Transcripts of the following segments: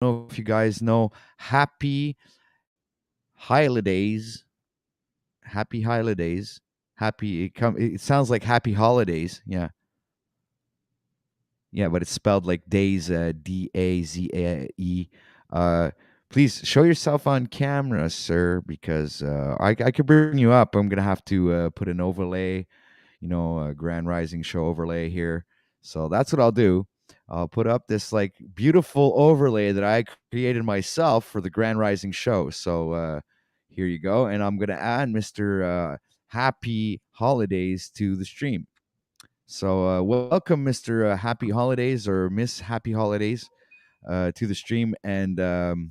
know if you guys know. Happy holidays. Happy holidays. It sounds like happy holidays. Yeah. Yeah, but it's spelled like days, Daze. Uh, please show yourself on camera, sir, because I could bring you up. I'm gonna have to put an overlay, a Grand Rising show overlay here. So that's what I'll do. I'll put up this like beautiful overlay that I created myself for the Grand Rising show. So here you go, and I'm gonna add Mr. Happy Holidays to the stream. So, welcome, Mr. Happy Holidays or Miss Happy Holidays to the stream. And the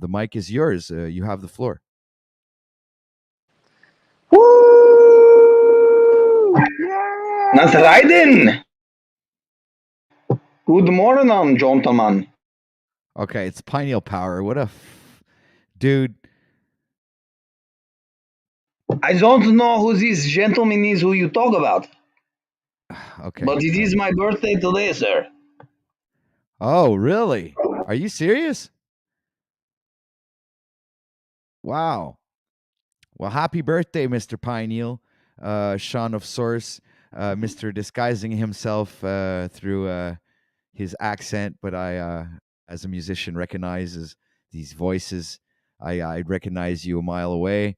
mic is yours. You have the floor. Woo! That's riding. Good morning, gentlemen. Okay, it's Pineal Power. Dude. I don't know who this gentleman is who you talk about. Okay. But it is my birthday today, sir. Oh, really? Are you serious? Wow. Well, happy birthday, Mr. Pineal, Sean of Source, Mr. Disguising himself through his accent, but I, as a musician, recognizes these voices. I recognize you a mile away.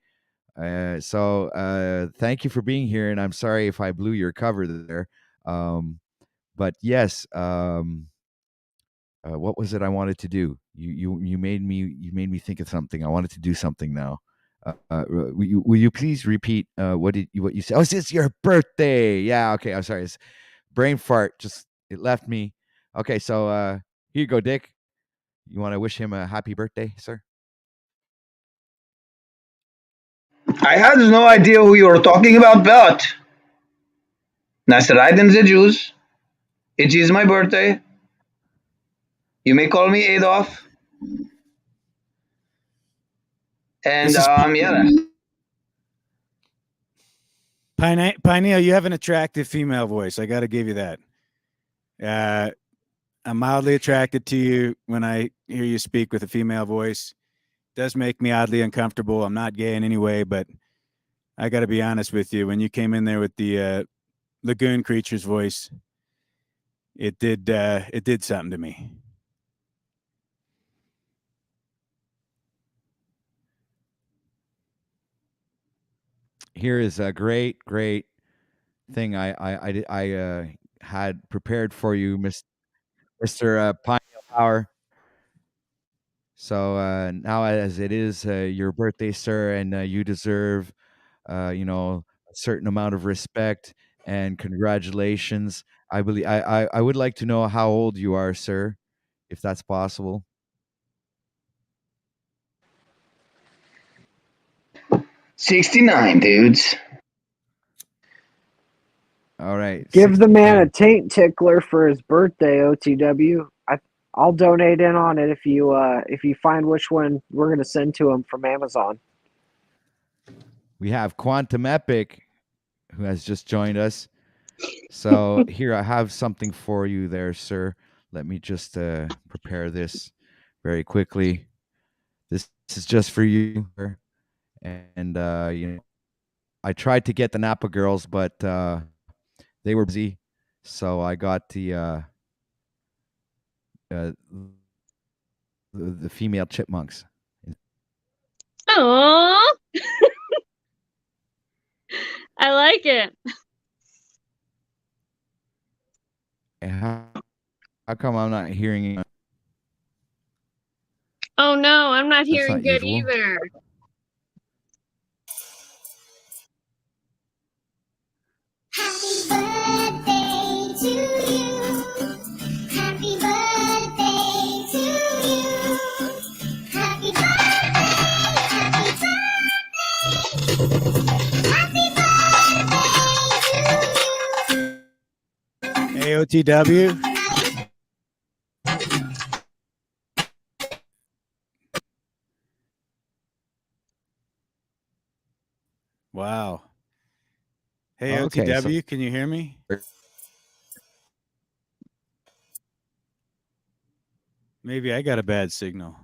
So thank you for being here, and I'm sorry if I blew your cover there. But yes, what was it I wanted to do? You made me think of something. I wanted to do something now. Will you please repeat what you said? Oh, it's your birthday. Yeah. Okay. I'm sorry. It's brain fart. Just it left me. Okay. So here you go, Dick. You want to wish him a happy birthday, sir? I had no idea who you were talking about, but nice riding the Jews. It is my birthday. You may call me Adolf. And yeah. Pineal, you have an attractive female voice. I got to give you that. I'm mildly attracted to you when I hear you speak with a female voice. It does make me oddly uncomfortable. I'm not gay in any way, but I got to be honest with you. When you came in there with the Lagoon Creature's voice, it did something to me. Here is a great thing I had prepared for you, Mr. Pineal Power. So now, as it is your birthday, sir, and you deserve, a certain amount of respect and congratulations. I believe I would like to know how old you are, sir, if that's possible. 69, dudes. All right. Give the man a taint tickler for his birthday, OTW. I'll donate in on it if you find which one we're gonna send to him from Amazon. We have Quantum Epic, who has just joined us. So here I have something for you there, sir. Let me just prepare this very quickly. This is just for you, sir. And I tried to get the Napa girls, but they were busy, so I got the female chipmunks. Aww. I like it. How come I'm not hearing it? Oh no, I'm not hearing not good usual. either. Happy birthday to you. Happy birthday to you. Happy birthday. Happy birthday. Happy birthday to you. AOTW. Wow. Hey, Okay, OTW, can you hear me? Maybe I got a bad signal.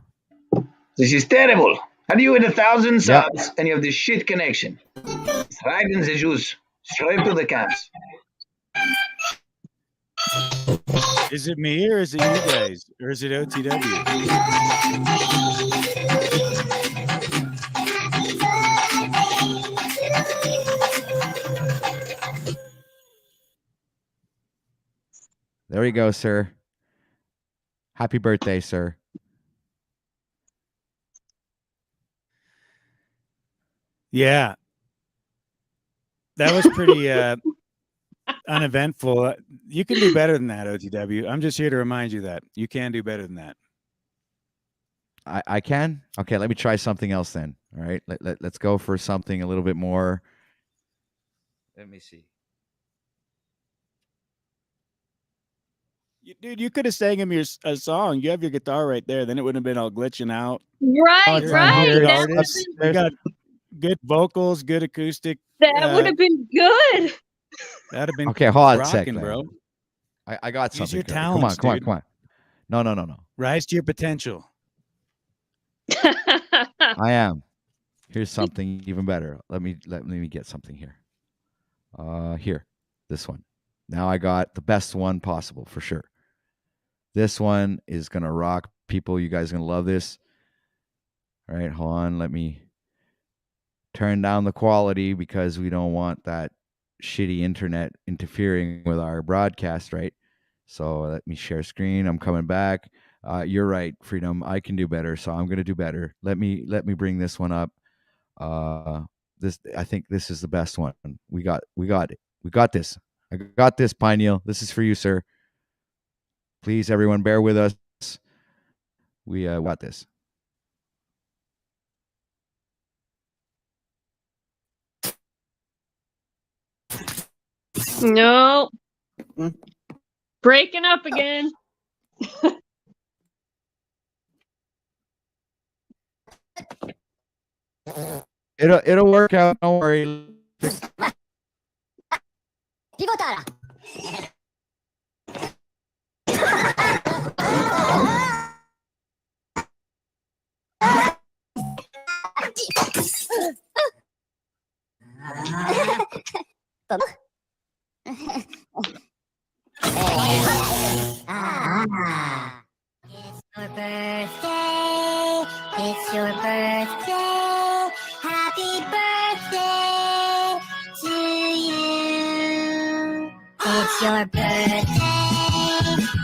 This is terrible. How do you hit 1,000 Yep. subs and you have this shit connection? It's right in the juice. Straight to the camps. Is it me or is it you guys? Or is it OTW? There you go, sir. Happy birthday, sir. Yeah. That was pretty uneventful. You can do better than that, OTW. I'm just here to remind you that you can do better than that. I can? Okay, let me try something else then. All right. Let's go for something a little bit more. Let me see. Dude, you could have sang him a song. You have your guitar right there. Then it wouldn't have been all glitching out. Right, it's right. on here. That It's- would have it's- been, You got good vocals, good acoustic. that would have been good. That'd have been Okay, hold on a sec, rocking, then. bro. I got Use something. your good. Come on, talents, come on, dude. come on. No. Rise to your potential. I am. Here's something even better. Let me get something here. Here, this one. Now I got the best one possible for sure. This one is gonna rock, people. You guys are gonna love this. All right, hold on. Let me turn down the quality because we don't want that shitty internet interfering with our broadcast, right? So let me share screen. I'm coming back. You're right, Freedom. I can do better, so I'm gonna do better. Let me bring this one up. This, I think this is the best one. We got it. We got this. I got this, Pineal. This is for you, sir. Please, everyone, bear with us. We got this. No. Breaking up again. It'll work out. Don't worry. Your birthday, it's your birthday, happy birthday to you. It's your birthday,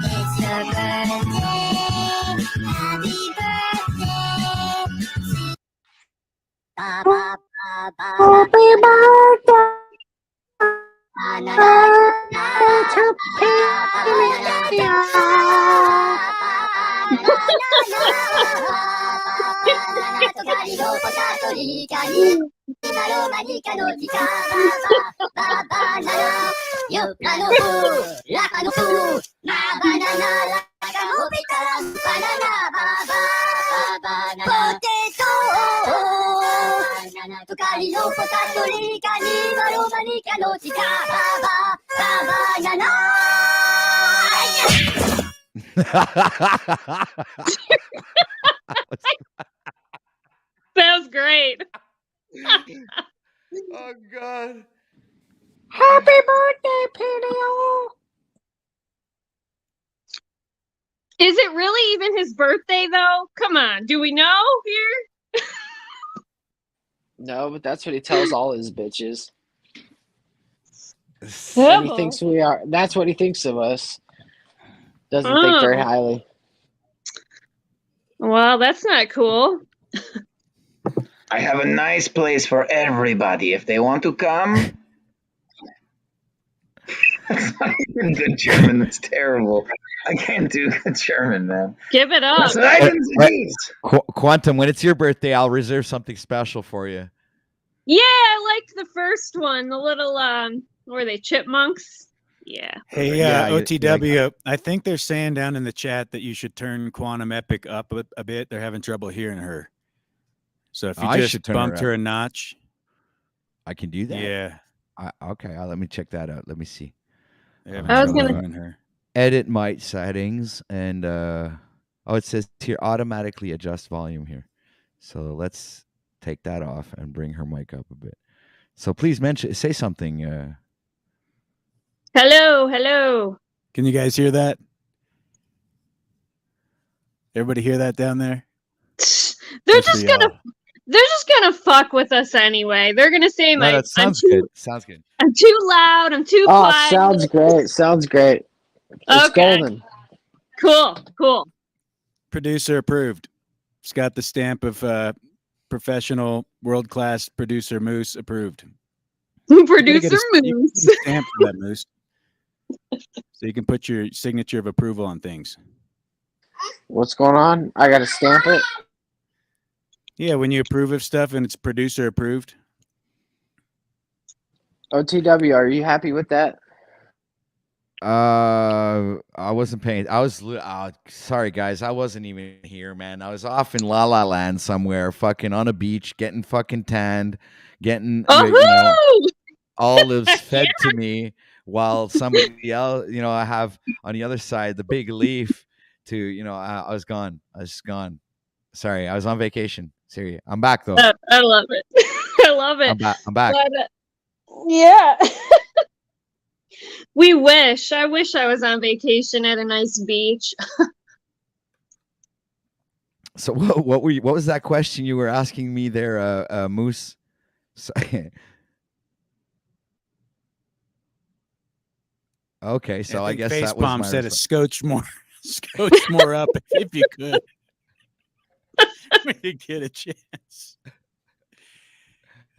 it's your birthday, happy birthday. Ba ba ba ba. Happy birthday. Na na That was great. Oh God. Happy birthday, Pinio! Is it really even his birthday though? Come on, do we know here? No, but that's what he tells all his bitches. And he Oh. thinks we are. That's what he thinks of us. Doesn't think very Oh. highly. Well, that's not cool. I have a nice place for everybody. If they want to come. That's not even good German. That's terrible. I can't do good German, man. Give it up. That's right in the juice. Quantum, when it's your birthday, I'll reserve something special for you. Yeah, I liked the first one. The little what were they, chipmunks? Yeah. Hey, Yeah, OTW, I think they're saying down in the chat that you should turn Quantum Epic up a bit. They're having trouble hearing her. So if you I just should turn her bumped up. her a notch. I can do that. Yeah. Okay, let me check that out. Let me see. They're having I was trouble gonna- hearing her. Edit my settings and Oh, it says here automatically adjust volume here. So let's take that off and bring her mic up a bit. So please say something. Hello. Can you guys hear that? Everybody hear that down there? They're just gonna fuck with us anyway. They're gonna say that sounds good. Sounds good. I'm too loud. I'm too Oh, quiet. sounds great. It's Okay. golden. Cool. Producer approved. It's got the stamp of professional world-class producer Moose approved. Producer Moose. Stamp for that, Moose. So you can put your signature of approval on things. What's going on? I got to stamp it. Yeah, when you approve of stuff and it's producer approved. OTW, are you happy with that? I wasn't paying. I was sorry, guys. I wasn't even here, man. I was off in La La Land somewhere, fucking on a beach, getting fucking tanned, getting olives fed to me, while somebody else, I have on the other side the big leaf to, I was gone. I was just gone. Sorry, I was on vacation. Seriously, I'm back though. I love it. I love it. I'm back. But, yeah. We wish. I wish I was on vacation at a nice beach. So what was that question you were asking me there, Moose? Okay, so I guess that was Facepalm my said a response. scotch more up if you could. When you get a chance.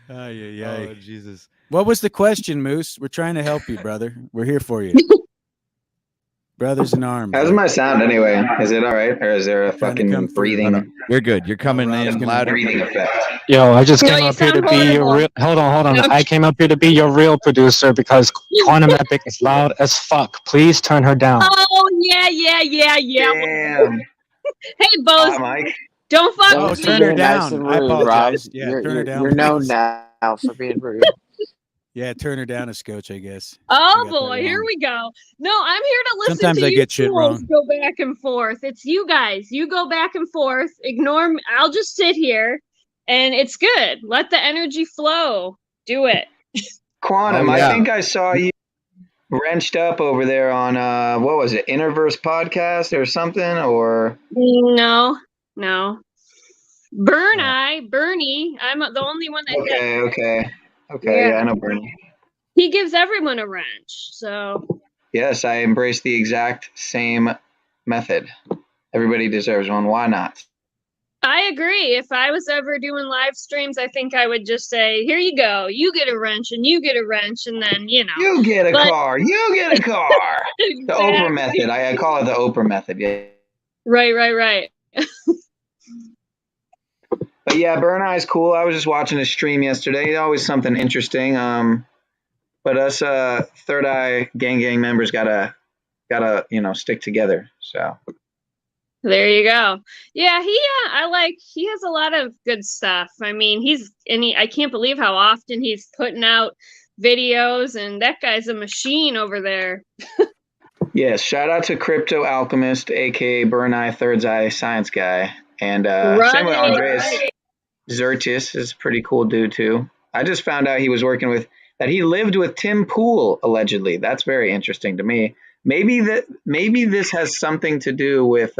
Oh, Jesus. What was the question, Moose? We're trying to help you, brother. We're here for you. Brothers in arms. How's my sound anyway? Is it all right, or is there a fucking breathing? You're good. You're coming in louder. Breathing effect. Yo, I just came up here to be your real. Hold on. I came up here to be your real producer because Quantum Epic is loud as fuck. Please turn her down. Oh yeah. Damn. Hey, Bose. Mike. Don't fuck with me. Turn her Nice down. and I rude, apologize. Rob. Yeah, turn her down. You're known please. now for being rude. Yeah, turn her down a scotch, I guess. Oh boy, here we go. No, I'm here to listen Sometimes to I you get shit wrong. go back and forth. It's you guys. You go back and forth. Ignore me. I'll just sit here, and it's good. Let the energy flow. Do it. Quantum, Oh, yeah. I think I saw you wrenched up over there on what was it, Interverse podcast or something, or No. Bernie. I'm the only one that did. Okay, Yeah. yeah, I know Bernie. He gives everyone a wrench. So Yes, I embrace the exact same method. Everybody deserves one. Why not? I agree. If I was ever doing live streams, I think I would just say, "Here you go. You get a wrench, and you get a wrench, and then You get a car. You get a car. Exactly. The Oprah method. I call it the Oprah method. Yeah. Right. But yeah, Burn Eye's cool. I was just watching his stream yesterday. Always something interesting. But us Third Eye gang members gotta stick together. So There you go. Yeah, he has a lot of good stuff. I mean, I can't believe how often he's putting out videos, and that guy's a machine over there. yes, shout out to Crypto Alchemist, aka Burn Eye Third Eye Science Guy, and same with Andreas Zertis is a pretty cool dude too. I just found out he was working with that he lived with Tim Pool allegedly. That's very interesting to me. Maybe this has something to do with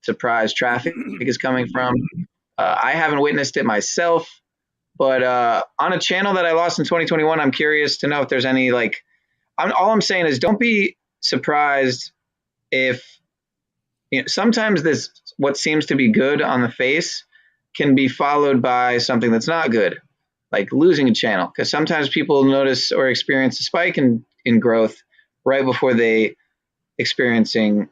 surprise traffic is coming from. I haven't witnessed it myself, but on a channel that I lost in 2021, I'm curious to know if there's any all I'm saying is don't be surprised if sometimes this what seems to be good on the face can be followed by something that's not good, like losing a channel, because sometimes people notice or experience a spike in growth right before they experience something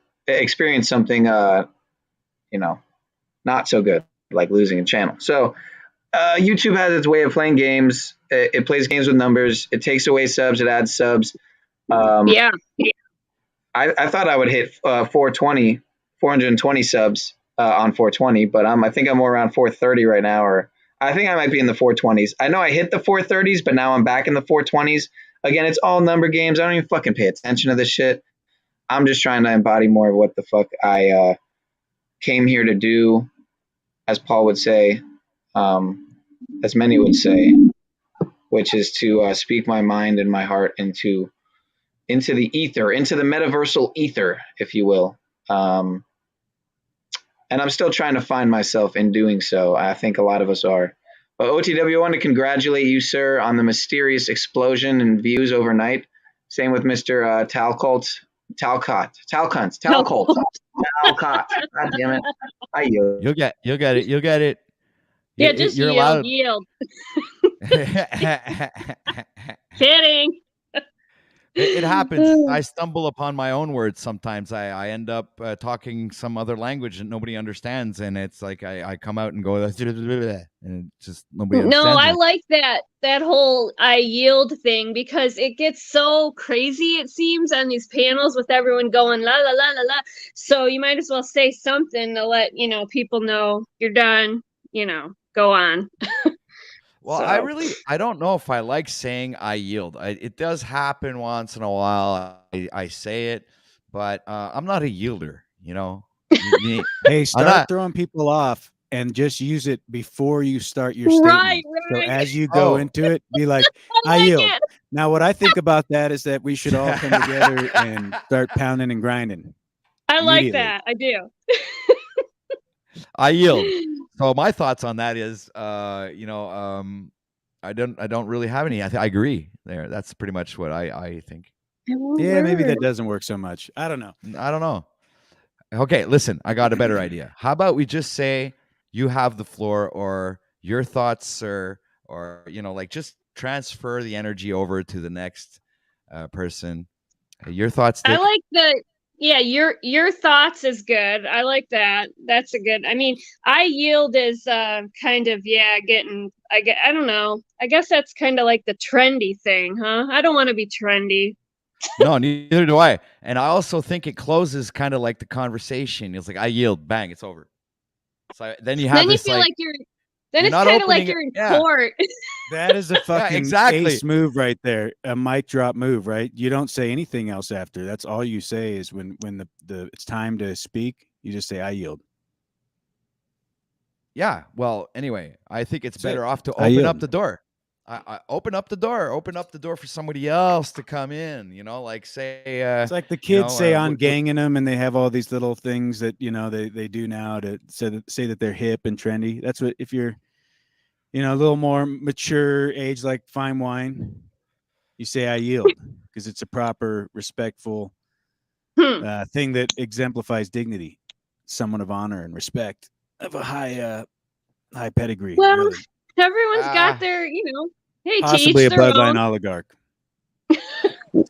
not so good, like losing a channel. So YouTube has its way of playing games. It plays games with numbers. It takes away subs. It adds subs. Yeah. I thought I would hit 420 subs on 420, but I think I'm more around 430 right now, or I think I might be in the 420s. I know I hit the 430s, but now I'm back in the 420s. Again, it's all number games. I don't even fucking pay attention to this shit. I'm just trying to embody more of what the fuck I came here to do, as Paul would say, as many would say, which is to speak my mind and my heart into the ether, into the metaversal ether, if you will. And I'm still trying to find myself in doing so. I think a lot of us are. But OTW, I want to congratulate you, sir, on the mysterious explosion in views overnight. Same with Mr. Talcott. God damn it. I yield. You'll get it. You'll get it. Yeah, just You're yield, allowed. yield. Kidding. It happens. I stumble upon my own words sometimes. I end up talking some other language that nobody understands, and it's like I come out and go, and it just nobody understands. No, I me. like that whole I yield thing because it gets so crazy, it seems, on these panels with everyone going la la la la la. So you might as well say something to let people know you're done. Go on. Well, So. I don't know if I like saying I yield. It does happen once in a while. I say it, but I'm not a yielder. Hey, start not- throwing people off and just use it before you start your Right, statement. So right. as you go into it, be like, I like yield. it. Now, what I think about that is that we should all come together and start pounding and grinding. I like immediately. that. I do. I yield. So my thoughts on that is, I don't really have any. I agree there. That's pretty much what I think. Yeah, maybe that doesn't work so much. I don't know. I don't know. Okay, listen, I got a better idea. How about we just say you have the floor, or your thoughts, sir, or like just transfer the energy over to the next person. Your thoughts, Dick? I like your thoughts is good. I like that. That's a good. I mean, I yield is kind of getting. I don't know. I guess that's kind of like the trendy thing, huh? I don't want to be trendy. No, neither do I. And I also think it closes kind of like the conversation. It's like I yield, bang, it's over. So then you have Then you this feel like you're. Then you're it's not kind of like opening you're it- in yeah. court. That is a fucking exactly. ace move right there. A mic drop move, right? You don't say anything else after. That's all you say is when the it's time to speak, you just say I yield. Yeah. Well, anyway, I think it's That's better it. off to I open yield. up the door. I open up the door. Open up the door for somebody else to come in. Like say. It's like the kids say on what- ganging them, and they have all these little things that they do now to say that they're hip and trendy. That's what if you're a little more mature age, like fine wine, you say I yield because it's a proper, respectful thing that exemplifies dignity, someone of honor and respect of a high pedigree. Well, really. Everyone's got their, hey, Possibly a to each their bloodline own. oligarch.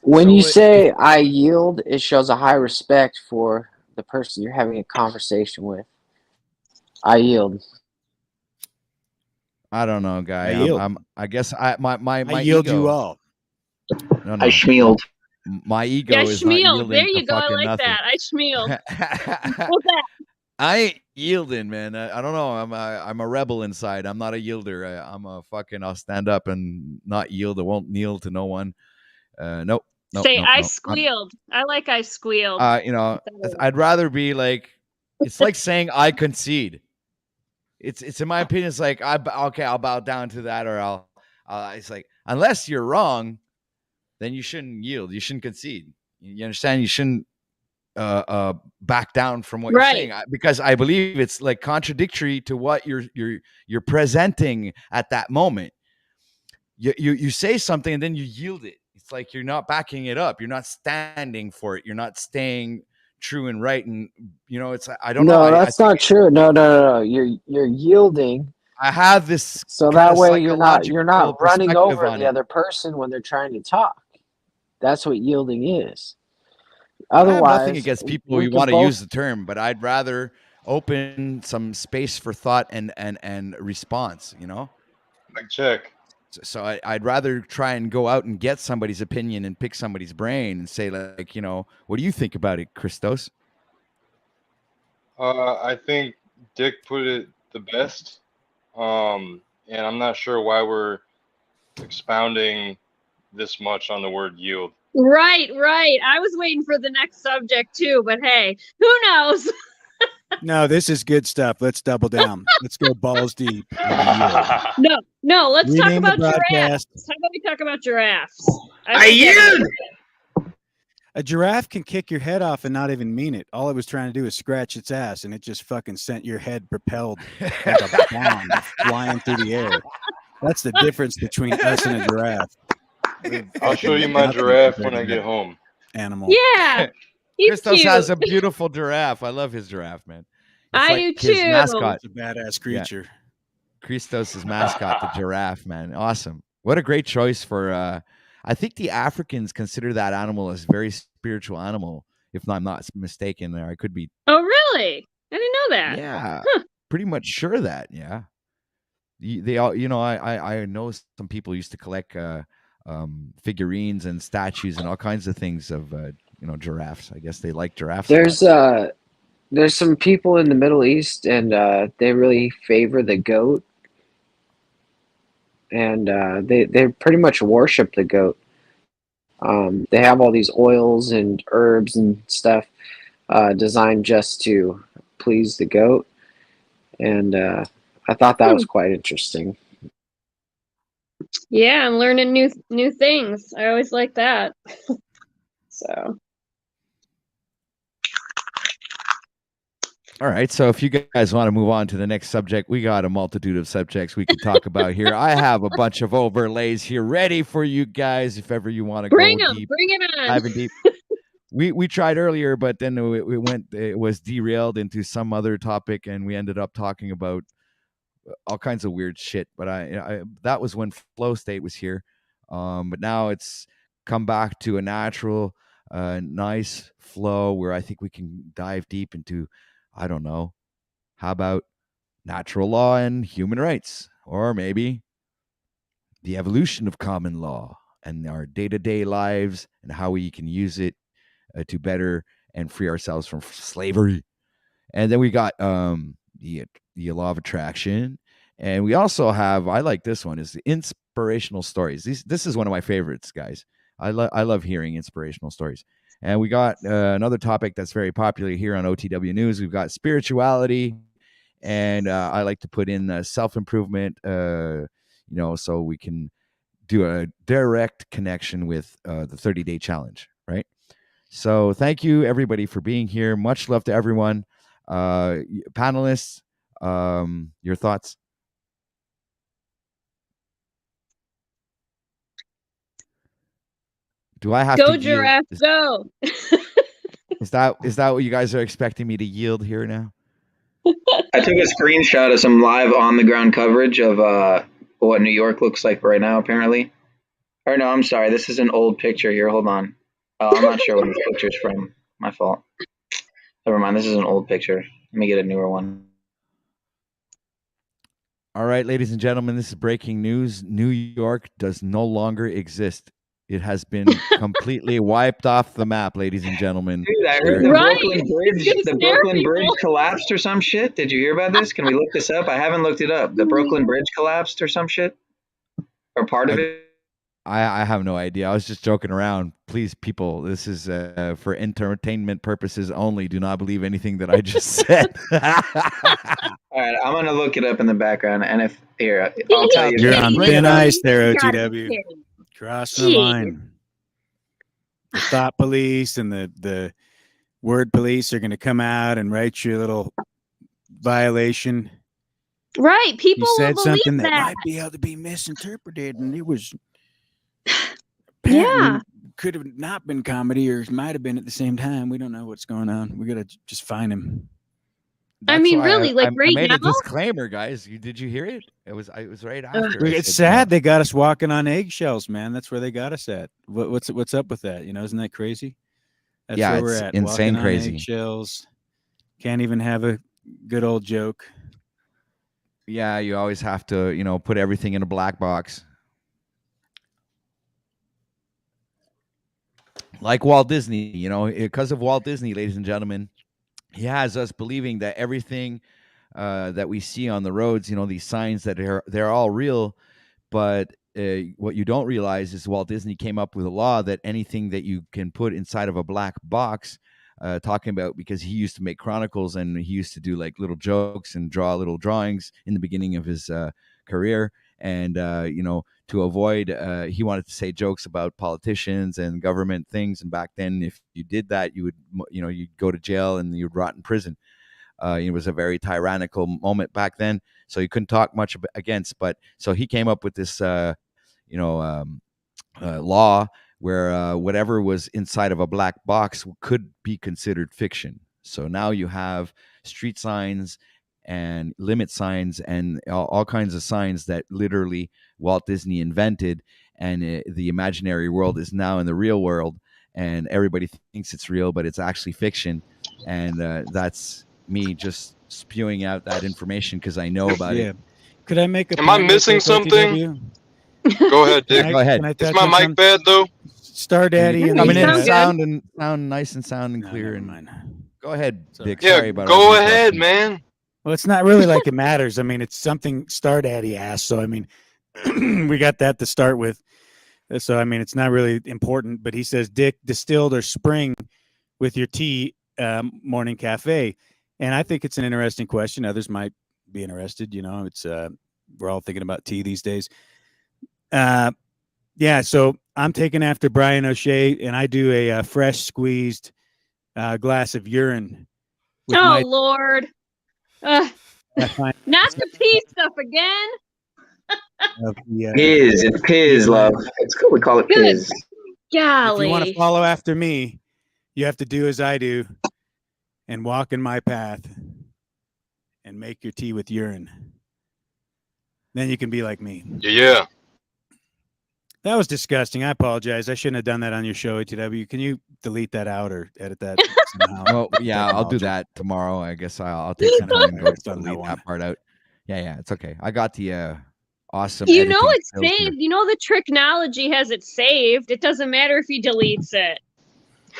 When So you it- say I yield, it shows a high respect for the person you're having a conversation with. I yield. I don't know, guy. I yield. I guess my I yield ego. you all. No, I schmealed. My ego Yeah, is not schmeal. yielding There to you go. I fucking like nothing. that. I schmeal. What's that? I ain't yielding, man. I don't know. I'm a rebel inside. I'm not a yielder. I'll stand up and not yield. I won't kneel to no one. Nope. Say nope, I nope. squealed. I like I squealed. I'd rather be like. It's like saying I concede. It's in my opinion. It's like I'll bow down to that, or I'll. It's like unless you're wrong, then you shouldn't yield. You shouldn't concede. You understand? You shouldn't back down from what you're saying, because I believe it's like contradictory to what you're presenting at that moment. You say something and then you yield it. It's like you're not backing it up. You're not standing for it. You're not staying true and right. And it's I don't know. No, that's not true. No. You're yielding. I have this So that way you're not running over the other person when they're trying to talk. That's what yielding is. Otherwise, I have nothing against people who want to use the term, but I'd rather open some space for thought and response. Like check. So I'd rather try and go out and get somebody's opinion and pick somebody's brain and say like, what do you think about it, Christos? I think Dick put it the best. And I'm not sure why we're expounding this much on the word yield. Right. I was waiting for the next subject too, but hey, who knows? No, this is good stuff. Let's double down. Let's go balls deep. No. Let's talk Rename the about giraffes. broadcast. How about we talk about giraffes? I yield. A giraffe can kick your head off and not even mean it. All it was trying to do is scratch its ass, and it just fucking sent your head propelled like a bomb flying through the air. That's the difference between us and a giraffe. I'll show you my giraffe when I get home. Animal. Yeah. He's Christos cute. has a beautiful giraffe. I love his giraffe, man. It's I like do his too. mascot. It's a badass creature. Christos' mascot, the giraffe, man. Awesome. What a great choice for I think the Africans consider that animal as a very spiritual animal, if I'm not mistaken. There, I could be. Oh, really? I didn't know that. Yeah, Huh. pretty much sure that. Yeah, they all. I know some people used to collect figurines and statues and all kinds of things of giraffes. I guess they like giraffes. There's some people in the Middle East, and they really favor the goat, and they pretty much worship the goat. They have all these oils and herbs and stuff designed just to please the goat, and I thought that was quite interesting. Yeah, I'm learning new things. I always like that. So. All right, so if you guys want to move on to the next subject, we got a multitude of subjects we could talk about here. I have a bunch of overlays here ready for you guys if ever you want to Bring go them. deep. Bring it on. Diving deep. We tried earlier, but then it was derailed into some other topic, and we ended up talking about all kinds of weird shit. But I that was when Flow State was here, but now it's come back to a natural, nice flow where I think we can dive deep into. I don't know. How about natural law and human rights? Or maybe the evolution of common law and our day-to-day lives and how we can use it to better and free ourselves from slavery. And then we got the law of attraction. And we also have, I like this one, is the inspirational stories. This is one of my favorites, guys. I love hearing inspirational stories. And we got another topic that's very popular here on OTW News. We've got spirituality, and I like to put in self-improvement, so we can do a direct connection with the 30-day challenge, right? So thank you, everybody, for being here. Much love to everyone. Panelists, your thoughts? Do I have go to giraffe yield? go? Is that what you guys are expecting me to yield here now? I took a screenshot of some live on the ground coverage of what New York looks like right now, apparently. Or no, I'm sorry. This is an old picture here. Hold on. I'm not sure when this picture's from. My fault. Never mind. This is an old picture. Let me get a newer one. All right, ladies and gentlemen, this is breaking news. New York does no longer exist. It has been completely wiped off the map, ladies and gentlemen. Dude, I heard the Right. Brooklyn Bridge collapsed or some shit. Did you hear about this? Can we look this up? I haven't looked it up. The Brooklyn Bridge collapsed or some shit? Or part of it? I have no idea. I was just joking around. Please, people, this is for entertainment purposes only. Do not believe anything that I just said. All right, I'm going to look it up in the background. And I'll tell you. You're on thin ice there, God, OTW. Crossing Jeez. the line. The thought police and the word police are going to come out and write you a little violation. Right. People You said will believe something that that. might be able to be misinterpreted, and it was Yeah. could have not been comedy, or it might have been at the same time. We don't know what's going on. We got to just find him. I That's mean, why really, like I right made now. a disclaimer, guys. Did you hear it? It was right after. It's sad they got us walking on eggshells, man. That's where they got us at. What's up with that? Isn't that crazy? That's Yeah, where we're it's at. insane walking on crazy. eggshells. Can't even have a good old joke. Yeah, you always have to, put everything in a black box. Like Walt Disney, because of Walt Disney, ladies and gentlemen, he has us believing that everything that we see on the roads, these signs that they're all real. But what you don't realize is Walt Disney came up with a law that anything that you can put inside of a black box talking about, because he used to make chronicles and he used to do like little jokes and draw little drawings in the beginning of his career. And to avoid, he wanted to say jokes about politicians and government things. And back then, if you did that, you would, you'd go to jail and you'd rot in prison. It was a very tyrannical moment back then, so you couldn't talk much against. But so he came up with this, law where whatever was inside of a black box could be considered fiction. So now you have street signs and limit signs and all kinds of signs that literally Walt Disney invented, and the imaginary world is now in the real world, and everybody thinks it's real, but it's actually fiction. And that's me just spewing out that information because I know about it. Could I make a Am I point missing real quick, something? OTW? Go ahead, Dick. Go ahead. Can I Is touch my on mic something? bad though? Star Daddy and Coming the, in sound sound nice and sound and clear. never And mind. go ahead, Dick. Yeah, Sorry about go all the ahead, interruptions. man. Well, it's not really like it matters. I mean, it's something Star Daddy asked. So, I mean, we got that to start with. So, I mean, it's not really important. But he says, Dick, distilled or spring with your tea, morning cafe? And I think it's an interesting question. Others might be interested. It's we're all thinking about tea these days. Yeah, so I'm taking after Brian O'Shea, and I do a fresh squeezed glass of urine. With Oh my Lord. Not the pee stuff again. It's Piz, love. It's we call it Good. Piz. If you want to Golly. follow after me, you have to do as I do and walk in my path and make your tea with urine. Then you can be like me. Yeah. That was disgusting. I apologize. I shouldn't have done that on your show, ATW. Can you delete that out or edit that somehow? Well, yeah, I'll do that tomorrow. I guess I'll take some time to delete that part out. Yeah, it's okay. I got the awesome. You know editing it's skills here. saved. You know the technology has it saved. It doesn't matter if he deletes it.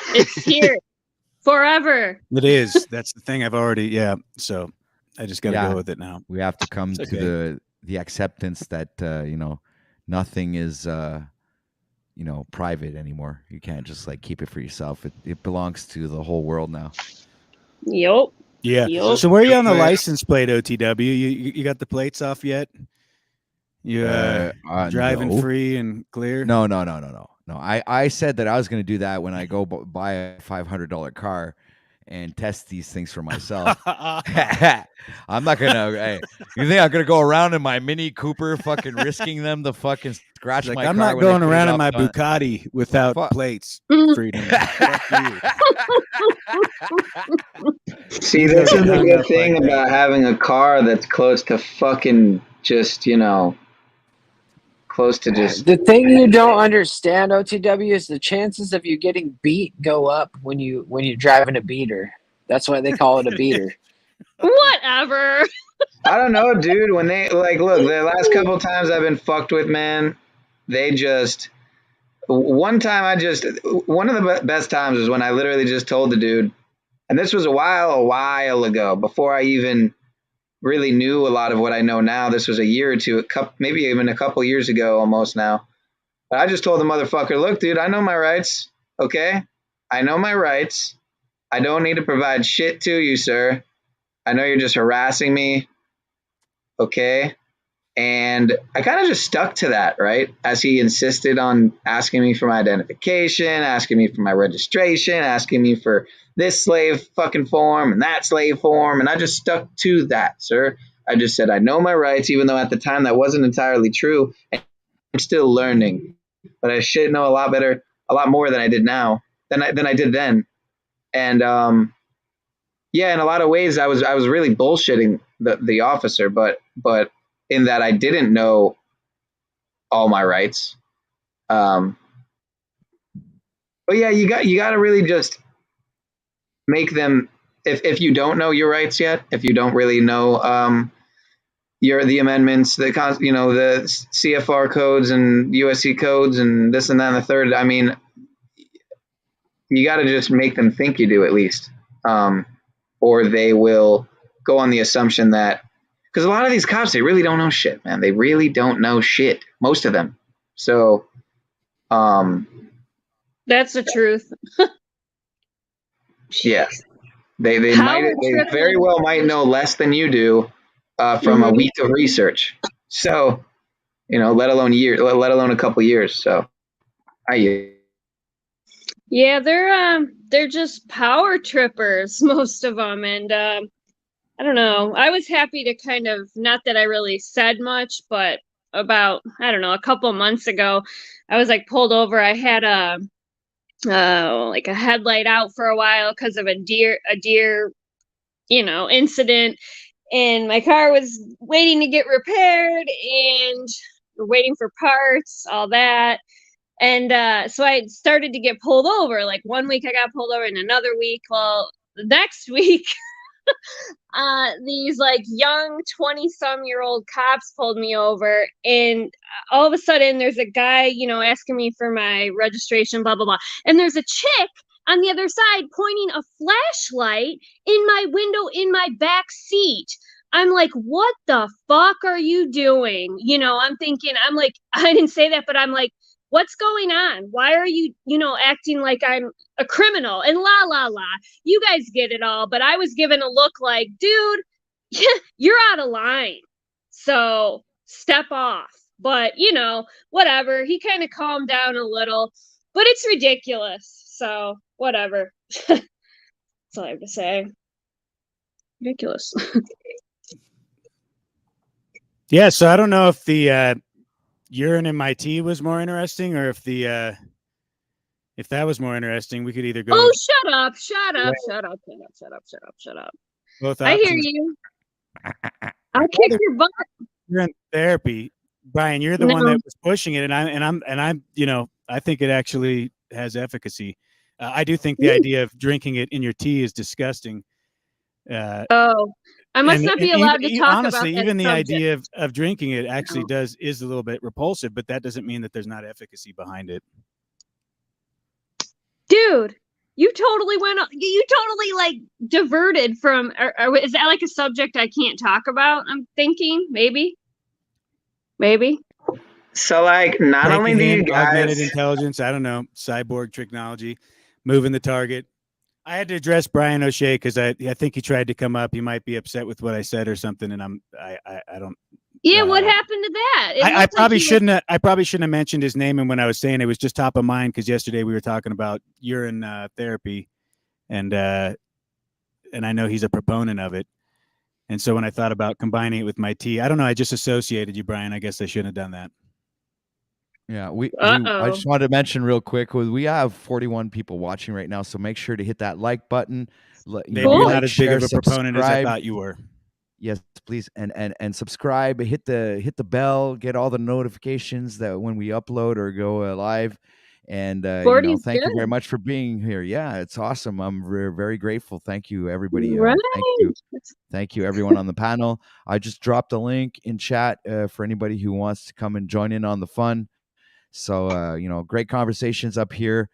It's here forever. It is. That's the thing. I've already. Yeah. So I just got to go with it now. We have to come to the acceptance that nothing is private anymore. You can't just like keep it for yourself. It belongs to the whole world now. Yep. Yeah. Yep. So where are you on the license plate, OTW? You got the plates off yet? You driving free and clear? No. I said that I was going to do that when I go buy a $500 car and test these things for myself. I'm not gonna. Hey, you think I'm gonna go around in my Mini Cooper, fucking risking them to fucking scratch my car? I'm not going around in my Bucati without plates. Freedom. Fuck you. See, this is the good thing about having a car that's close to fucking just, close to just. The thing you don't understand, OTW, is the chances of you getting beat go up when you're driving a beater. That's why they call it a beater. Whatever. I don't know, dude. When they look, the last couple times I've been fucked with, man, they just. One time one of the best times was when I literally just told the dude, and this was a while ago, before I even really knew a lot of what I know now. This was a year or two, maybe even a couple years ago almost now. But I just told the motherfucker, look, dude, I know my rights, okay? I know my rights. I don't need to provide shit to you, sir. I know you're just harassing me, okay? And I kind of just stuck to that, right? As he insisted on asking me for my identification, asking me for my registration, asking me for this slave fucking form and that slave form. And I just stuck to that, sir. I just said, I know my rights, even though at the time that wasn't entirely true. And I'm still learning, but I should know a lot more than I did now, than I did then. And, yeah, in a lot of ways, I was really bullshitting the officer, but in that I didn't know all my rights. But yeah, you got to really just make them, if you don't know your rights yet, if you don't really know the amendments, the CFR codes and USC codes and this and that and the third. I mean, you got to just make them think you do at least, or they will go on the assumption that. Because a lot of these cops, they really don't know shit, man. They really don't know shit. Most of them. So, that's the truth. Yeah, they very tripping. well might know less than you do from a Mhm. week of research. So let alone a couple years. So Yeah, they're just power trippers, most of them, and I don't know. I was happy to kind of, not that I really said much, but about, I don't know, a couple months ago, I was like pulled over. I had a like a headlight out for a while because of a deer incident, and my car was waiting to get repaired, and we're waiting for parts, all that. And so I started to get pulled over. Like one week I got pulled over, and another week, well, the next week, these like young 20-some-year-old cops pulled me over, and all of a sudden there's a guy, asking me for my registration, blah, blah, blah. And there's a chick on the other side pointing a flashlight in my window in my back seat. I'm like, what the fuck are you doing? I'm thinking, I'm like, I didn't say that, but I'm like, what's going on? Why are you, acting like I'm a criminal? And la, la, la. You guys get it all. But I was given a look like, dude, you're out of line. So step off. But, whatever. He kind of calmed down a little. But it's ridiculous. So whatever. That's all I have to say. Ridiculous. Yeah, so I don't know if the urine in my tea was more interesting, or if that was more interesting. We could either go. Oh, shut up! Shut up! Shut up! Shut up! Shut up! Shut up! Shut up! Both I hear options. you. I'll kick your butt. You're in therapy, Brian. You're the one that was pushing it, and I'm. I think it actually has efficacy. I do think the idea of drinking it in your tea is disgusting. I must not be allowed to talk honestly, about that even the subject. idea of drinking it actually is a little bit repulsive, but that doesn't mean that there's not efficacy behind it. Dude, you totally like diverted from, or is that like a subject I can't talk about? I'm thinking maybe. So like, not only do you augmented guys intelligence, I don't know, cyborg technology, moving the target. I had to address Brian O'Shea because I think he tried to come up. He might be upset with what I said or something, and I don't. Yeah, what happened to that? I probably shouldn't have mentioned his name, and when I was saying it was just top of mind because yesterday we were talking about urine therapy, and I know he's a proponent of it, and so when I thought about combining it with my tea, I don't know, I just associated you, Brian. I guess I shouldn't have done that. Yeah, I just wanted to mention real quick, we have 41 people watching right now, so make sure to hit that like button. Maybe you're not as big of a proponent as I thought you were. Yes, please, and subscribe. Hit the bell. Get all the notifications that when we upload or go live. And thank you very much for being here. Yeah, it's awesome. I'm very grateful. Thank you, everybody. Right. Thank you, everyone on the panel. I just dropped a link in chat for anybody who wants to come and join in on the fun. So great conversations up here.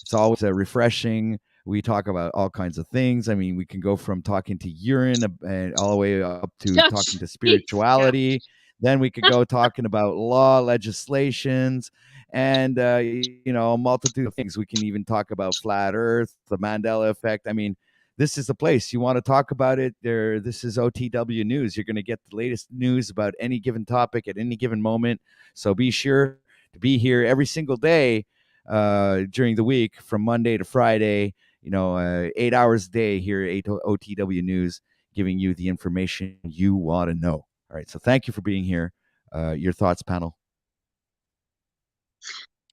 It's always refreshing. We talk about all kinds of things. I mean, we can go from talking to urine and all the way up to talking to spirituality. Then we could go talking about law, legislations, and a multitude of things. We can even talk about flat Earth, the Mandela effect. I mean, this is the place. You want to talk about it? This is OTW News. You're going to get the latest news about any given topic at any given moment. So be sure to be here every single day during the week from Monday to Friday. 8 hours a day here at OTW News, giving you the information you want to know. All right, so thank you for being here. Your thoughts, panel?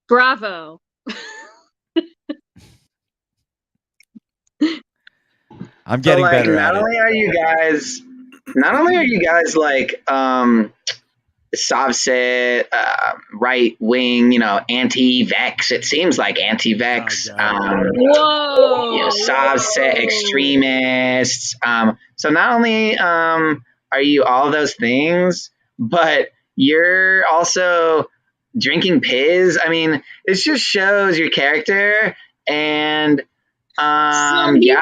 Bravo. I'm getting better at it. Not only are you guys like Savset, right wing, anti-vax. It seems like anti-vax. Whoa! Savset extremists. So not only are you all those things, but you're also drinking piss. I mean, it just shows your character. And so he's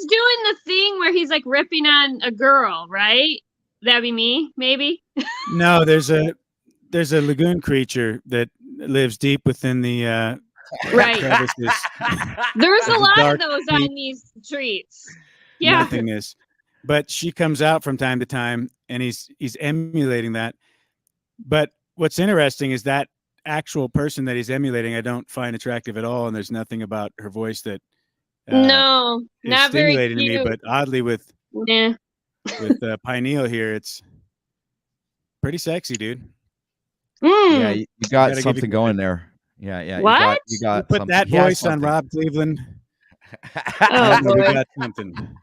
doing the thing where he's like ripping on a girl, right? That'd be me, maybe. No, there's a lagoon creature that lives deep within the Right. crevices. There's a There's a lot of dark, those deep on these streets. Yeah. nothingness. But she comes out from time to time, and he's emulating that. But what's interesting is that actual person that he's emulating, I don't find attractive at all, and there's nothing about her voice that No, is not very stimulating to me. cute. But oddly, with Nah. Pineal here, it's pretty sexy, dude. Yeah, Mm. you got gotta give you something credit. going there. Yeah, yeah. What? You You got put something. that He has voice on something. Rob Cleveland, Oh and we boy. got something.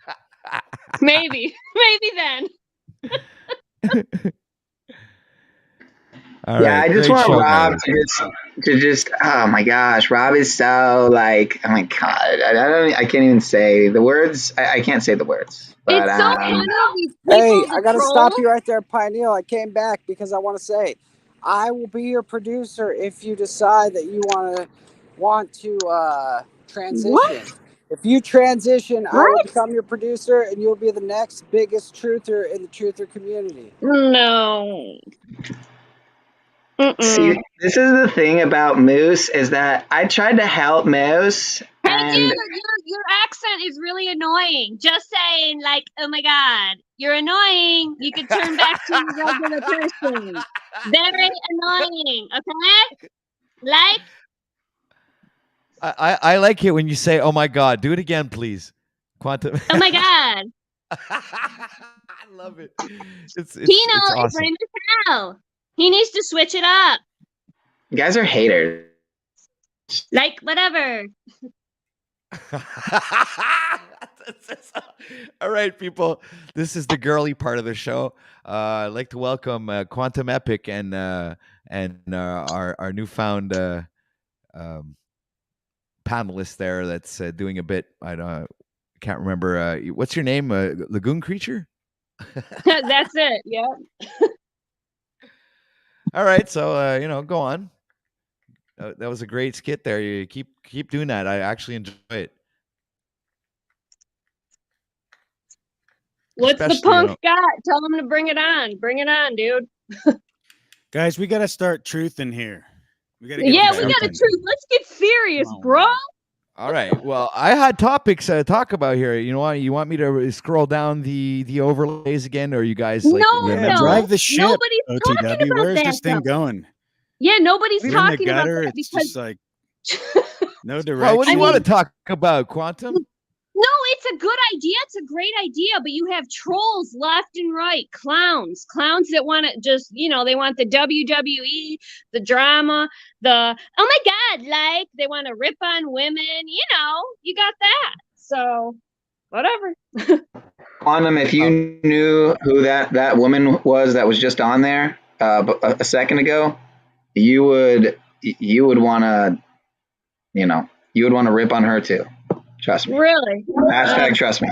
Maybe. Maybe then. All Yeah, right, I just great want show, Rob guys. to just oh my gosh, Rob is so like oh my god, I can't even say the words. I can't say the words. But It's so funny. These Hey, people, I the gotta stop trolls. you right there, Pineal. I came back because I want to say, I will be your producer if you decide that you want to transition. What? If you transition, I will What? become your producer, and you'll be the next biggest truther in the truther community. No. see, this is the thing about Moose is that I tried to help Moose, Hey, and dude, your accent is really annoying. Just saying, like, oh my god, you're annoying. You could turn back to your regular person. Very annoying. Okay? Like, I like it when you say, "Oh my God." Do it again, please. Quantum. oh my god, I love it. It's Tino is awesome. lame as hell. He needs to switch it up. you guys are haters. Like, whatever. All right, people. This is the girly part of the show. I'd like to welcome Quantum Epic and our newfound panelist there. That's doing a bit. Can't remember. What's your name? Lagoon Creature. That's it. Yeah. All right, so go on. That was a great skit there. You keep doing that. I actually enjoy it. What's the Especially, punk got? Tell him to bring it on. Bring it on, dude. Guys, we gotta start truth in here. We gotta Yeah, this we got a open. truth. Let's get serious, Come on, bro. man. All right. Well, I had topics to talk about here. You know what? You want me to scroll down the overlays again, or you guys like No, remember? Yeah, drive the ship. Nobody's talking OTW, about where's that this thing though. going? Yeah, nobody's We're in the talking about gutter. that It's because just like no Well, direction. what do you want to talk about, Quantum? no, it's a good idea. It's a great idea, but you have trolls left and right, clowns that want to just, they want the WWE, the drama, the oh my god, like they want to rip on women. You got that. So, whatever. Quantum, if you knew who that woman was that was just on there a second ago, you would want to, you would want to rip on her too. Trust me. Really? Hashtag trust me.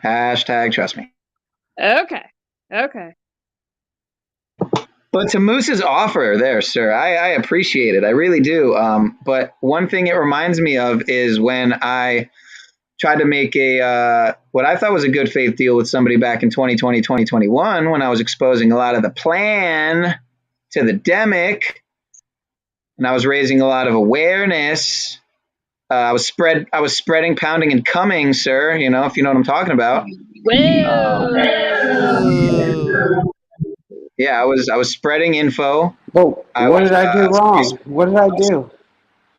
Hashtag trust me. Okay. But to Moose's offer there, sir, I appreciate it. I really do. But one thing it reminds me of is when I tried to make what I thought was a good faith deal with somebody back in 2020, 2021, when I was exposing a lot of the plan to the demic, and I was raising a lot of awareness. I was spreading, pounding, and coming, sir. If you know what I'm talking about. Yeah, I was spreading info. Well, what did I do wrong? What did I do?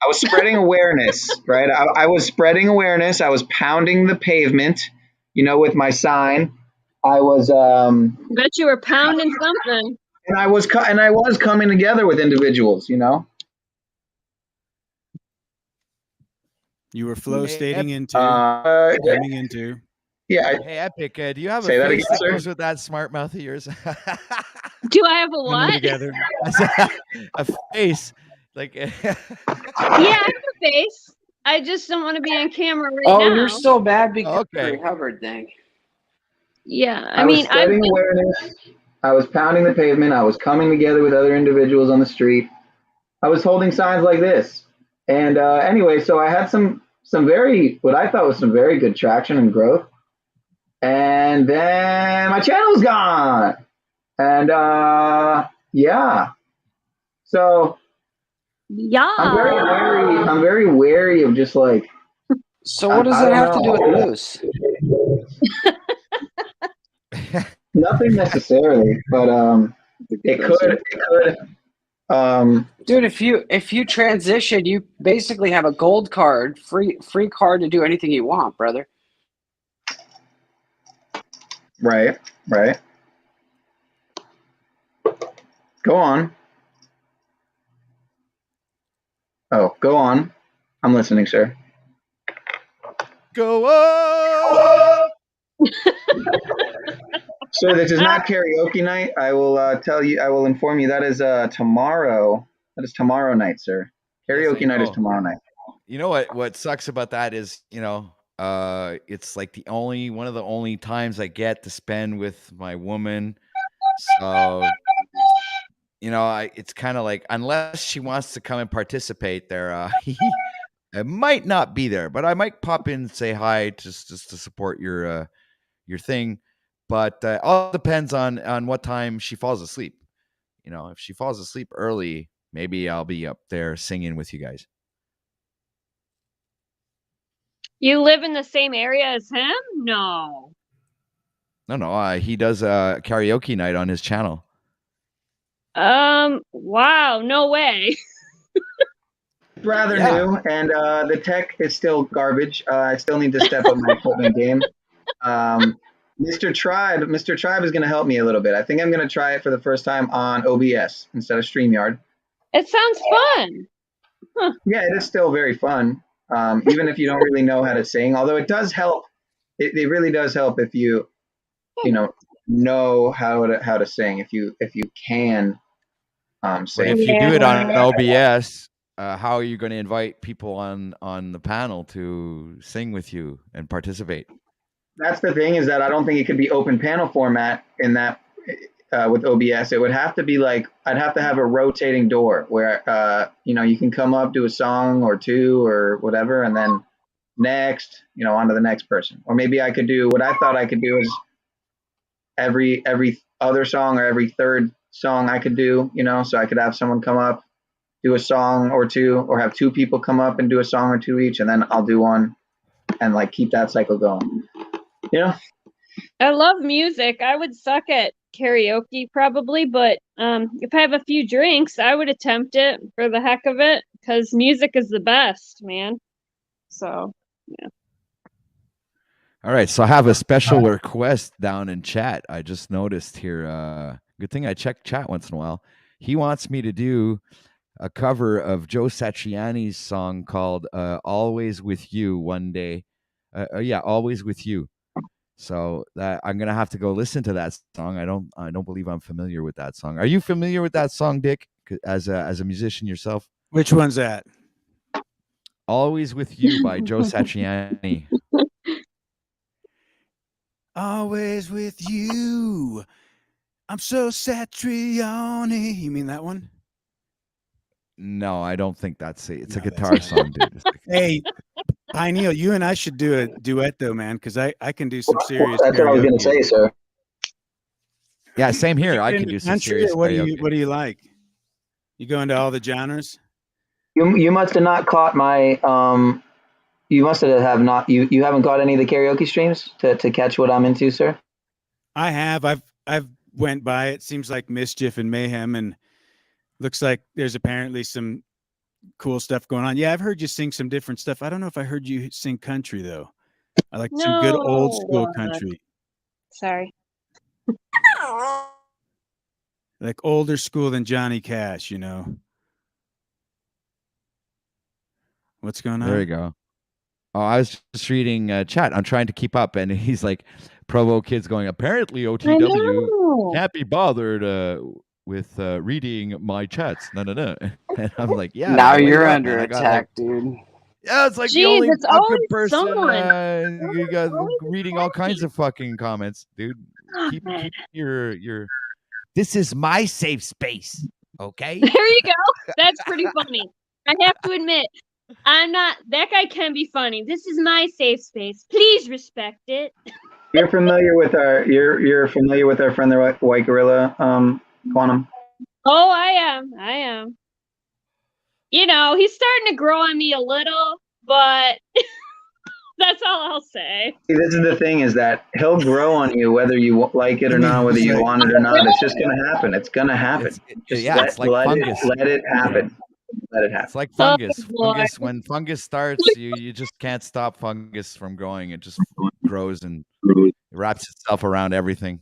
I was spreading awareness, right? I was spreading awareness. I was pounding the pavement, with my sign. I was Bet you were pounding something. and I was coming together with individuals, You were flow stating into, coming into. Yeah. Hey, Epic, do you have a Say that face again, that sir? goes with that smart mouth of yours? Do I have a Coming what? together. A face like Yeah, I have a face. I just don't want to be on camera right now. Oh, you're so bad because Okay. of the recovered thing. Yeah, I was spreading awareness. I was pounding the pavement. I was coming together with other individuals on the street. I was holding signs like this. And anyway, so I had some what I thought was some very good traction and growth. And then my channel's gone. And yeah. So Yeah. I'm very wary of just like. So what does I that don't have to do with know. moose? Nothing necessarily, but it could. Dude, if you transition, you basically have a gold card, free card to do anything you want, brother. Right. Go on. Oh, go on. I'm listening, sir. Go on. Sir, this is not karaoke night. I will tell you. I will inform you. That is tomorrow. That is tomorrow night, sir. Karaoke night is tomorrow night. You know what sucks about that is, it's like one of the only times I get to spend with my woman. So, it's kind of like, unless she wants to come and participate there, I might not be there, but I might pop in and say hi just to support your thing. But all depends on what time she falls asleep. If she falls asleep early, maybe I'll be up there singing with you guys. You live in the same area as him? No. No, he does a karaoke night on his channel. Wow, no way. Rather new, and the tech is still garbage. I still need to step up my equipment game. Mr. Tribe is going to help me a little bit. I think I'm going to try it for the first time on OBS instead of StreamYard. It sounds fun. Huh. Yeah, it is still very fun, even if you don't really know how to sing. Although it does help. It really does help if you know how to sing. If you can sing. But if you do it on OBS, how are you going to invite people on the panel to sing with you and participate? That's the thing, is that I don't think it could be open panel format in that with OBS. It would have to be like, I'd have to have a rotating door where you can come up, do a song or two or whatever, and then next, on to the next person. Or maybe I could do what I thought I could do is every other song or every third song I could do, so I could have someone come up, do a song or two, or have two people come up and do a song or two each, and then I'll do one and like keep that cycle going. I love music. I would suck at karaoke probably, but if I have a few drinks, I would attempt it for the heck of it, because music is the best, man. So, yeah. All right, so I have a special request down in chat. I just noticed here. Good thing I check chat once in a while. He wants me to do a cover of Joe Satriani's song called "Always with You" one day. "Always with You." So that I'm gonna have to go listen to that song. I don't believe I'm familiar with that song. Are you familiar with that song, Dick? As a musician yourself? Which one's that? "Always with You" by Joe Satriani. Always with you. I'm so Satriani. You mean that one? No, I don't think that's it. It's a guitar song, dude. Hey, Neil, you and I should do a duet though, man, because I can do some serious. That's what I was going to say, sir. Yeah, same here. I can do some serious karaoke. What do you like? You go into all the genres? You must have not caught my you must have not you haven't got any of the karaoke streams to catch what I'm into, sir? I have. I've went by. It seems like mischief and mayhem, and looks like there's apparently some cool stuff going on. Yeah, I've heard you sing some different stuff. I don't know if I heard you sing country though. I like some good old school country. Sorry. Like older school than Johnny Cash, What's going on? There you go. Oh, I was just reading chat. I'm trying to keep up, and he's like, Provo Kid's going, apparently OTW can't be bothered with reading my chats. No. And I'm like, yeah. Now you're under attack, dude. Yeah, it's like the only fucking person you guys reading all kinds of fucking comments, dude. Keep your this is my safe space, okay? There you go. That's pretty funny. I have to admit, I'm not. That guy can be funny. This is my safe space. Please respect it. You're familiar with our friend the White Gorilla, Quantum? Oh, I am. you know, he's starting to grow on me a little, but that's all I'll say. See, this is the thing: is that he'll grow on you whether you like it or not, whether you want it or not. It's just gonna happen. It's gonna happen. Just it's like fungus. Let it happen. Let it happen. It's like fungus. Oh, Fungus. When fungus starts, you just can't stop fungus from growing. It just grows and wraps itself around everything.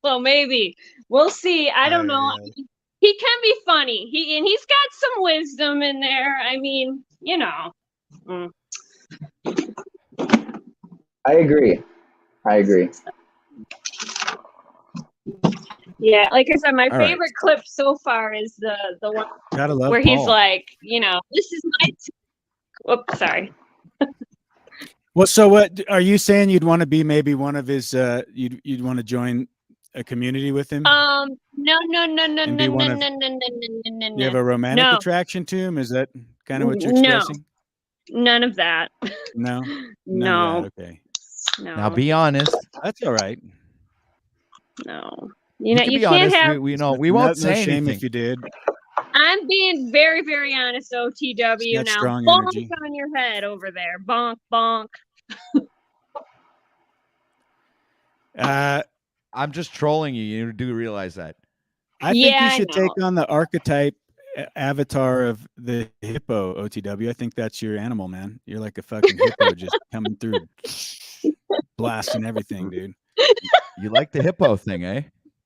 Well, maybe we'll see. I don't know. He can be funny. He's got some wisdom in there. I mean, you know. I agree. Yeah, like I said, my favorite clip so far is the one where he's like, you know, this is my. Whoops, sorry. Well, so what are you saying? You'd want to be maybe one of his? You'd want to join a community with him? No. You have a romantic attraction to him? Is that kind of what you're expressing? None of that. No. No. Okay. No. Now be honest. That's all right. No. You know, you be can't honest. have. We won't say shame anything. if you did. I'm being very, very honest, OTW. Got Now, strong bonk energy. on your head over there. Bonk, bonk. I'm just trolling you. You do realize that. I think you should take on the archetype avatar of the hippo, OTW. I think that's your animal, man. You're like a fucking hippo just coming through, blasting everything, dude. You like the hippo thing, eh?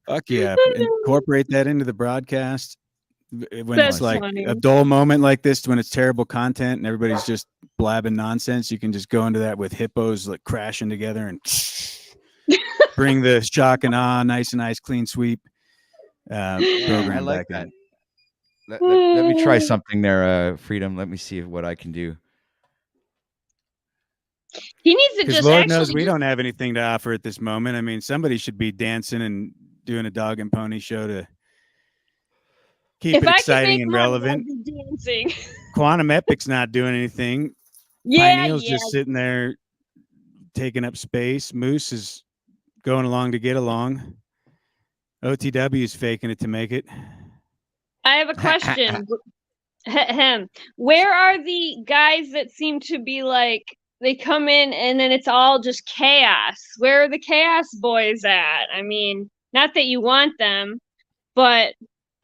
Fuck yeah. Incorporate that into the broadcast. When That's it's like funny. a dull moment like this, when it's terrible content and everybody's just blabbing nonsense, you can just go into that with hippos like crashing together and bring the shock and awe, nice clean sweep program I like back that. Let me try something there, Freedom. Let me see what I can do. He needs to just Lord actually. knows we don't have anything to offer at this moment. I mean, somebody should be dancing and doing a dog and pony show to keep it exciting and relevant. Dancing. Quantum Epic's not doing anything. Pineal's just sitting there taking up space. Moose is going along to get along. OTW is faking it to make it. I have a question. Where are the guys that seem to be like, they come in and then it's all just chaos? Where are the chaos boys at? I mean, not that you want them, but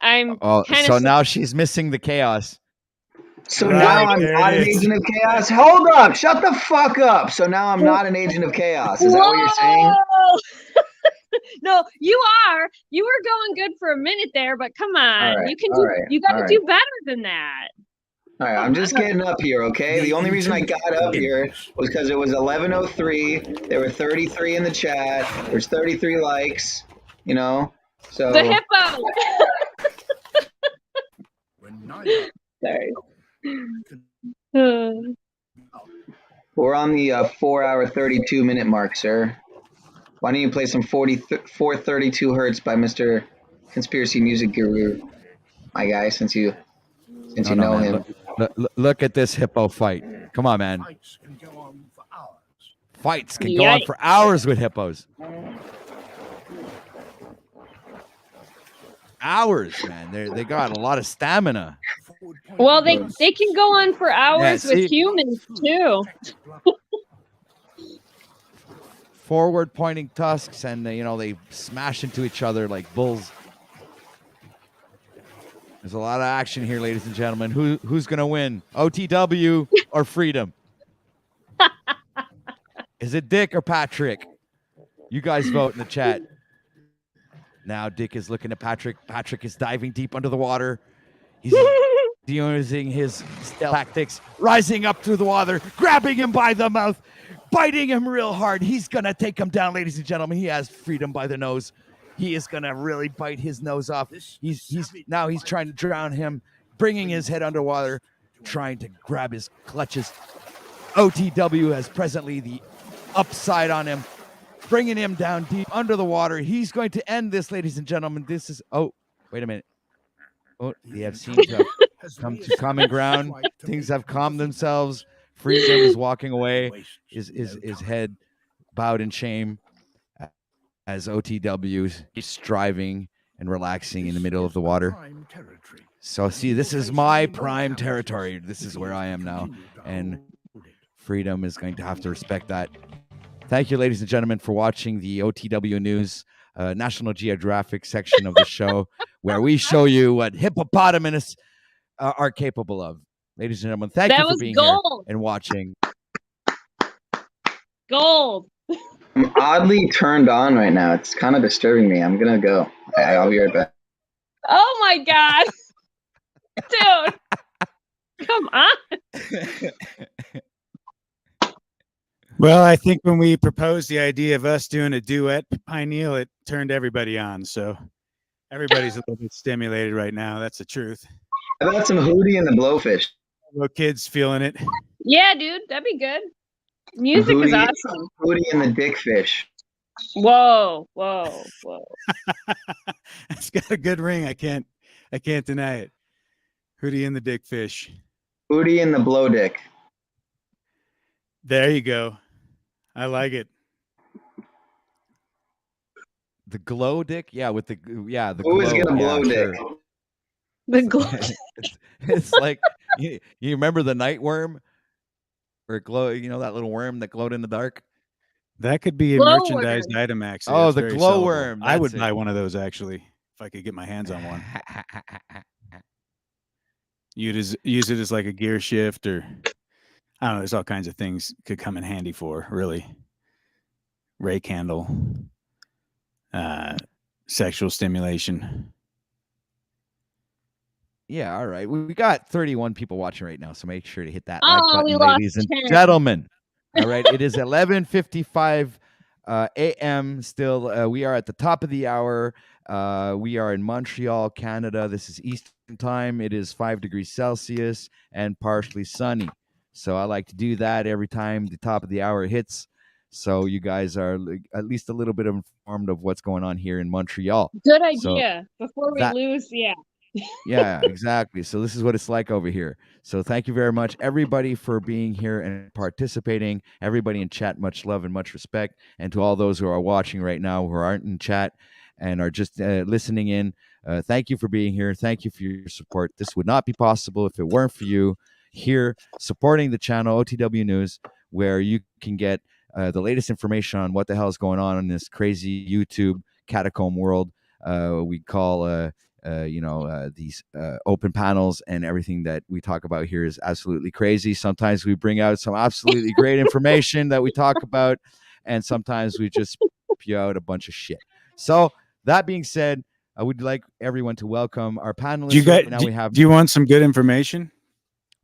I'm kind of. So now she's missing the chaos. So now I'm not an agent of chaos. Hold up! Shut the fuck up! So now I'm not an agent of chaos. Is that what you're saying? No, you are. You were going good for a minute there, but come on, right, you can do. You got to do better than that. All right, I'm just getting up here, okay? The only reason I got up here was because it was 11:03. There were 33 in the chat. There's 33 likes. You know, so the hippo. Sorry. We're on the 4-hour 32-minute mark, sir. Why don't you play some 432 hertz by Mr. Conspiracy Music Guru, my guy, since you know him. Look at this hippo fight. Come on, man. Fights can go on for hours with hippos. Hours, man. They got a lot of stamina. Well, they can go on for hours with humans too. Forward pointing tusks, and they smash into each other like bulls. There's a lot of action here, ladies and gentlemen. Who's gonna win? OTW or Freedom? Is it Dick or Patrick? You guys vote in the chat. Now Dick is looking at Patrick. Patrick is diving deep under the water. He's using his stealth tactics, rising up through the water, grabbing him by the mouth, biting him real hard. He's going to take him down, ladies and gentlemen. He has Freedom by the nose. He is going to really bite his nose off. He's trying to drown him, bringing his head underwater, trying to grab his clutches. OTW has presently the upside on him, bringing him down deep under the water. He's going to end this, ladies and gentlemen. This is, wait a minute. They have seemed to have come to common ground. Things have calmed themselves. Freedom is walking away, his head bowed in shame as OTW is striving and relaxing in the middle of the water. So see, this is my prime territory. This is where I am now, and Freedom is going to have to respect that. Thank you, ladies and gentlemen, for watching the OTW News National Geographic section of the show, where we show you what hippopotamus are capable of. Ladies and gentlemen, thank you for being here and watching. Gold. I'm oddly turned on right now. It's kind of disturbing me. I'm gonna go. I'll be right back. Oh my god, dude! Come on. Well, I think when we proposed the idea of us doing a duet, Pineal, it turned everybody on. So everybody's a little bit stimulated right now. That's the truth. How about some Hootie and the Blowfish? Little kids feeling it. Yeah, dude, that'd be good. Music is awesome. Hootie and the Dickfish. Whoa, whoa, whoa. It's got a good ring. I can't deny it. Hootie and the Dickfish. Hootie and the Blow Dick. There you go. I like it. The glow dick, yeah, with the Who glow. is gonna blow dick? Sure. The glow. It's like you remember the night worm, or glow. You know that little worm that glowed in the dark. That could be a merchandised item, actually. Oh, That's the very glow sellable. worm. I would That's buy it. one of those, actually, if I could get my hands on one. You'd use it as like a gear shift, or I don't know. There's all kinds of things could come in handy for, really. Ray candle, sexual stimulation. Yeah, all right. We got 31 people watching right now, so make sure to hit that Oh, like we button, lost ladies and 10. gentlemen. All right, it is 11:55 a.m. Still, we are at the top of the hour. We are in Montreal, Canada. This is Eastern time. It is 5 degrees Celsius and partially sunny. So I like to do that every time the top of the hour hits, so you guys are at least a little bit informed of what's going on here in Montreal. Good So idea. Before we lose, yeah. yeah, exactly. So this is what it's like over here. So thank you very much, everybody, for being here and participating. Everybody in chat, much love and much respect. And to all those who are watching right now who aren't in chat and are just listening in, thank you for being here. Thank you for your support. This would not be possible if it weren't for you here supporting the channel OTW News, where you can get the latest information on what the hell is going on in this crazy YouTube catacomb world we call these open panels, and everything that we talk about here is absolutely crazy. Sometimes we bring out some absolutely great information that we talk about, and sometimes we just spew out a bunch of shit. So that being said, I would like everyone to welcome our panelists. Do you want some good information?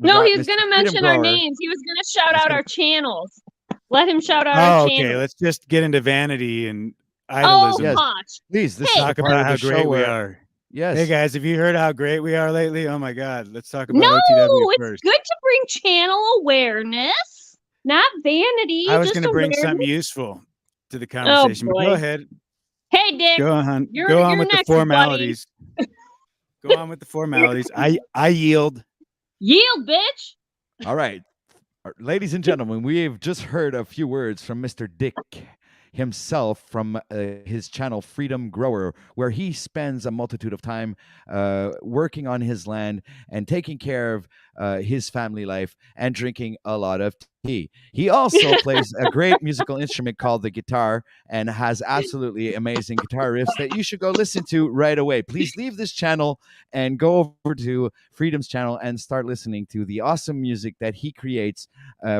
No, he was going to mention our names. He was going to shout out our channels. Let him shout out our channels. Okay. Let's just get into vanity and idolism. Yes. Gosh. Please, this talk is about how the great show we where- are. Yes. Hey guys, have you heard how great we are lately? Oh my God, let's talk about No, OTW it's first. good to bring channel awareness, not vanity. I was just going to bring awareness. something useful to the conversation. But boy. go ahead. Hey, Dick. Go on. You're with next, the formalities. Go on with the formalities. I yield. Yield, bitch. All right. Ladies and gentlemen, we've just heard a few words from Mr. Dick himself from his channel FreedomGrower, where he spends a multitude of time working on his land and taking care of his family life and drinking a lot of tea. He also plays a great musical instrument called the guitar and has absolutely amazing guitar riffs that you should go listen to right away. Please leave this channel and go over to Freedom's channel and start listening to the awesome music that he creates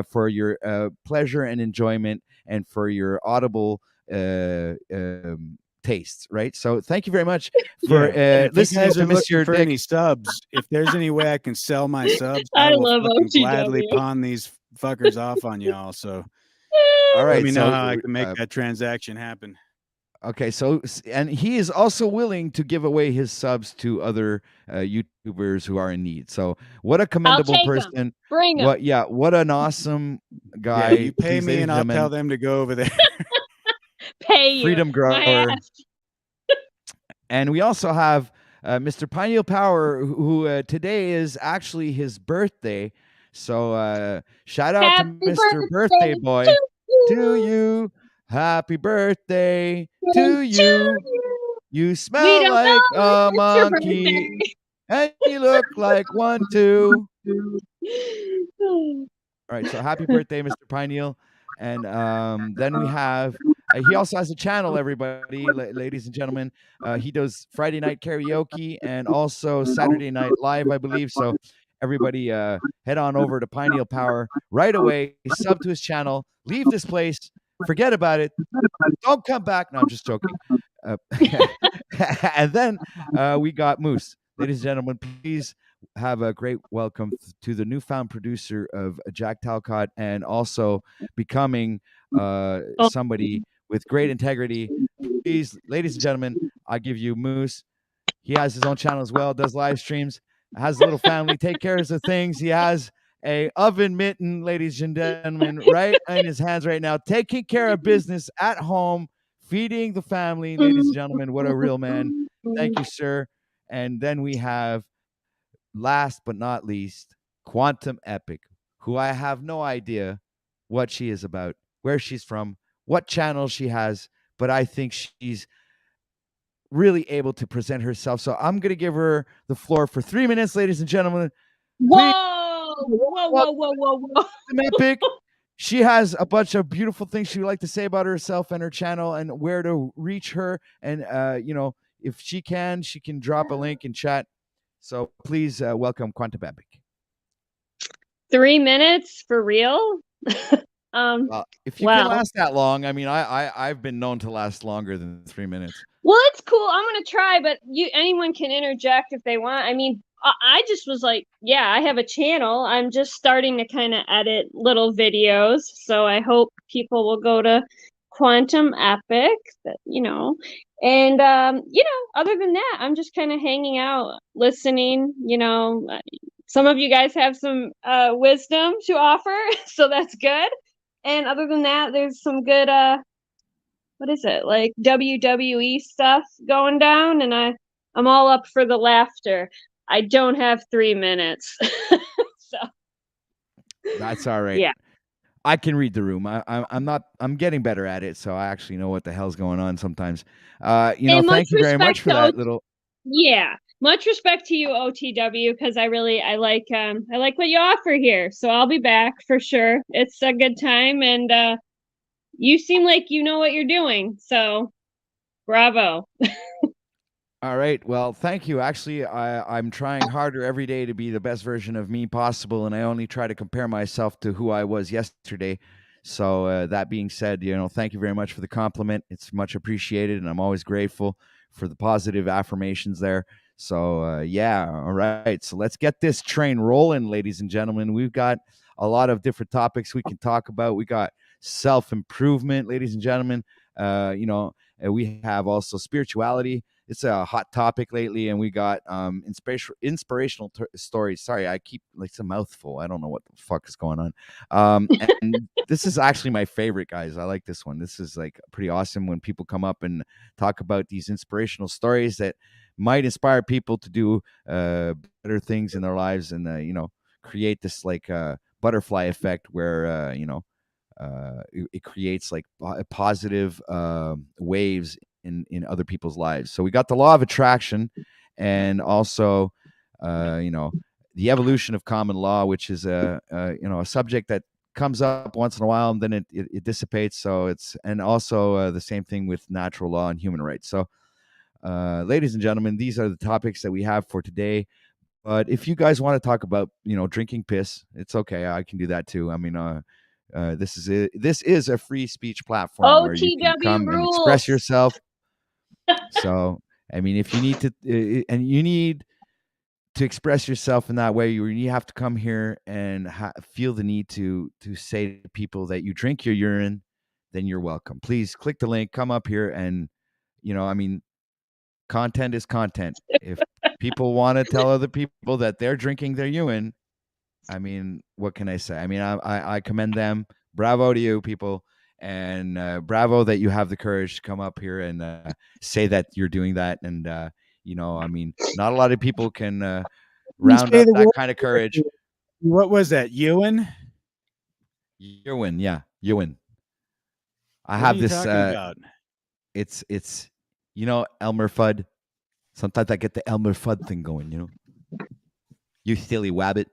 for your pleasure and enjoyment and for your audible tastes, right? So thank you very much for listening to Mr. For Dick. any subs, if there's any way I can sell my subs, I I will love fucking OTW. gladly pawn these fuckers off on y'all. So All right, let me know so, how I can make that transaction happen. Okay, so and he is also willing to give away his subs to other YouTubers who are in need. So what a commendable take 'em. person! Bring 'em. What an awesome guy! Yeah, you pay Please, me ladies and I'll gentlemen, tell them to go over there. Pay you. Freedom My Grower. ass. And we also have Mr. Pineal Power, who today is actually his birthday. So shout out Happy to Mr. Birthday Boy. to To you. Happy birthday to you. You We smell don't like know a if it's your monkey, and you look like one too. birthday. All right, so happy birthday, Mr. Pineal. And then we have, he also has a channel, everybody, ladies and gentlemen. He does Friday night karaoke and also Saturday night live, I believe. So everybody head on over to Pineal Power right away, sub to his channel, leave this place, forget about it, don't come back. No, I'm just joking. Uh, and then we got Moose. Ladies and gentlemen, please have a great welcome to the newfound producer of Jack Talcott and also becoming somebody with great integrity. Please, ladies and gentlemen, I give you Moose. He has his own channel as well, does live streams, has a little family, take care of the things. He has a oven mitten, ladies and gentlemen, right in his hands right now, taking care of business at home, feeding the family. Ladies and gentlemen, what a real man. Thank you, sir. And then we have, last but not least, Quantum Epic, who I have no idea what she is about, where she's from, what channel she has, but I think she's really able to present herself. So I'm going to give her the floor for 3 minutes, ladies and gentlemen. Please Whoa. Epic. She has a bunch of beautiful things she would like to say about herself and her channel and where to reach her. And, if she can drop a link in chat. So please welcome Quantum Epic. 3 minutes for real? If you can last that long, I mean, I've been known to last longer than 3 minutes. Well, it's cool. I'm gonna try, but anyone can interject if they want. I mean, I just was like, yeah, I have a channel. I'm just starting to kind of edit little videos, so I hope people will go to Quantum Epic. And other than that, I'm just kind of hanging out, listening. Some of you guys have some wisdom to offer, so that's good. And other than that, there's some good what is it, like WWE stuff going down, and I'm all up for the laughter. I don't have 3 minutes. So that's all right. Yeah. I can read the room. I'm getting better at it, so I actually know what the hell's going on sometimes. Thank you very much for that little. Yeah. Much respect to you, OTW, because I like what you offer here. So I'll be back for sure. It's a good time, and you seem like you know what you're doing. So bravo. All right. Well, thank you. Actually, I'm trying harder every day to be the best version of me possible, and I only try to compare myself to who I was yesterday. So that being said, thank you very much for the compliment. It's much appreciated, and I'm always grateful for the positive affirmations there. So yeah, all right. So let's get this train rolling, ladies and gentlemen. We've got a lot of different topics we can talk about. We got self-improvement, ladies and gentlemen. We have also spirituality. It's a hot topic lately, and we got inspirational stories. Sorry, I keep it's a mouthful. I don't know what the fuck is going on. And this is actually my favorite, guys. I like this one. This is like pretty awesome when people come up and talk about these inspirational stories that might inspire people to do better things in their lives, and create this like butterfly effect where it creates like positive waves in other people's lives. So we got the law of attraction, and also the evolution of common law, which is a subject that comes up once in a while and then it dissipates. So and also the same thing with natural law and human rights. So ladies and gentlemen, these are the topics that we have for today. But if you guys want to talk about drinking piss, it's okay. I can do that too. I mean, this is a free speech platform where you can come and express yourself. So, I mean, if you need to, and you need to express yourself in that way, you have to come here and feel the need to say to people that you drink your urine, then you're welcome. Please click the link, come up here, and content is content. If people want to tell other people that they're drinking their urine, I mean, what can I say? I mean, I commend them. Bravo to you, people. And bravo that you have the courage to come up here and say that you're doing that. And, I mean, not a lot of people can round up that kind of courage. What was that? Ewan? Ewan, yeah. Ewan. I what have are you this. Talking about? It's You know, Elmer Fudd. Sometimes I get the Elmer Fudd thing going, you know. You silly wabbit.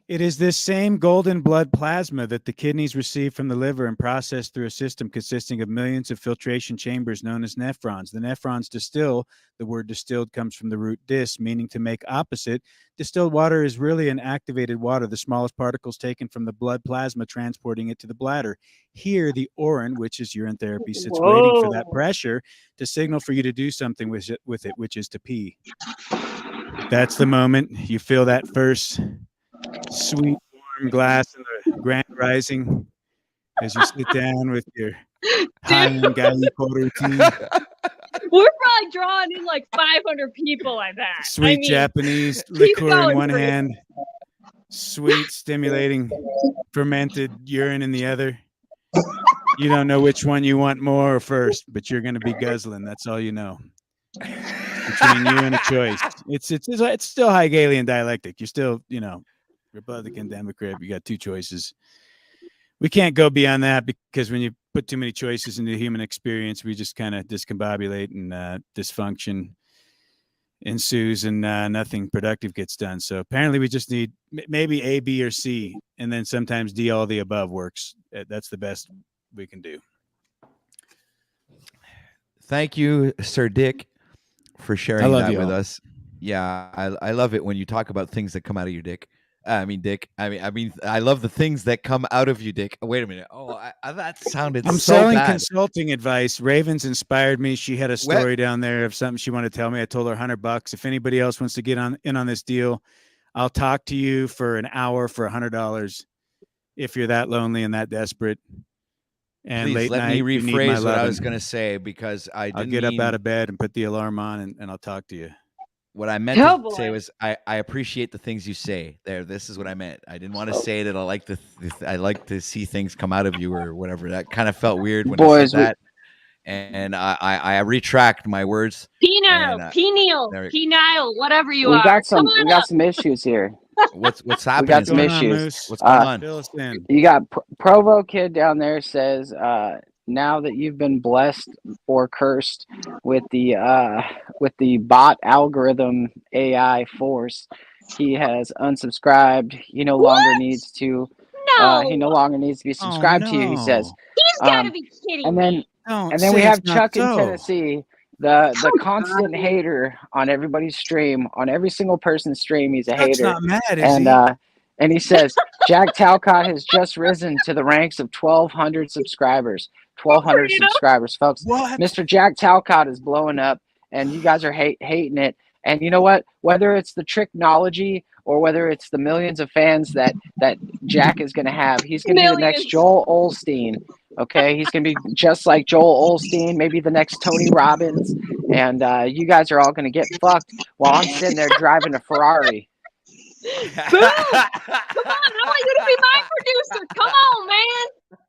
It is this same golden blood plasma that the kidneys receive from the liver and process through a system consisting of millions of filtration chambers known as nephrons. The nephrons distill. The word distilled comes from the root dis, meaning to make opposite. Distilled water is really an activated water, the smallest particles taken from the blood plasma transporting it to the bladder. Here, the orin, which is urine therapy, sits waiting for that pressure to signal for you to do something with it, which is to pee. That's the moment you feel that first sweet warm glass in the Grand Rising as you sit down with your high-end Gallico routine. We're probably drawing in like 500 people like that. Sweet Japanese liqueur in one hand, sweet, stimulating, fermented urine in the other. You don't know which one you want more or first, but you're going to be guzzling. That's all you know. Between you and a choice, it's still Hegelian dialectic. You're still, you know, Republican, Democrat. You got two choices. We can't go beyond that because when you put too many choices into the human experience, we just kind of discombobulate and dysfunction ensues and nothing productive gets done. So apparently we just need maybe A, B, or C, and then sometimes D, all the above works. That's the best we can do. Thank you, Sir Dick, for sharing that with all. us. Yeah, I love it when you talk about things that come out of your dick. Dick. I love the things that come out of you, Dick. Wait a minute. Oh, that sounded I'm so selling bad. consulting advice. Ravens inspired me. She had a story down there of something she wanted to tell me. I told her $100. If anybody else wants to get in on this deal, I'll talk to you for an hour for $100 if you're that lonely and that desperate. And please late let night, me you need my rephrase what I loving. was going to say because I'll get up out of bed and put the alarm on and I'll talk to you. What I meant to say was I appreciate the things you say there. This is what I meant. I didn't want to say that I like to see things come out of you or whatever. That kind of felt weird when I said that. And I retract my words. Penile, whatever you are. We got some issues here. What's happening? We got some issues. What's going on? Fill us in. You got Provo Kid down there says, now that you've been blessed or cursed with the bot algorithm AI force, he has unsubscribed. He no longer needs to. He no longer needs to be subscribed to you. He says. He's got to be kidding me. And then we have Chuck in Tennessee, the constant hater on everybody's stream, on every single person's stream. He's a hater. Not mad, is he? And he says, Jack Talcott has just risen to the ranks of 1,200 subscribers. 1,200 subscribers, folks. What? Mr. Jack Talcott is blowing up, and you guys are hating it. And you know what? Whether it's the technology or whether it's the millions of fans that Jack is going to have, he's going to be the next Joel Osteen. Okay, he's going to be just like Joel Osteen, maybe the next Tony Robbins. And you guys are all going to get fucked while I'm sitting there driving a Ferrari. Boom! Come on, I want you to be my producer. Come on, man.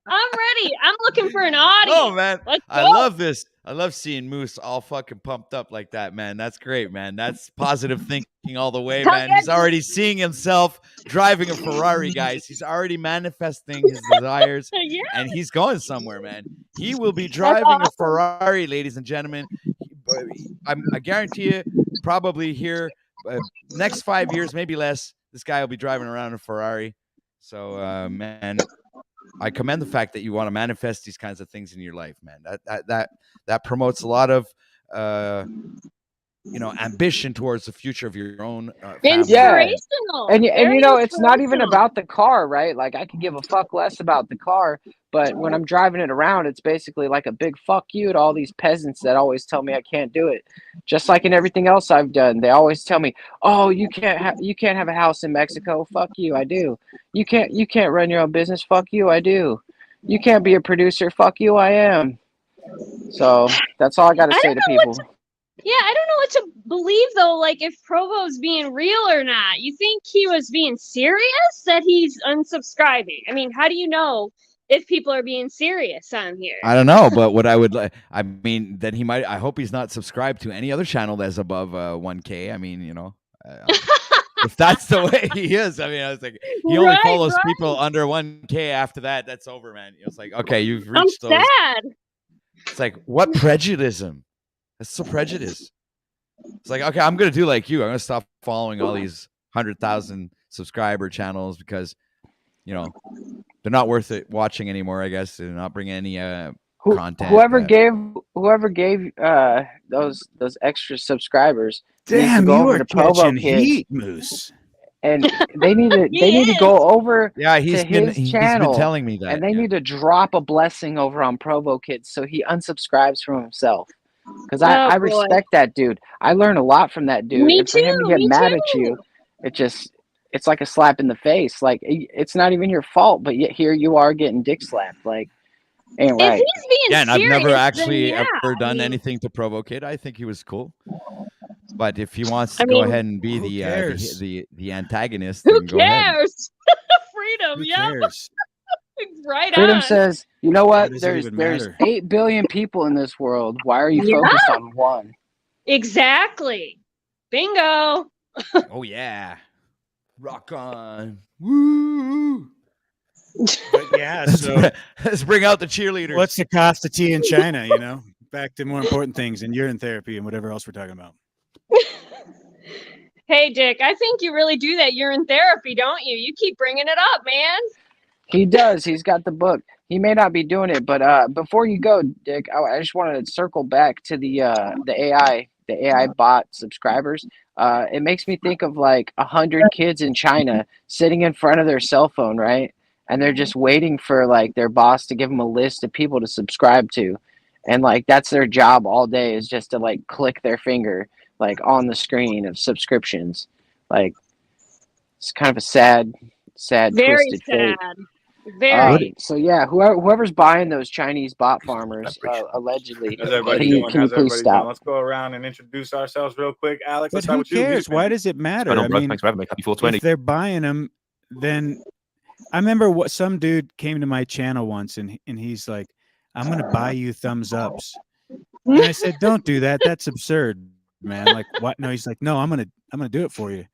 I'm ready. I'm looking for an audience. Oh, man. I love this. I love seeing Moose all fucking pumped up like that, man. That's great, man. That's positive thinking all the way, man. He's already seeing himself driving a Ferrari, guys. He's already manifesting his desires, and he's going somewhere, man. He will be driving a Ferrari, ladies and gentlemen. I guarantee you, probably here, next 5 years, maybe less, this guy will be driving around a Ferrari. So, man, I commend the fact that you want to manifest these kinds of things in your life, man. That promotes a lot of ambition towards the future of your own inspirational. And you know, it's not even about the car, right? Like, I could give a fuck less about the car, but when I'm driving it around, it's basically like a big fuck you to all these peasants that always tell me I can't do it. Just like in everything else I've done, they always tell me, "Oh, you can't have a house in Mexico." Fuck you, I do. You can't run your own business. Fuck you, I do. You can't be a producer. Fuck you, I am. So that's all I got to say to people. I don't know what to believe, though, like if Provo's being real or not. You think he was being serious that he's unsubscribing? I mean, how do you know if people are being serious on here? I don't know, but what I would like, I mean, then he might, I hope he's not subscribed to any other channel that's above 1K. I mean, if that's the way he is, I mean, I was like, he only follows people under 1K. After that, that's over, man. It was like, okay, you've reached those. Sad. It's like, what prejudice? That's so prejudice. It's like, okay, I'm gonna do like you. I'm gonna stop following all these 100,000 subscriber channels because they're not worth it watching anymore. I guess they're not bringing any content. Whoever gave those extra subscribers needs to Damn, go you over are to Provo catching Kids, heat, Moose. and they need to go over Yeah, to he's his been channel, telling me that. and they need to drop a blessing over on Provo Kids so he unsubscribes from himself. Because I boy. respect that dude. I learn a lot from that dude. Me And for him to too, get me mad too. at you, it's like a slap in the face. Like, it's not even your fault, but yet here you are getting dick slapped. Like, ain't If right. he's being Yeah, and I've serious, never then actually yeah, ever I done mean, anything to provoke it. I think he was cool. But if he wants to I go mean, ahead and be who the cares? the antagonist, who then go ahead. cares? Freedom, Who yeah, cares? right Freedom on. says, you know Why what? does it even There's matter? 8 billion people in this world. Why are you Yeah. focused on one? Exactly. Bingo. Oh yeah, rock on, woo! But yeah, so Let's bring out the cheerleaders. what's the cost of tea in China? Back to more important things and urine therapy and whatever else we're talking about. Hey, Dick, I think you really do that urine therapy, don't you? You keep bringing it up, man. He does. He's got the book. He may not be doing it, but before you go, Dick, I just wanted to circle back to the AI bot subscribers. It makes me think of like 100 kids in China sitting in front of their cell phone, right? And they're just waiting for like their boss to give them a list of people to subscribe to, and like that's their job all day is just to like click their finger like on the screen of subscriptions. Like, it's kind of a sad, Very twisted sad. fate. Very. So yeah, whoever's buying those Chinese bot farmers, allegedly, How's everybody can you doing? How's please everybody doing? stop? Let's go around and introduce ourselves real quick. Alex, But let's start who with you. cares? Why does it matter? Going on, I bro? mean, Thanks for having me. Happy 420. if they're buying them, then I remember what some dude came to my channel once and he's like, I'm going to buy you thumbs ups. And I said, don't do that. That's absurd, man. Like, what? No, he's like, no, I'm going to do it for you.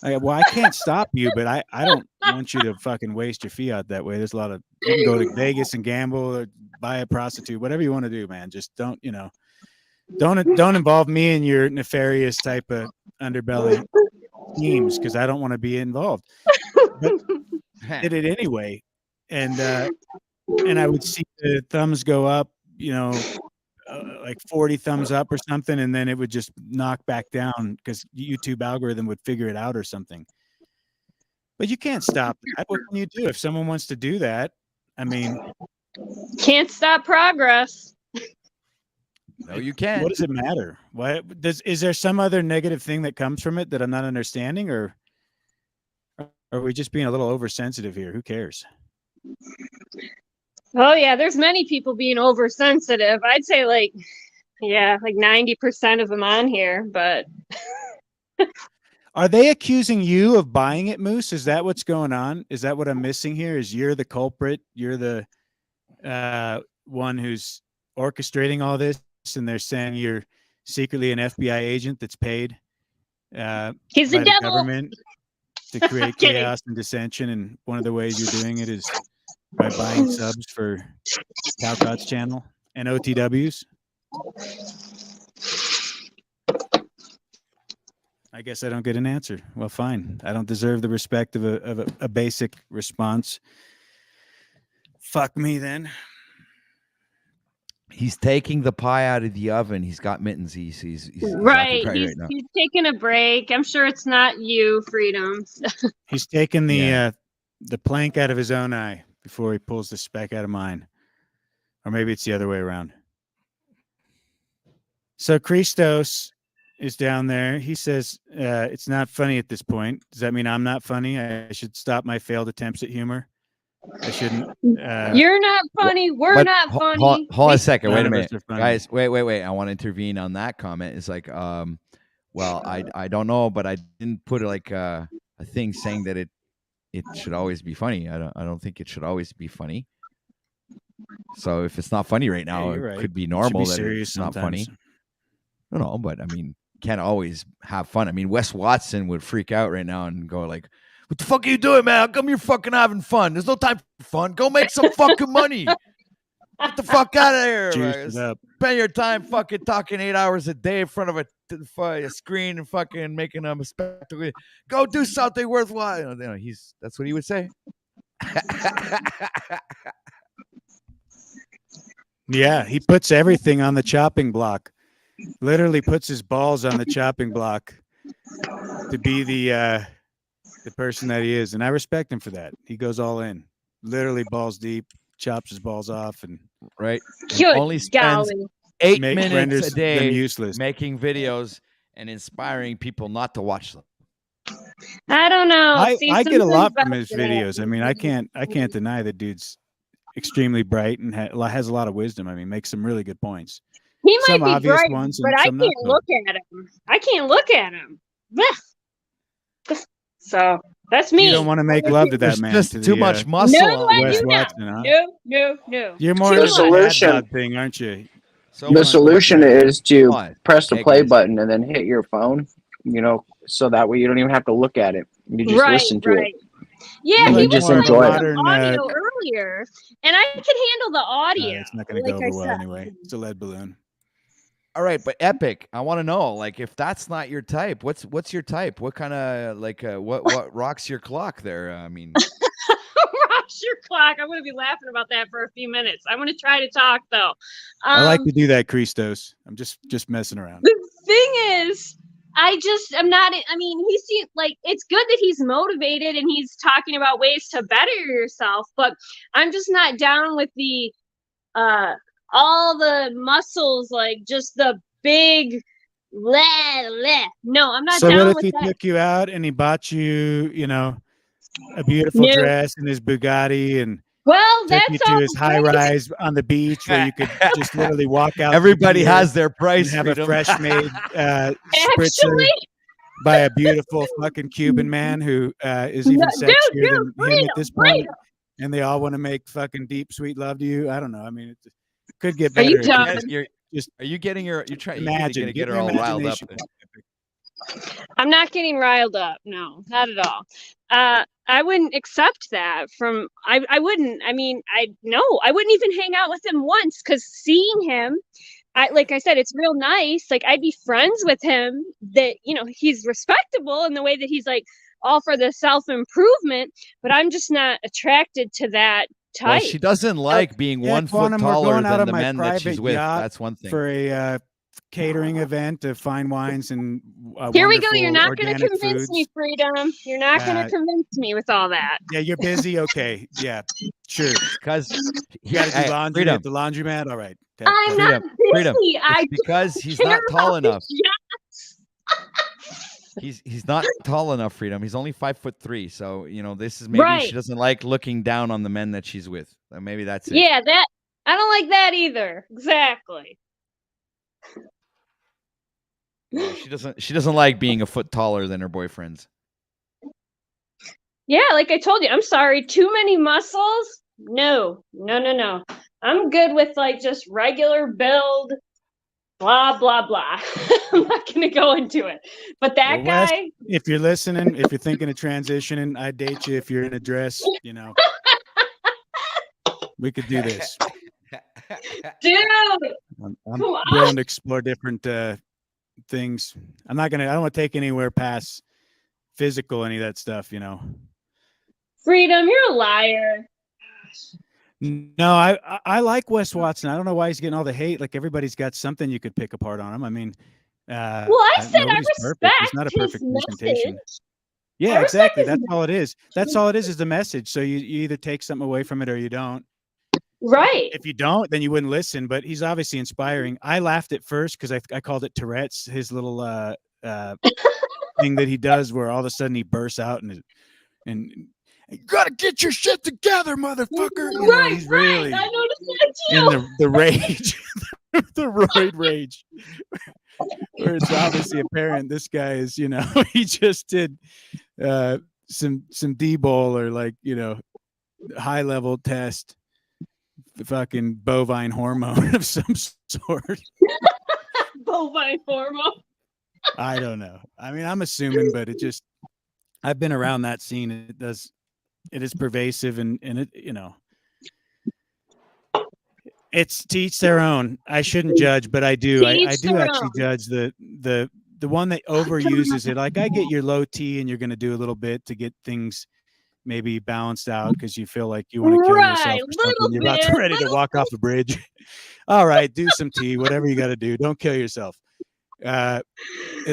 Well, I can't stop you, but I don't want you to fucking waste your fiat that way. There's a lot of, you can go to Vegas and gamble or buy a prostitute, whatever you want to do, man. Just don't involve me in your nefarious type of underbelly schemes because I don't want to be involved. But I did it anyway, and I would see the thumbs go up, like 40 thumbs up or something, and then it would just knock back down because YouTube algorithm would figure it out or something. But you can't stop that. What can you do if someone wants to do that? I mean, can't stop progress. No, you can't. What does it matter? Is there some other negative thing that comes from it that I'm not understanding, or are we just being a little oversensitive here? Who cares? Oh yeah, there's many people being oversensitive. I'd say like 90% of them on here, but are they accusing you of buying it, Moose? Is that what's going on? Is that what I'm missing here? Is you're the culprit? You're the one who's orchestrating all this, and they're saying you're secretly an FBI agent that's paid he's by the the devil. government to create chaos and dissension, and one of the ways you're doing it is by buying subs for Calcott's channel and OTWs. I guess I don't get an answer. Well, fine. I don't deserve the respect of a basic response. Fuck me then. He's taking the pie out of the oven. He's got mittens. He's right. right now. He's taking a break. I'm sure it's not you, Freedom. He's taking the plank out of his own eye before he pulls the speck out of mine. Or maybe it's the other way around. So Christos is down there. He says it's not funny at this point. Does that mean I'm not funny? I should stop my failed attempts at humor? I shouldn't. You're not funny. We're not funny. Hold on a second. Wait a None of minute, us are funny. guys. Wait. I want to intervene on that comment. It's like, well, I don't know, but I didn't put like a thing saying that it should always be funny. I don't think it should always be funny. So if it's not funny right now, you're it right. could be It should normal be that serious it's not sometimes. funny. No, but I mean, can't always have fun. I mean, Wes Watson would freak out right now and go like, "What the fuck are you doing, man? How come you're fucking having fun? There's no time for fun. Go make some fucking money." Get the fuck out of here. Juice it up. Spend your time fucking talking 8 hours a day in front of a screen and fucking making them a spectacle. Go do something worthwhile. You know, that's what he would say. Yeah, he puts everything on the chopping block. Literally puts his balls on the chopping block to be the person that he is, and I respect him for that. He goes all in, literally balls deep, chops his balls off, and right. Good Only spends golly. 8 renders minutes a them day useless. making videos and inspiring people not to watch them. I don't know. I get a lot from sometimes his better than videos. I mean, I can't deny the dude's extremely bright and has a lot of wisdom. I mean, makes some really good points. He might Some be obvious bright, ones but and I some not can't so. look at him. I can't look at him. Blech. So that's me. You don't want to make love to that There's man. just to too the, much muscle No, on I Wes do that. not. Watson, huh? No. You're more Too of The a much. dad solution- bod thing, aren't you? So The much. solution is to Come on. press the Hey, play guys. button and then hit your phone, so that way you don't even have to look at it. You just Right, listen to right. it. Yeah, And he you was just playing enjoy it. some audio earlier, and I can handle the audio. It's not going to like go I over well said. anyway. It's a lead balloon. All right, but Epic, I want to know, like, if that's not your type, what's your type? What kind of what rocks your clock there? I mean, Rocks your clock. I'm going to be laughing about that for a few minutes. I'm going to try to talk though. I like to do that, Christos. I'm just messing around. The thing is, I'm not. I mean, he seems like it's good that he's motivated and he's talking about ways to better yourself, but I'm just not down with the all the muscles, like just the big No, I'm not So down what if with he that. took you out and he bought you, a beautiful No. dress in his Bugatti and Well, took that's you all to his high great. rise on the beach where you could just literally walk out. everybody to the has pier their price. and have a Freedom. fresh made spritzer Actually, by a beautiful fucking Cuban man who is even No, sexier dude, than him freedom, at this point, freedom. and they all want to make fucking deep sweet love to you. I don't know. I mean, it could get Are better. you if done? Are you getting you're trying Imagine, to get her your all riled up? imagination. I'm not getting riled up. No, not at all. I wouldn't accept that from. I wouldn't. I mean, I wouldn't even hang out with him once because seeing him, like I said, it's real nice. Like I'd be friends with him. That he's respectable in the way that he's like all for the self improvement. But I'm just not attracted to that type. Well, she doesn't like being Yeah, 1 foot Quantum, we're taller going out than on the my men that she's private with. yacht That's one thing. for a catering event of fine wines and Here we go. You're wonderful not going to organic convince foods. me, Freedom. You're not going to convince me with all that. Yeah, you're busy. Okay, yeah, sure. Because You got to do laundry Freedom. at the laundromat. All right. I'm not busy. Freedom. I It's because he's care not tall about the enough. yachts. He's not tall enough, Freedom. He's only 5'3". So this is maybe Right. she doesn't like looking down on the men that she's with. Maybe that's it. Yeah, that I don't like that either. Exactly. Yeah, she doesn't like being a foot taller than her boyfriends. Yeah, like I told you, I'm sorry. Too many muscles? No. I'm good with like just regular build, blah, blah, blah. I'm not going to go into it. But that Well, Wes, guy. if you're listening, if you're thinking of transitioning, I'd date you if you're in a dress. We could do this. Dude. I'm Come on. willing to explore different things. I don't want to take anywhere past physical, any of that stuff, Freedom, you're a liar. No, I like Wes Watson. I don't know why he's getting all the hate. Like everybody's got something you could pick apart on him. I mean, Well, I said I nobody's perfect. respect It's not a his perfect presentation. message. Yeah, I respect exactly. his That's all it is. That's all it is the message. So you either take something away from it or you don't. Right. If you don't, then you wouldn't listen. But he's obviously inspiring. I laughed at first because I called it Tourette's, his little thing that he does where all of a sudden he bursts out and you gotta get your shit together, motherfucker. He's really I noticed that in too. the rage, the roid rage. Where it's obviously apparent this guy is, he just did some D-bowl or like, high level test, fucking bovine hormone of some sort. Bovine hormone. I don't know. I mean, I'm assuming, but I've been around that scene. It is pervasive and it, It's to each their own. I shouldn't judge, but I do. To I each do their actually own. judge the one that overuses it. Like I get your low T and you're going to do a little bit to get things maybe balanced out because you feel like you want to kill yourself Right, or something. little You're bit, about to ready to little walk off a bridge. All right, do some tea, whatever you got to do. Don't kill yourself. As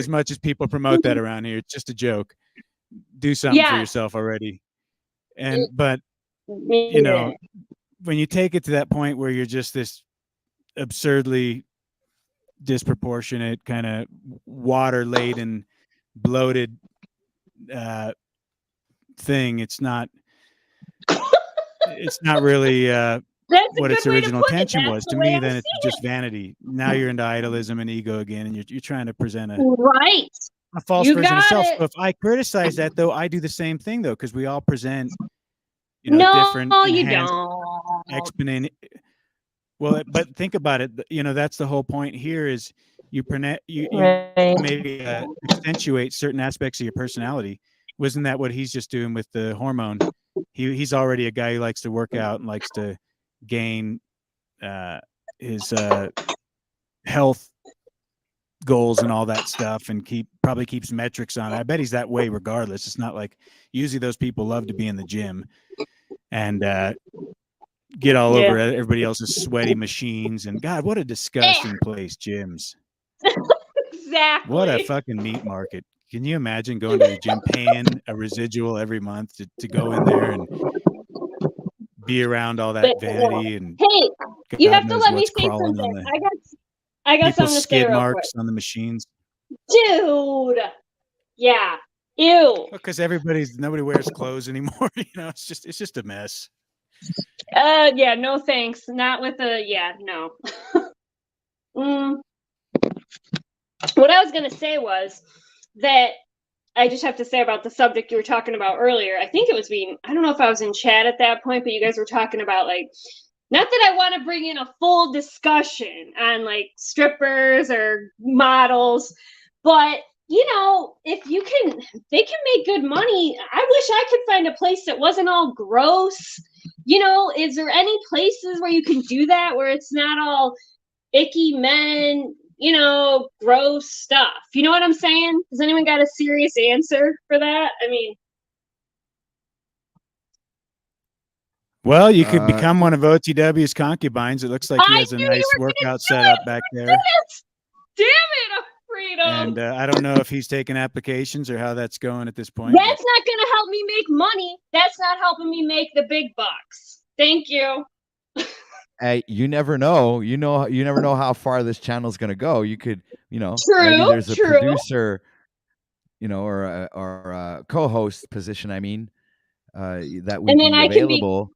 much as people promote that around here, it's just a joke. Do something for Yes. yourself already. But you know, when you take it to that point where you're just this absurdly disproportionate kind of water laden bloated thing, it's not really That's what a its good way to original put it. intention That's was. the To way me, I then it's see just vanity. Now you're into idolism and ego again, and you're trying to present it. Right. a false You version of got self. it. So if I criticize that, though, I do the same thing, though, because we all present, No, different you enhanced don't. exponent. Well, but think about it. That's the whole point here is you Right. maybe accentuate certain aspects of your personality. Wasn't that what he's just doing with the hormone? He's already a guy who likes to work out and likes to gain his health goals and all that stuff, and probably keeps metrics on it. I bet he's that way regardless. It's not like usually those people love to be in the gym and get all over everybody else's sweaty machines. And God, what a disgusting place, gyms. Exactly. What a fucking meat market. Can you imagine going to the gym, paying a residual every month to go in there and be around all that vanity and hey, God you have to knows let me what's say crawling on something. the I got people's something to say skid real quick. marks on the machines. Dude. Yeah. Ew. Because nobody wears clothes anymore. It's just a mess. Yeah, no thanks. Not with no. What I was gonna say was that I just have to say about the subject you were talking about earlier. I think it was I don't know if I was in chat at that point, but you guys were talking about not that I want to bring in a full discussion on strippers or models, but if they can make good money. I wish I could find a place that wasn't all gross. Is there any places where you can do that where it's not all icky men, gross stuff? You know what I'm saying? Has anyone got a serious answer for that? I mean, well, you could become one of OTW's concubines. It looks like he has a nice workout setup back there. Damn it, Freedom. And I don't know if he's taking applications or how that's going at this point. That's not going to help me make money. That's not helping me make the big bucks. Thank you. Hey, you never know. You never know how far this channel's going to go. You could, maybe there's a producer, or a co-host position. I mean, that would be available.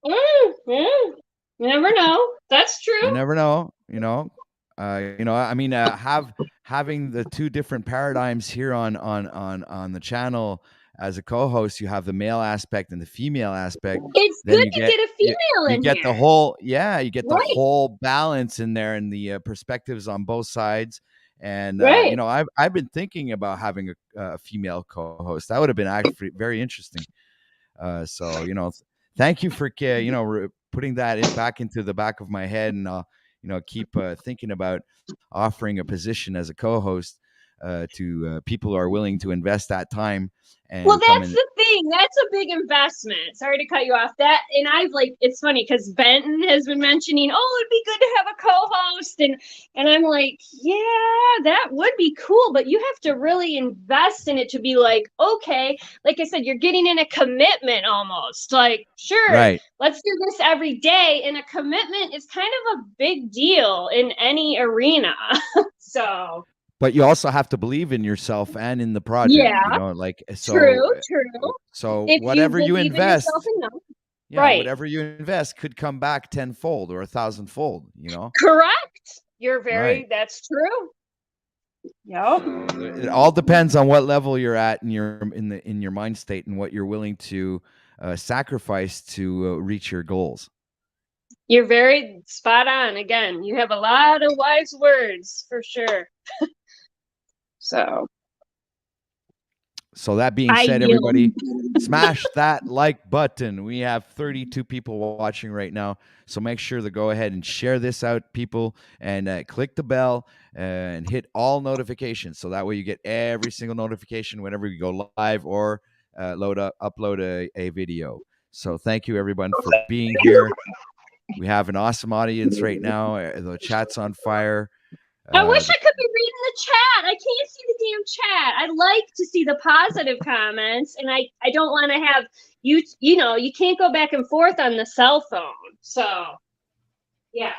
You never know. That's true. You never know. I mean, having the two different paradigms here on the channel as a co-host, you have the male aspect and the female aspect. It's good to get a female in here. You get the whole, the whole balance in there and the perspectives on both sides. And I've been thinking about having a female co-host. That would have been actually very interesting. So thank you for putting that back into the back of my head, and keep thinking about offering a position as a co-host to people who are willing to invest that time. And well, that's the thing. That's a big investment. Sorry to cut you off. And I've it's funny because Benton has been mentioning, it'd be good to have a co-host, and I'm like, yeah, that would be cool, but you have to really invest in it to be okay. Like I said, you're getting in a commitment almost. Sure, right. Let's do this every day, and a commitment is kind of a big deal in any arena. So. But you also have to believe in yourself and in the project. Yeah. True. So if whatever you invest, right. Whatever you invest could come back 10-fold or 1,000-fold. Correct. You're very. Right. That's true. Yep. It all depends on what level you're at in your mind state and what you're willing to sacrifice to reach your goals. You're very spot on. Again, you have a lot of wise words for sure. So that being said, everybody, smash that like button. We have 32 people watching right now. So make sure to go ahead and share this out, people, and click the bell and hit all notifications. So that way you get every single notification whenever we go live or upload a video. So thank you, everyone, for being here. We have an awesome audience right now. The chat's on fire. I wish I could be reading the chat. I can't see the damn chat. I like to see the positive comments, and I don't want to have you know, you can't go back and forth on the cell phone. So, yeah.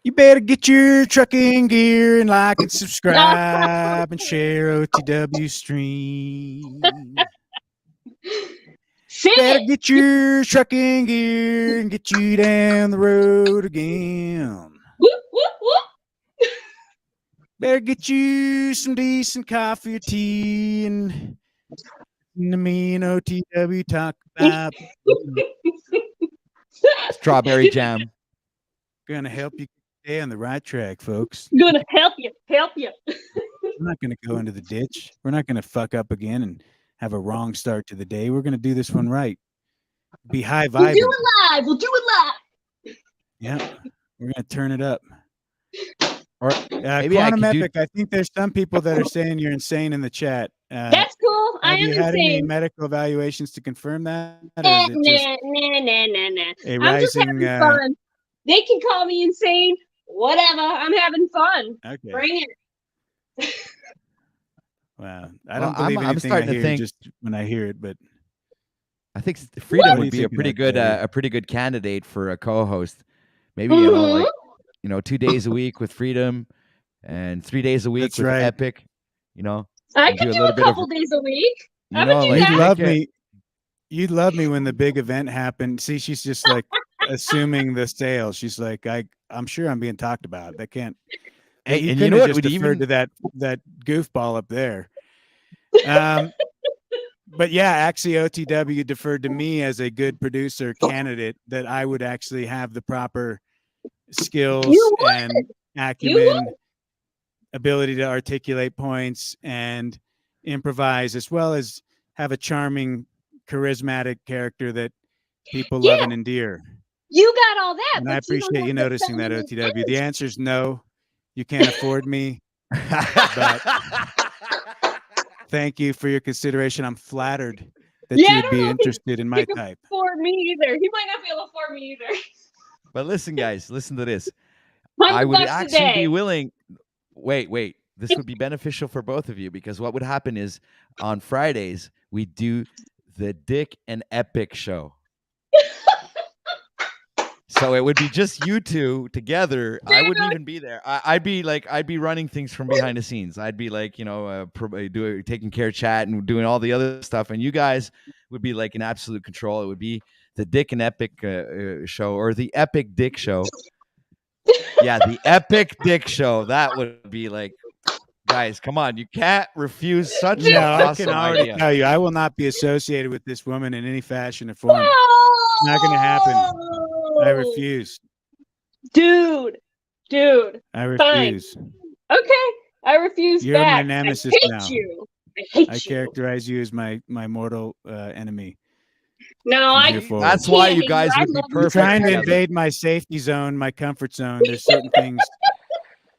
You better get your trucking gear and like and subscribe and share OTW stream. Better get your trucking gear and get you down the road again. Whoop, whoop, whoop. Better get you some decent coffee or tea and me and OTW talk about strawberry jam. Gonna help you stay on the right track, folks. Gonna help you. We're not gonna go into the ditch. We're not gonna fuck up again and have a wrong start to the day. We're gonna do this one right. Be high vibing. We'll do it live. Yeah, we're gonna turn it up. Or Maybe Quantum Epic, I think there's some people that are saying you're insane in the chat. That's cool. I am Have you had any insane. medical evaluations to confirm that? Or Nah. is it just a I'm just rising? having fun. They can call me insane. Whatever. I'm having fun. Okay. Bring it. Wow. I don't believe I'm anything starting I to hear think just when I hear it, but I think Freedom What would do be you a think pretty of good that, a pretty good candidate for a co-host. Maybe like 2 days a week with Freedom and 3 days a week That's with right. Epic. I and could do little a bit of couple days a week. I would know, do like you'd that. love make it- me. You'd love me when the big event happened. See, she's just like assuming the sale. She's like, I'm sure I'm being talked about. That can't. Hey, He and couldn't you know have what just would deferred even to that goofball up there. But yeah, actually, OTW deferred to me as a good producer candidate that I would actually have the proper skills You would. and You acumen, ability to articulate points and improvise, as well as have a charming, charismatic character that people love and endear. You got all that. And but I don't appreciate you have the noticing that, feminine OTW. The energy. answer is no. You can't afford me. But thank you for your consideration. I'm flattered that Yeah, you I would don't be know if interested in my he can type. afford me either. He might not be able to afford me either. But listen, guys, listen to this. $100 I would a actually day. be willing. Wait. This would be beneficial for both of you because what would happen is on Fridays we do the Dick and Epic show. So it would be just you two together. I wouldn't even be there. I'd be running things from behind the scenes. I'd be like, taking care of chat and doing all the other stuff. And you guys would be like in absolute control. It would be the Dick and Epic show or the Epic Dick show. Yeah, the Epic Dick show. That would be like, guys, come on. You can't refuse such an No, I awesome can already idea. tell you, I will not be associated with this woman in any fashion or form. Not going to happen. I refuse. Dude. I refuse. Okay. I refuse You're back. my nemesis I hate now. you. I hate I you. characterize you as my mortal enemy. No, from I here forward. That's why you can't. guys I would be love you. You're perfect trying to together. invade my safety zone, my comfort zone. There's certain things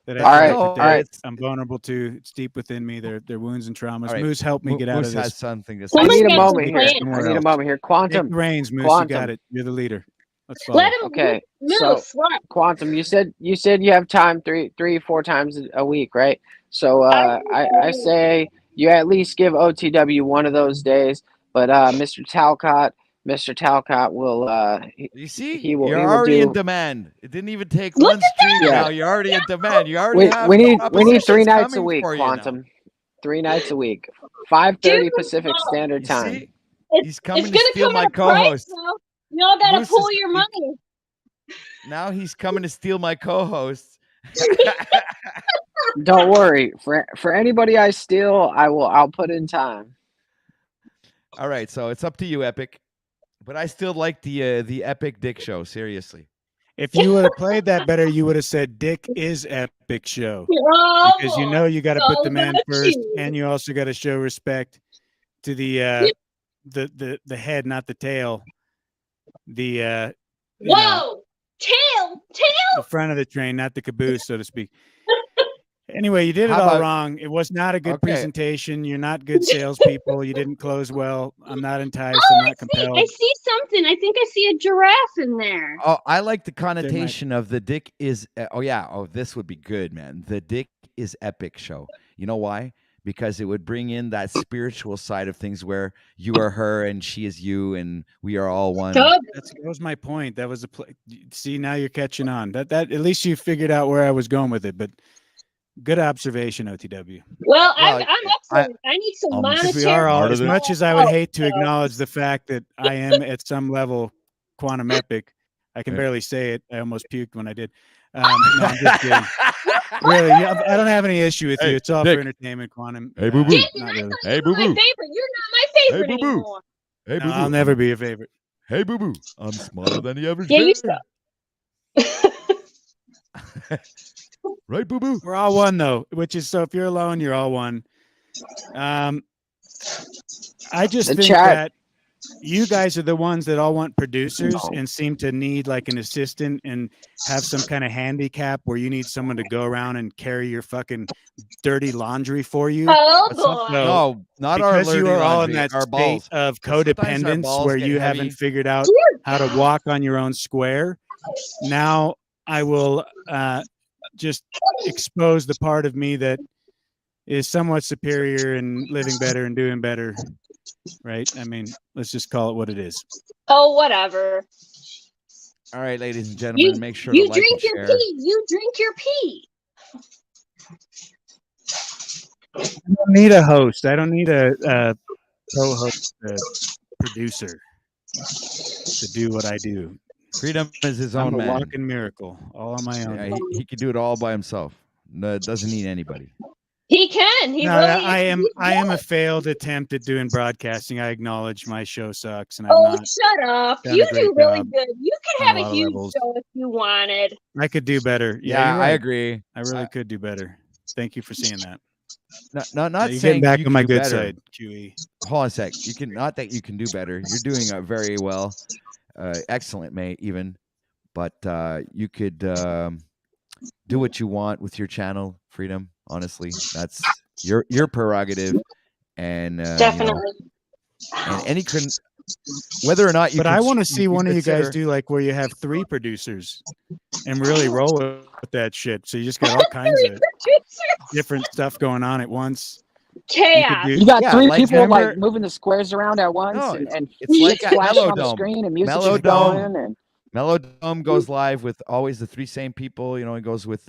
that I All try right, to all protect. right. I'm vulnerable to. It's deep within me. They're wounds and traumas. All right. Moose, help me get out Moose of this. has something to I say. Someone need a has moment to here. plan. I Somewhere need a else. moment here. Take Quantum. the reins, Moose. Quantum. You got it. You're the leader. Let's follow. Let him Okay, move. so What? Quantum, you said you have time three, 4 times a week, right? So I say you at least give OTW one of those days, but Mr. Talcott will You see, he will you're already in do. demand. It didn't even take Look one at stream. Yeah. Now you're already in demand. You already have We need 3 propositions nights a coming week, for you now. Quantum. 3 nights a week, Dude, 5:30 Pacific no. Standard You Time. see, It's he's coming to gonna steal come my at a price co-host. now. Y'all gotta Moose pull is- your he- money. Now he's coming to steal my co-host. Don't worry. For anybody I steal, I'll put in time. All right, so it's up to you, Epic. But I still like the Epic Dick show. Seriously. If you would have played that better, you would have said Dick is Epic show. Oh, Because boy. you know you got to It's put all the man about first, you. and you also got to show respect to the head, not the tail. The Whoa, tail. the front of the train, not the caboose, so to speak. Anyway, you did it How all about- wrong. It was not a good Okay. presentation. You're not good salespeople. You didn't close well. I'm not enticed. Oh, I'm I not see. compelled. I see something. I think I see a giraffe in there. Oh, I like the connotation of the dick is. This would be good, man. The dick is epic show. You know why? Because it would bring in that spiritual side of things where you are her and she is you and we are all one. Good. That was my point. That was see, now you're catching on. That at least you figured out where I was going with it. But good observation, OTW. Well, Well, I'm up for it. I need some monetary. We are all, as Smarter much as I would hate to acknowledge the fact that I am at some level quantum epic. I can barely say it. I almost puked when I did. No, I'm just kidding. Really, I don't have any issue with you. It's all Dick. for entertainment, quantum. Hey, boo-boo. Jason, Not I really. thought Hey, you were my boo-boo. favorite. You're not my favorite Hey, boo-boo. anymore. Hey, No, boo boo. I'll never be a favorite. Hey, boo boo. I'm smarter than the average Yeah, you bear. suck. Right, boo boo. We're all one though, which is so if you're alone, you're all one. I just The think chat. that you guys are the ones that all want producers and seem to need like an assistant and have some kind of handicap where you need someone to go around and carry your fucking dirty laundry for you. Oh What's up? boy. No, not our Because you dirty are all in laundry, that our state balls. of 'Cause sometimes our codependence balls where get you heavy. haven't figured out Dear how to God. walk on your own square. Now I will just expose the part of me that is somewhat superior and living better and doing better. Right? I mean, let's just call it what it is. Oh, whatever. All right, ladies and gentlemen, make sure You to like drink and your share. pee. You drink your pee. I don't need a host. I don't need a co-host, a producer to do what I do. Freedom is his I'm own a man. walking miracle, all on my own. Yeah, he can do it all by himself. No, doesn't need anybody. He can. He No, really. I am he's a good. failed attempt at doing broadcasting. I acknowledge my show sucks, and I've Oh, not shut up. done You a great do really job good. You could on have a a lot of huge levels. show if you wanted. I could do better. Yeah, Yeah, you're I right. agree. I really could do better. Thank you for seeing that. Not You're saying getting back you on can my do good better. side, QE. Hold on a sec. You can not that you can do better. You're doing very well, excellent, mate. Even, but you could do what you want with your channel, Freedom. Honestly, that's your prerogative, and Definitely. and any whether or not you. But I want to see one of you guys consider- do like where you have 3 producers and really roll with that shit. So you just got all kinds of different stuff going on at once. Chaos. You got Yeah, 3 like, people remember- like moving the squares around at once, No, and it's like shit's at flashing on the Melodome. screen and music is Melodome. going. And Melodome goes live with always the 3 same people. You know, it goes with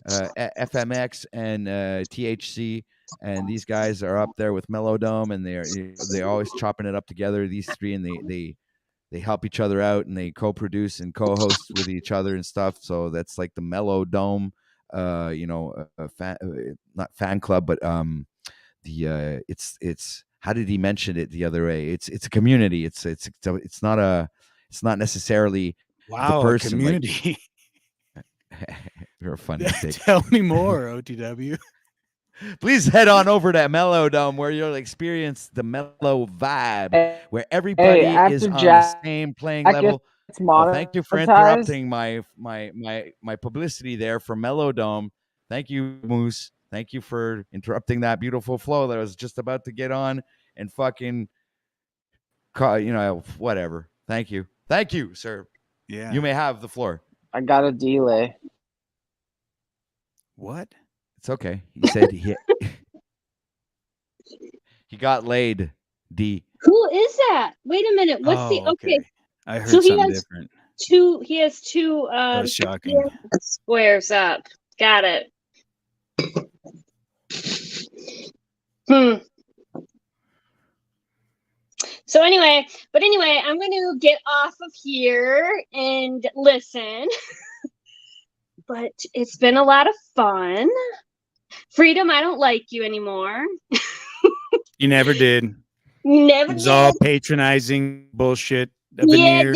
FMX and THC, and these guys are up there with Melodome, and they're always chopping it up together. These 3, and they help each other out, and they co-produce and co-host with each other and stuff. So that's like the Melodome, not fan club, but it's how did he mention it the other way? It's a community. It's not necessarily Wow, the person. community. You're a funny dick. Tell me more, OTW. Please head on over to Melodome where you'll experience the mellow vibe, where everybody is on the same playing level. Well, thank you for interrupting my publicity there for Melodome. Thank you, Moose. Thank you for interrupting that beautiful flow that I was just about to get on and fucking, whatever. Thank you, sir. Yeah, You may have the floor. I got a delay. What? It's okay. He said he got laid. D. Who is that? Wait a minute. What's the okay? I heard So he something has different. He has 2 That was shocking. squares up. Got it. So anyway, I'm going to get off of here and listen. But it's been a lot of fun. Freedom, I don't like you anymore. You never did. Never It was did. all patronizing bullshit. A Yeah, veneer,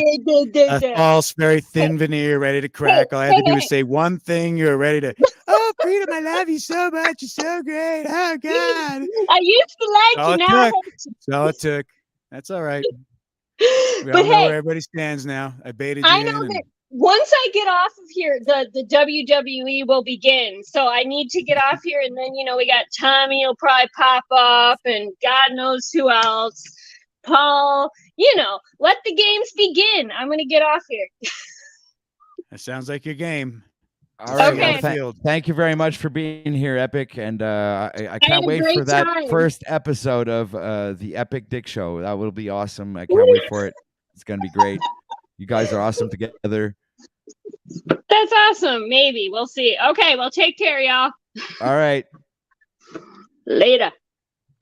did. a false, very thin veneer, ready to crack. All I had to do was say one thing. You're ready to. Oh, Freedom, I love you so much. You're so great. Oh God. I used to like All you, it now I took. hate you. That's all it took. That's all right. We But all know hey, where everybody stands now. I baited you I know in. that once I get off of here, the WWE will begin. So I need to get off here, and then we got Tommy will probably pop up, and God knows who else. Paul, let the games begin. I'm gonna get off here. That sounds like your game. All right. Okay. Well, thank you very much for being here, Epic. And I I had can't a wait for great that time. first episode of the Epic Dick Show. That will be awesome. I can't wait for it. It's going to be great. You guys are awesome together. That's awesome. Maybe. We'll see. Okay. Well, take care, y'all. All right. Later.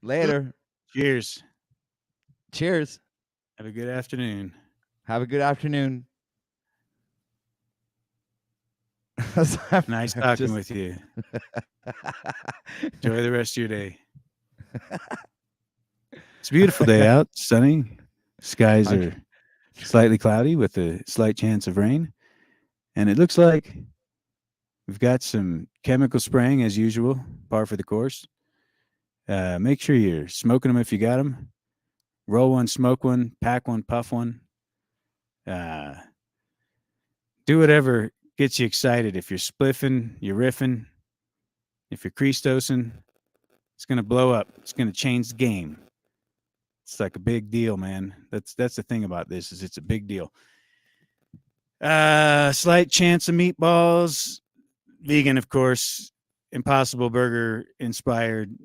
Later. Cheers. Cheers. Have a good afternoon. Have a good afternoon. Nice talking with you. Enjoy the rest of your day. It's a beautiful day out, sunny. Skies are slightly cloudy with a slight chance of rain. And it looks like we've got some chemical spraying as usual, par for the course. Make sure you're smoking them if you got them. Roll one, smoke one, pack one, puff one. Do whatever gets you excited. If you're spliffing, you're riffing. If you're Christosing, it's going to blow up. It's going to change the game. It's like a big deal, man. That's the thing about this is it's a big deal. Slight chance of meatballs. Vegan, of course. Impossible Burger inspired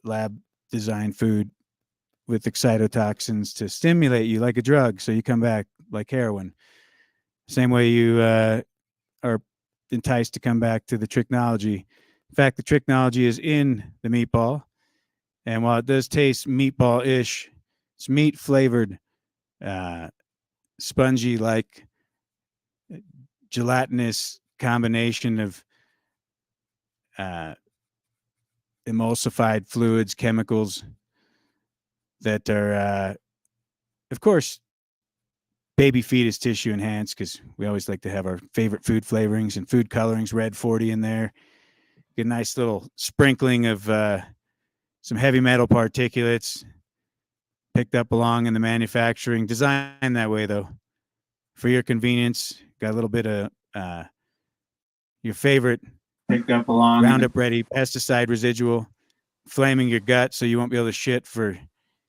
lab designed food with excitotoxins to stimulate you like a drug. So you come back like heroin. Same way you are enticed to come back to the tricknology. In fact, the tricknology is in the meatball. And while it does taste meatball-ish, it's meat-flavored, spongy-like, gelatinous combination of emulsified fluids, chemicals that are, of course, baby fetus tissue enhanced, because we always like to have our favorite food flavorings and food colorings, red 40 in there. Get a nice little sprinkling of some heavy metal particulates picked up along in the manufacturing. Designed that way, though, for your convenience. Got a little bit of your favorite picked up along Roundup Ready pesticide residual flaming your gut so you won't be able to shit for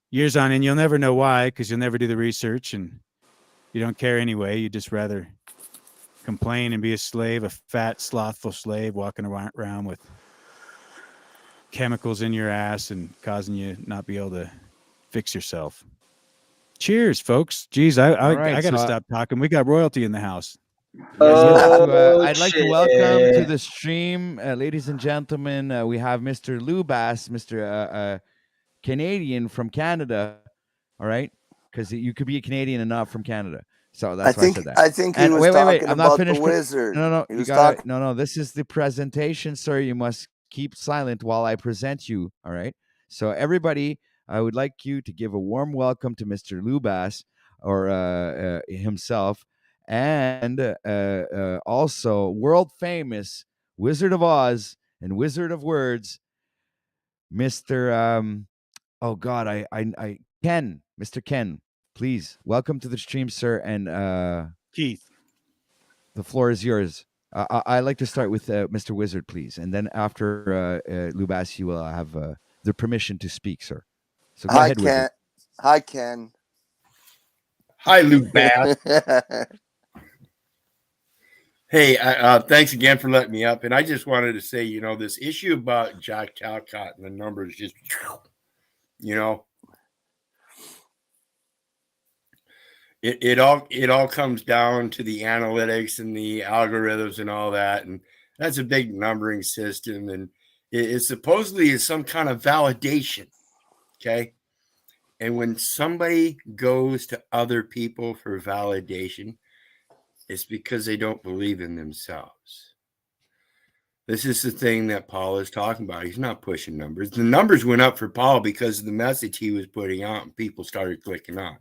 years on end. You'll never know why, because you'll never do the research and you don't care anyway. You just rather complain and be a slave, a fat, slothful slave walking around with chemicals in your ass and causing you not be able to fix yourself. Cheers, folks. Geez, I got to stop talking. We got royalty in the house. I'd like to welcome to the stream, ladies and gentlemen. We have Mr. Lou Bass, Mr. Canadian from Canada. All right, because you could be a Canadian and not from Canada. So that's why I said that. I think he was talking about the wizard. No. This is the presentation, sir. You must keep silent while I present you. All right. So everybody, I would like you to give a warm welcome to Mr. Lou Bass, or himself, and also world famous Wizard of Oz and Wizard of Words, Mr. Oh God, I Ken, Mr. Ken. Please welcome to the stream, sir. And Keith, the floor is yours. I'd like to start with Mr. Wizard, please, and then after Lou Bass, you will have the permission to speak, sir. So go ahead, Wizard. Hi, Ken. Hi, Lou Bass. Hey, thanks again for letting me up. And I just wanted to say, this issue about Jack Calcott and the numbers just, it all comes down to the analytics and the algorithms and all that. And that's a big numbering system. And it supposedly is some kind of validation. Okay. And when somebody goes to other people for validation, it's because they don't believe in themselves. This is the thing that Paul is talking about. He's not pushing numbers. The numbers went up for Paul because of the message he was putting out and people started clicking on.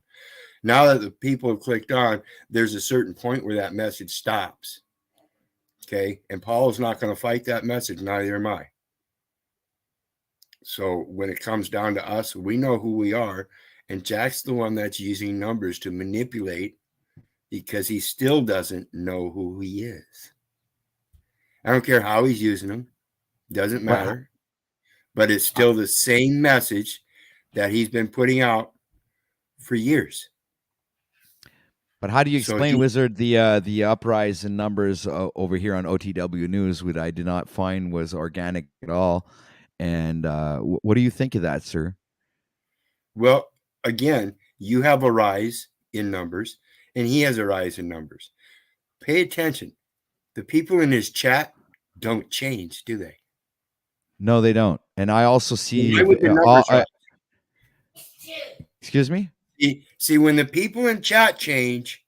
Now that the people have clicked on, there's a certain point where that message stops. Okay. And Paul is not going to fight that message. Neither am I. So when it comes down to us, we know who we are. And Jack's the one that's using numbers to manipulate because he still doesn't know who he is. I don't care how he's using them. Doesn't matter. But it's still the same message that he's been putting out for years. But how do you explain, Wizard, the uprise in numbers over here on OTW News, which I did not find was organic at all? And what do you think of that, sir? Well, again, you have a rise in numbers, and he has a rise in numbers. Pay attention. The people in his chat don't change, do they? No, they don't. And I also see. Why would the numbers rise? Excuse me? See, when the people in chat change,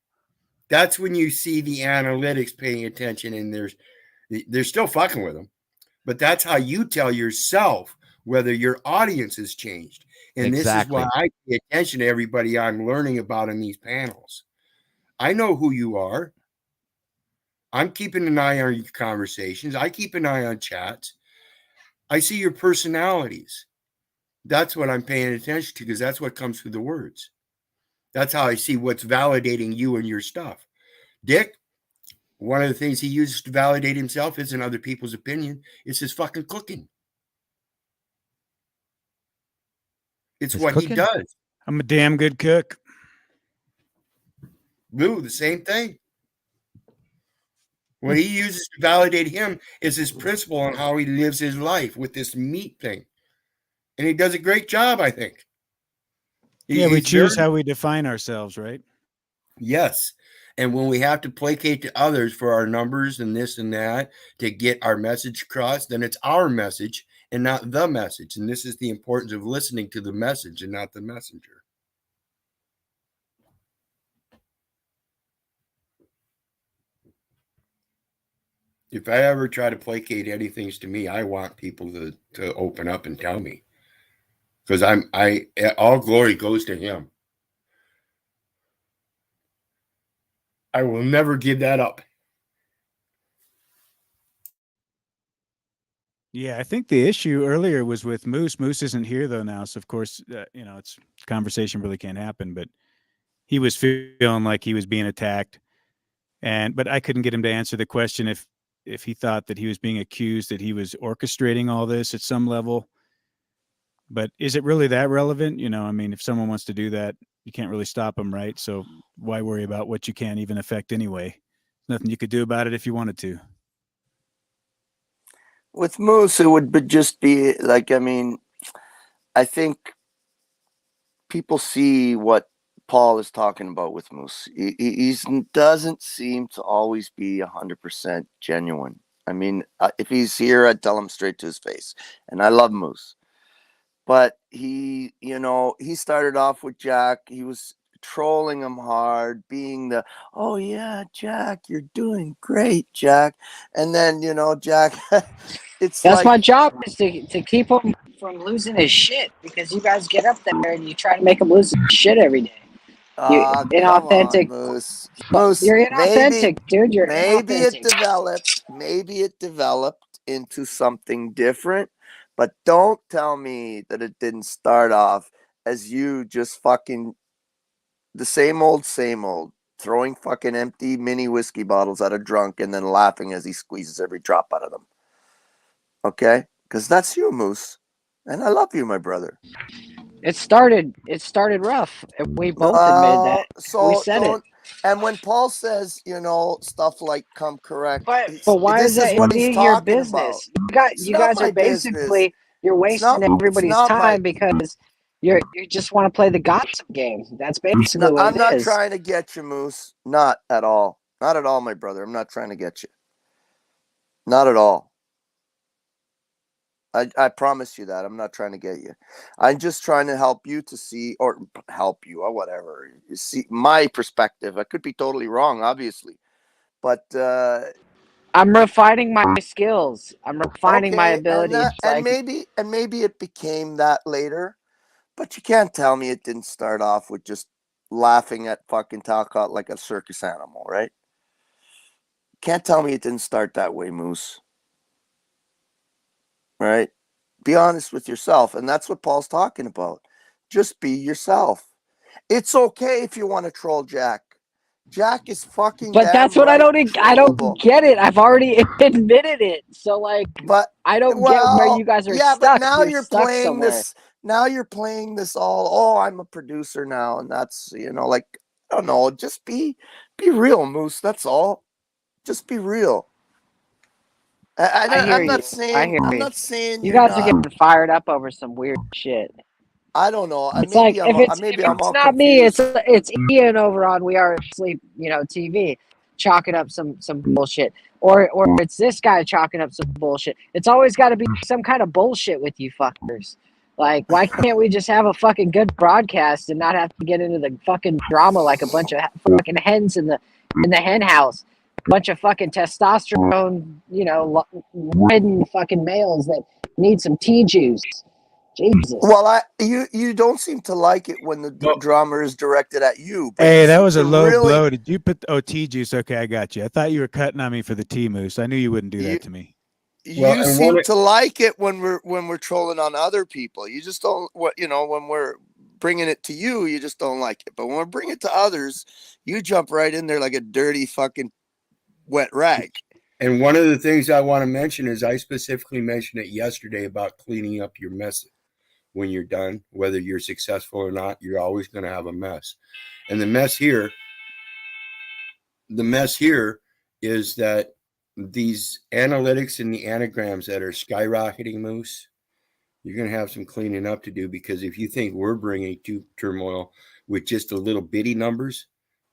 that's when you see the analytics paying attention, and they're still fucking with them. But that's how you tell yourself whether your audience has changed. And This is why I pay attention to everybody I'm learning about in these panels. I know who you are. I'm keeping an eye on your conversations. I keep an eye on chats. I see your personalities. That's what I'm paying attention to because that's what comes through the words. That's how I see what's validating you and your stuff. Dick, one of the things he uses to validate himself isn't other people's opinion. It's his fucking cooking. It's what he does. I'm a damn good cook. Lou, the same thing. What he uses to validate him is his principle on how he lives his life with this meat thing. And he does a great job, I think. We choose how we define ourselves, right? Yes. And when we have to placate to others for our numbers and this and that to get our message across, then it's our message and not the message. And this is the importance of listening to the message and not the messenger. If I ever try to placate anything to me, I want people to open up and tell me. Because all glory goes to him. I will never give that up. Yeah, I think the issue earlier was with Moose. Moose isn't here though now, so of course, it's conversation really can't happen. But he was feeling like he was being attacked, but I couldn't get him to answer the question if he thought that he was being accused that he was orchestrating all this at some level. But is it really that relevant? If someone wants to do that, you can't really stop them, right? So why worry about what you can't even affect anyway? Nothing you could do about it if you wanted to. With Moose, it would just be like, I think people see what Paul is talking about with Moose. He doesn't seem to always be 100% genuine. If he's here, I'd tell him straight to his face. And I love Moose. But he started off with Jack. He was trolling him hard, being oh yeah, Jack, you're doing great, Jack. And then, Jack, that's my job is to keep him from losing his shit because you guys get up there and you try to make him lose his shit every day. Inauthentic. Moose. You're inauthentic, dude. You're inauthentic. Maybe it developed into something different. But don't tell me that it didn't start off as you just fucking the same old, throwing fucking empty mini whiskey bottles at a drunk and then laughing as he squeezes every drop out of them. Okay? Because that's you, Moose. And I love you, my brother. It started rough. We both admitted that. So we said it. And when Paul says, stuff like "come correct," but why is that any of your business? You guys are basically you're wasting everybody's time because you just want to play the gossip game. That's basically what it is. I'm not trying to get you, Moose. Not at all. Not at all, my brother. I'm not trying to get you. Not at all. I promise you that. I'm not trying to get you. I'm just trying to help you to see, or help you, or whatever. You see my perspective. I could be totally wrong, obviously. But I'm refining my skills. I'm refining my abilities. And maybe it became that later. But you can't tell me it didn't start off with just laughing at fucking Talcott like a circus animal, right? Can't tell me it didn't start that way, Moose. Right? Be honest with yourself. And that's what Paul's talking about. Just be yourself. It's okay if you want to troll Jack. Jack is fucking But that's what I don't trollable. get it. I've already admitted it. So like, But I don't get where you guys are yeah, stuck. but now you're stuck playing somewhere. this. Now you're playing this all. Oh, I'm a producer now, and that's like I don't know. Just be real, Moose. That's all. Just be real. I'm not saying. I'm not saying you you're guys are not. getting fired up over some weird shit. I don't know. It's like if it's all not me, confused. it's Ian over on We Are Asleep, TV, chalking up some bullshit, or it's this guy chalking up some bullshit. It's always got to be some kind of bullshit with you fuckers. Like, why can't we just have a fucking good broadcast and not have to get into the fucking drama like a bunch of fucking hens in the hen house? A bunch of fucking testosterone, ridden fucking males that need some tea juice. Jesus. Well, you don't seem to like it when the drama is directed at you. But Hey, you that seem was a to low really, blow. Did you put tea juice? Okay, I got you. I thought you were cutting on me for the tea moose. I knew you wouldn't do that to me. You seem to like it when we're trolling on other people. You just don't when we're bringing it to you, you just don't like it. But when we bring it to others, you jump right in there like a dirty fucking wet rag. And one of the things I want to mention is I specifically mentioned it yesterday about cleaning up your mess. When you're done, whether you're successful or not, you're always going to have a mess. And the mess here is that these analytics and the anagrams that are skyrocketing, Moose, you're going to have some cleaning up to do, because if you think we're bringing to turmoil with just a little bitty numbers,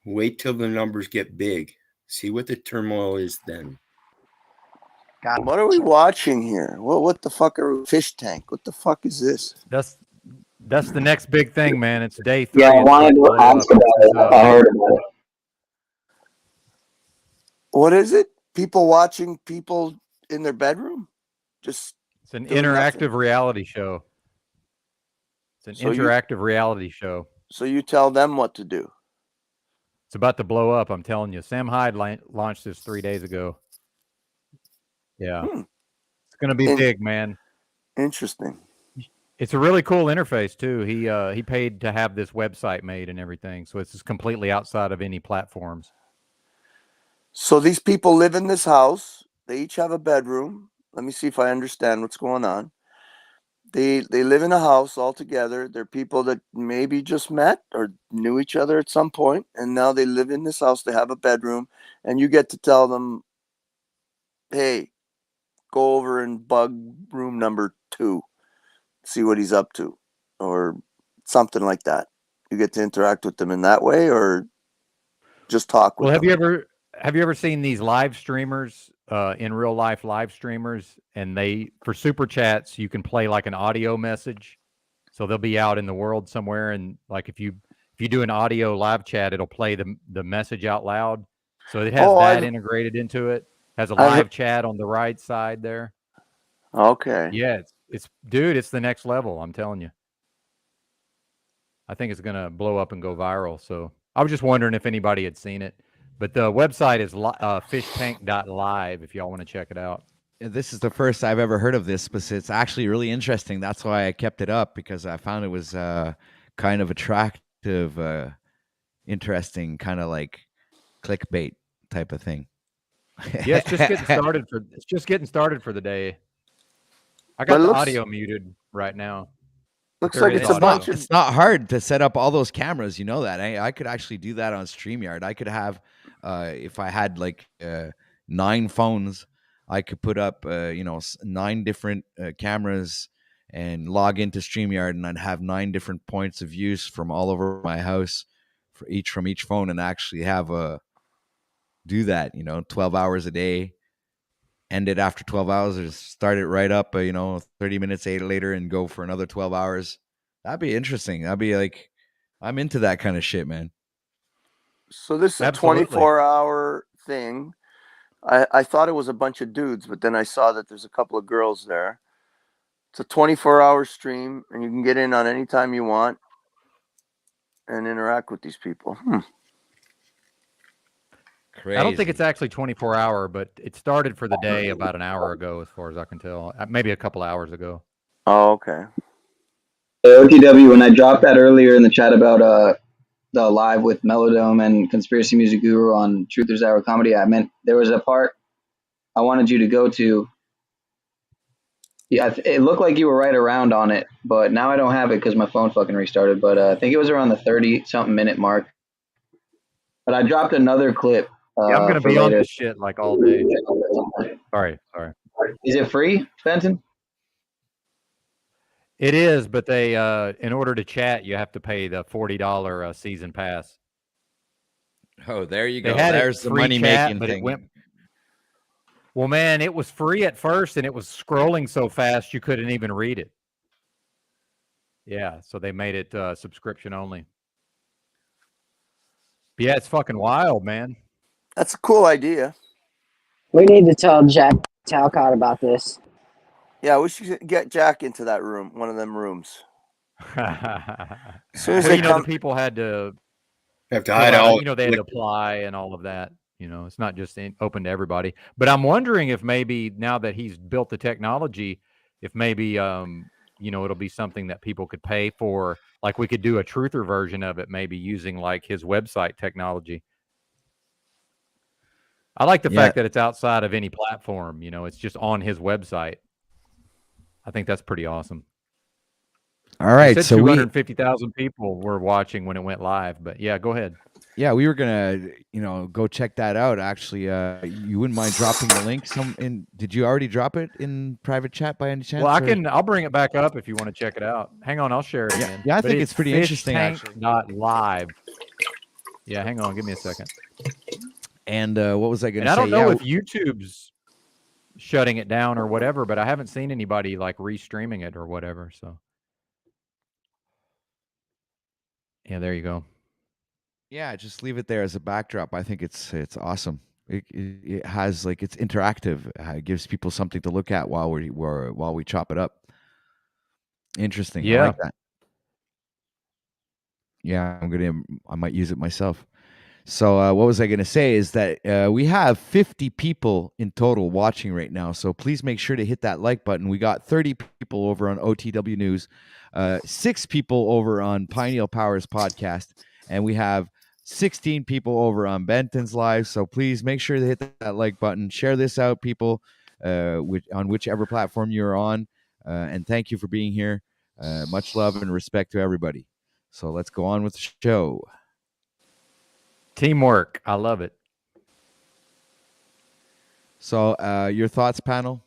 wait till the numbers get big. See what the turmoil is then. God. What are we watching here? What the fuck are we, fish tank? What the fuck is this? That's the next big thing, man. It's day 3. Yeah, I It's about wanted to to blow ask up. about it. I heard about it. What is it? People watching people in their bedroom? Just It's an doing interactive nothing? reality show. It's an interactive reality show. So you tell them what to do. It's about to blow up, I'm telling you. Sam Hyde launched this 3 days ago. Yeah. It's going to be big, man. Interesting. It's a really cool interface too. He paid to have this website made and everything, so it's just completely outside of any platforms. So these people live in this house. They each have a bedroom. Let me see if I understand what's going on. They live in a house all together. They're people that maybe just met or knew each other at some point, and now they live in this house. They have a bedroom, and you get to tell them, "Hey, go over and bug room number 2, see what he's up to," or something like that. You get to interact with them in that way, or just talk with Well, them. have you ever seen these live streamers, in real life live streamers, and for super chats you can play like an audio message, so they'll be out in the world somewhere, and like if you do an audio live chat, it'll play the message out loud, so it has integrated into it. Has a live chat on the right side there. Okay. Yeah, it's dude, it's the next level. I'm telling you. I think it's gonna blow up and go viral. So I was just wondering if anybody had seen it. But the website is fishtank.live if y'all want to check it out. This is the first I've ever heard of this, but it's actually really interesting. That's why I kept it up, because I found it was kind of attractive, interesting, kind of like clickbait type of thing. Yeah, it's just getting started for the day. I got the audio muted right now. Looks like it's a bunch of. It's not hard to set up all those cameras. You know that. I could actually do that on StreamYard. I could have, if I had like 9 phones, I could put up 9 different cameras and log into StreamYard, and I'd have 9 different points of views from all over my house, from each phone, and actually have do that. 12 hours a day. End it after 12 hours, or start it right up, 30 minutes later and go for another 12 hours. That'd be interesting. That'd be like, I'm into that kind of shit, man. So this is a 24-hour thing. I thought it was a bunch of dudes, but then I saw that there's a couple of girls there. It's a 24-hour stream, and you can get in on any time you want and interact with these people. I don't think Crazy. it's actually 24-hour, but it started for the day about an hour ago, as far as I can tell. Maybe a couple hours ago. Oh, okay. OTW, when I dropped that earlier in the chat about the live with Melodome and Conspiracy Music Guru on Truthers Hour Comedy, I meant there was a part I wanted you to go to. Yeah, it looked like you were right around on it, but now I don't have it because my phone fucking restarted. But I think it was around the 30-something minute mark. But I dropped another clip. Yeah, I'm gonna for be on later. this shit like all day. Sorry. Is it free, Fenton? It is, but they in order to chat, you have to pay the $40 season pass. Oh, there you They go. had There's it the free money chat, making but thing. it went. Well, man, it was free at first, and it was scrolling so fast you couldn't even read it. Yeah, so they made it subscription only. But yeah, it's fucking wild, man. That's a cool idea. We need to tell Jack Talcott about this. Yeah, we should get Jack into that room, one of them rooms. As soon as Well, they you know, come, the people had to Have to fill hide out, all. you know, they had to apply and all of that. You know, it's not just open to everybody. But I'm wondering if maybe now that he's built the technology, if maybe you know, it'll be something that people could pay for. Like we could do a truther version of it, maybe using like his website technology. I like the fact that it's outside of any platform. You know, it's just on his website. I think that's pretty awesome. All right, He said so 250,000 people were watching when it went live. But yeah, go ahead. Yeah, we were gonna, go check that out. Actually, you wouldn't mind dropping the link? Did you already drop it in private chat by any chance? Well, I'll bring it back up if you want to check it out. Hang on, I'll share it again. Yeah, I But think it's pretty interesting, actually. Live. Yeah, hang on, give me a second. And what was I gonna say? And I don't know if YouTube's shutting it down or whatever, but I haven't seen anybody like restreaming it or whatever. So yeah, there you go. Yeah, just leave it there as a backdrop. I think it's awesome. It has like it's interactive. It gives people something to look at while we chop it up. Interesting. Yeah. I like that. Yeah, I might use it myself. So what was I going to say is that we have 50 people in total watching right now. So please make sure to hit that like button. We got 30 people over on OTW News, 6 people over on Pineal Powers podcast, and we have 16 people over on Benton's Live. So please make sure to hit that like button. Share this out, people, on whichever platform you're on. And thank you for being here. Much love and respect to everybody. So let's go on with the show. Teamwork. I love it. So your thoughts, panel?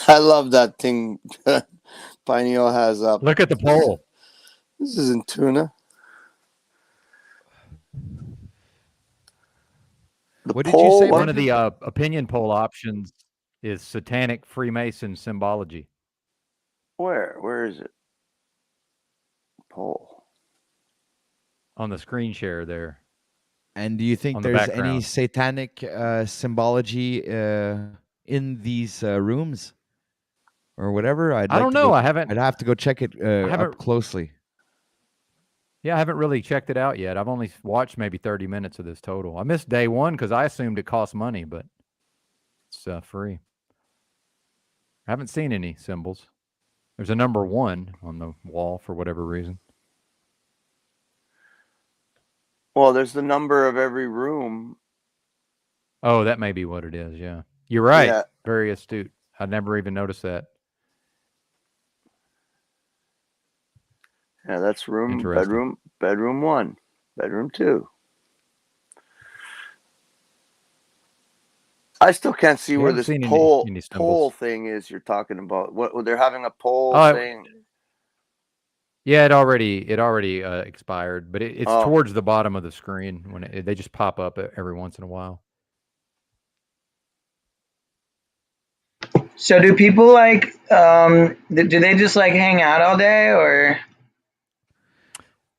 I love that thing Pineal has up. Look at the poll. This isn't tuna. What did you say? One of the opinion poll options is satanic Freemason symbology. Where is it? Poll. On the screen share there. And do you think there's any satanic symbology in these rooms or whatever? I don't know. I haven't. I'd have to go check it up closely. Yeah, I haven't really checked it out yet. I've only watched maybe 30 minutes of this total. I missed day one because I assumed it cost money, but it's free. I haven't seen any symbols. There's a number 1 on the wall for whatever reason. Well, there's the number of every room. Oh, that may be what it is. Yeah, you're right. Yeah. Very astute. I never even noticed that. Yeah, that's bedroom 1, bedroom 2. I still can't see where this poll thing is you're talking about. What they're having a poll saying? Yeah, it already expired, but it's towards the bottom of the screen when they just pop up every once in a while. So do people like do they just like hang out all day, or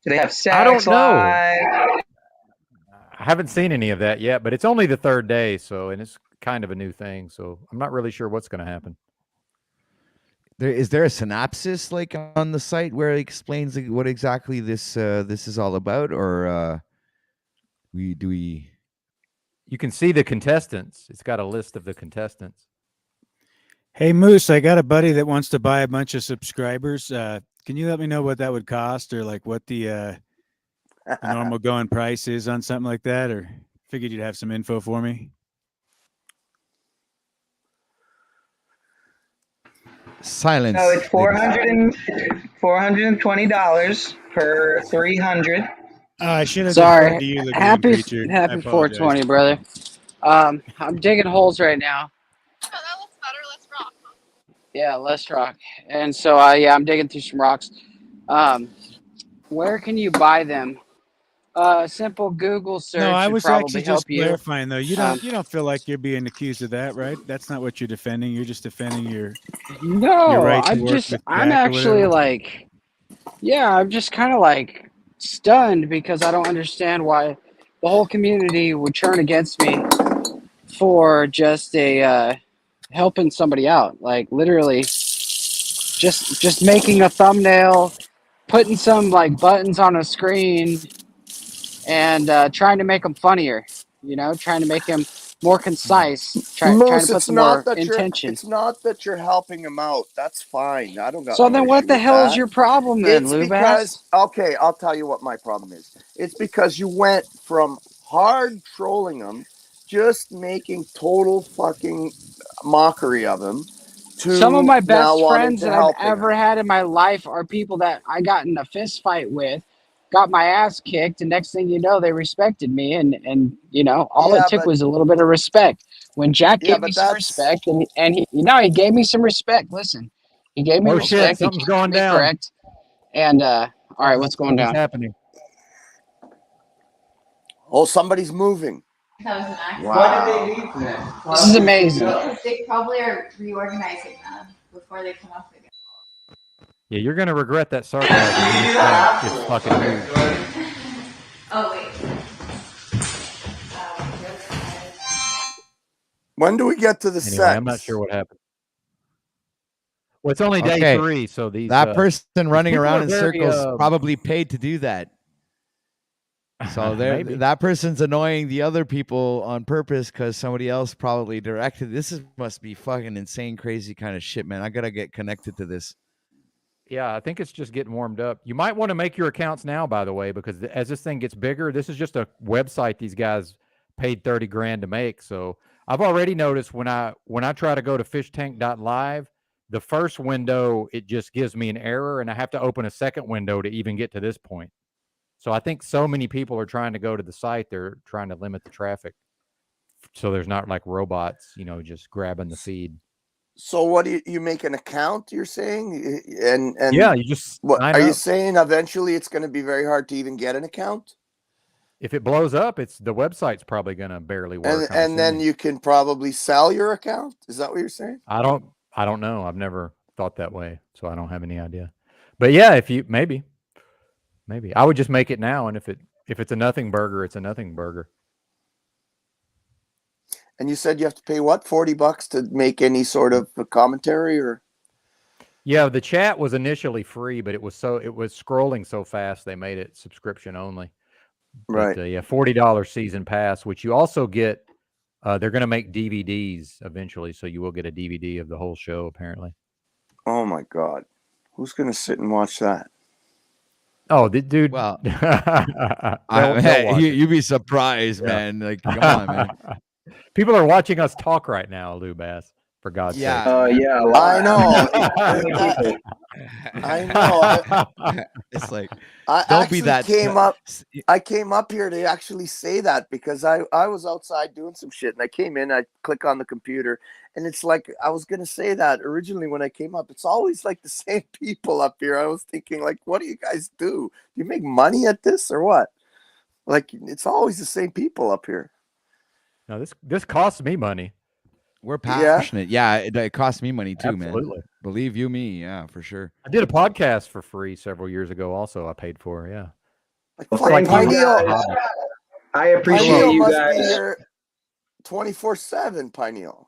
do they have sex? I don't know. Live? I haven't seen any of that yet, but it's only the 3rd day, and it's kind of a new thing, so I'm not really sure what's going to happen. Is there a synopsis like on the site where it explains like, what exactly this is all about, or we? You can see the contestants. It's got a list of the contestants. Hey Moose, I got a buddy that wants to buy a bunch of subscribers. Can you let me know what that would cost, or like what the normal going price is on something like that? Or figured you'd have some info for me. Silence. So it's $420 per 300. I should have Sorry. deferred to you, the green Happy creature. I happy apologize. 420, brother. I'm digging holes right now. Yeah, let's rock. And so, yeah, I'm digging through some rocks. Where can you buy them? Simple Google search No, I should was probably actually help just you. clarifying though. You don't feel like you're being accused of that, right? That's not what you're defending. You're just defending your No, right to work with I'm Jack or actually whatever. like, yeah, I'm just kind of like stunned because I don't understand why the whole community would turn against me for just a helping somebody out. Like literally, just making a thumbnail, putting some like buttons on a screen, and trying to make them funnier. You know, trying to make them more concise. Trying Moose, to put it's some not more that intention. you're helping him out. That's fine. I don't got So no then, issue what the with hell is that. your problem then, It's Lubass? because okay, I'll tell you what my problem is. It's because you went from hard trolling him, just making total fucking mockery of him, Some of to my now best wanting friends to that I've helping ever him. had in my life are people that I got in a fist fight with, got my ass kicked, and next thing you know, they respected me, and you know, all it Yeah, took but was a little bit of respect. When Jack yeah, gave me but some that's respect, and he, you know, he gave me some respect. Listen, he gave me Oh shit! respect. He Something's kept going me down. correct, and all right, what's going Something's down? happening. oh, somebody's moving. That was an accident. Wow. Why did they leave then? This is amazing. Because they probably are reorganizing them before they come up again. Yeah, you're gonna regret that sarcasm when this thing is fucking moved. Oh wait. When do we get to the Anyway, I'm not sex? sure what happened. Well, it's only day Okay, 3, so these that person running people around are in very, circles probably paid to do that. So maybe. that person's annoying the other people on purpose because somebody else probably directed. Must be fucking insane, crazy kind of shit, man. I gotta get connected to this. Yeah, I think it's just getting warmed up. You might want to make your accounts now, by the way, because as this thing gets bigger, this is just a website these guys paid 30 grand to make. So I've already noticed when I try to go to fishtank.live, the first window, it just gives me an error and I have to open a second window to even get to this point. So I think so many people are trying to go to the site, they're trying to limit the traffic. So there's not like robots, you know, just grabbing the feed. So what do you make an account, you're saying? And yeah, you just what sign are you up. saying eventually it's going to be very hard to even get an account? If it blows up, the website's probably going to barely work. And then you can probably sell your account. Is that what you're saying? I don't know. I've never thought that way, so I don't have any idea. But yeah, if you maybe I would just make it now, and if it's a nothing burger, it's a nothing burger. And you said you have to pay what, $40 to make any sort of a commentary, or? Yeah, the chat was initially free, but it was scrolling so fast they made it subscription only. Right. But yeah, $40 season pass, which you also get. They're going to make DVDs eventually, so you will get a DVD of the whole show apparently. Oh my God, who's going to sit and watch that? Oh, dude. Well, they'll you'd be surprised, man. Like, come on, man. People are watching us talk right now, Lou Bass, for God's sake. Yeah. I know. I know. It's like, I don't be that. I came up here to actually say that because I was outside doing some shit and I came in, I click on the computer, and it's like, I was going to say that originally when I came up, it's always like the same people up here. I was thinking, like, what do you guys do? Do you make money at this or what? Like, it's always the same people up here. No, this costs me money. We're passionate. Yeah, it costs me money too, Absolutely. man. Believe you me, yeah, for sure. I did a podcast for free several years ago. Also, I paid for. Yeah. I appreciate Pineal you must guys. be here 24/7, Pineal.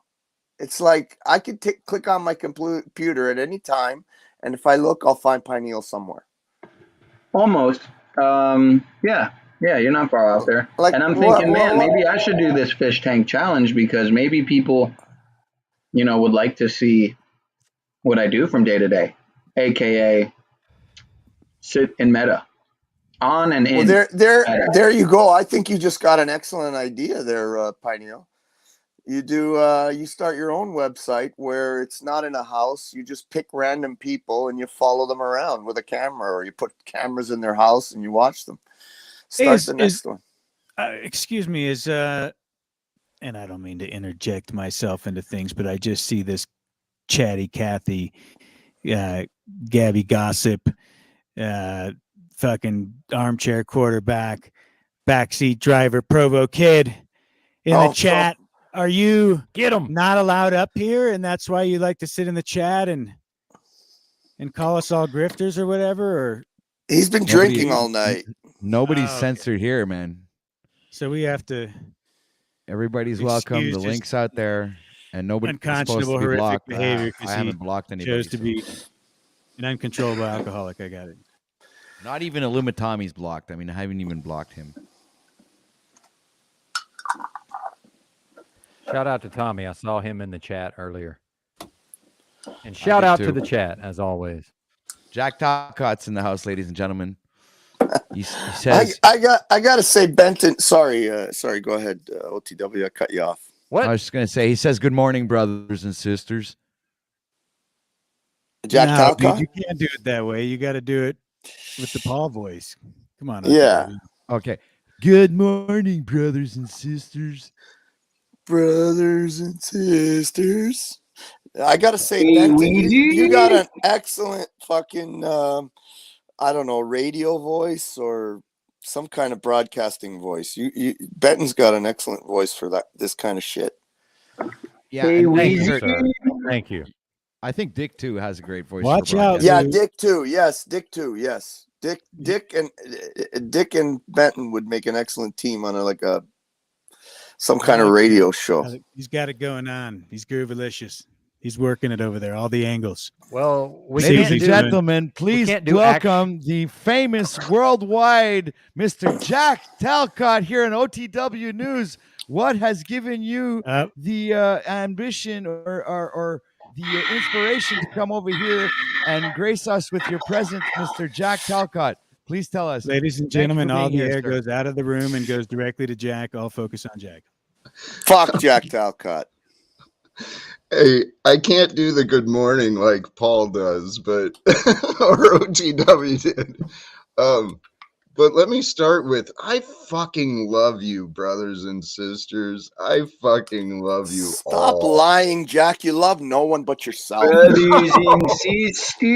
It's like I could click on my computer at any time, and if I look, I'll find Pineal somewhere. Almost. Yeah, you're not far off there. Like, and I'm thinking, man, maybe I should do this fish tank challenge because maybe people, would like to see what I do from day to day, aka sit in meta, on and in. Well, there you go. I think you just got an excellent idea there, Pineal. You do. You start your own website where it's not in a house. You just pick random people and you follow them around with a camera, or you put cameras in their house and you watch them. Start the next one. Excuse me, and I don't mean to interject myself into things, but I just see this chatty Cathy, Gabby Gossip, fucking armchair quarterback, backseat driver, Provo Kid in the chat. Are you not allowed up here, and that's why you like to sit in the chat and call us all grifters or whatever? Or he's been drinking all night. Nobody's censored here, man. So we have to. Everybody's welcome. The link's out there, and nobody's supposed to be blocked. Behavior I haven't blocked anybody. Chose to be an uncontrollable alcoholic. I got it. Not even Illumitami's blocked. I mean, I haven't even blocked him. Shout out to Tommy. I saw him in the chat earlier. And shout out to the chat, as always. Jack Talcott's in the house, ladies and gentlemen. He says, I got to say, Benton. Sorry. Go ahead, OTW. I cut you off. What? I was just going to say, he says, good morning, brothers and sisters. Jack Talcott? You can't do it that way. You got to do it with the Paul voice. Come on. Yeah. Okay. Good morning, brothers and sisters. Brothers and sisters. I got to say, Benton, you got an excellent fucking, I don't know, radio voice or some kind of broadcasting voice. Benton's got an excellent voice for this kind of shit. Yeah, thank you. I think Dick too has a great voice. Watch out! Yeah, Dick too. Yes, Dick too. Yes, Dick and Benton would make an excellent team on some kind of radio show. He's got it going on. He's groovalicious. He's working it over there, all the angles. Well, ladies and gentlemen, please welcome the famous worldwide Mr. Jack Talcott here in OTW News. What has given you the ambition or the inspiration to come over here and grace us with your presence, Mr. Jack Talcott? Please tell us. Ladies and gentlemen, all the air goes out of the room and goes directly to Jack. All focus on Jack. Fuck Jack Talcott. Hey, I can't do the good morning like Paul does, but or OTW did. But let me start with, I fucking love you, brothers and sisters. I fucking love you all. Stop lying, Jack. You love no one but yourself. Brothers and sisters.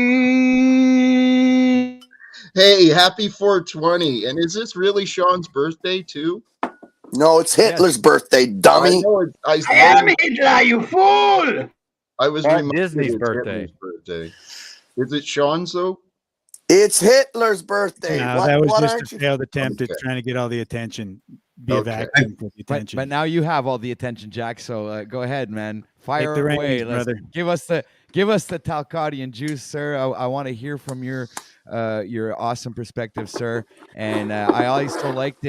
Hey, happy 420. And is this really Sean's birthday too? No, it's Hitler's birthday, dummy. I know I am Hitler, you fool! I was Disney's birthday. Is it Sean's though? It's Hitler's birthday. No, that was just a failed attempt at trying to get all the attention. Be a vacuum for the attention. But now you have all the attention, Jack. So go ahead, man. Fire away. Brother. Give us the Talcottian juice, sir. I want to hear from your awesome perspective, sir. And I also like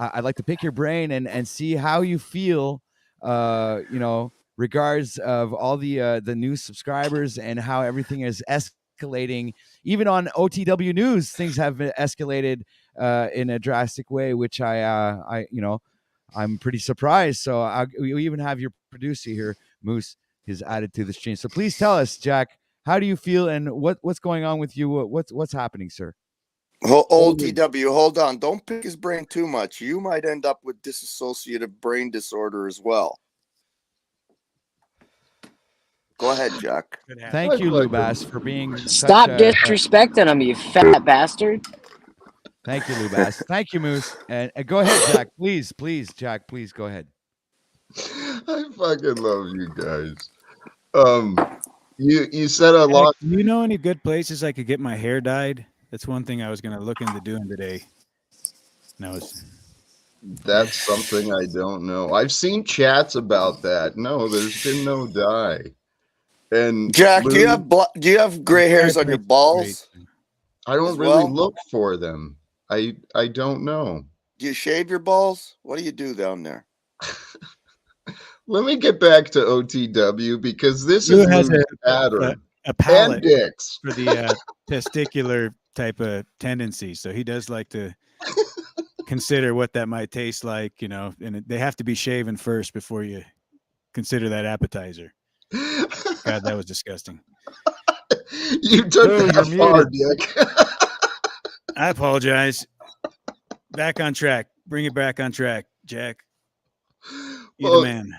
I'd like to pick your brain and see how you feel, regards of all the new subscribers and how everything is escalating. Even on OTW News, things have been escalated in a drastic way, which I'm pretty surprised. So we even have your producer here, Moose, has added to the stream. So please tell us, Jack, how do you feel and what's going on with you? What's happening, sir? OTW, hold on. Don't pick his brain too much. You might end up with dissociative brain disorder as well. Go ahead, Jack. Thank you, Lubas, for being Stop disrespecting him, you fat bastard. Thank you, Lubas. Thank you, Moose. And go ahead, Jack. Please, Jack, please go ahead. I fucking love you guys. You said a lot. Do you know any good places I could get my hair dyed? That's one thing I was going to look into doing today. That's something I don't know. I've seen chats about that. No, there's been no dye. And Jack, do Lou, you have gray hairs on your balls? I don't as really well? look for them. I don't know. Do you shave your balls? What do you do down there? Let me get back to OTW because this Lou is has Lou's pattern. a palate and dicks. for the testicular type of tendency. So he does like to consider what that might taste like, and they have to be shaven first before you consider that appetizer. God, that was disgusting. You took Lou, that you're far, muted. Dick. I apologize. Back on track. Bring it back on track, Jack. You're the man.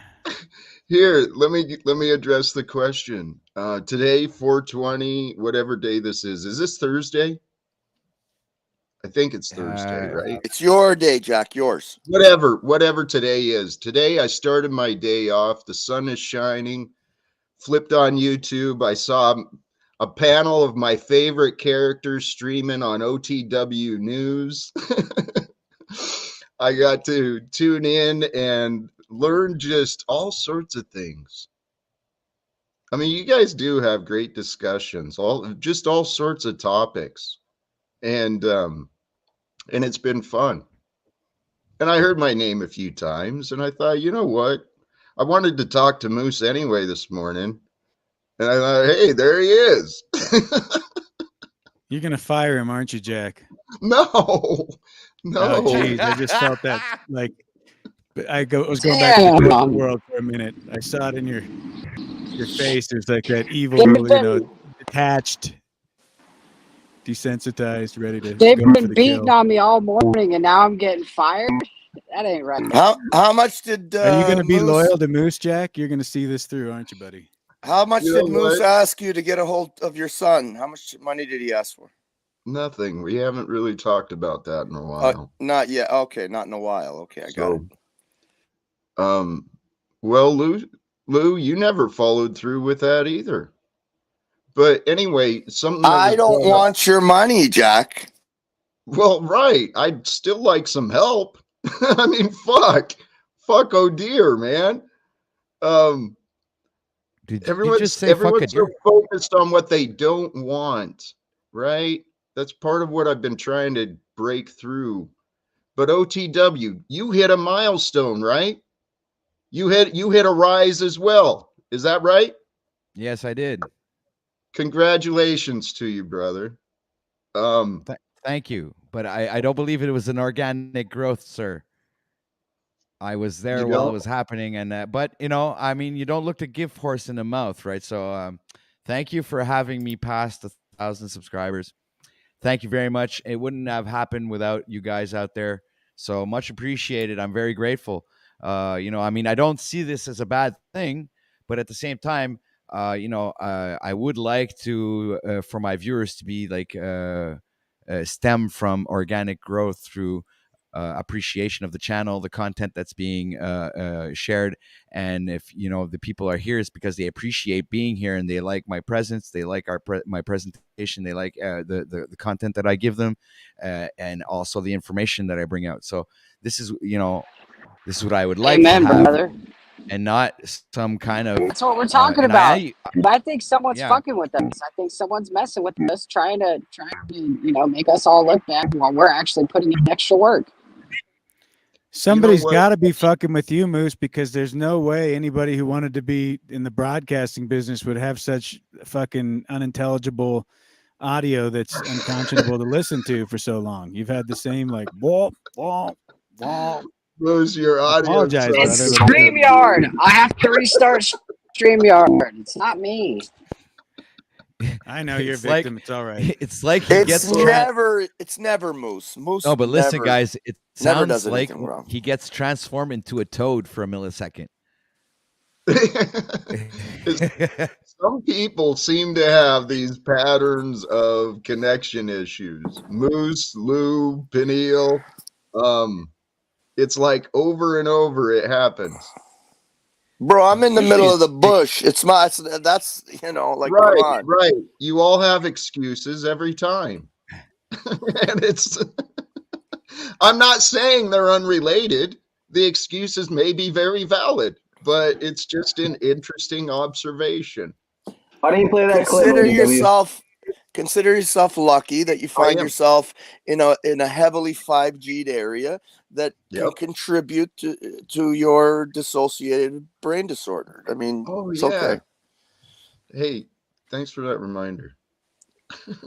Here, let me address the question. Today, 420, whatever day this is this Thursday? I think it's Thursday, right? It's your day, Jack. Yours. Whatever today is. Today, I started my day off. The sun is shining. Flipped on YouTube. I saw a panel of my favorite characters streaming on OTW News. I got to tune in and learn just all sorts of things. I mean, you guys do have great discussions, all sorts of topics, and it's been fun. And I heard my name a few times, and I thought, you know what? I wanted to talk to Moose anyway this morning, and I thought, hey, there he is. You're gonna fire him, aren't you, Jack? No. Oh, geez, I just felt that. Like, I was going back to the corporate world for a minute. I saw it in your face. There's like that evil, detached, desensitized, ready to They've go for been the beating kill. on me all morning, and now I'm getting fired. That ain't right. How much did Are you going to be Moose, loyal to Moose, Jack? You're going to see this through, aren't you, buddy? How much You did know Moose what? ask you to get a hold of your son? How much money did he ask for? Nothing. We haven't really talked about that in a while. Not yet. Okay, not in a while. Okay, I got it. Well, Lou, you never followed through with that either. But anyway, something that I don't want your money, Jack. Well, right. I'd still like some help. I mean, fuck, oh dear, man. Did you Everyone's just say fuck a so deer? focused on what they don't want, right? That's part of what I've been trying to break through. But OTW, you hit a milestone, right? You hit a rise as well. Is that right? Yes, I did. Congratulations to you, brother. Thank you, but I don't believe it was an organic growth, sir. I was there while it was happening, and but I mean, you don't look to give horse in the mouth, right? So, thank you for having me past 1,000 subscribers. Thank you very much. It wouldn't have happened without you guys out there. So much appreciated. I'm very grateful. I mean, I don't see this as a bad thing, but at the same time, I would like to for my viewers to be like stem from organic growth through appreciation of the channel, the content that's being shared. And if the people are here, it's because they appreciate being here and they like my presence, they like my presentation, they like the content that I give them, and also the information that I bring out. So this is what I would like Amen, to have, brother. and not some kind of. That's what we're talking about. But I think someone's yeah. fucking with us. I think someone's messing with us, trying to make us all look bad while we're actually putting in extra work. Somebody's got to be fucking with you, Moose, because there's no way anybody who wanted to be in the broadcasting business would have such fucking unintelligible audio that's unconscionable to listen to for so long. You've had the same like wall. Moose, your audio. It's StreamYard. I have to restart StreamYard. It's not me. I know you're a victim. It's all right. It's like he gets It's never Moose. Moose. No, but listen, guys, it never does sounds like anything wrong. he gets transformed into a toad for a millisecond. Some people seem to have these patterns of connection issues. Moose, Lou, Peniel. It's like over and over it happens. Bro, I'm in the middle of the bush. That's like, right, come on. Right. You all have excuses every time. And I'm not saying they're unrelated. The excuses may be very valid, but it's just an interesting observation. Why don't you play that clip? Consider yourself lucky that you find yourself in a heavily 5G'd area that can contribute to your dissociated brain disorder. I mean, it's okay. Hey, thanks for that reminder.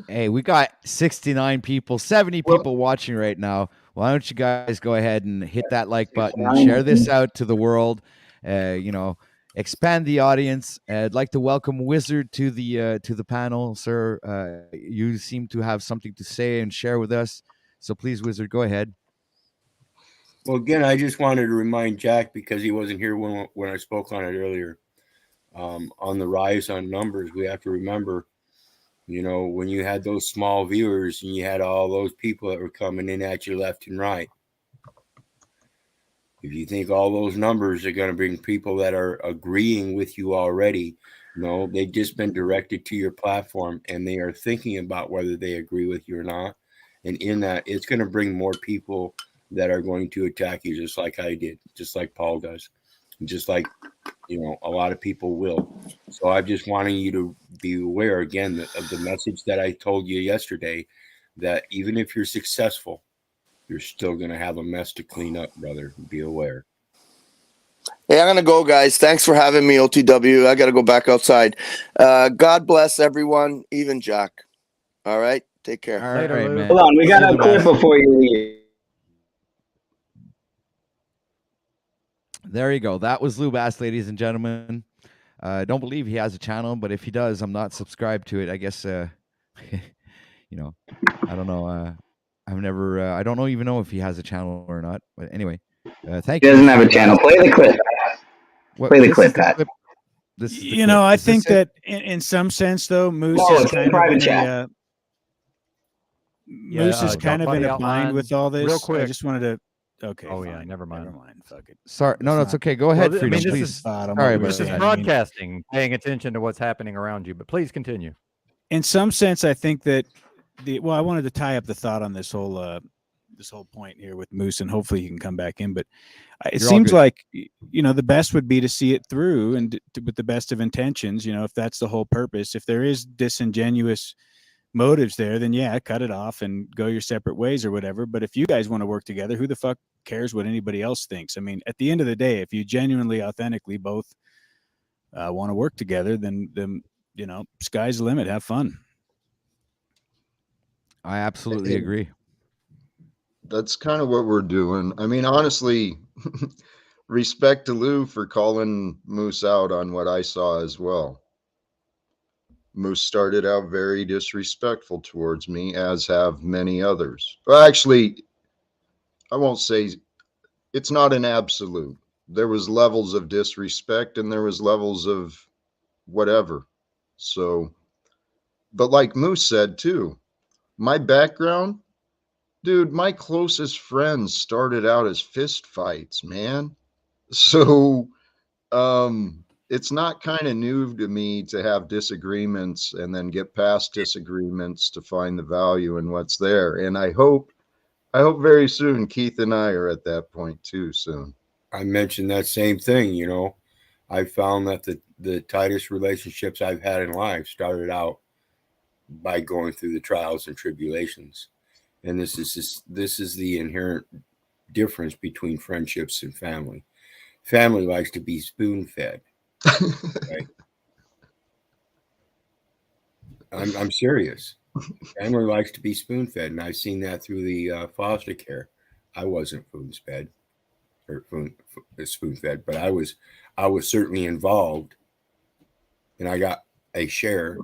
Hey, we got 69 people, 70 people watching right now. Why don't you guys go ahead and hit that like button, share this out to the world, expand the audience. I'd like to welcome Wizard to the panel, sir. You seem to have something to say and share with us. So please, Wizard, go ahead. Well, again, I just wanted to remind Jack, because he wasn't here when I spoke on it earlier, on the rise on numbers, we have to remember, when you had those small viewers and you had all those people that were coming in at you left and right, if you think all those numbers are going to bring people that are agreeing with you already, no, they've just been directed to your platform and they are thinking about whether they agree with you or not. And in that, it's going to bring more people that are going to attack you, just like I did, just like Paul does, just like, a lot of people will. So I'm just wanting you to be aware again of the message that I told you yesterday, that even if you're successful, you're still going to have a mess to clean up, brother. Be aware. Hey, I'm going to go, guys. Thanks for having me, OTW. I got to go back outside. God bless everyone, even Jack. All right. Take care. All right, man. Hold on. We got a clip before you leave. There you go. That was Lou Bass, ladies and gentlemen. I don't believe he has a channel, but if he does, I'm not subscribed to it. I guess, I don't know. I don't even know if he has a channel or not. But anyway, thank you. He doesn't have a channel. Play the clip. Play the clip, Pat. I think that in some sense, though, Moose is kind of in a Moose is kind of in a bind with all this. Real quick. I just wanted to. Okay. Oh, fine. yeah, never mind. Fuck it. Sorry, no, it's okay. Go ahead, Freedom, this please. is, Sorry, this is broadcasting, paying attention to what's happening around you. But please continue. In some sense, I think that I wanted to tie up the thought on this whole point here with Moose, and hopefully he can come back in. But it seems like the best would be to see it through and with the best of intentions. If that's the whole purpose, if there is disingenuous motives there, then cut it off and go your separate ways or whatever. But if you guys want to work together, who the fuck cares what anybody else thinks? I mean, at the end of the day, if you genuinely, authentically both want to work together, then sky's the limit. Have fun. I absolutely agree. That's kind of what we're doing. I mean, honestly, respect to Lou for calling Moose out on what I saw as well. Moose started out very disrespectful towards me, as have many others. Well, actually, I won't say it's not an absolute. There was levels of disrespect and there was levels of whatever. So, but like Moose said too, my background, dude, my closest friends started out as fist fights, man. So, it's not kind of new to me to have disagreements and then get past disagreements to find the value in what's there. And I hope very soon Keith and I are at that point too soon. I mentioned that same thing. I found that the tightest relationships I've had in life started out by going through the trials and tribulations. And this is the inherent difference between friendships and family. Family likes to be spoon-fed. Right? I'm serious. Family likes to be spoon-fed, and I've seen that through the foster care. I wasn't spoon-fed, but I was certainly involved, and I got a share.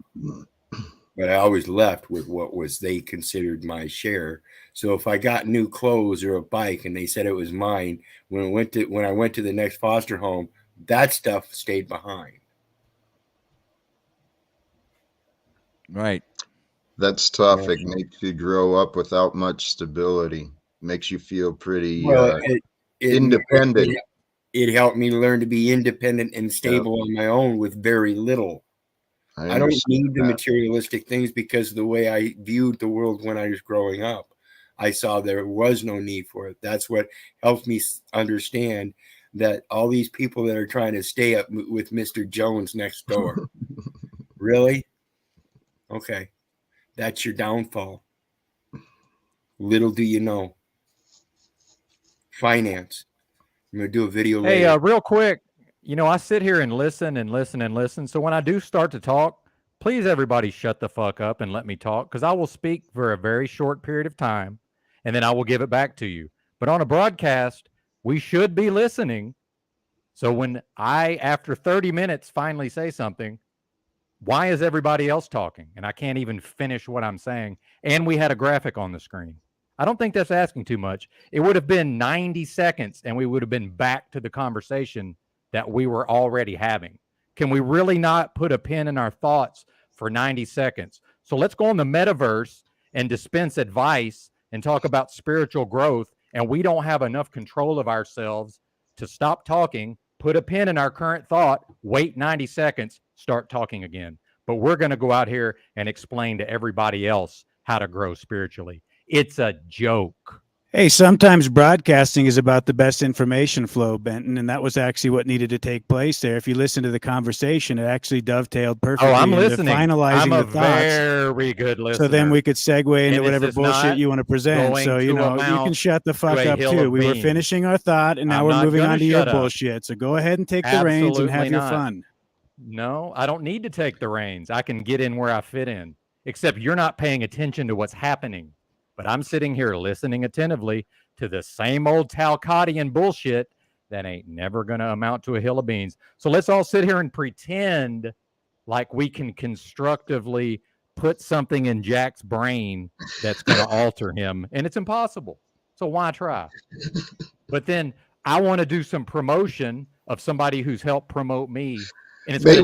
But I always left with what they considered my share. So if I got new clothes or a bike and they said it was mine, when I went to the next foster home, that stuff stayed behind. Right. That's tough. It makes you grow up without much stability. Makes you feel pretty independent. It helped me learn to be independent and stable on my own with very little. I don't need the materialistic things because of the way I viewed the world when I was growing up. I saw there was no need for it. That's what helps me understand that all these people that are trying to stay up with Mr. Jones next door. Really? Okay. That's your downfall. Little do you know. Finance. I'm going to do a video Hey, later. real quick, I sit here and listen and listen and listen. So when I do start to talk, please everybody shut the fuck up and let me talk, because I will speak for a very short period of time and then I will give it back to you. But on a broadcast, we should be listening. So when I, after 30 minutes, finally say something, why is everybody else talking? And I can't even finish what I'm saying. And we had a graphic on the screen. I don't think that's asking too much. It would have been 90 seconds and we would have been back to the conversation that we were already having. Can we really not put a pin in our thoughts for 90 seconds? So let's go on the metaverse and dispense advice and talk about spiritual growth. And we don't have enough control of ourselves to stop talking, put a pin in our current thought, wait 90 seconds, start talking again. But we're going to go out here and explain to everybody else how to grow spiritually. It's a joke. Hey, sometimes broadcasting is about the best information flow, Benton, and that was actually what needed to take place there. If you listen to the conversation, it actually dovetailed perfectly I'm into listening. finalizing I'm a the thoughts. Very good listener. So then we could segue into And whatever this is bullshit not you want to present. going So, to you amount can shut the fuck to a up hill too. of We were beans. finishing our thought, and now I'm we're not moving gonna on to your shut up. bullshit. So go ahead and take the reins and have Absolutely your not. fun. No, I don't need to take the reins. I can get in where I fit in, except you're not paying attention to what's happening. But I'm sitting here listening attentively to the same old Talcottian bullshit that ain't never going to amount to a hill of beans. So let's all sit here and pretend like we can constructively put something in Jack's brain that's going to alter him. And it's impossible. So why try? But then I want to do some promotion of somebody who's helped promote me. And it's May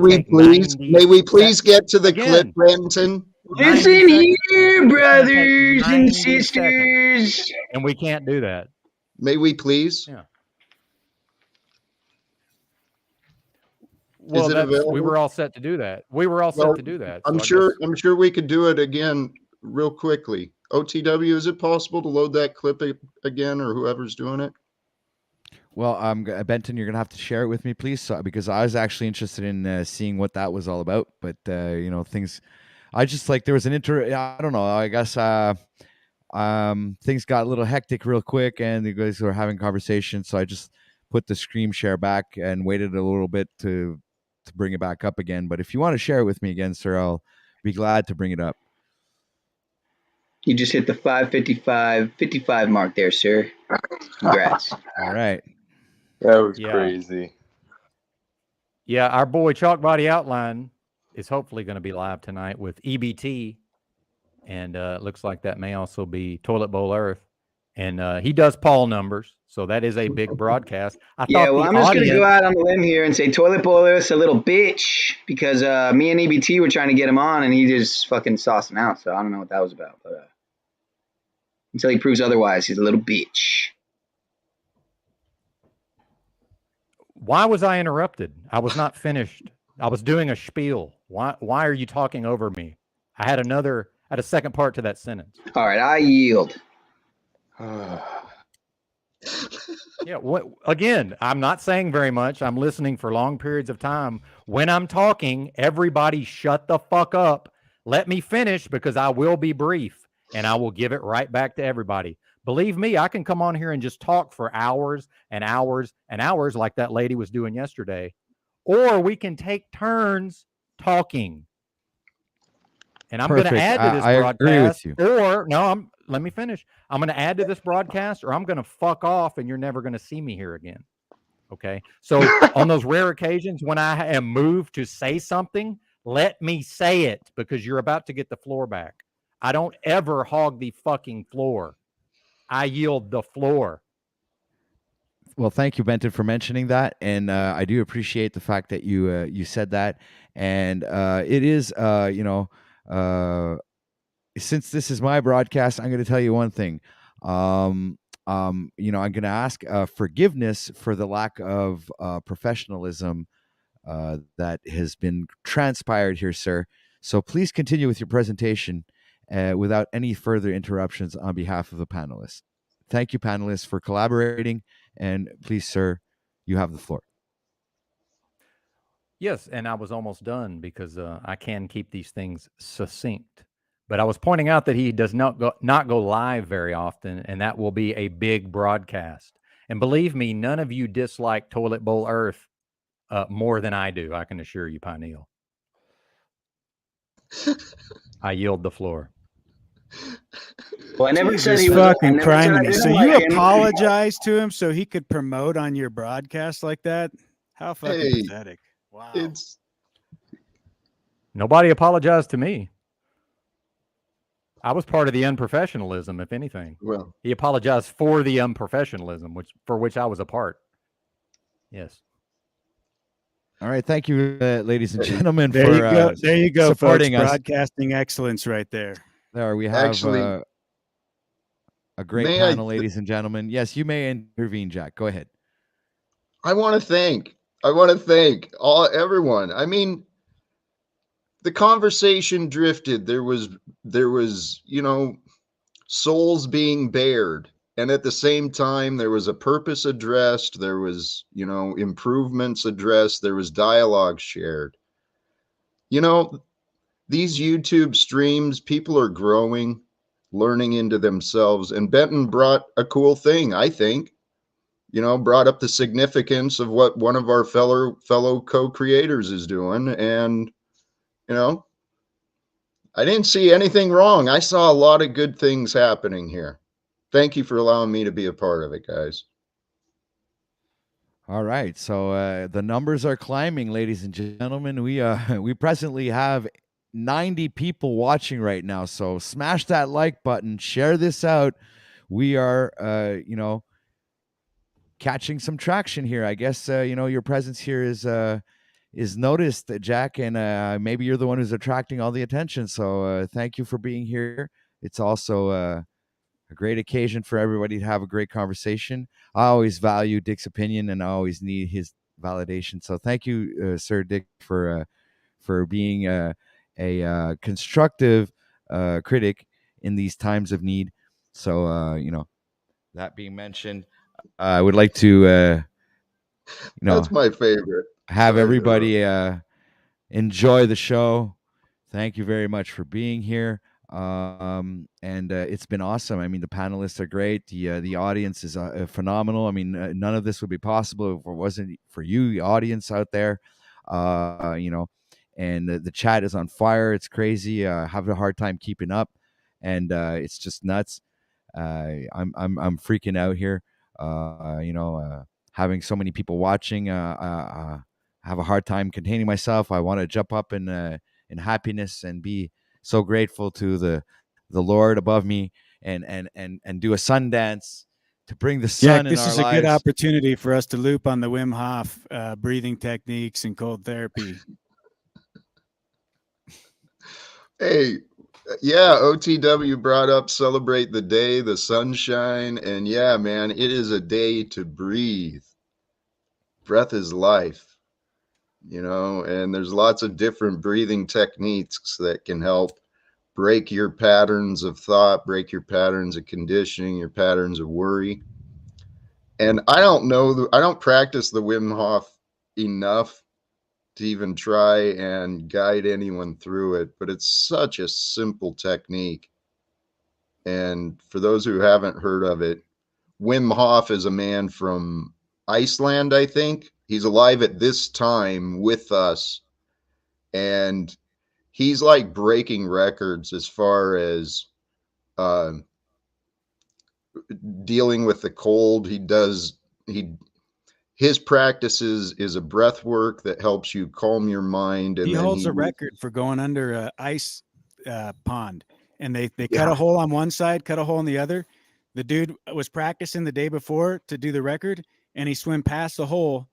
we please get to the clip, Brenton? Listen here, brothers and sisters. And we can't do that. May we please? Yeah. Well, Is it available? We were all set to do that. Set to do that. I'm sure we could do it again real quickly. OTW, is it possible to load that clip again, or whoever's doing it? Well, Benton, you're gonna have to share it with me, please, because I was actually interested in seeing what that was all about. But things, I just there was an I don't know. I guess things got a little hectic real quick, and the guys were having conversations. So I just put the screen share back and waited a little bit to bring it back up again. But if you want to share it with me again, sir, I'll be glad to bring it up. You just hit the 5:55 mark there, sir. Congrats. All right. That was crazy. Yeah, our boy Chalk Body Outline is hopefully going to be live tonight with EBT. And it looks like that may also be Toilet Bowl Earth. And he does Paul numbers. So that is a big broadcast. I'm just going to go out on the limb here and say Toilet Bowl Earth's a little bitch because me and EBT were trying to get him on and he just fucking sauced him out. So I don't know what that was about. But until he proves otherwise, he's a little bitch. Why was I interrupted? I was not finished. I was doing a spiel. Why are you talking over me? I had a second part to that sentence. All right, I yield. Yeah, again, I'm not saying very much. I'm listening for long periods of time. When I'm talking, everybody shut the fuck up. Let me finish because I will be brief and I will give it right back to everybody. Believe me, I can come on here and just talk for hours and hours and hours like that lady was doing yesterday. Or we can take turns talking. And I'm going to add to this broadcast. I agree with you. Let me finish. I'm going to add to this broadcast or I'm going to fuck off and you're never going to see me here again. Okay? So on those rare occasions when I am moved to say something, let me say it because you're about to get the floor back. I don't ever hog the fucking floor. I yield the floor. Well, thank you, Benton, for mentioning that, and I do appreciate the fact that you said that. And it is, since this is my broadcast, I'm going to tell you one thing. I'm going to ask forgiveness for the lack of professionalism that has been transpired here, sir. So please continue with your presentation, without any further interruptions on behalf of the panelists. Thank you, panelists, for collaborating. And please, sir, you have the floor. Yes, and I was almost done because I can keep these things succinct. But I was pointing out that he does not go live very often, and that will be a big broadcast. And believe me, none of you dislike Toilet Bowl Earth more than I do. I can assure you, Pineal. I yield the floor. Well, I never said Jesus he was. I fucking never said I criminy. So didn't you like him. apologized to him so he could promote on your broadcast like that? How fucking Hey, pathetic. Wow. It's Nobody apologized to me. I was part of the unprofessionalism, if anything. well, He apologized for the unprofessionalism, for which I was a part. Yes. All right. Thank you, ladies and gentlemen, There for you go. There you go, folks. supporting us. Broadcasting excellence right there. There we have actually, a great may I panel, ladies and gentlemen. Yes, you may intervene, Jack. Go ahead. I want to thank everyone. I mean, the conversation drifted. There was, souls being bared. And at the same time, there was a purpose addressed. There was, improvements addressed. There was dialogue shared. These YouTube streams, people are growing, learning into themselves. And Benton brought a cool thing, I think. Brought up the significance of what one of our fellow co-creators is doing. And, I didn't see anything wrong. I saw a lot of good things happening here. Thank you for allowing me to be a part of it, guys. All right. So the numbers are climbing, ladies and gentlemen. We presently have 90 people watching right now. So smash that like button, share this out. We are, catching some traction here. I guess your presence here is noticed, Jack, and maybe you're the one who's attracting all the attention. So thank you for being here. It's also a great occasion for everybody to have a great conversation. I always value Dick's opinion, and I always need his validation. So thank you, Sir Dick, for being a constructive critic in these times of need. So that being mentioned, I would like to That's my favorite. have everybody enjoy the show. Thank you very much for being here. And it's been awesome. I mean, the panelists are great. The audience is phenomenal. I mean, none of this would be possible if it wasn't for you, the audience out there. And the chat is on fire. It's crazy. I have a hard time keeping up, and it's just nuts. I'm freaking out here. Having so many people watching, I have a hard time containing myself. I want to jump up in happiness and be so grateful to the Lord above me and do a sun dance to bring the sun in this our is lives. a good opportunity for us to loop on the Wim Hof breathing techniques and cold therapy. Hey, yeah, OTW brought up celebrate the day, the sunshine, and yeah, man, it is a day to breathe. Breath is life, and there's lots of different breathing techniques that can help break your patterns of thought, break your patterns of conditioning, your patterns of worry. And I don't practice the Wim Hof enough to even try and guide anyone through it, but it's such a simple technique. And for those who haven't heard of it, Wim Hof is a man from Iceland, I think. He's alive at this time with us. And he's like breaking records as far as dealing with the cold. His practices is a breath work that helps you calm your mind. And He holds a record for going under a ice pond, and they cut a hole on one side, cut a hole on the other. The dude was practicing the day before to do the record, and he swam past the hole,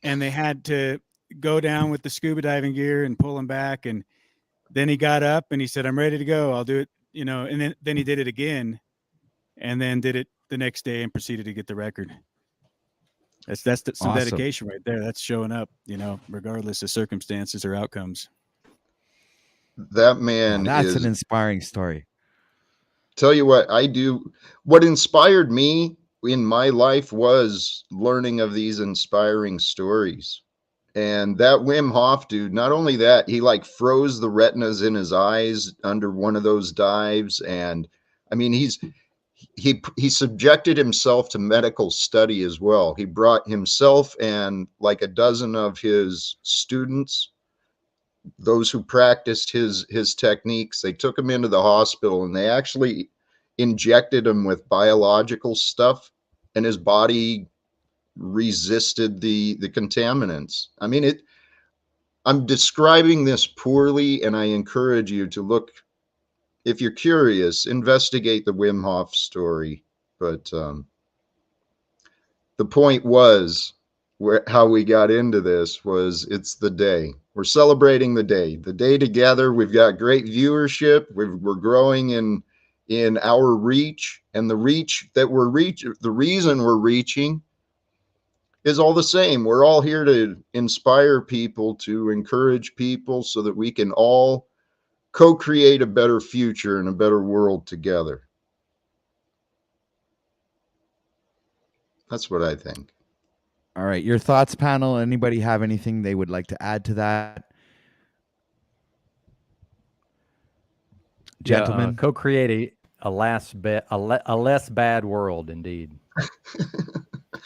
and they had to go down with the scuba diving gear and pull him back. And then he got up and he said, "I'm ready to go. I'll do it." And then he did it again, and then did it the next day and proceeded to get the record. That's some Awesome. dedication right there. That's showing up, regardless of circumstances or outcomes. That man That's is an inspiring story. Tell you what, I do. What inspired me in my life was learning of these inspiring stories. And that Wim Hof dude, not only that, he like froze the retinas in his eyes under one of those dives. And I mean, he subjected himself to medical study as well. He brought himself and like a dozen of his students, those who practiced his techniques, they took him into the hospital and they actually injected him with biological stuff, and his body resisted the contaminants. I mean, I'm describing this poorly, and I encourage you to look, if you're curious, investigate the Wim Hof story. But the point was, how we got into this was, it's the day. We're celebrating the day together. We've got great viewership. We're growing in our reach, and the reach that the reason we're reaching is all the same. We're all here to inspire people, to encourage people, so that we can all co-create a better future and a better world together. That's what I think. All right, your thoughts, panel. Anybody have anything they would like to add to that? Gentlemen, yeah, co-create a less bad world. Indeed, it's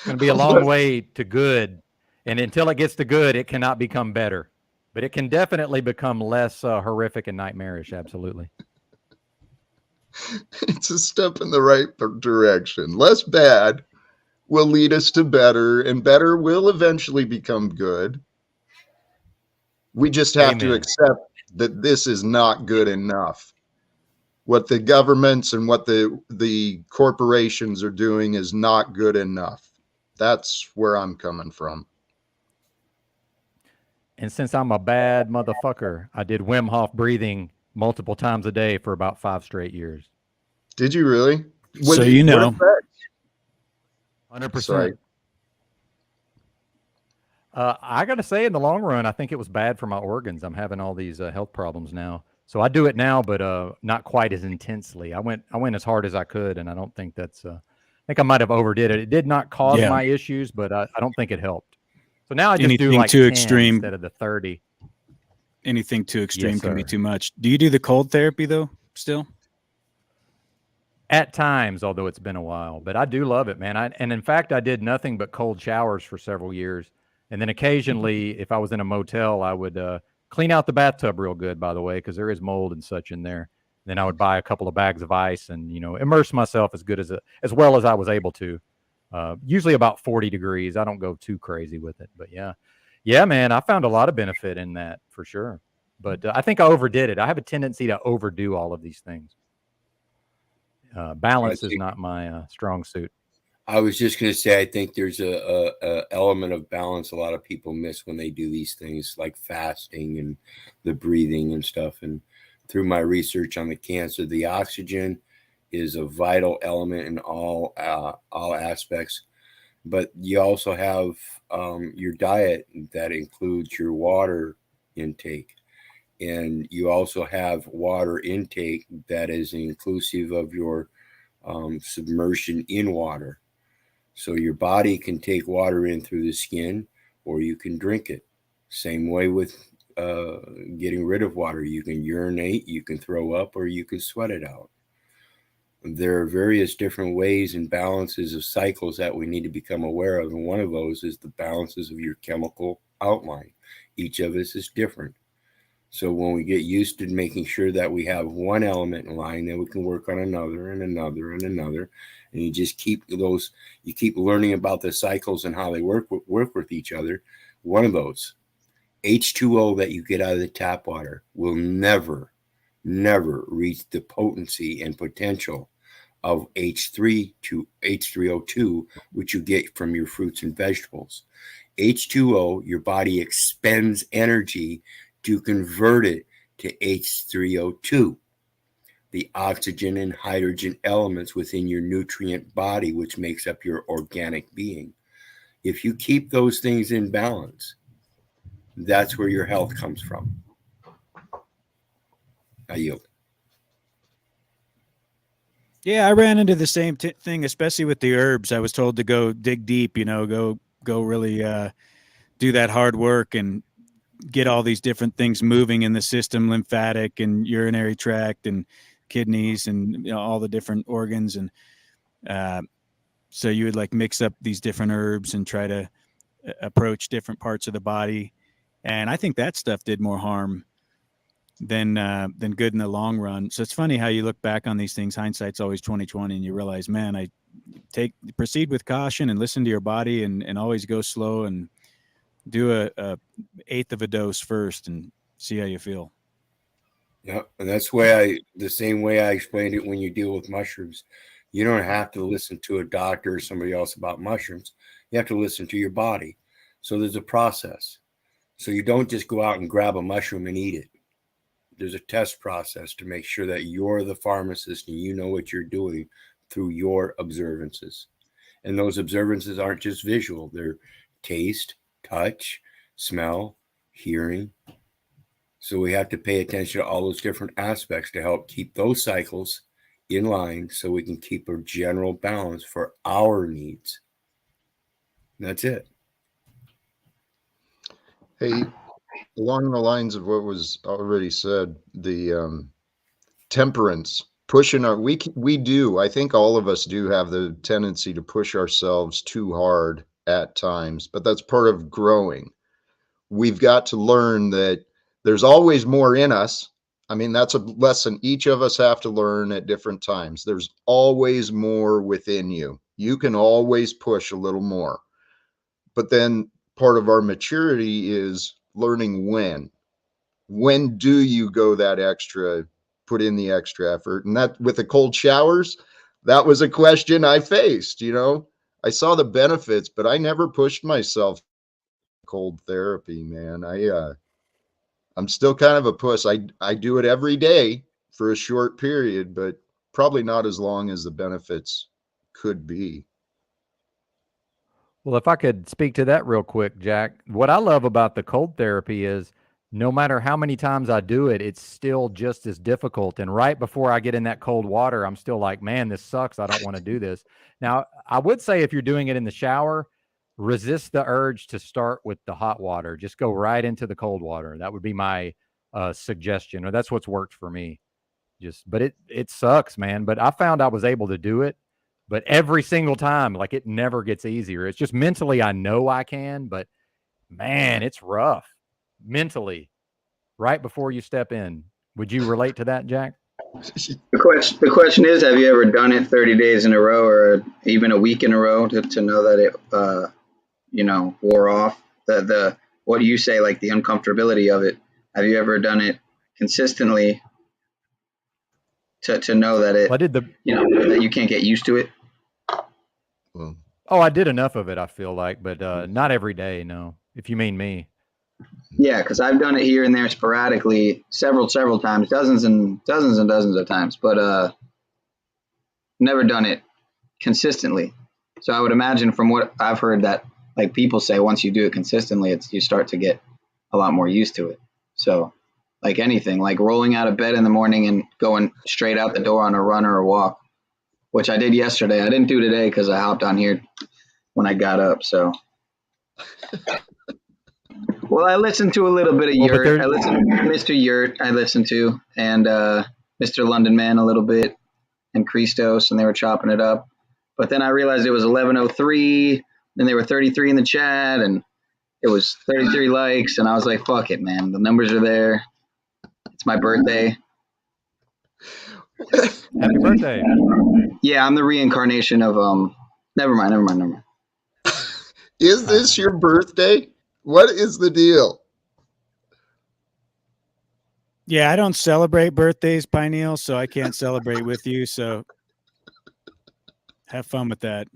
going to be a long way to good, and until it gets to good, it cannot become better. But it can definitely become less horrific and nightmarish. Absolutely. It's a step in the right direction. Less bad will lead us to better, and better will eventually become good. We just have to accept that this is not good enough. What the governments and what the corporations are doing is not good enough. That's where I'm coming from. And since I'm a bad motherfucker, I did Wim Hof breathing multiple times a day for about 5 straight years. Did you really? So you know. 100%. Sorry. I got to say, in the long run, I think it was bad for my organs. I'm having all these health problems now. So I do it now, but not quite as intensely. I went as hard as I could, and I don't think that's. I think I might have overdid it. It did not cause my issues, but I don't think it helped. So now I just do like too 10 extreme instead of the 30. Anything too extreme Yes, can be sir. too much. Do you do the cold therapy though? Still? At times, although it's been a while, but I do love it, man. And in fact, I did nothing but cold showers for several years. And then occasionally, if I was in a motel, I would clean out the bathtub real good, by the way, because there is mold and such in there. Then I would buy a couple of bags of ice and, immerse myself as well as I was able to. Usually about 40 degrees. I don't go too crazy with it, but yeah. Yeah, man, I found a lot of benefit in that for sure. But I think I overdid it. I have a tendency to overdo all of these things. Balance is not my strong suit. I was just going to say, I think there's a element of balance a lot of people miss when they do these things like fasting and the breathing and stuff. And through my research on the cancer, the oxygen is a vital element in all aspects. But you also have your diet that includes your water intake. And you also have water intake that is inclusive of your submersion in water. So your body can take water in through the skin, or you can drink it. Same way with getting rid of water. You can urinate, you can throw up, or you can sweat it out. There are various different ways and balances of cycles that we need to become aware of. And one of those is the balances of your chemical outline. Each of us is different. So when we get used to making sure that we have one element in line, then we can work on another and another and another. And you just keep learning about the cycles and how they work with each other. One of those, H2O that you get out of the tap water will never reach the potency and potential of H3O2, which you get from your fruits and vegetables. H2O, your body expends energy to convert it to H3O2, the oxygen and hydrogen elements within your nutrient body, which makes up your organic being. If you keep those things in balance, that's where your health comes from. I yield. Yeah, I ran into the same thing, especially with the herbs. I was told to go dig deep, go really do that hard work and get all these different things moving in the system, lymphatic and urinary tract and kidneys and all the different organs. And so you would like mix up these different herbs and try to approach different parts of the body. And I think that stuff did more harm than good in the long run. So it's funny how you look back on these things. Hindsight's always 20/20, and you realize, man, I proceed with caution and listen to your body, and always go slow and do a eighth of a dose first and see how you feel. Yeah, and that's the same way I explained it when you deal with mushrooms. You don't have to listen to a doctor or somebody else about mushrooms. You have to listen to your body. So there's a process. So you don't just go out and grab a mushroom and eat it. There's a test process to make sure that you're the pharmacist and you know what you're doing through your observances. And those observances aren't just visual. They're taste, touch, smell, hearing. So we have to pay attention to all those different aspects to help keep those cycles in line so we can keep a general balance for our needs. And that's it. Hey, along the lines of what was already said, the temperance, pushing we do, I think all of us do have the tendency to push ourselves too hard at times, but that's part of growing. We've got to learn that there's always more in us. I mean, that's a lesson each of us have to learn at different times. There's always more within you. You can always push a little more. But then part of our maturity is learning when do you go that extra, put in the extra effort. And that with the cold showers, that was a question I faced. I saw the benefits, but I never pushed myself. Cold therapy, man. I'm still kind of a puss. I do it every day for a short period, but probably not as long as the benefits could be. Well, if I could speak to that real quick, Jack, what I love about the cold therapy is no matter how many times I do it, it's still just as difficult. And right before I get in that cold water, I'm still like, man, this sucks. I don't want to do this. Now, I would say if you're doing it in the shower, resist the urge to start with the hot water. Just go right into the cold water. That would be my suggestion, or that's what's worked for me. But it sucks, man. But I found I was able to do it. But every single time, like it never gets easier. It's just mentally, I know I can, but man, it's rough mentally right before you step in. Would you relate to that, Jack? The question is, have you ever done it 30 days in a row or even a week in a row to know that it, wore off? What do you say, like the uncomfortability of it? Have you ever done it consistently to know that it, Well, I did that you can't get used to it? Oh, I did enough of it, I feel like, but not every day, no, if you mean me. Yeah, because I've done it here and there sporadically, several times, dozens and dozens of times, but never done it consistently. So I would imagine from what I've heard that like people say, once you do it consistently, you start to get a lot more used to it. So like anything, like rolling out of bed in the morning and going straight out the door on a run or a walk, which I did yesterday. I didn't do today because I hopped on here when I got up. So, well, I listened to a little bit of Yurt. I listened to Mr. Yurt. I listened to and Mr. London Man a little bit and Christos, and they were chopping it up. But then I realized it was 11:03, and there were 33 in the chat, and it was 33 likes, and I was like, "Fuck it, man! The numbers are there. It's my birthday." Happy birthday! Yeah, I'm the reincarnation of Never mind. Is this your birthday? What is the deal? Yeah, I don't celebrate birthdays, Pineal, so I can't celebrate with you. So have fun with that.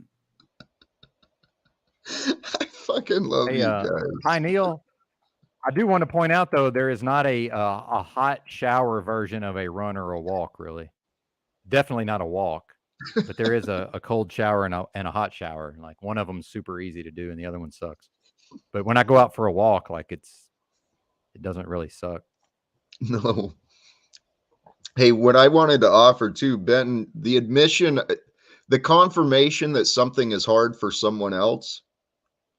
I fucking love you guys. Hi, Neil. I do want to point out, though, there is not a hot shower version of a run or a walk, really. Definitely not a walk, but there is a cold shower and a hot shower. Like one of them is super easy to do, and the other one sucks. But when I go out for a walk, like it doesn't really suck. No. Hey, what I wanted to offer too, Ben, the admission, the confirmation that something is hard for someone else.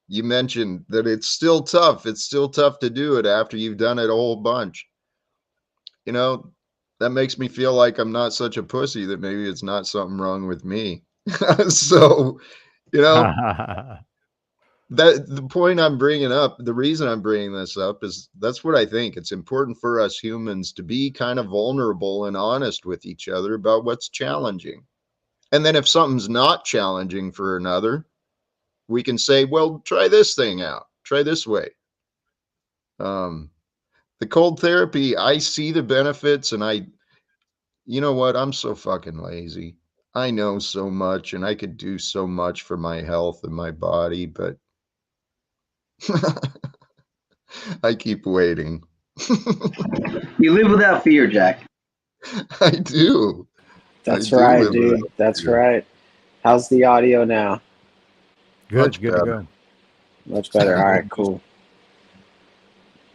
You mentioned that it's still tough. It's still tough to do it after you've done it a whole bunch. You know, that makes me feel like I'm not such a pussy, that maybe it's not something wrong with me. So, you know, that the point I'm bringing up, the reason I'm bringing this up is that's what I think. It's important for us humans to be kind of vulnerable and honest with each other about what's challenging. And then if something's not challenging for another, we can say, well, try this thing out. Try this way. The cold therapy, I see the benefits, and you know what? I'm so fucking lazy. I know so much and I could do so much for my health and my body, but I keep waiting. You live without fear, Jack. I do. That's I do right, live dude. without That's fear. right. How's the audio now? Much Good better. to go. Much better. All right, cool.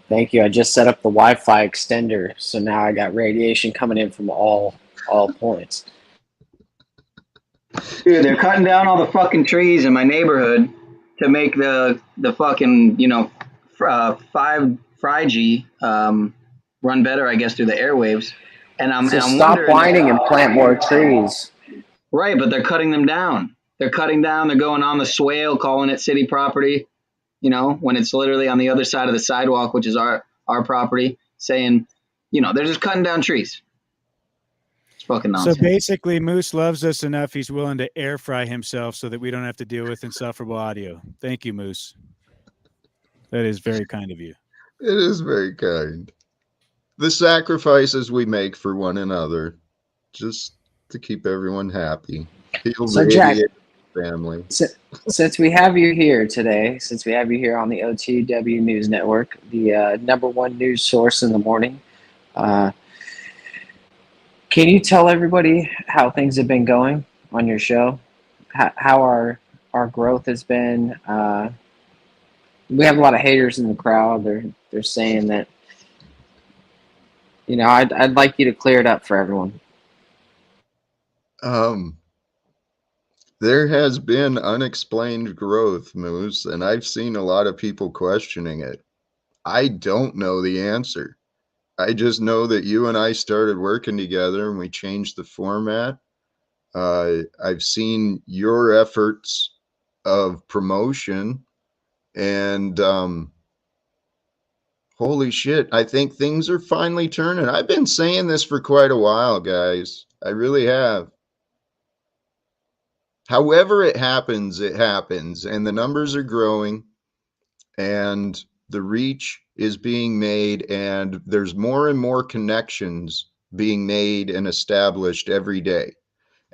Thank you. I just set up the Wi-Fi extender, so now I got radiation coming in from all points. Dude, they're cutting down all the fucking trees in my neighborhood to make the fucking 5G run better, I guess, through the airwaves. And I'm stop wondering whining and plant more trees. Right, but they're cutting them down. They're cutting down. They're going on the swale, calling it city property. When it's literally on the other side of the sidewalk, which is our property, saying, they're just cutting down trees. It's fucking nonsense. So basically, Moose loves us enough. He's willing to air fry himself so that we don't have to deal with insufferable audio. Thank you, Moose. That is very kind of you. It is very kind. The sacrifices we make for one another, just to keep everyone happy. He'll So, Jack, radiate family. since we have you here today, since we have you here on the OTW News Network, the #1 news source in the morning, can you tell everybody how things have been going on your show? How our growth has been? We have a lot of haters in the crowd. They're saying that, I'd like you to clear it up for everyone. There has been unexplained growth, Moose, and I've seen a lot of people questioning it. I don't know the answer. I just know that you and I started working together and we changed the format. I've seen your efforts of promotion, and holy shit, I think things are finally turning. I've been saying this for quite a while, guys. I really have. However it happens, and the numbers are growing, and the reach is being made, and there's more and more connections being made and established every day.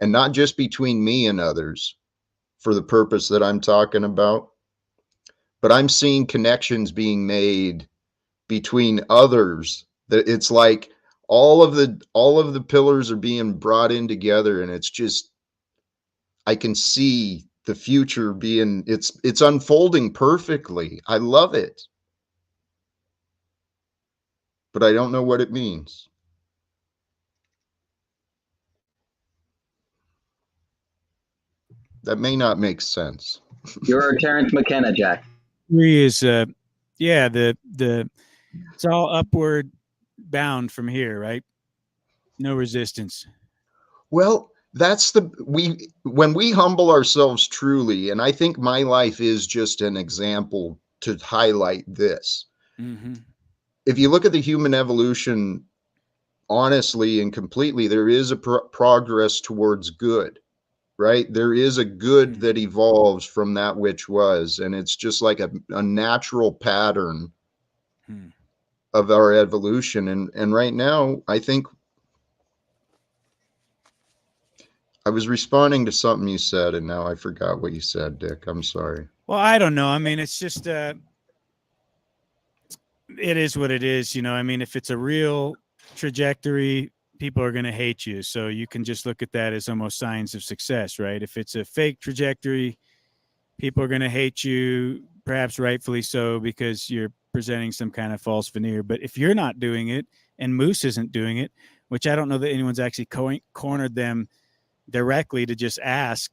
And not just between me and others for the purpose that I'm talking about, but I'm seeing connections being made between others, that it's like all of the pillars are being brought in together, and it's just, I can see the future being, it's unfolding perfectly. I love it. But I don't know what it means. That may not make sense. You're Terrence McKenna, Jack. He is, it's all upward bound from here, right? No resistance. Well, that's when we humble ourselves truly, and I think my life is just an example to highlight this. Mm-hmm. If you look at the human evolution honestly and completely, there is a progress towards good, right? There is a good that evolves from that which was, and it's just like a natural pattern of our evolution. And right now, I think I was responding to something you said, and now I forgot what you said, Dick. I'm sorry. Well, I don't know. I mean, it's just it is what it is. I mean, if it's a real trajectory, people are going to hate you. So you can just look at that as almost signs of success, right? If it's a fake trajectory, people are going to hate you, perhaps rightfully so, because you're presenting some kind of false veneer. But if you're not doing it and Moose isn't doing it, which I don't know that anyone's actually cornered them directly to just ask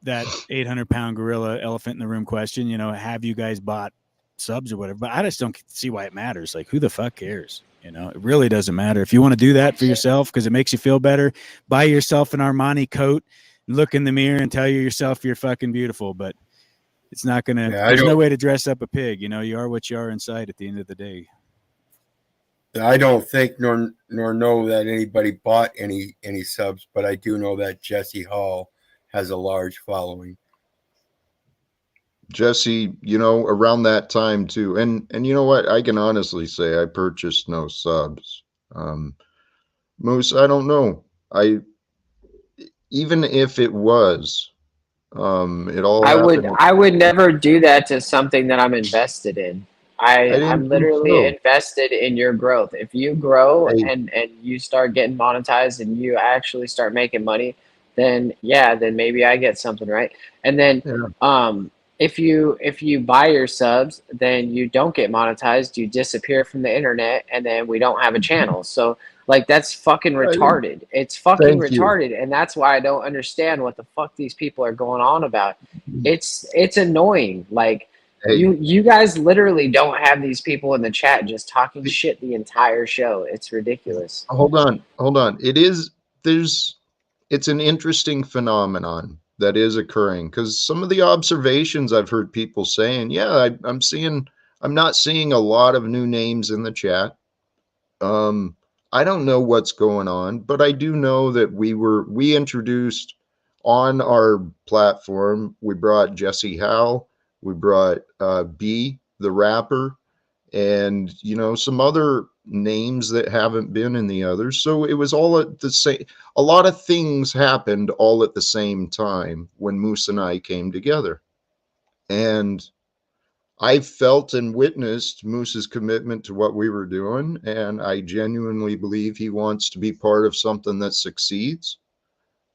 that 800-pound gorilla elephant in the room question, you know, have you guys bought subs or whatever? But I just don't see why it matters. Like, who the fuck cares? You know, it really doesn't matter. If you want to do that for yourself because it makes you feel better, buy yourself an Armani coat, look in the mirror and tell yourself you're fucking beautiful. But it's not going to, there's no way to dress up a pig. You know, you are what you are inside at the end of the day. I don't think nor know that anybody bought any subs, but I do know that Jesse Hall has a large following. Jesse, you know, around that time too, and you know what? I can honestly say I purchased no subs. Moose, I don't know. Even if it was, it all happened. I would never do that to something that I'm invested in. I'm didn't think literally so. invested in your growth. If you grow Hey. and you start getting monetized and you actually start making money, then yeah, then maybe I get something, right? And then if you buy your subs, then you don't get monetized, you disappear from the internet, and then we don't have a channel. So like that's fucking retarded. It's fucking Thank you. retarded, and that's why I don't understand what the fuck these people are going on about. It's annoying. Like Hey. you guys literally don't have these people in the chat just talking shit the entire show. It's ridiculous. Hold on. It's an interesting phenomenon that is occurring because some of the observations I've heard people saying, yeah, I'm not seeing a lot of new names in the chat. I don't know what's going on, but I do know that we introduced on our platform, we brought Jesse Howe, we brought B, the rapper, and you know, some other names that haven't been in the others. So it was all at the same, a lot of things happened all at the same time when Moose and I came together. And I felt and witnessed Moose's commitment to what we were doing, and I genuinely believe he wants to be part of something that succeeds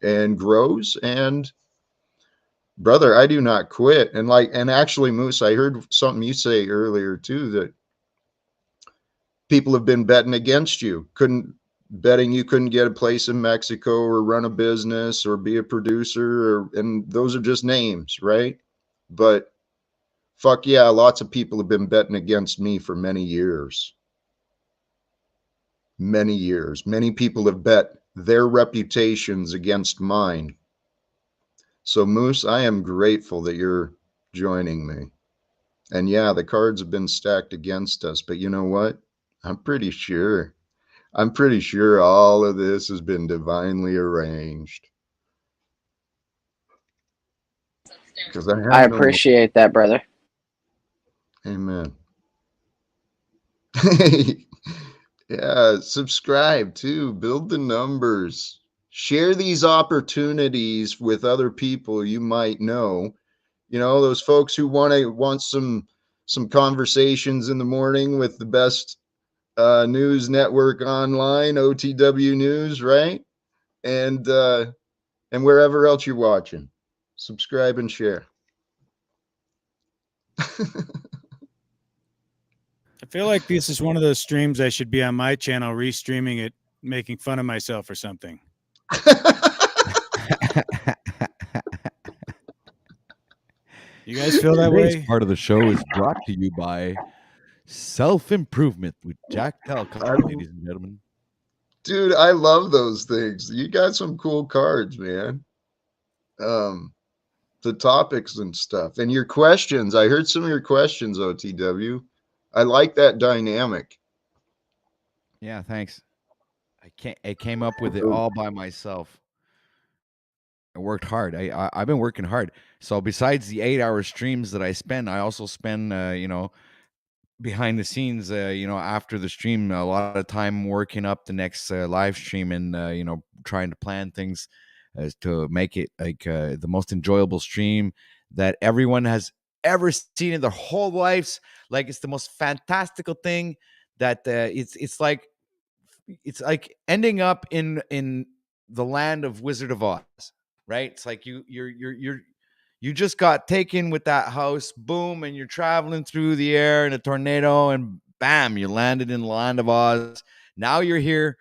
and grows. And brother, I do not quit. And actually, Moose, I heard something you say earlier too, that people have been betting against you, betting you couldn't get a place in Mexico or run a business or be a producer, and those are just names, right? But fuck yeah, lots of people have been betting against me for many years. Many years. Many people have bet their reputations against mine. So Moose, I am grateful that you're joining me. And yeah, the cards have been stacked against us, but you know what? I'm pretty sure all of this has been divinely arranged. Because I appreciate that, brother. Amen. Yeah, subscribe too. Build the numbers. Share these opportunities with other people you might know. You know, those folks who want some conversations in the morning with the best news network online, OTW News, right? And wherever else you're watching. Subscribe and share. I feel like this is one of those streams I should be on my channel, restreaming it, making fun of myself or something. You guys feel that Today's way? part of the show is brought to you by Self-Improvement with Jack Talcott, ladies and gentlemen. Dude, I love those things. You got some cool cards, man. The topics and stuff. And your questions. I heard some of your questions, OTW. I like that dynamic. Yeah, thanks. I came up with it all by myself. I worked hard. I've been working hard. So besides the 8-hour streams that I spend, I also spend behind the scenes, after the stream, a lot of time working up the next live stream and trying to plan things as to make it like the most enjoyable stream that everyone has ever seen in their whole lives. Like it's the most fantastical thing that it's like ending up in the land of Wizard of Oz, right? It's like you just got taken with that house, boom, and you're traveling through the air in a tornado, and bam, you landed in the land of Oz. Now you're here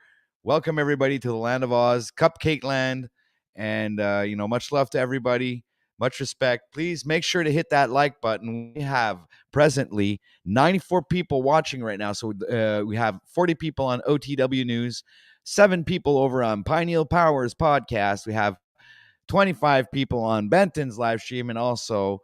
welcome everybody to the land of Oz, Cupcake Land, and much love to everybody. Much respect. Please make sure to hit that like button. We have presently 94 people watching right now. So we have 40 people on OTW News, 7 people over on Pineal Powers podcast. We have 25 people on Benton's live stream, and also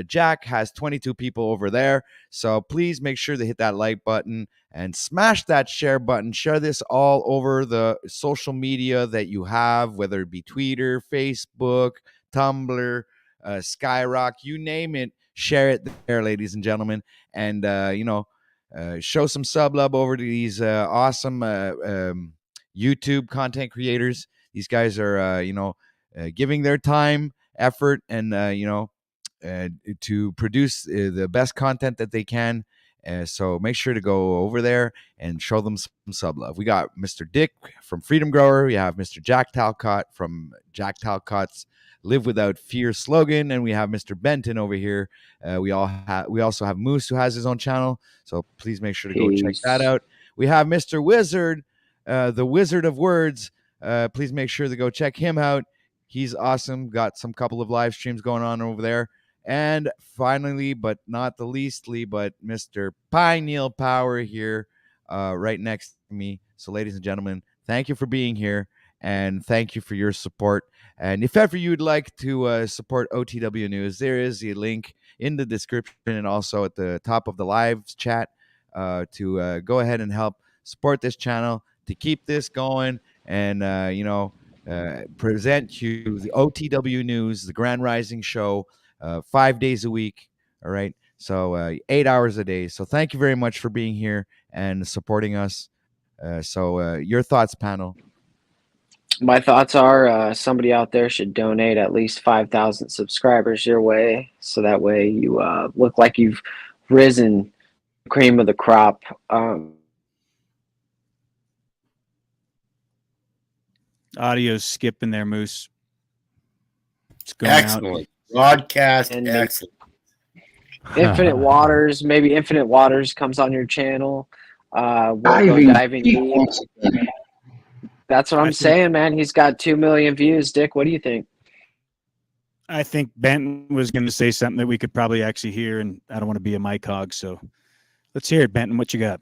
Jack has 22 people over there. So please make sure to hit that like button and smash that share button. Share this all over the social media that you have, whether it be Twitter, Facebook, Tumblr, Skyrock, you name it. Share it there, ladies and gentlemen, and show some sub love over to these awesome YouTube content creators. These guys are giving their time, effort, and to produce the best content that they can. So make sure to go over there and show them some sub love. We got Mr. Dick from Freedom Grower. We have Mr. Jack Talcott from Jack Talcott's Live Without Fear slogan, and we have Mr. Benton over here. We also have Moose, who has his own channel. So please make sure to go check that out. We have Mr. Wizard, the Wizard of Words. Please make sure to go check him out. He's awesome. Got some couple of live streams going on over there. And finally, but not the leastly, but Mr. Pineal Power here, right next to me. So, ladies and gentlemen, thank you for being here, and thank you for your support. And if ever you'd like to support OTW News, there is a link in the description and also at the top of the live chat to go ahead and help support this channel to keep this going and present you the OTW News, the Grand Rising Show, 5 days a week. All right. So 8 hours a day. So thank you very much for being here and supporting us. Your thoughts, panel? My thoughts are somebody out there should donate at least 5,000 subscribers your way, so that way you look like you've risen cream of the crop. Audio's skipping there, Moose. It's going Excellent. out. Broadcast excellent. Infinite Waters, maybe Infinite Waters comes on your channel. We'll go diving deep. That's what I'm saying, man. He's got 2 million views. Dick, what do you think? I think Benton was going to say something that we could probably actually hear, and I don't want to be a mic hog, so let's hear it, Benton. What you got?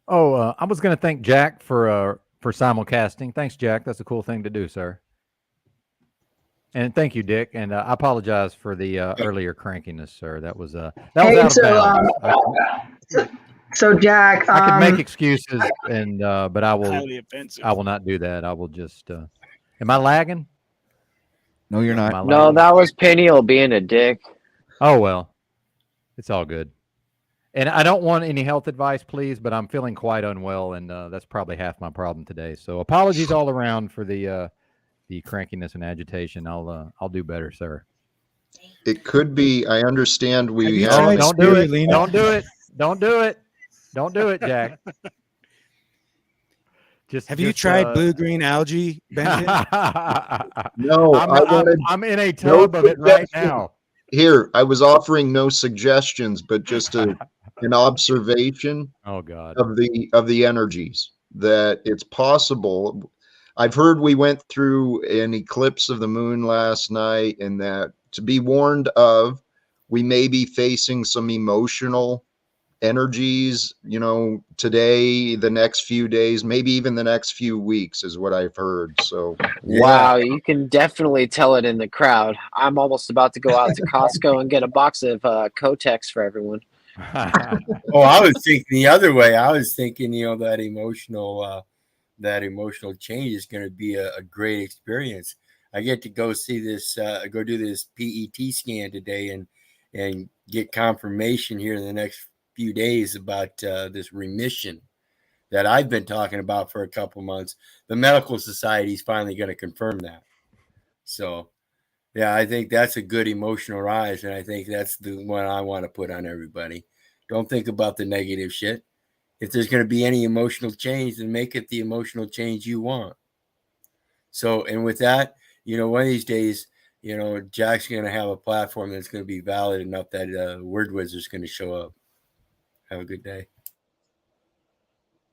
I was going to thank Jack for simulcasting. Thanks, Jack. That's a cool thing to do, sir. And thank you, Dick. And I apologize for the earlier crankiness, sir. That was out of bounds. So Jack, I could make excuses, and but I will not do that. I will just. Am I lagging? No, you're not. No, that was Peniel being a dick. Oh well, it's all good. And I don't want any health advice, please, but I'm feeling quite unwell, and that's probably half my problem today. So apologies all around for the crankiness and agitation. I'll do better, sir. It could be. I understand we have. Oh, don't do it. Don't do it. Don't do it. Don't do it, Jack. Have you tried blue-green algae, Benton? No, I'm in a tub of it right now. Here, I was offering no suggestions, but just an observation. Oh God. Of the energies that it's possible. I've heard we went through an eclipse of the moon last night, and that to be warned of, we may be facing some emotional energies, today, the next few days, maybe even the next few weeks is what I've heard. So wow, you can definitely tell it in the crowd. I'm almost about to go out to Costco and get a box of Kotex for everyone. Oh, I was thinking the other way. I was thinking, that emotional change is going to be a great experience. I get to go see this, go do this PET scan today, and get confirmation here in the next few days about this remission that I've been talking about for a couple months. The medical society is finally going to confirm that. So, yeah, I think that's a good emotional rise, and I think that's the one I want to put on everybody. Don't think about the negative shit. If there's going to be any emotional change, then make it the emotional change you want. So, and with that, one of these days, Jack's going to have a platform that's going to be valid enough that Word Wizard's going to show up. Have a good day.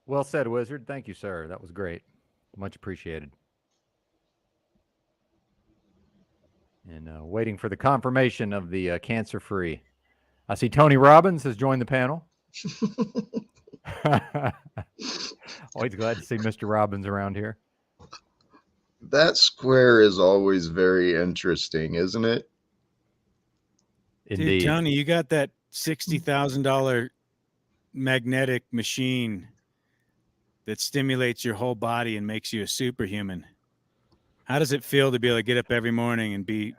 Well said, Wizard. Thank you, sir. That was great. Much appreciated. And waiting for the confirmation of the cancer-free. I see Tony Robbins has joined the panel. Always glad to see Mr. Robbins around here. That square is always very interesting, isn't it? Indeed. Dude, Tony, you got that $60,000 magnetic machine that stimulates your whole body and makes you a superhuman. How does it feel to be able to get up every morning and be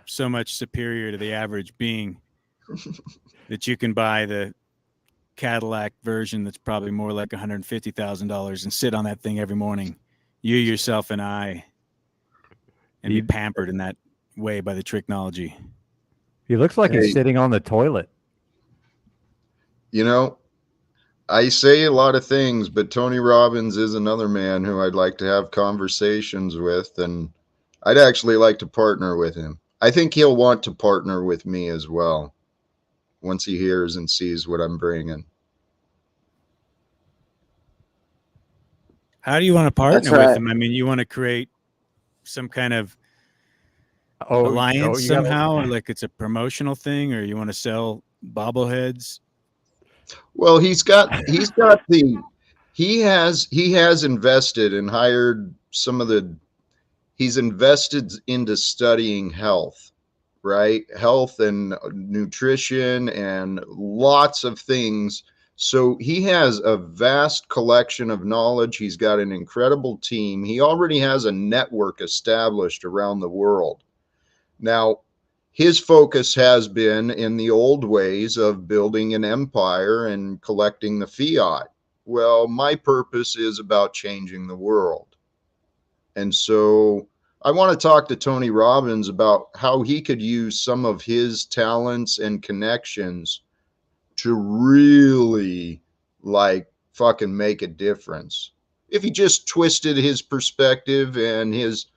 so much superior to the average being that you can buy the Cadillac version that's probably more like $150,000 and sit on that thing every morning, you, yourself, and I, and be pampered in that way by the technology? He looks like he's sitting on the toilet. You know, I say a lot of things, but Tony Robbins is another man who I'd like to have conversations with, and I'd actually like to partner with him. I think he'll want to partner with me as well once he hears and sees what I'm bringing. How do you want to partner with him? I mean, you want to create some kind of alliance somehow, or like it's a promotional thing, or you want to sell bobbleheads? Well, he has invested and hired he's invested into studying health, right? Health and nutrition and lots of things. So he has a vast collection of knowledge. He's got an incredible team. He already has a network established around the world. Now, his focus has been in the old ways of building an empire and collecting the fiat. Well, my purpose is about changing the world. And so I want to talk to Tony Robbins about how he could use some of his talents and connections to really fucking make a difference. If he just twisted his perspective and his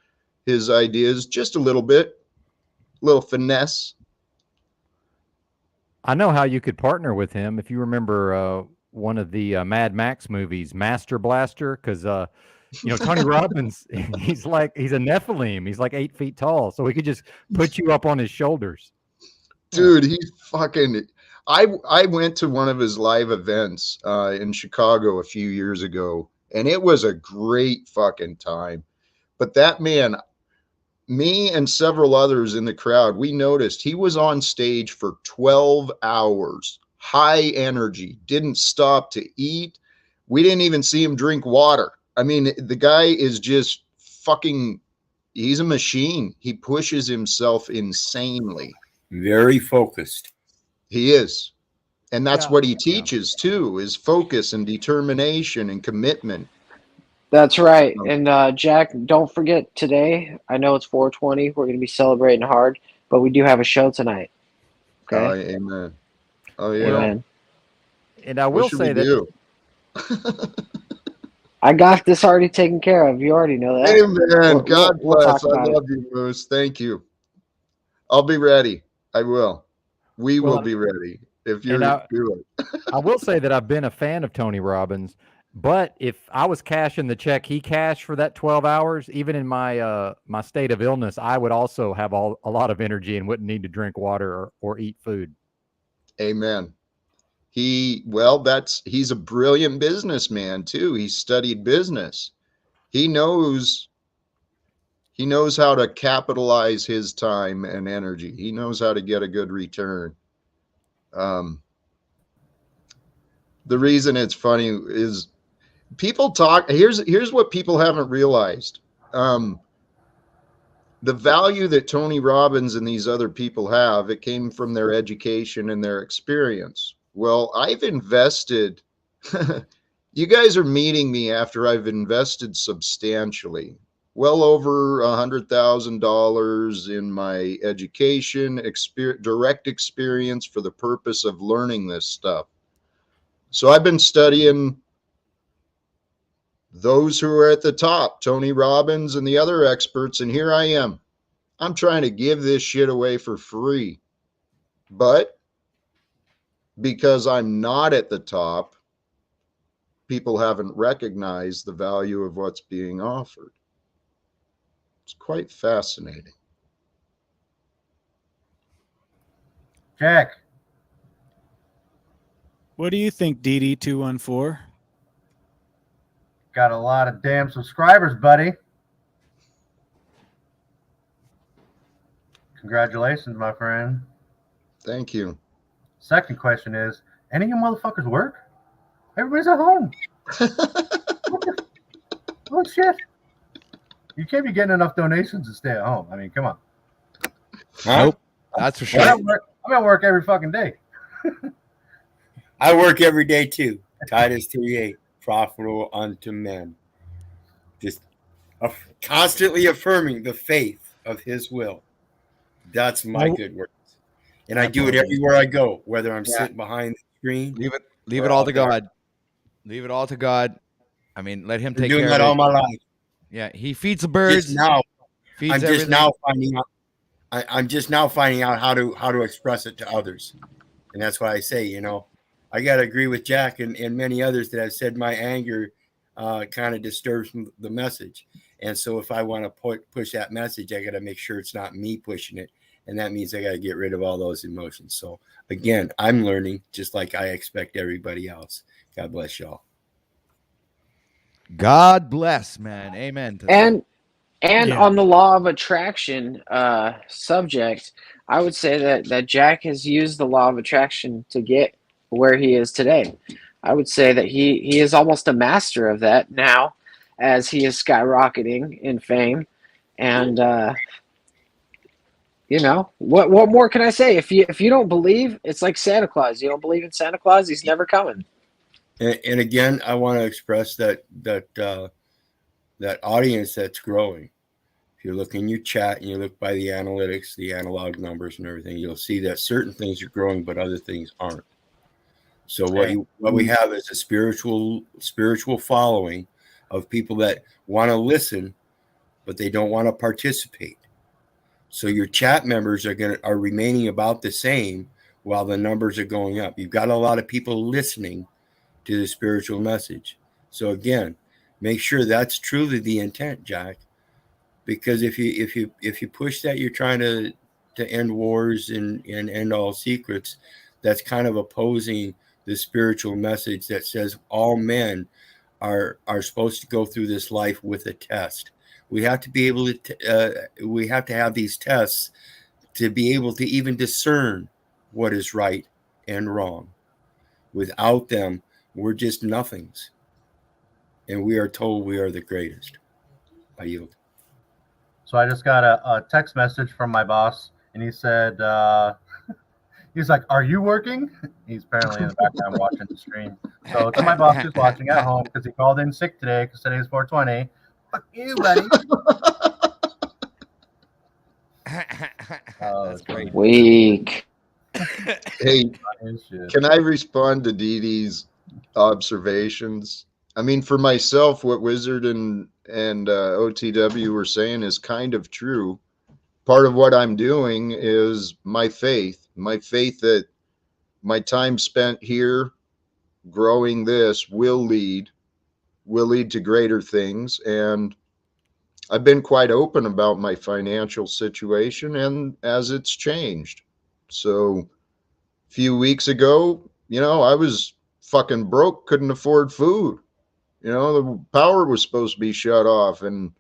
ideas just a little finesse. I know how you could partner with him. If you remember one of the Mad Max movies, Master Blaster, because Tony Robbins, he's a Nephilim. He's like 8 feet tall, so he could just put you up on his shoulders. Dude, he's fucking. I went to one of his live events in Chicago a few years ago, and it was a great fucking time. But that man, me and several others in the crowd, we noticed he was on stage for 12 hours, high energy, didn't stop to eat. We didn't even see him drink water. I mean, the guy is just fucking, he's a machine. He pushes himself insanely. Very focused. He is. And that's what he teaches too, is focus and determination and commitment. That's right. And Jack, don't forget today, I know it's 420. We're going to be celebrating hard, but we do have a show tonight. Okay? Oh, amen. Oh, yeah. Amen. And I will say that I got this already taken care of. You already know that. Amen. God bless. We'll I love you, Moose. Thank you. I'll be ready. I will. We will be ready if you're doing it. I will say that I've been a fan of Tony Robbins, but if I was cashing the check he cashed for that 12 hours, even in my my state of illness, I would also have a lot of energy and wouldn't need to drink water or eat food. Amen. He's a brilliant businessman too. He studied business. He knows how to capitalize his time and energy. He knows how to get a good return. The reason it's funny is people talk. Here's what people haven't realized. The value that Tony Robbins and these other people have, it came from their education and their experience. Well, I've invested. You guys are meeting me after I've invested substantially. Well over $100,000 in my education, direct experience for the purpose of learning this stuff. So I've been studying those who are at the top, Tony Robbins and the other experts, and here I am. I'm trying to give this shit away for free. But because I'm not at the top, people haven't recognized the value of what's being offered. It's quite fascinating. Jack. What do you think, DD214? Got a lot of damn subscribers, buddy. Congratulations, my friend. Thank you. Second question is, any of you motherfuckers work? Everybody's at home. Oh, shit. You can't be getting enough donations to stay at home. I mean, come on. Nope. That's for sure. I'm at work every fucking day. I work every day too. Titus 3:8, profitable unto men. Just constantly affirming the faith of his will. That's my good work. And I do it everywhere I go, whether I'm sitting behind the screen. Leave it all to God. Leave it all to God. I mean, let him take care of it. Doing that all my life. Yeah, he feeds the birds. I'm just now finding out how to express it to others. And that's why I say, you know, I got to agree with Jack and many others that have said my anger kind of disturbs the message. And so if I want to push that message, I got to make sure it's not me pushing it. And that means I got to get rid of all those emotions. So again, I'm learning just like I expect everybody else. God bless y'all. God bless, man. Amen. To that. And on the law of attraction subject, I would say that Jack has used the law of attraction to get where he is today. I would say that he is almost a master of that now, as he is skyrocketing in fame. And you know, what more can I say? If you don't believe, it's like Santa Claus. You don't believe in Santa Claus, he's never coming. And again, I want to express that audience that's growing. If you look in your chat and you look by the analytics, the analog numbers and everything, you'll see that certain things are growing, but other things aren't. So what we have is a spiritual following of people that want to listen, but they don't want to participate. So your chat members are remaining about the same while the numbers are going up. You've got a lot of people listening to the spiritual message. So again, make sure that's truly the intent, Jack. Because if you push that you're trying to end wars and end all secrets, that's kind of opposing the spiritual message that says all men are supposed to go through this life with a test. We have to be able to we have to have these tests to be able to even discern what is right and wrong. Without them, we're just nothings. And we are told we are the greatest. I yield. So I just got a text message from my boss, and he said, he's like, "Are you working?" He's apparently in the background watching the stream. So to my boss who's watching at home, because he called in sick today because today's 420. Fuck you, buddy. That's great. Weak. Hey, can I respond to Dee Dee's observations? I mean, for myself, what Wizard and OTW were saying is kind of true. Part of what I'm doing is my faith that my time spent here growing this will lead to greater things. And I've been quite open about my financial situation and as it's changed. So a few weeks ago, you know, I was fucking broke, couldn't afford food. You know, the power was supposed to be shut off, and,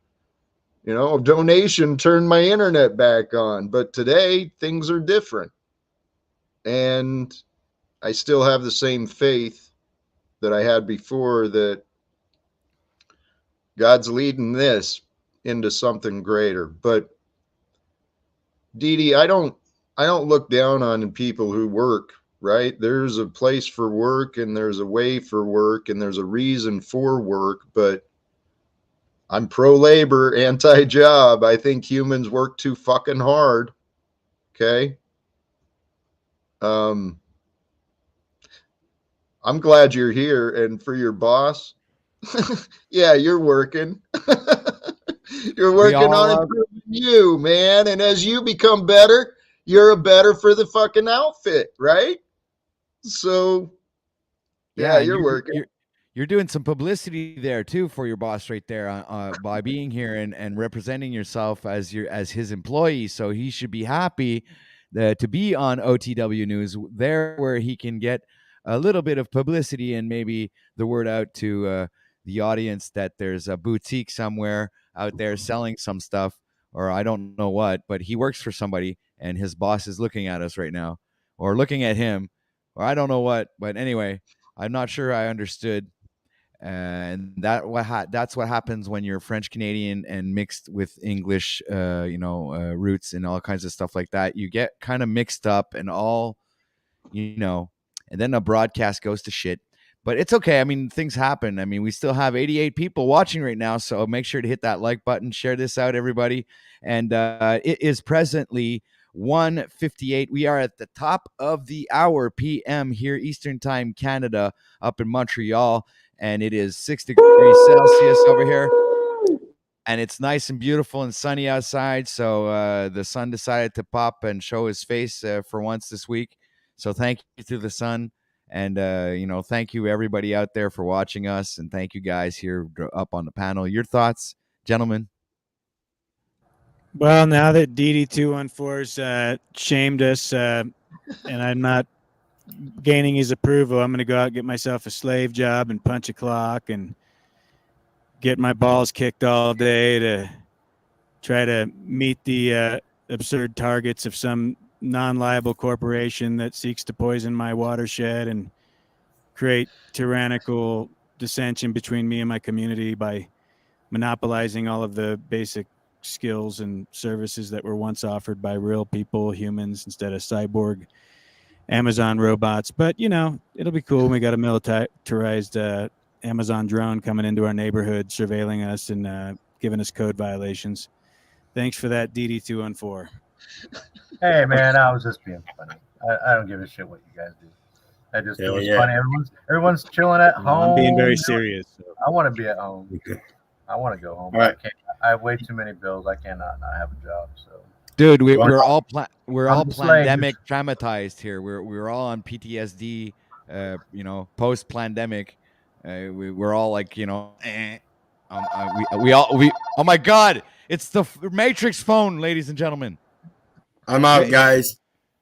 you know, a donation turned my internet back on. But today things are different. And I still have the same faith that I had before, that God's leading this into something greater. But Dee Dee, I don't look down on people who work, right? There's a place for work, and there's a way for work, and there's a reason for work. But I'm pro-labor, anti-job. I think humans work too fucking hard. Okay. I'm glad you're here, and for your boss, yeah, you're working. You're working on improving you, man. And as you become better, you're a better for the fucking outfit, right? So, yeah, you're working. you're doing some publicity there too for your boss right there by being here and representing yourself as his employee. So he should be happy to be on OTW News there, where he can get a little bit of publicity and maybe the word out to the audience that there's a boutique somewhere out there selling some stuff, or I don't know what, but he works for somebody and his boss is looking at us right now, or looking at him, or I don't know what. But anyway, I'm not sure I understood. And that's what happens when you're French Canadian and mixed with English, roots and all kinds of stuff like that. You get kind of mixed up and all, and then a broadcast goes to shit. But it's okay. I mean, things happen. I mean, we still have 88 people watching right now, so make sure to hit that like button, share this out, everybody. And it is presently 1:58. We are at the top of the hour PM here, Eastern Time, Canada, up in Montreal, and it is 6 degrees Celsius over here. And it's nice and beautiful and sunny outside. So the sun decided to pop and show his face for once this week. So thank you to the sun. And, thank you everybody out there for watching us. And thank you guys here up on the panel. Your thoughts, gentlemen? Well, now that DD214's shamed us and I'm not gaining his approval, I'm going to go out and get myself a slave job and punch a clock and get my balls kicked all day to try to meet the absurd targets of some non-liable corporation that seeks to poison my watershed and create tyrannical dissension between me and my community by monopolizing all of the basic skills and services that were once offered by real people, humans, instead of cyborg Amazon robots. But, it'll be cool. We got a militarized Amazon drone coming into our neighborhood, surveilling us and giving us code violations. Thanks for that, DD214. Hey, man, I was just being funny. I don't give a shit what you guys do. It was funny. Everyone's chilling at home. I'm being very serious. So. I want to be at home. I want to go home. Right. I have way too many bills. I cannot not have a job. So, dude, we're all pandemic just traumatized here. We're all on PTSD. Post pandemic. We're all like, we oh my God, it's the Matrix phone, ladies and gentlemen. I'm out, guys.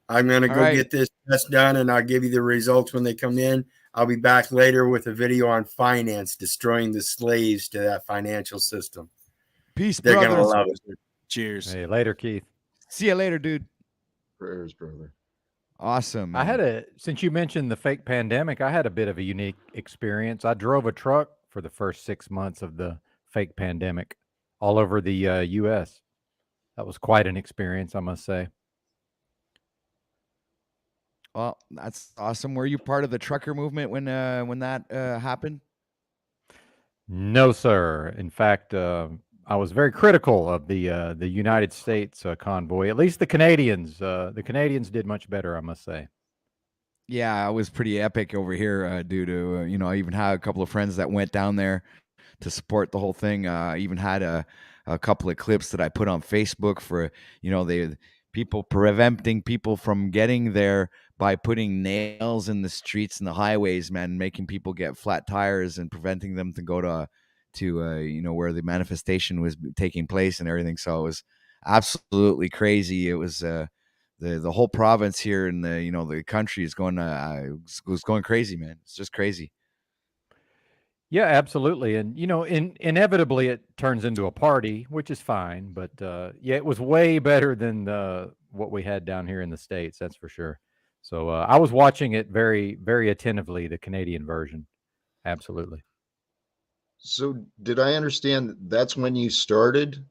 I'm going to go right. get this test done, and I'll give you the results when they come in. I'll be back later with a video on finance, destroying the slaves to that financial system. Peace, They're brothers. going to love it. Cheers. Hey, later, Keith. See you later, dude. Prayers, brother. Awesome. Man. Since you mentioned the fake pandemic, I had a bit of a unique experience. I drove a truck for the first 6 months of the fake pandemic all over the U.S. That was quite an experience, I must say. Well, that's awesome. Were you part of the trucker movement when that happened? No, sir. In fact, I was very critical of the United States convoy. At least the Canadians. The Canadians did much better, I must say. Yeah, it was pretty epic over here due to, I even had a couple of friends that went down there to support the whole thing. I even had a couple of clips that I put on Facebook for, people preventing people from getting there by putting nails in the streets and the highways, man, making people get flat tires and preventing them to go to where the manifestation was taking place and everything. So it was absolutely crazy. It was the whole province here and the country is going was going crazy, man. It's just crazy. Yeah, absolutely. And, inevitably it turns into a party, which is fine. But yeah, it was way better than what we had down here in the States. That's for sure. So I was watching it very, very attentively, the Canadian version. Absolutely. So did I understand that's when you started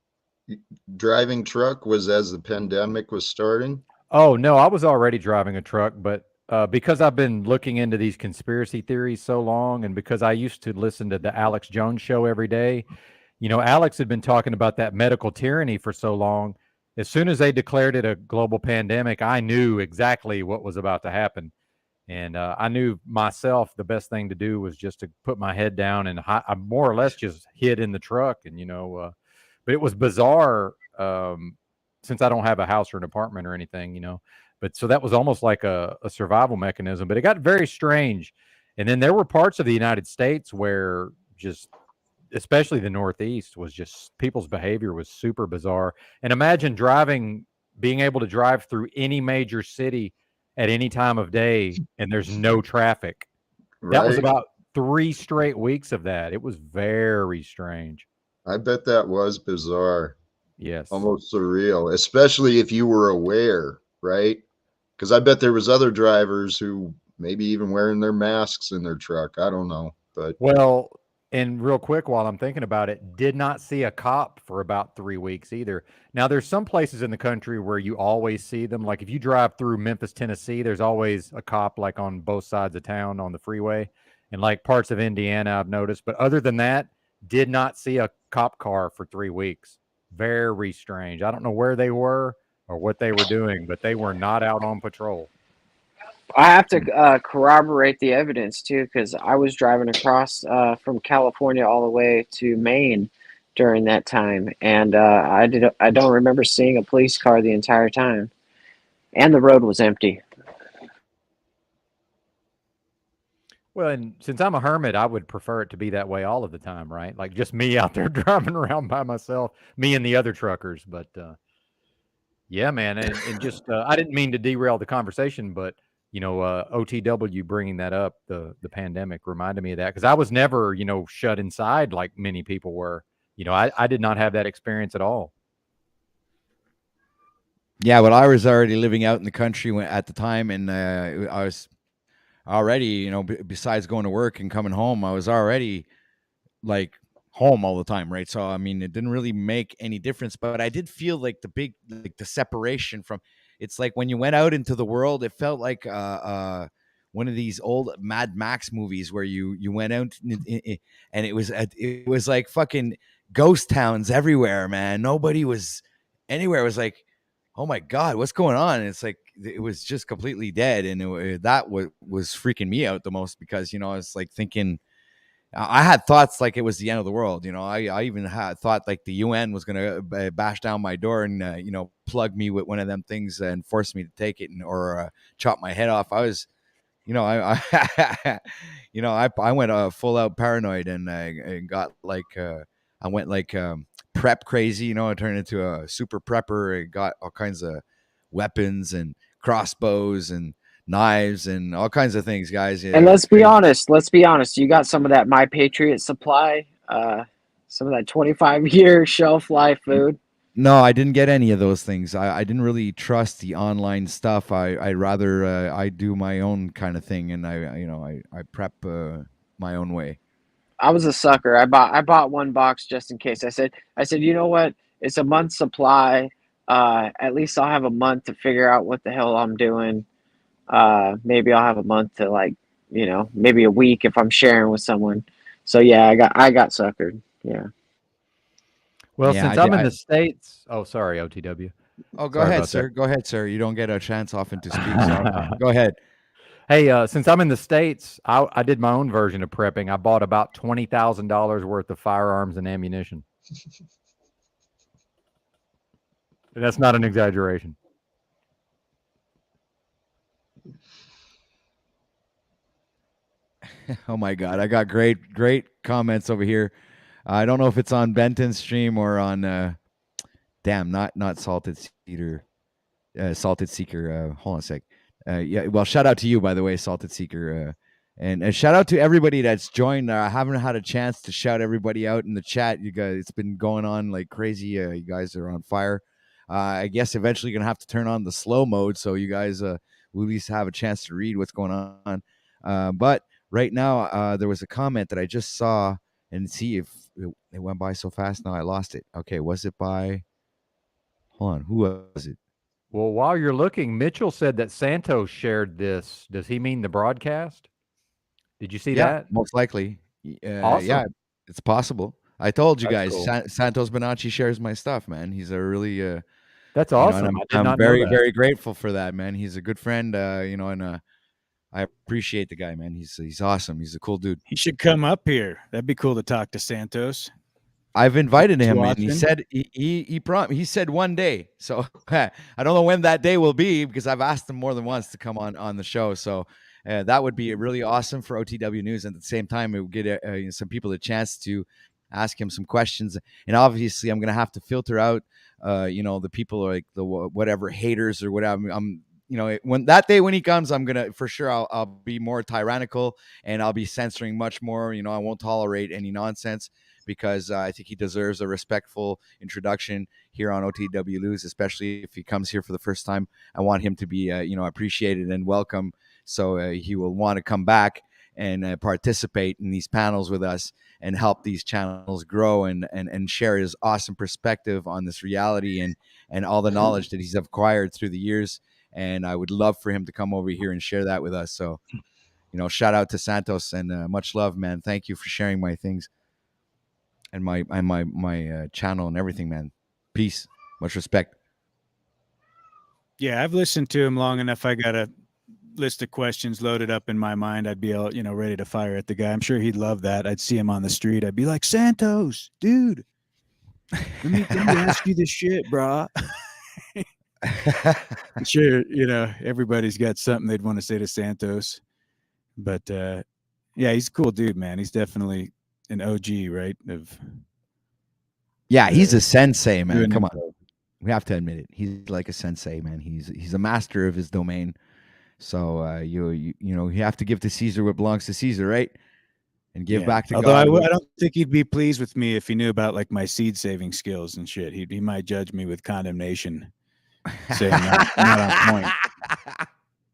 driving truck, was as the pandemic was starting? Oh, no, I was already driving a truck, but because I've been looking into these conspiracy theories so long, and because I used to listen to the Alex Jones show every day, Alex had been talking about that medical tyranny for so long. As soon as they declared it a global pandemic, I knew exactly what was about to happen. And I knew myself the best thing to do was just to put my head down and I more or less just hid in the truck. And, but it was bizarre since I don't have a house or an apartment or anything, But so that was almost like a survival mechanism. But it got very strange And then there were parts of the United States where just, especially the Northeast, was just people's behavior was super bizarre. And imagine being able to drive through any major city at any time of day and there's no traffic. That was Right? about 3 straight weeks of that. It was very strange. I bet that was bizarre. Yes. Almost surreal, especially if you were aware, right? Because I bet there was other drivers who maybe even wearing their masks in their truck. I don't know, but Well, and real quick, while I'm thinking about it, did not see a cop for about 3 weeks either. Now, there's some places in the country where you always see them. Like if you drive through Memphis, Tennessee, there's always a cop like on both sides of town on the freeway. And like parts of Indiana, I've noticed. But other than that, did not see a cop car for 3 weeks. Very strange. I don't know where they were or what they were doing, but they were not out on patrol. I have to corroborate the evidence too, because I was driving across from California all the way to Maine during that time, and I don't remember seeing a police car the entire time, and the road was empty. Well, and since I'm a hermit, I would prefer it to be that way all of the time, right? Like just me out there driving around by myself, me and the other truckers. But yeah, man, and just I didn't mean to derail the conversation, but OTW bringing that up, the pandemic reminded me of that because I was never, shut inside like many people were. I did not have that experience at all. Yeah, well, I was already living out in the country at the time, and I was already, besides going to work and coming home, I was already like home all the time, right? So I mean, it didn't really make any difference, but I did feel like the separation from. It's like when you went out into the world, it felt like one of these old Mad Max movies where you went out and it was like fucking ghost towns everywhere, man. Nobody was anywhere. It was like, oh my god, what's going on? And it's like it was just completely dead, and that was freaking me out the most because I was like thinking. I had thoughts like it was the end of the world. I even had thought like the UN was going to bash down my door and, plug me with one of them things and force me to take it or chop my head off. I was, I went full out paranoid and got like, I went like prep crazy, I turned into a super prepper and got all kinds of weapons and crossbows and knives and all kinds of things, guys. And let's be honest. You got some of that My Patriot Supply, some of that 25-year shelf life food. No, I didn't get any of those things. I didn't really trust the online stuff. I'd rather I do my own kind of thing, and I prep my own way. I was a sucker. I bought one box just in case. I said, you know what? It's a month's supply. At least I'll have a month to figure out what the hell I'm doing. Maybe I'll have a month to maybe a week if I'm sharing with someone. So yeah, I got suckered. Yeah. Well, since I'm in the States, sorry, OTW. Oh, go ahead, sir. Go ahead, sir. You don't get a chance often to speak. So go ahead. Hey, since I'm in the States, I did my own version of prepping. I bought about $20,000 worth of firearms and ammunition. And that's not an exaggeration. Oh my God, I got great comments over here. I don't know if it's on Benton's stream or on not Salted Seeker. Hold on a sec. Yeah, well, shout out to you, by the way, Salted Seeker, and shout out to everybody that's joined. I haven't had a chance to shout everybody out in the chat. You guys, it's been going on like crazy. You guys are on fire. I guess eventually you're gonna have to turn on the slow mode so you guys will at least have a chance to read what's going on. But right now, there was a comment that I just saw and see if it went by so fast. Now I lost it. Okay, was it by? Hold on, who was it? Well, while you're looking, Mitchell said that Santos shared this. Does he mean the broadcast? Did you see that? Most likely. Awesome. Yeah, it's possible. I told you That's guys, cool. Santos Bonacci shares my stuff, man. He's a really that's awesome. And I did not know very, that. very grateful for that, man. He's a good friend, and I appreciate the guy, man. He's awesome. He's a cool dude. He should come up here. That'd be cool to talk to Santos. I've invited him, and he often? said he said one day. So I don't know when that day will be because I've asked him more than once to come on the show. So That would be really awesome for OTW News. And at the same time, it would get some people a chance to ask him some questions. And obviously, I'm going to have to filter out, the people like the whatever haters or whatever. When that day when he comes, I'm gonna for sure I'll be more tyrannical and I'll be censoring much more. I won't tolerate any nonsense because I think he deserves a respectful introduction here on OTW News, especially if he comes here for the first time. I want him to be appreciated and welcome, so he will want to come back and participate in these panels with us and help these channels grow and share his awesome perspective on this reality and all the knowledge that he's acquired through the years. And I would love for him to come over here and share that with us. So, shout out to Santos and much love, man. Thank you for sharing my things and my channel and everything, man. Peace, much respect. Yeah, I've listened to him long enough. I got a list of questions loaded up in my mind. I'd be all, ready to fire at the guy. I'm sure he'd love that. I'd see him on the street. I'd be like, Santos, dude, let me ask you this shit, bro. I'm sure, everybody's got something they'd want to say to Santos. But yeah, he's a cool dude, man. He's definitely an OG, right? Yeah, he's a sensei, man. Come on. info. We have to admit it. He's like a sensei, man. He's a master of his domain. So you have to give to Caesar what belongs to Caesar, right? And give back to Although God. I don't think he'd be pleased with me if he knew about like my seed saving skills and shit. He might judge me with condemnation, saying not on point.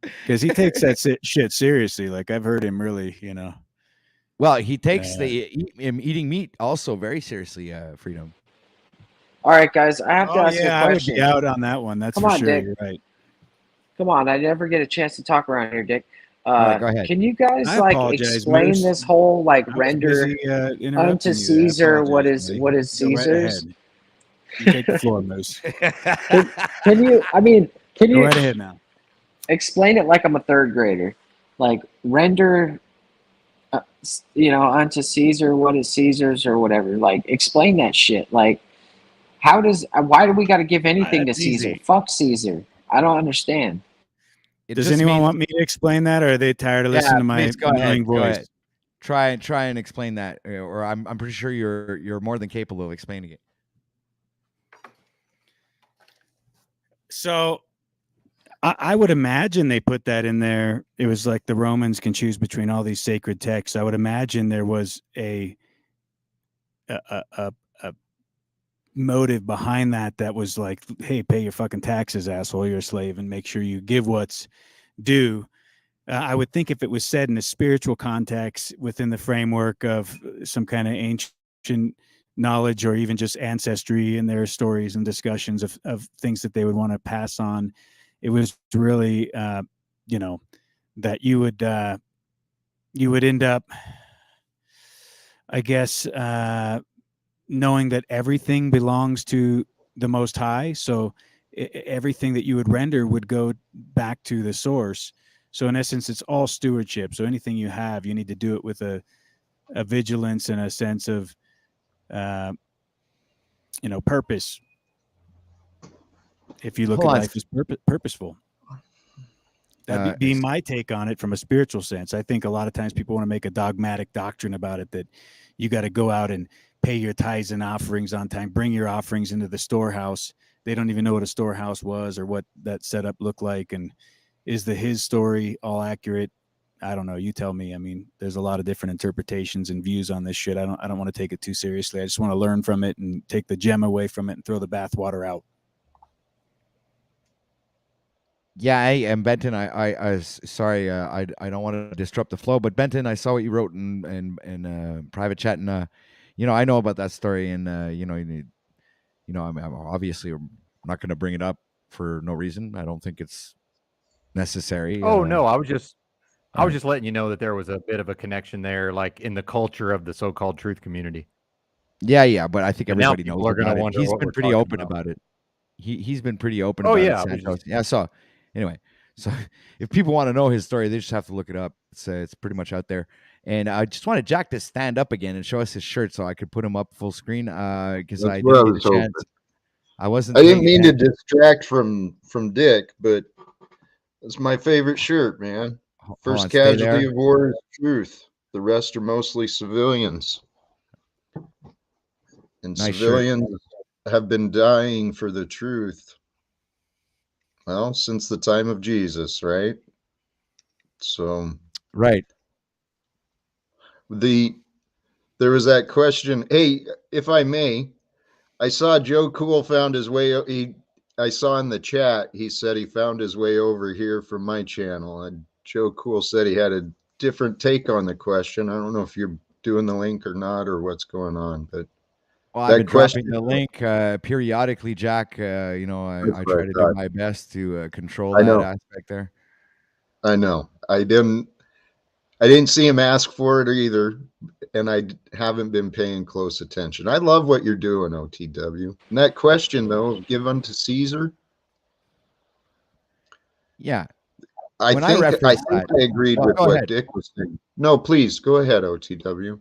Because he takes that shit seriously. Like I've heard him really, Well, he takes eating meat also very seriously, Freedom. All right, guys, I have to ask yeah, a I would question. be out on that one. That's Come for on, sure. Dick. You're right. Come on, I never get a chance to talk around here, Dick. right, go ahead. Can you guys I like apologize, explain Moose. this whole like I was render busy, interrupting unto you. I Caesar what apologize, is buddy. Go right Caesar's? ahead. You take the floor, Moose. Can you? I mean, can Go you right ahead now. explain it like I'm a third grader? Like render, unto Caesar what is Caesar's or whatever. Like explain that shit. Like how does? Why do we got to give anything to That's Caesar? easy. Fuck Caesar. I don't understand. Does anyone want me to explain that, or are they tired of listening to my please go annoying ahead. Go voice? ahead. Try and explain that, or I'm pretty sure you're more than capable of explaining it. So I would imagine they put that in there. It was like the Romans can choose between all these sacred texts. I would imagine there was a motive behind that was like, hey, pay your fucking taxes, asshole. You're a slave, and make sure you give what's due. I would think if it was said in a spiritual context within the framework of some kind of ancient knowledge or even just ancestry in their stories and discussions of things that they would want to pass on, it was really, that you would end up, I guess, knowing that everything belongs to the Most High. So everything that you would render would go back to the source. So in essence, it's all stewardship. So anything you have, you need to do it with a vigilance and a sense of, purpose. If you look at life as purposeful, that'd be my take on it from a spiritual sense. I think a lot of times people want to make a dogmatic doctrine about it, that you got to go out and pay your tithes and offerings on time, bring your offerings into the storehouse. They don't even know what a storehouse was or what that setup looked like. And is his story all accurate? I don't know. You tell me. I mean, there's a lot of different interpretations and views on this shit. I don't want to take it too seriously. I just want to learn from it and take the gem away from it and throw the bathwater out. Yeah, and Benton, I sorry, I don't want to disrupt the flow, but Benton, I saw what you wrote in private chat, and I know about that story, and I'm obviously not going to bring it up for no reason. I don't think it's necessary. Oh no, I was just letting you know that there was a bit of a connection there, like in the culture of the so-called truth community. Yeah, but I think everybody knows are going about to it. wonder He's what been we're pretty talking open about it. He's been pretty open Oh, about yeah, it. I was Santos. just- Yeah, so anyway, so if people want to know his story, they just have to look it up. It's pretty much out there. And I just wanted Jack to stand up again and show us his shirt so I could put him up full screen because I what I didn't was get a chance. hoping. I didn't mean to distract from Dick, but it's my favorite shirt, man. First on, stay casualty there. of war is truth. The rest are mostly civilians. And Nice shirt. civilians have been dying for the truth. Well, since the time of Jesus, right? So Right. there was that question. Hey, if I may, I saw Joe Cool found his way. I saw in the chat, he said he found his way over here from my channel. And Joe Cool said he had a different take on the question. I don't know if you're doing the link or not or what's going on, but Well, I've that been question. dropping the link periodically, Jack. You know, That's I what try I to do thought. my best to control I that know. aspect there. I know. I didn't see him ask for it either, and I haven't been paying close attention. I love what you're doing, OTW. And that question, though, give unto Caesar. Yeah. I When think I reference that, agreed well, with go what ahead. Dick was saying. No, please go ahead, OTW.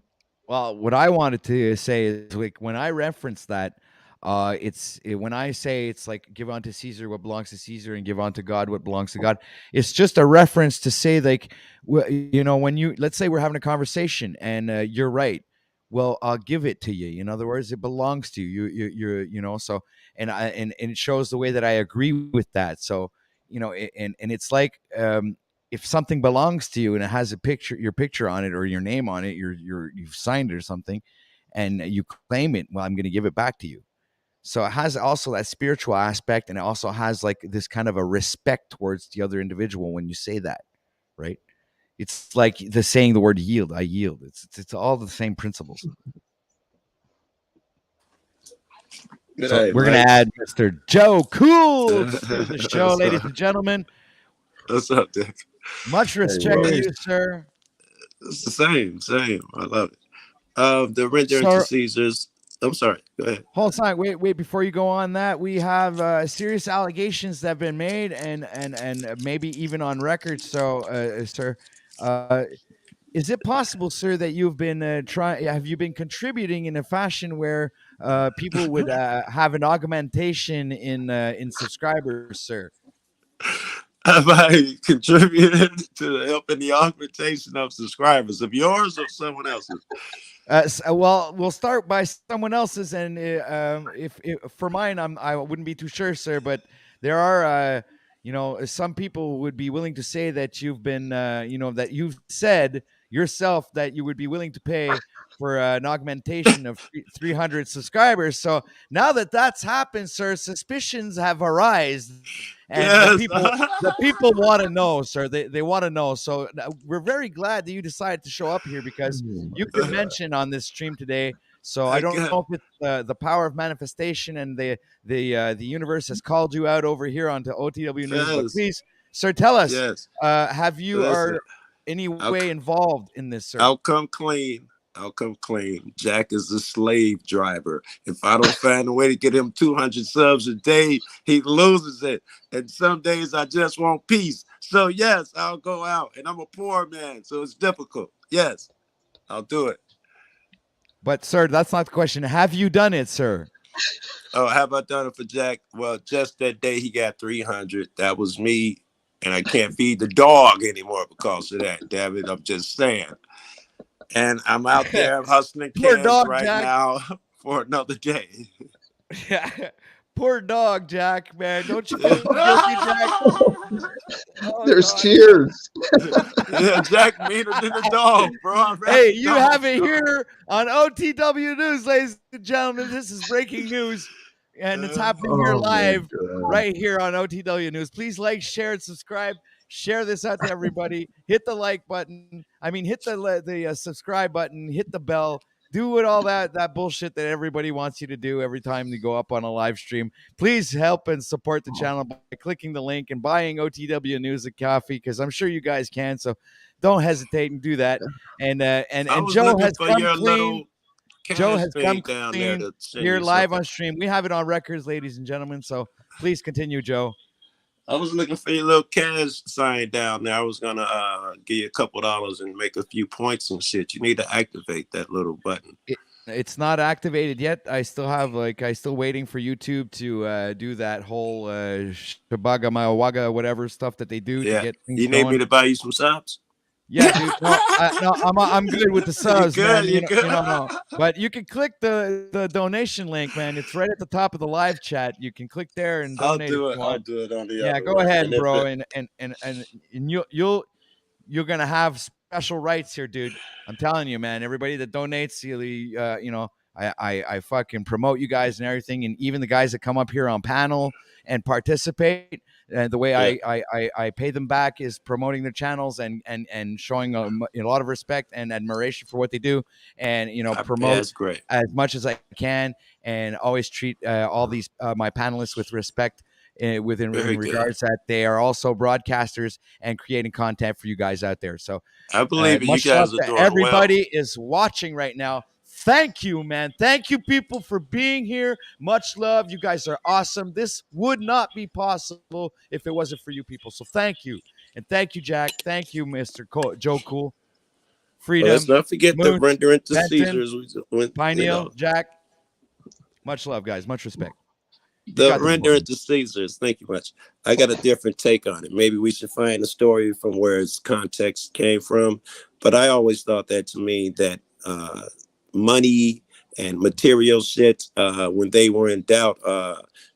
Well, what I wanted to say is, like, when I reference that, when I say it's like give unto Caesar what belongs to Caesar and give unto God what belongs to God, it's just a reference to say, like, you know, when you, let's say we're having a conversation and you're right, well, I'll give it to you. In other words, it belongs to you. You know, so and it shows the way that I agree with that. So, you know, and it's like, if something belongs to you and it has your picture on it or your name on it, you've signed it or something, and you claim it, well, I'm going to give it back to you. So it has also that spiritual aspect, and it also has like this kind of a respect towards the other individual when you say that, right? It's like the saying the word yield. I yield. It's all the same principles. Good So day, we're gonna Mike. add Mr. Joe Cool to the show, What's ladies up? and gentlemen. What's up, Dick? Much respect to you, sir. It's the same. I love it. The render into So Caesars. I'm sorry. Go ahead. hold on, wait. Before you go on that, we have serious allegations that have been made, and maybe even on record. So, sir, is it possible, sir, that you've been trying? Have you been contributing in a fashion where people would have an augmentation in subscribers, sir? Have I contributed to helping the augmentation of subscribers of yours or someone else's? Well, we'll start by someone else's, and if for mine, I wouldn't be too sure, sir. But there are, you know, some people would be willing to say that you've been, you know, that you've said yourself that you would be willing to pay for an augmentation of 300 subscribers. So now that that's happened, sir, suspicions have arisen, and Yes. the people want to know, sir. They want to know. So we're very glad that you decided to show up here because you've been mentioned on this stream today. So I don't know if it's the power of manifestation and the universe has called you out over here onto OTW News. But Yes. please, sir, tell us, Yes. have you Listen, are any way involved in this, sir? I'll come clean. Jack is a slave driver. If I don't find a way to get him 200 subs a day, he loses it. And some days I just want peace. So yes, I'll go out. And I'm a poor man, so it's difficult. Yes, I'll do it. But sir, that's not the question. Have you done it, sir? Oh, have I done it for Jack? Well, just that day he got 300. That was me. And I can't feed the dog anymore because of that. Damn it, I'm just saying. And I'm out there hustling Poor cans dog, right Jack. now for another day. Yeah. Poor dog, Jack, man. Don't you feel guilty, Jack? Oh, There's God. tears. Yeah, Jack meaner than a dog, bro. Hey, you have it here on OTW News, ladies and gentlemen. This is breaking news, and it's happening here Oh, my live, God. right here on OTW News. Please like, share, and subscribe. Share this out to everybody. Hit the like button. I mean, hit the subscribe button. Hit the bell. Do it all that bullshit that everybody wants you to do every time you go up on a live stream. Please help and support the channel by clicking the link and buying OTW News a coffee, because I'm sure you guys can. So don't hesitate and do that. And was Joe looking has for come your clean. little Joe cash has thing come down there clean to send here you live something. on stream. We have it on records, ladies and gentlemen. So please continue, Joe. I was looking for your little cash sign down there. I was gonna give you a couple dollars and make a few points and shit. You need to activate that little button. It's not activated yet. I still have I still waiting for YouTube to do that whole shabaga mawaga whatever stuff that they do to Yeah. get things You need me going. to buy you some subs? Yeah, dude. No, no, I'm good with the You subs, good? man. You good? No. But you can click the donation link, man. It's right at the top of the live chat. You can click there and I'll donate if do it. you I'll want. do it on the Yeah, other go one. ahead, And if bro, it, and you're gonna have special rights here, dude. I'm telling you, man. Everybody that donates, I fucking promote you guys and everything, and even the guys that come up here on panel and participate. And the way yeah, I pay them back is promoting their channels and showing a lot of respect and admiration for what they do, and promote that's great. as much as I can, and always treat all these my panelists with respect. In Very good. regards that they are also broadcasters and creating content for you guys out there. So I believe it. You much love guys are to doing well. everybody is watching right now. Thank you, man. Thank you, people, for being here. Much love. You guys are awesome. This would not be possible if it wasn't for you people. So thank you. And thank you, Jack. Thank you, Mr. Joe Cool. Well, let's Freedom, not forget the Moose, rendering to Benton, Caesars. When, Pineal, Jack. Much love, guys. Much respect. You the got the floor. rendering to Caesars. Thank you much. I got a different take on it. Maybe we should find a story from where its context came from. But I always thought that to me that money and material shit, when they were in doubt,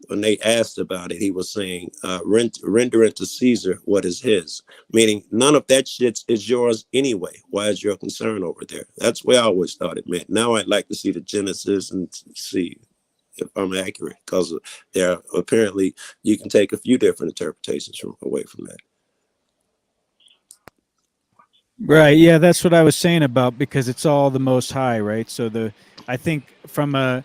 when they asked about it, he was saying, render it to Caesar what is his. Meaning none of that shit is yours anyway. Why is your concern over there? That's where I always thought it meant. Now I'd like to see the Genesis and see if I'm accurate, because there apparently you can take a few different interpretations away from that. Right. Yeah, that's what I was saying about, because it's all the Most High, right? So I think from a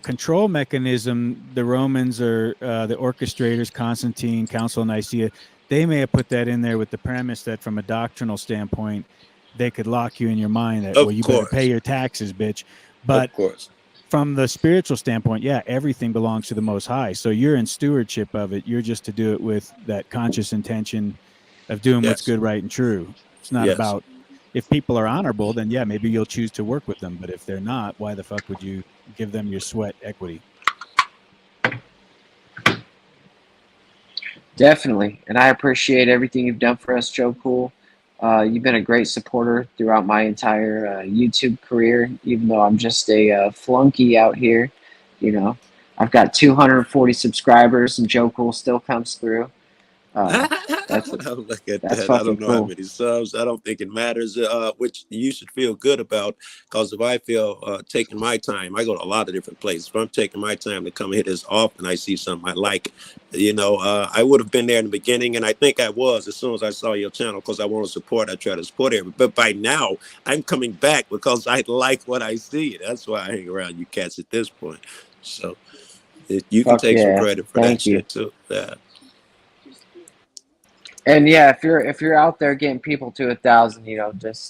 control mechanism, the Romans or the orchestrators, Constantine, Council of Nicaea, they may have put that in there with the premise that from a doctrinal standpoint, they could lock you in your mind that, well, you better pay your taxes, bitch. But of course, from the spiritual standpoint, yeah, everything belongs to the Most High. So you're in stewardship of it. You're just to do it with that conscious intention of doing what's good, right, and true. It's not about, if people are honorable, then yeah, maybe you'll choose to work with them. But if they're not, why the fuck would you give them your sweat equity? Definitely. And I appreciate everything you've done for us, Joe Cool. You've been a great supporter throughout my entire YouTube career, even though I'm just a flunky out here. I've got 240 subscribers, and Joe Cool still comes through. That's look at that's that. I don't fucking know how cool. many subs. I don't think it matters, which you should feel good about, because if I feel taking my time, I go to a lot of different places. If I'm taking my time to come hit this off and I see something I like, I would have been there in the beginning, and I think I was as soon as I saw your channel, because I want to support. I try to support it, but by now I'm coming back because I like what I see. That's why I hang around you cats at this point. So you can take some credit for that shit too. Yeah. And yeah, if you're out there getting people to 1,000,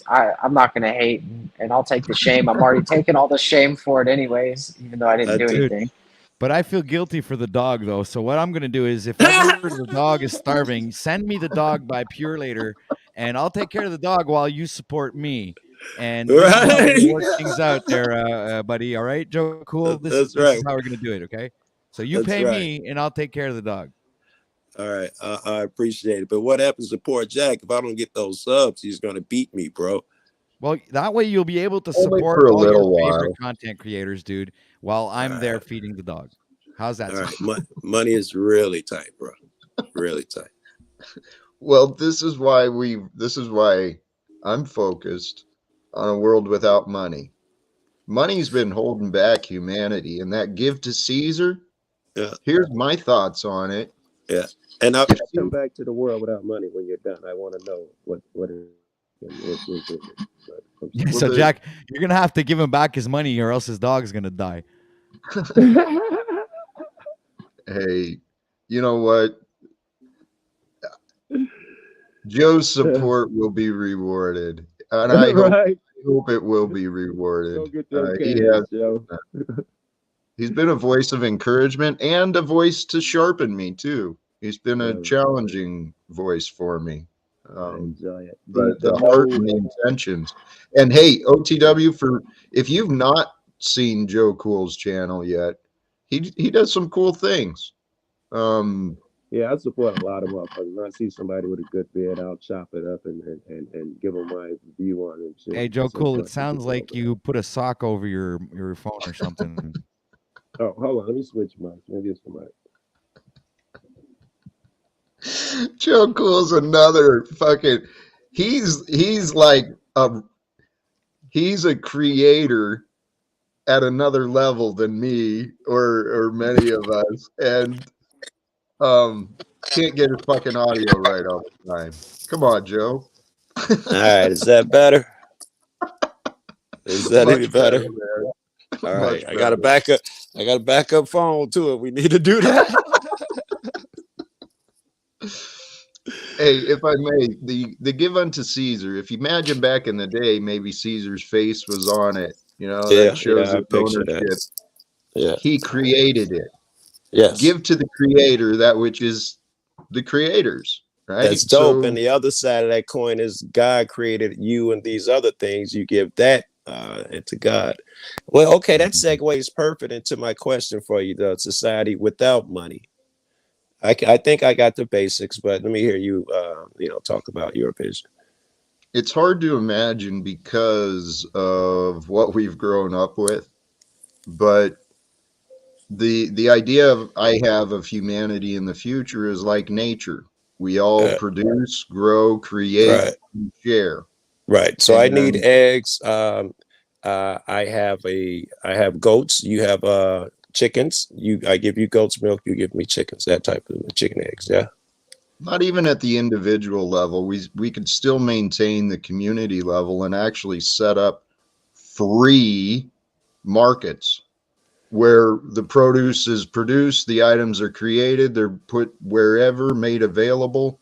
I'm not gonna hate, and I'll take the shame. I'm already taking all the shame for it anyways, even though I didn't do anything. But I feel guilty for the dog, though. So what I'm going to do is, if ever the dog is starving, send me the dog by Pure later, and I'll take care of the dog while you support me. And this is how we're going to work things out there, buddy. All right, Joe Cool? This is how we're going to do it, okay? So you pay me, and I'll take care of the dog. All right, I appreciate it. But what happens to poor Jack if I don't get those subs? He's going to beat me, bro. Well, that way you'll be able to Only support for a all your little favorite while. content creators, dude, while I'm there feeding the dog. How's that sound? All right, money is really tight, bro. Really tight. Well, this is why I'm focused on a world without money. Money's been holding back humanity, and that give to Caesar. Yeah. Here's my thoughts on it. Yeah, and I'll come back to the world without money when you're done. I want to know what it. Yeah, so Jack, you're gonna have to give him back his money, or else his dog's gonna die. Hey, you know what? Joe's support will be rewarded, and I hope it will be rewarded. He's been a voice of encouragement and a voice to sharpen me too. He's been a challenging voice for me. Enjoy it. But the heart and the intentions. And hey, OTW, if you've not seen Joe Cool's channel yet. He does some cool things. Yeah, I support a lot of motherfuckers. When I see somebody with a good bid, I'll chop it up and give them my view on it and shit. Hey, Joe So Cool, it much sounds like you put a sock over your phone or something. Oh, hold on. Let me switch mics. Maybe it's the mic. Joe Cool's another fucking. He's like he's a creator at another level than me or many of us, and can't get his fucking audio right all the time. Come on, Joe. All right, is that better? Is that any better? Man. All Much right, I got a backup phone to it. We need to do that. Hey, if I may, the give unto Caesar. If you imagine back in the day, maybe Caesar's face was on it. You know, that shows I his picture ownership. that. Yeah. He created it. Yes. Give to the creator that which is the creator's, right? That's dope. So, And the other side of that coin is God created you and these other things. You give that into God. Well, okay, that segues perfect into my question for you, the society without money. I think I got the basics, but let me hear you, talk about your vision. it's hard to imagine because of what we've grown up with, but the idea I have of humanity in the future is like nature. We all produce, grow, create, Right. and share. Right. So I need And eggs. I have goats. You have chickens. I give you goat's milk. You give me chickens. That type of chicken eggs. Yeah. not even at the individual level, we could still maintain the community level and actually set up free markets where the produce is produced, the items are created, they're put wherever, made available.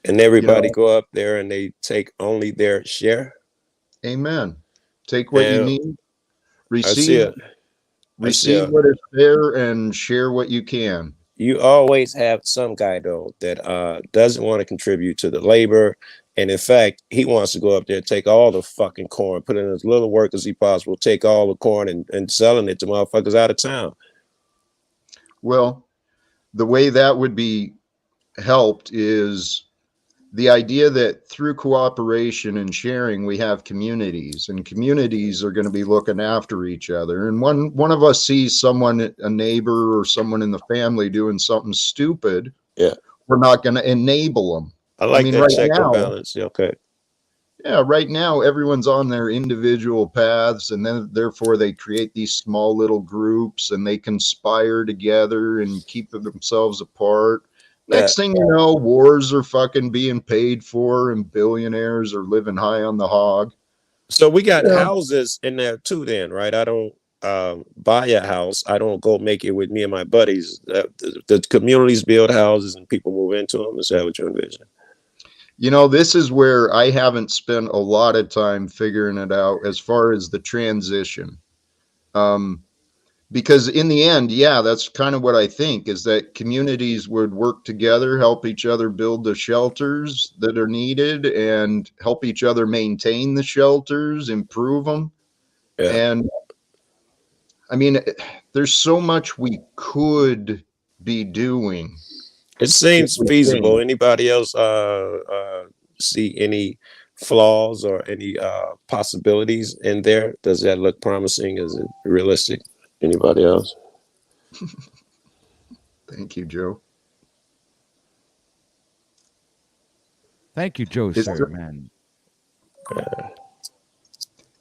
And everybody go up there and they take only their share. Amen. Take what you need, receive what is fair, and share what you can. You always have some guy though that doesn't want to contribute to the labor, and in fact, he wants to go up there, take all the fucking corn, put in as little work as he possible, take all the corn and selling it to motherfuckers out of town. Well, the way that would be helped is the idea that through cooperation and sharing, we have communities, and communities are going to be looking after each other. And one of us sees someone, a neighbor or someone in the family doing something stupid. Yeah. We're not going to enable them. I like that check and balance. Okay. Yeah, right now everyone's on their individual paths, and then therefore they create these small little groups and they conspire together and keep themselves apart. Next thing you know, wars are fucking being paid for and billionaires are living high on the hog. So we got houses in there too then, right? I don't buy a house. I don't go make it with me and my buddies. The communities build houses and people move into them. Is that what you envision? You know, this is where I haven't spent a lot of time figuring it out as far as the transition. Because in the end, yeah, that's kind of what I think, is that communities would work together, help each other build the shelters that are needed, and help each other maintain the shelters, improve them. Yeah. And I mean, there's so much we could be doing. It seems feasible. Anybody else see any flaws or any possibilities in there? Does that look promising? Is it realistic? Anybody else? Thank you, Joe. Thank you, Joe, sir, man.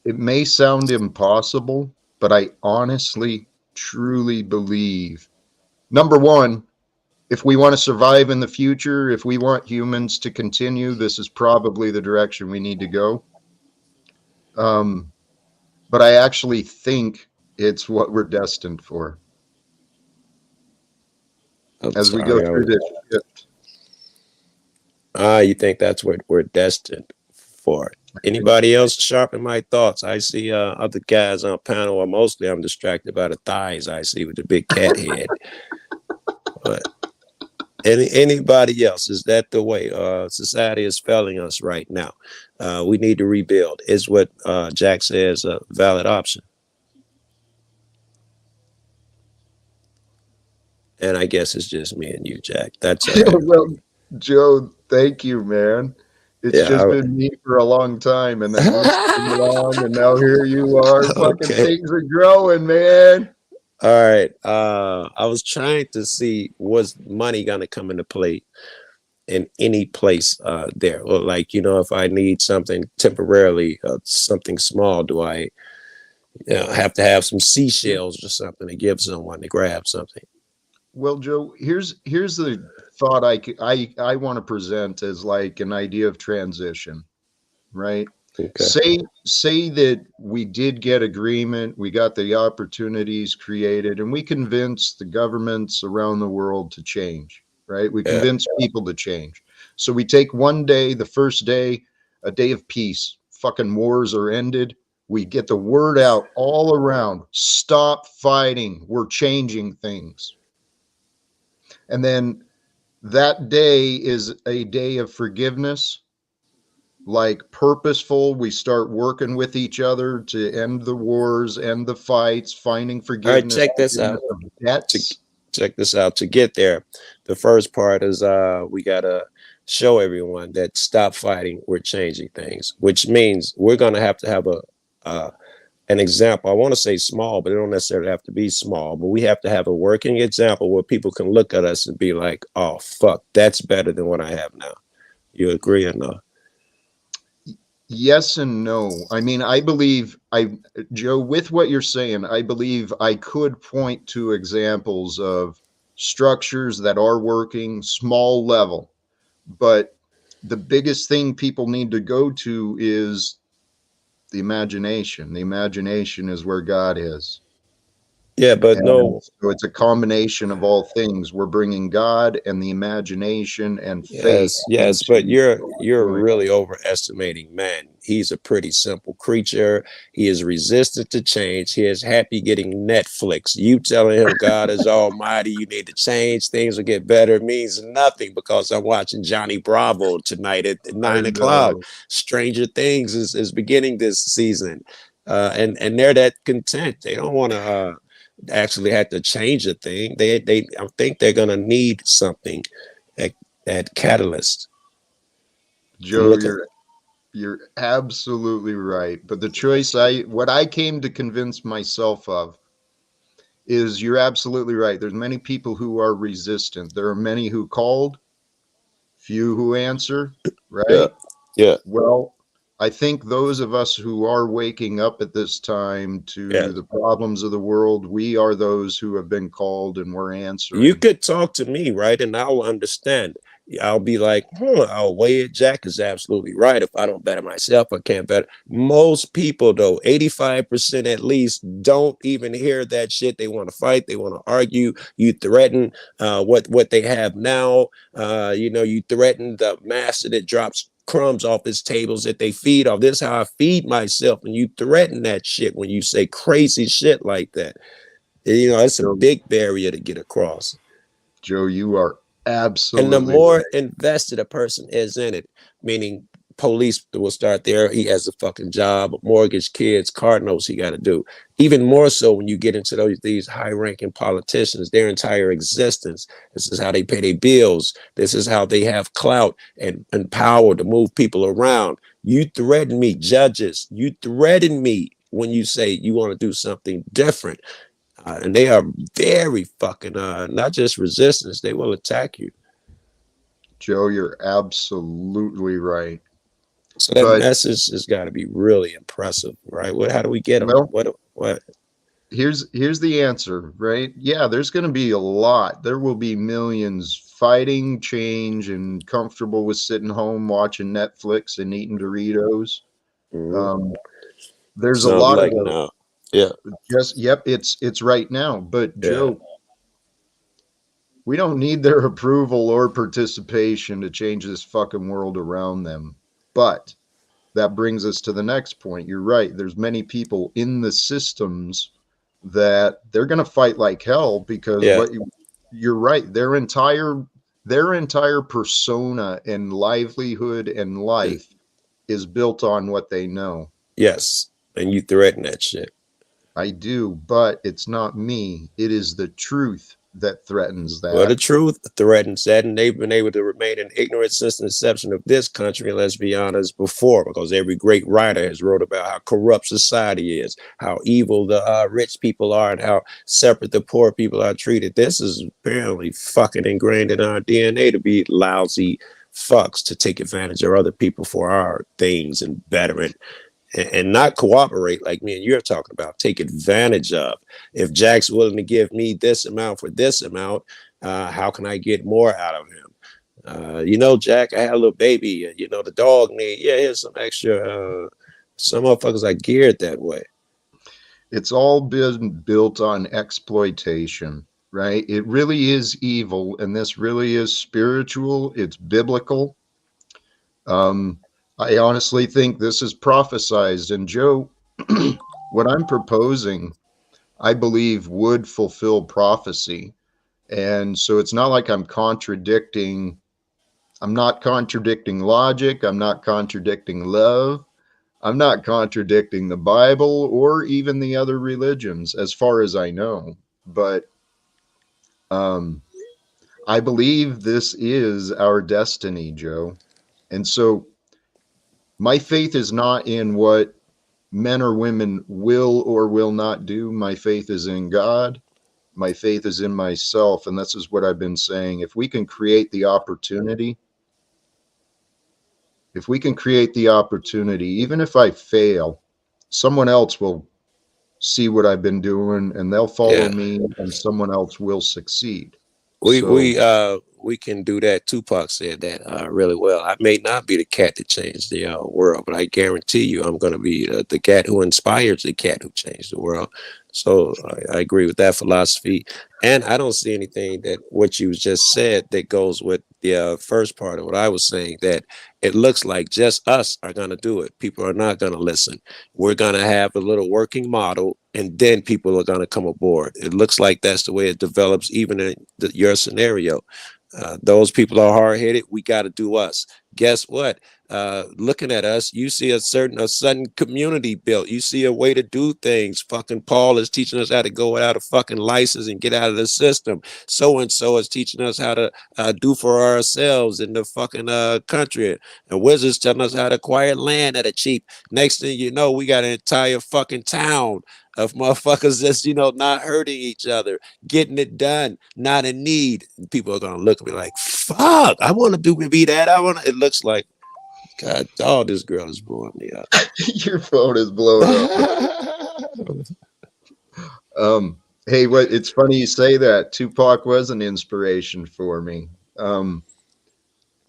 It may sound impossible, but I honestly, truly believe, number one, if we want to survive in the future, if we want humans to continue, this is probably the direction we need to go. But I actually think it's what we're destined for. As we go through this shift. You think that's what we're destined for? Anybody else sharpen my thoughts? I see other guys on panel, or mostly I'm distracted by the thighs I see with the big cat head. But anybody else, is that the way society is failing us right now? We need to rebuild. Is what Jack says a valid option? And I guess it's just me and you, Jack. That's all right. Well, Joe, thank you, man. It's just Yeah. been me for a long time, and then Moose came along, and now here you are. Fucking Okay. things are growing, man. All right. I was trying to see, was money gonna come into play in any place there? Or like, if I need something temporarily, something small, do I have to have some seashells or something to give someone to grab something? Well, Joe, here's the thought I want to present as like an idea of transition, right? Okay. Say that we did get agreement, we got the opportunities created, and we convinced the governments around the world to change, right? We Yeah. convinced people to change. So we take one day, the first day, a day of peace. Fucking wars are ended. We get the word out all around. Stop fighting. We're changing things. And then that day is a day of forgiveness, like purposeful. We start working with each other to end the wars, end the fights, finding All right, forgiveness, check this forgiveness out. of debts. Check this out. To get there, the first part is we gotta show everyone that stop fighting, we're changing things, which means we're gonna have to have an example. I want to say small, but it don't necessarily have to be small. But we have to have a working example where people can look at us and be like, "Oh fuck, that's better than what I have now." You agree or no? Yes and no. I mean, Joe, with what you're saying, I believe I could point to examples of structures that are working, small level. But the biggest thing people need to go to is the imagination. The imagination is where God is. Yeah, but And no. so it's a combination of all things. We're bringing God and the imagination and faith Yes, but into you're what you're we're doing. really overestimating man. He's a pretty simple creature. He is resistant to change. He is happy getting Netflix. You telling him God is almighty, you need to change, things will get better, means nothing because I'm watching Johnny Bravo tonight at I 9 o'clock. know. Stranger Things is beginning this season. And they're that content. They don't want to actually have to change a thing. I think they're gonna need something at catalyst. I'm Joe, looking. you're absolutely right. But the choice what I came to convince myself of is you're absolutely right. There's many people who are resistant. There are many who called, few who answer, Yeah, right? yeah, Well, I think those of us who are waking up at this time yeah. to the problems of the world, we are those who have been called and we're You answering. could talk to me, right? And I'll understand. I'll be like, I'll weigh it. Jack is absolutely right. If I don't better myself, I can't better. Most people, though, 85% at least, don't even hear that shit. They want to fight. They want to argue. You threaten what they have now. You threaten the master that drops crumbs off his tables that they feed off. This is how I feed myself. And you threaten that shit when you say crazy shit like that. It's a Joe, big barrier to get across. Joe, you are And the absolutely more right. invested a person is in it, meaning police will start there. He has a fucking job, mortgage, kids, car notes he got to do. Even more so when you get into these high-ranking politicians, their entire existence. This is how they pay their bills. This is how they have clout and power to move people around. You threaten me, judges. You threaten me when you say you want to do something different. And they are very fucking not just resistance, they will attack you. Joe, you're absolutely right. So that But message has got to be really impressive, right? How do we get them? well, What? here's the answer, right? Yeah, there's going to be a lot. There will be millions fighting change and comfortable with sitting home watching Netflix and eating Doritos. Mm-hmm. Um, there's a Sounds lot of like those. now. Yeah. Just yep, it's right now. But Yeah. Joe, we don't need their approval or participation to change this fucking world around them. But that brings us to the next point. You're right. There's many people in the systems that they're going to fight like hell because Yeah. you're right. Their entire persona and livelihood and life is built on what they know. Yes. And you threaten that shit. I do, but it's not me. It is the truth. that threatens that. Well, the truth threatens that, and they've been able to remain in ignorance since the inception of this country, and let's be honest, before, because every great writer has wrote about how corrupt society is, how evil the rich people are, and how separate the poor people are treated. This is apparently fucking ingrained in our DNA to be lousy fucks, to take advantage of other people for our things and betterment. And not cooperate like me and you're talking about, take advantage of. If Jack's willing to give me this amount for this amount, how can I get more out of him? You know, Jack, I had a little baby, you know, the dog need, here's some extra. Some motherfuckers are geared that way. It's all been built on exploitation, right? It really is evil, and this really is spiritual. It's biblical. I honestly think this is prophesized. And Joe, what I'm proposing, I believe would fulfill prophecy. And so it's not like I'm not contradicting logic. I'm not contradicting love. I'm not contradicting the Bible or even the other religions as far as I know. But I believe this is our destiny, Joe. And so my faith is not in what men or women will or will not do. My faith is in God. My faith is in myself. And this is what I've been saying. If we can create the opportunity, even if I fail, someone else will see what I've been doing and they'll follow me, and someone else will succeed. We can do that. Tupac said that really well. I may not be the cat that changed the world, but I guarantee you I'm going to be the cat who inspires the cat who changed the world. So I agree with that philosophy. And I don't see anything that what you just said that goes with the first part of what I was saying, that it looks like just us are going to do it. People are not going to listen. We're going to have a little working model, and then people are going to come aboard. It looks like that's the way it develops, even in your scenario. Those people are hard-headed. We got to do us. Guess what? Looking at us, you see a sudden community built. You see a way to do things. Fucking Paul is teaching us how to go without a fucking license and get out of the system. So-and-so is teaching us how to do for ourselves in the fucking country. And Wizards telling us how to acquire land at a cheap. Next thing you know, we got an entire fucking town of motherfuckers that's, not hurting each other, getting it done, not in need. People are going to look at me like, fuck, I want to be that. It looks like, God, this girl is blowing me up. Your phone is blowing up. Hey, it's funny you say that. Tupac was an inspiration for me.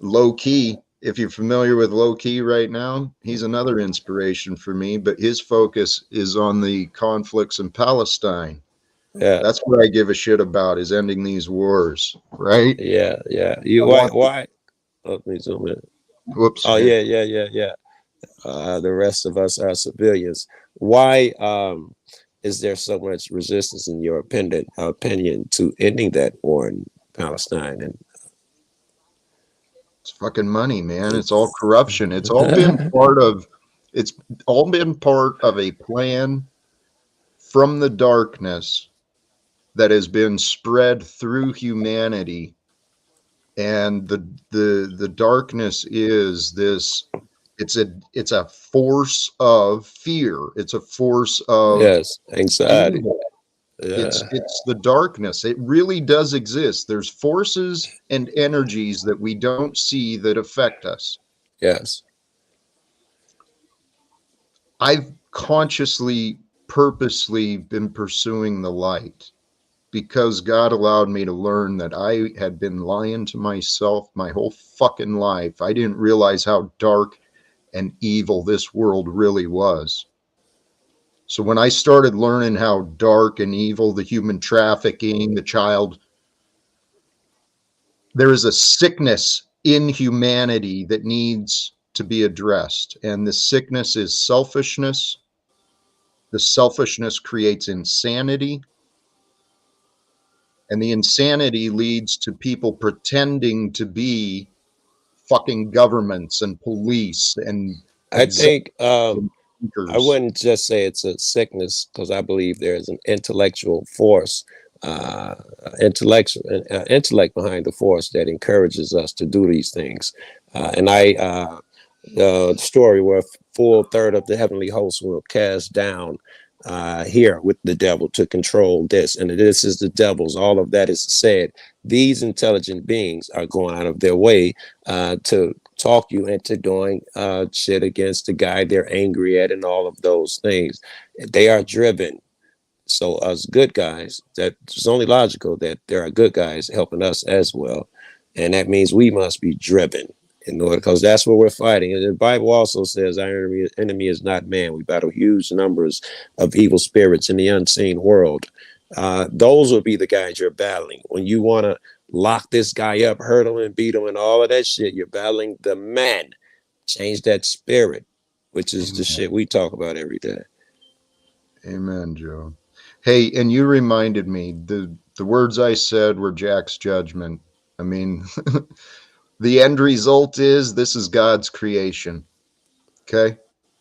Low Key, if you're familiar with Low Key right now, he's another inspiration for me, but his focus is on the conflicts in Palestine. Yeah, that's what I give a shit about, is ending these wars, right? Yeah. Why? Let me zoom in. Whoops. Oh, yeah. The rest of us are civilians. Why is there so much resistance, in your opinion, to ending that war in Palestine? And it's fucking money, man. It's all corruption. It's all been part of a plan from the darkness that has been spread through humanity. And the darkness is this, it's a force of fear. It's a force of anxiety. Yeah. It's the darkness. It really does exist. There's forces and energies that we don't see that affect us. Yes. I've consciously, purposely been pursuing the light because God allowed me to learn that I had been lying to myself my whole fucking life. I didn't realize how dark and evil this world really was. So when I started learning how dark and evil, the human trafficking, the child, there is a sickness in humanity that needs to be addressed. And the sickness is selfishness. The selfishness creates insanity. And the insanity leads to people pretending to be fucking governments and police and I think I wouldn't just say it's a sickness, because I believe there's an intellectual force intellect behind the force that encourages us to do these things. The story where a full third of the heavenly hosts will cast down here with the devil to control this, and this is the devil's. All of that is said. These intelligent beings are going out of their way to talk you into doing shit against the guy they're angry at, and all of those things. They are driven. So us good guys, it's only logical that there are good guys helping us as well, and that means we must be driven in order, because that's what we're fighting. And the Bible also says our enemy is not man. We battle huge numbers of evil spirits in the unseen world. Those will be the guys you're battling. When you want to lock this guy up, hurt him and beat him and all of that shit, you're battling the man. Change that spirit, which is the shit we talk about every day. Amen, Joe. Hey, and you reminded me, the words I said were Jack's judgment. I mean, the end result is this is God's creation. Okay?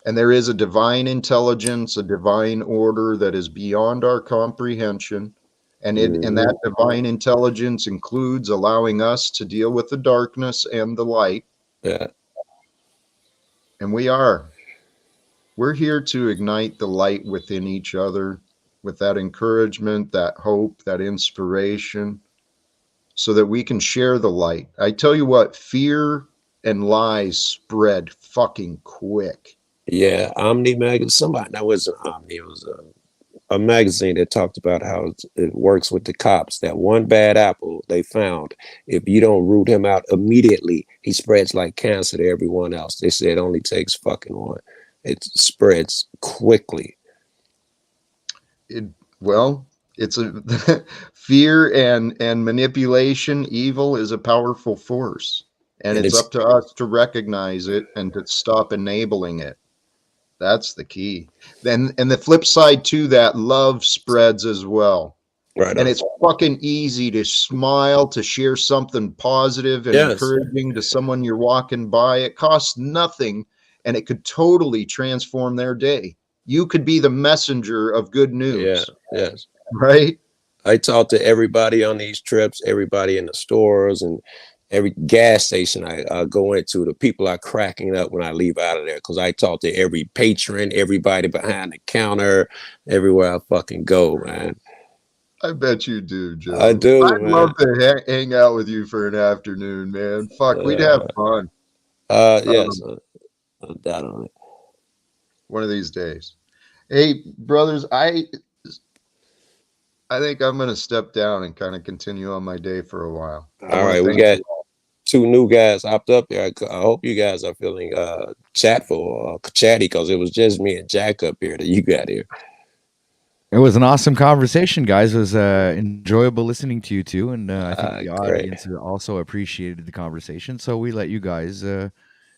And there is a divine intelligence, a divine order that is beyond our comprehension. And and that divine intelligence includes allowing us to deal with the darkness and the light. Yeah. And we're here to ignite the light within each other with that encouragement, that hope, that inspiration, so that we can share the light. I tell you what, fear and lies spread fucking quick. Yeah, Omni magazine. Somebody, that wasn't Omni. It was a magazine that talked about how it works with the cops. That one bad apple they found, if you don't root him out immediately, he spreads like cancer to everyone else. They say it only takes fucking one. It spreads quickly. It's a fear and manipulation. Evil is a powerful force, and it's up to us to recognize it and to stop enabling it. That's the key. Then, and the flip side to that, love spreads as well. Right. And it's fucking easy to smile, to share something positive and encouraging to someone you're walking by. It costs nothing, and it could totally transform their day. You could be the messenger of good news. Yeah. Yes. Right. I talk to everybody on these trips, everybody in the stores and every gas station I go into. The people are cracking up when I leave out of there, because I talk to every patron, everybody behind the counter, everywhere I fucking go, man. I bet you do, Joe. I do. I'd love to hang out with you for an afternoon, man. Fuck, we'd have fun. Yes, no doubt on it. One of these days. Hey, brothers, I think I'm gonna step down and kind of continue on my day for a while. All right, we got 2 new guys hopped up there. I hope you guys are feeling chatty, because it was just me and Jack up here that you got here. It was an awesome conversation, guys. It was enjoyable listening to you two, and I think the audience also appreciated the conversation. So we let you guys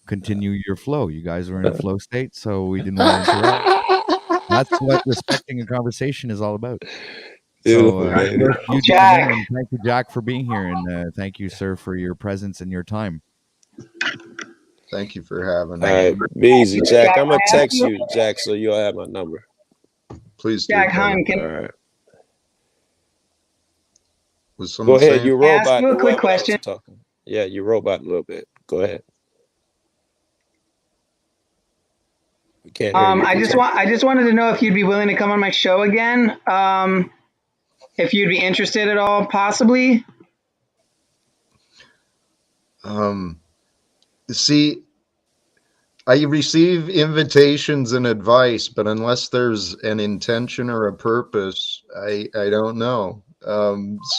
continue your flow. You guys were in a flow state, so we didn't want to interrupt. That's what respecting a conversation is all about. So, thank you, Jack. And thank you, Jack, for being here, and thank you, sir, for your presence and your time. Thank you for having me. All right, be easy, Jack. I'm gonna text you, Jack, so you'll have my number. Please do. Jack, All can right. Go ahead, you robot. ask you a quick question? Talking. Yeah, you robot a little bit. Go ahead. We can't hear you. I just wanted to know if you'd be willing to come on my show again. If you'd be interested at all, possibly. See, I receive invitations and advice, but unless there's an intention or a purpose, I don't know.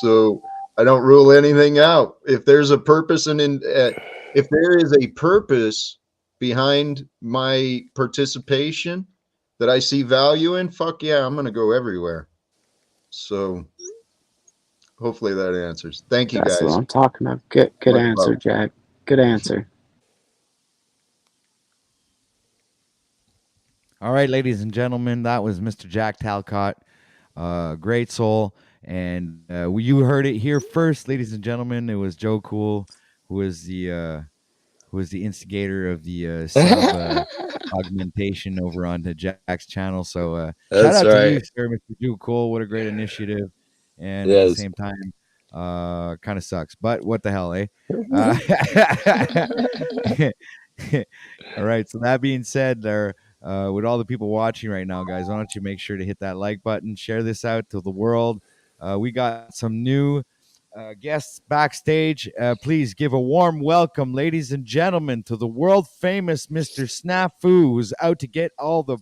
So I don't rule anything out. If there's a purpose and if there is a purpose behind my participation that I see value in, fuck yeah, I'm gonna go everywhere. So hopefully that answers. Thank you, That's guys. what I'm talking about. Good answer, Jack. Good answer. All right, ladies and gentlemen, that was Mr. Jack Talcott, great soul, and you heard it here first, ladies and gentlemen. It was Joe Cool, who was the instigator of the sub augmentation over on the Jack's channel. So shout out to you, sir, Mr. Joe Cool. What a great initiative! and at the Yes. same time, kind of sucks. But what the hell, eh? All right. So that being said, there, with all the people watching right now, guys, why don't you make sure to hit that like button, share this out to the world. We got some new guests backstage. Please give a warm welcome, ladies and gentlemen, to the world famous Mr. Snafu, who's out to get all the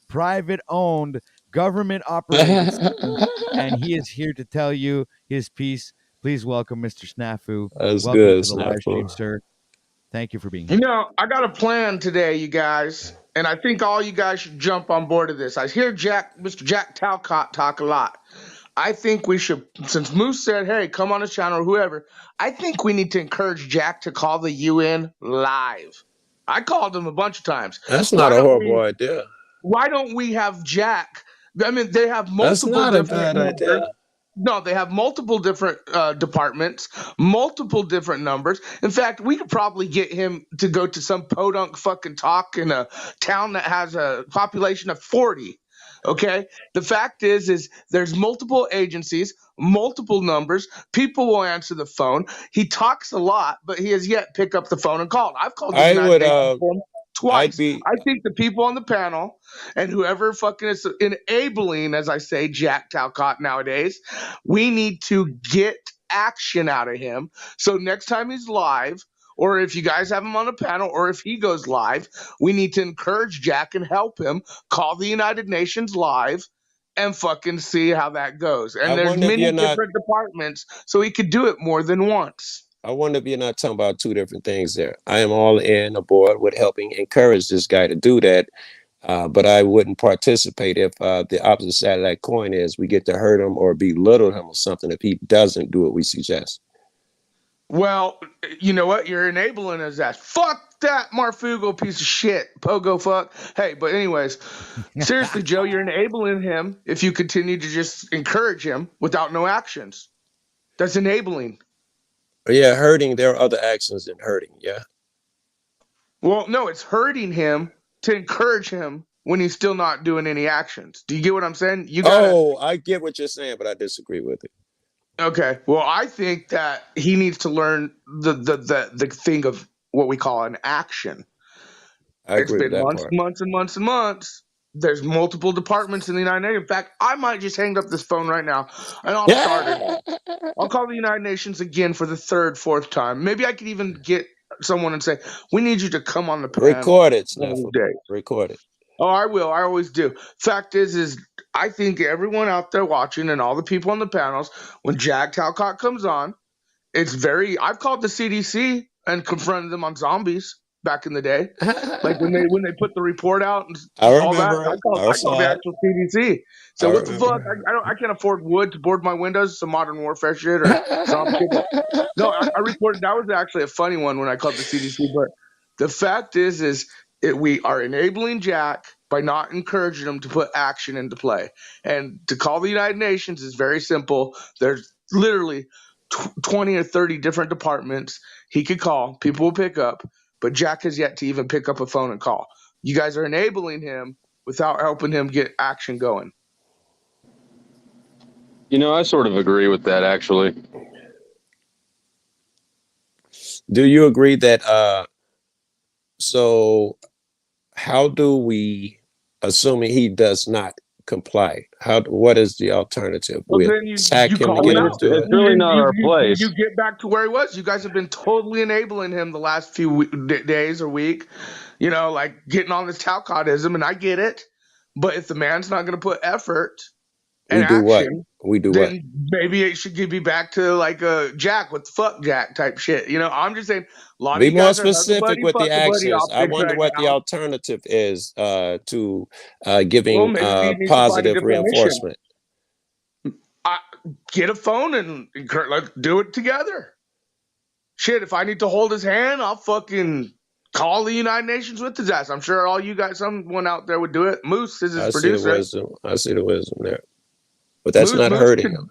private owned, government operated systems, and he is here to tell you his piece. Please welcome Mr. Snafu. That's Welcome good, to the live stream, Snafu. sir. Thank you for being You here. know, I got a plan today, you guys, and I think all you guys should jump on board of this. I hear Mr. Jack Talcott talk a lot. I think we should, since Moose said, hey, come on the channel or whoever, I think we need to encourage Jack to call the UN live. I called him a bunch of times. That's not a horrible idea. Why don't we have Jack? I mean, they have That's multiple not a different bad numbers. idea. No, they have multiple different departments, multiple different numbers. In fact, we could probably get him to go to some podunk fucking talk in a town that has a population of 40. Okay. The fact is there's multiple agencies, multiple numbers. People will answer the phone. He talks a lot, but he has yet pick up the phone and called. I've called the I United would Nations for him I'd twice. be I think the people on the panel and whoever fucking is enabling, as I say, Jack Talcott nowadays, we need to get action out of him. So next time he's live, or if you guys have him on a panel, or if he goes live, we need to encourage Jack and help him call the United Nations live and fucking see how that goes. I And there's wonder if many you're not different departments, so he could do it more than once. I wonder if you're not talking about two different things there. I am all in aboard with helping encourage this guy to do that. But I wouldn't participate if the opposite side of that coin is we get to hurt him or belittle him or something if he doesn't do what we suggest. Well, you know what? You're enabling his ass. Fuck that Marfugo piece of shit. Pogo fuck. Hey, but anyways, seriously, Joe, you're enabling him if you continue to just encourage him without no actions. That's enabling. Yeah, hurting, there are other actions than hurting, yeah. Well, no, it's hurting him to encourage him when he's still not doing any actions. Do you get what I'm saying? You gotta. Oh, I get what you're saying, but I disagree with it. Okay. Well, I think that he needs to learn the thing of what we call an action. I It's agree with been that months part. and months and months and months. There's multiple departments in the United Nations. In fact, I might just hang up this phone right now and I'll start it. I'll call the United Nations again for the third, fourth time. Maybe I could even get someone and say, we need you to come on the panel Record it, one of these Snafu. days. Record it. Oh, I will. I always do. Fact is I think everyone out there watching and all the people on the panels, when Jack Talcott comes on, it's very. I've called the CDC and confronted them on zombies back in the day, like when they put the report out and I all that. remember it. I I called the saw it. actual CDC. So I what the fuck? remember. I can't afford wood to board my windows. Some modern warfare shit or zombie shit. But no, I reported that was actually a funny one when I called the CDC. But the fact is we are enabling Jack by not encouraging him to put action into play. And to call the United Nations is very simple. There's literally 20 or 30 different departments he could call. People will pick up, but Jack has yet to even pick up a phone and call. You guys are enabling him without helping him get action going. You know, I sort of agree with that, actually. Do you agree that so how do we, assuming he does not comply, what is the alternative? Well, We then you attack him to call get him him out. to do it? It's really not our place. You get back to where he was. You guys have been totally enabling him the last few days or week. You know, like getting on this Talcottism, and I get it. But if the man's not going to put effort and We do what? action, We do what? then maybe it should be back to like a Jack with the fuck Jack type shit. You know, I'm just saying a lot of Be you more guys are hug a specific buddy, with the fuck a buddy actions. I optics wonder right what the now. alternative is to Well, giving maybe he needs to find a positive different mission. reinforcement. Get a phone and like do it together. Shit, if I need to hold his hand, I'll fucking call the United Nations with his ass. I'm sure all you guys, someone out there would do it. Moose is his I see the producer. wisdom. I see the wisdom there. But that's not Moose hurting could, him.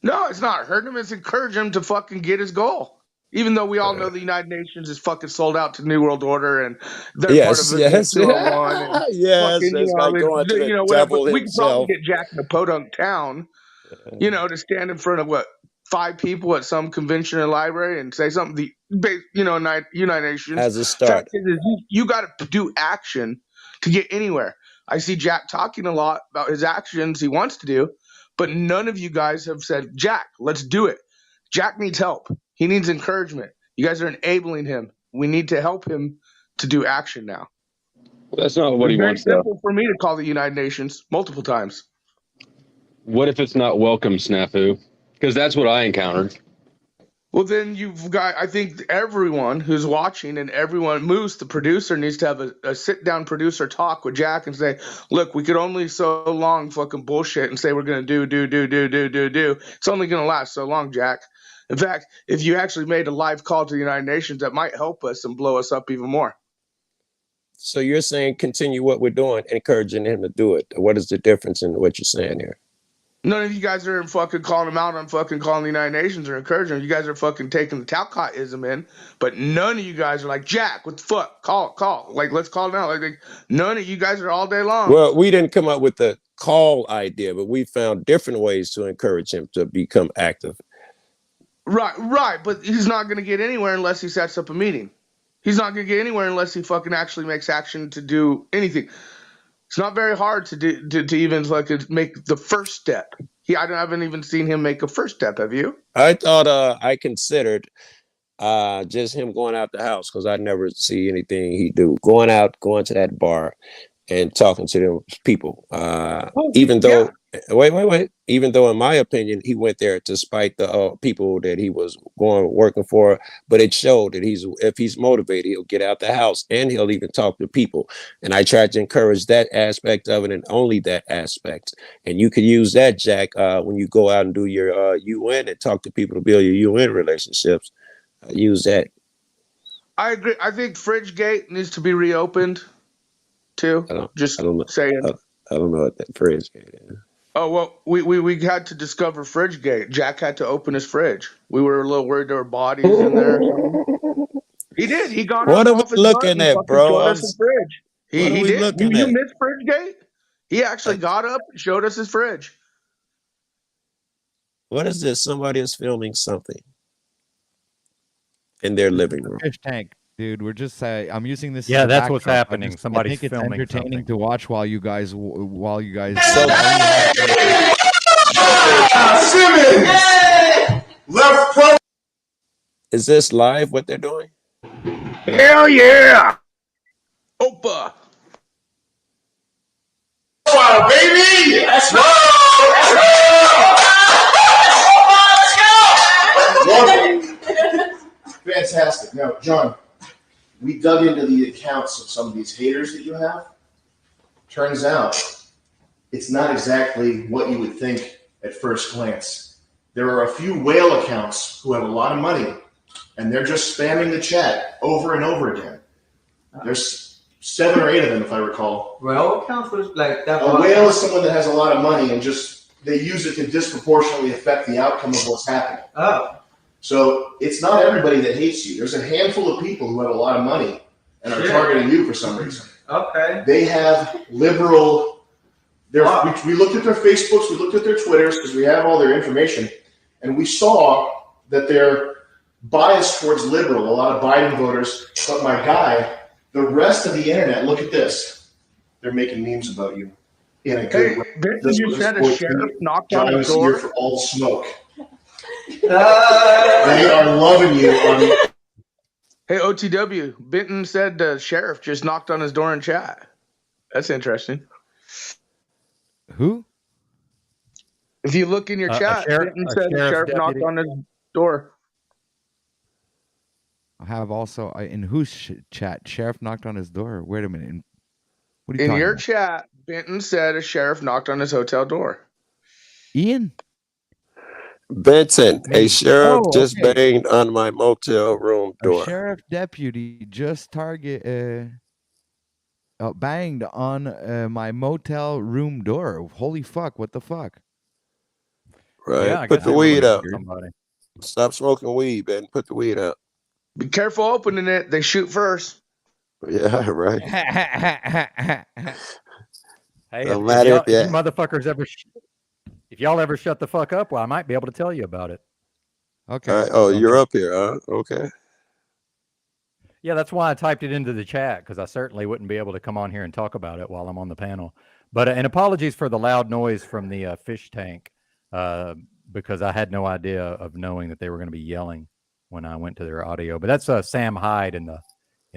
no, it's not hurting him. It's encouraging him to fucking get his goal. Even though we all know the United Nations is fucking sold out to New World Order and they're part of Yes, it, yes, 201 and yes. fucking, That's like going to the whatever. devil We could probably himself. get Jack in a podunk town You know, to stand in front of 5 people at some convention or library and say something. United Nations. As a start. Fact is you got to do action to get anywhere. I see Jack talking a lot about his actions he wants to do, but none of you guys have said, Jack, let's do it. Jack needs help. He needs encouragement. You guys are enabling him. We need to help him to do action now. That's not what he wants, It's very though. simple for me to call the United Nations multiple times. What if it's not welcome, snafu? Because that's what I encountered. Well, then I think everyone who's watching and everyone, Moose, the producer, needs to have a sit-down producer talk with Jack and say, look, we could only so long fucking bullshit and say we're going to do. It's only going to last so long, Jack. In fact, if you actually made a live call to the United Nations, that might help us and blow us up even more. So you're saying continue what we're doing, encouraging him to do it. What is the difference in what you're saying here? None of you guys are fucking calling him out on fucking calling the United Nations or encouraging him. You guys are fucking taking the Talcott-ism in, but none of you guys are like, Jack, what the fuck? Call. Like, let's call it now. Like, none of you guys are all day long. Well, we didn't come up with the call idea, but we found different ways to encourage him to become active. Right. But he's not going to get anywhere unless he sets up a meeting. He's not going to get anywhere unless he fucking actually makes action to do anything. It's not very hard to even make the first step. I haven't even seen him make a first step. Have you? I thought I considered just him going out the house, because I never see anything he do. Going to that bar and talking to them people. Even though wait. Even though, in my opinion, he went there to spite the people that he was working for, but it showed that if he's motivated, he'll get out the house and he'll even talk to people. And I tried to encourage that aspect of it, and only that aspect. And you could use that, Jack, when you go out and do your UN and talk to people to build your UN relationships. Use that. I agree. I think FridgeGate needs to be reopened too. I don't saying. I don't know what that FridgeGate is. Oh, well, we had to discover FridgeGate. Jack had to open his fridge. We were a little worried there were bodies in there. He did. He got What up are off we his butt looking and at, fucking bro? showed us his fridge. He did. Looking You at? missed FridgeGate? He actually got up and showed us his fridge. What is this? Somebody is filming something in their living room. Fish tank, dude. We're just I'm using this. Yeah, as a that's what's backdrop. happening. I Somebody's think it's filming entertaining something. to watch while you guys. Left pro. Is this live? What they're doing? Hell yeah! Opa! Wow, baby! Let's go! Fantastic. Now, John, we dug into the accounts of some of these haters that you have. Turns out it's not exactly what you would think at first glance. There are a few whale accounts who have a lot of money, and they're just spamming the chat over and over again. There's 7 or 8 of them, if I recall. Whale accounts was like that. A whale is someone that has a lot of money and just they use it to disproportionately affect the outcome of what's happening. Oh. So it's not everybody that hates you. There's a handful of people who have a lot of money and are targeting you for some reason. Okay. They have liberal. We looked at their Facebooks, we looked at their Twitters because we have all their information, and we saw that they're biased towards liberal, a lot of Biden voters. But my guy, the rest of the internet, look at this. They're making memes about you in a good way. You said a sheriff knocked on the Johnny's here door. for all the smoke. They are loving you on. Hey, OTW, Benton said the sheriff just knocked on his door in chat. That's interesting. Who? If you look in your chat, Benton said the sheriff knocked on his door. I have also in whose chat? Sheriff knocked on his door. Wait a minute. What are you In talking your about? chat, Benton said a sheriff knocked on his hotel door. Ian? Benton, a sheriff just okay. banged on my motel room door. A sheriff deputy just banged on my motel room door. Holy fuck! What the fuck? Right. Yeah, I Put guess the they weed were out. somebody. Stop smoking weed, Ben. Put the weed out. Be careful opening it. They shoot first. Yeah, right. Hey, No if matter y'all- if if you you- motherfuckers ever If y'all ever shut the fuck up, well, I might be able to tell you about it. Okay. Oh, you're up here, huh? Okay. Yeah, that's why I typed it into the chat, because I certainly wouldn't be able to come on here and talk about it while I'm on the panel. But and apologies for the loud noise from the fish tank, because I had no idea of knowing that they were going to be yelling when I went to their audio. But that's Sam Hyde in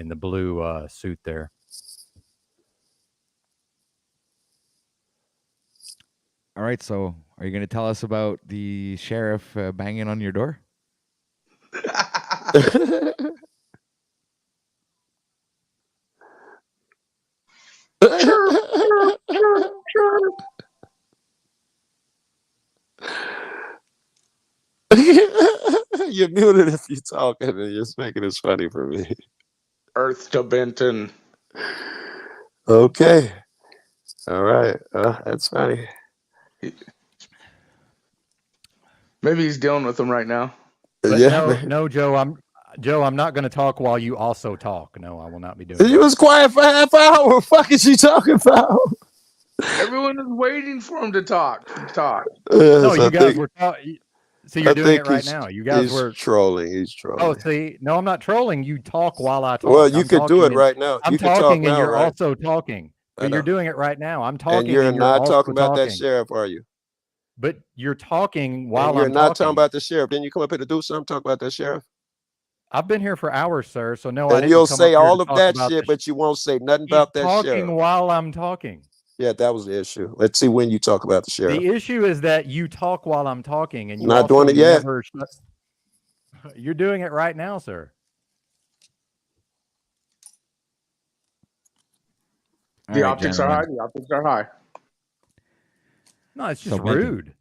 the blue suit there. All right. So, are you going to tell us about the sheriff banging on your door? You're muted if you're talking, and you're making it funny for me. Earth to Benton. Okay. All right. That's funny. Maybe he's dealing with them right now. But Yeah. no, Joe, I'm not going to talk while you also talk. No, I will not be doing You was quiet for half hour. What the fuck is you talking about? Everyone is waiting for him to talk. No, you guys were talking. See, you're doing it right now. You guys he's were trolling. He's trolling. Oh, see, no, I'm not trolling. You talk while I talk. Well, you I'm could do it talking right now. I'm You can talk talking, and now, you're right? also talking. I But you're know. doing it right now. I'm talking, And you're and you're not also talking about that talking. sheriff, are you? But you're talking while And you're I'm not talking talking. about the sheriff. Then you come up here to do something, talk about that sheriff. I've been here for hours, sir. So no, I And didn't you'll come say up here all to of talk that about shit, the but you won't say nothing He's about that talking sheriff. while I'm talking. Yeah, that was the issue. Let's see when you talk about the sheriff. The issue is that you talk while I'm talking, and you Not also doing it yet. never shut. You're doing it right now, sir. The optics are high. The optics are high. No, it's just Benton, rude.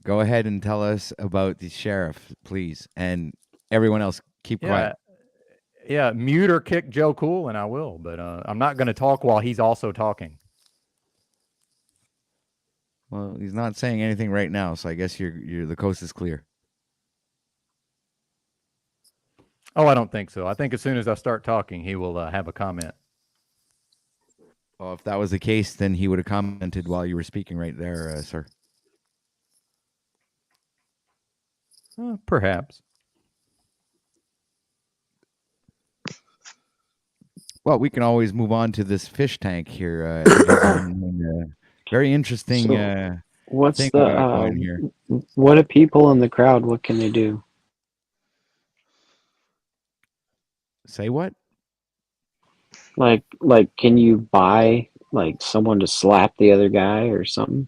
Go ahead and tell us about the sheriff, please, and everyone else. Keep quiet. Yeah, mute or kick Joe Cool, and I will. But I'm not going to talk while he's also talking. Well, he's not saying anything right now, so I guess the coast is clear. Oh, I don't think so. I think as soon as I start talking, he will have a comment. Well, if that was the case, then he would have commented while you were speaking right there, sir. Perhaps. Well, we can always move on to this fish tank here. Very interesting. So, what's thing we got going the here. what do people in the crowd? What can they do? Say what? Like, can you buy like someone to slap the other guy or something?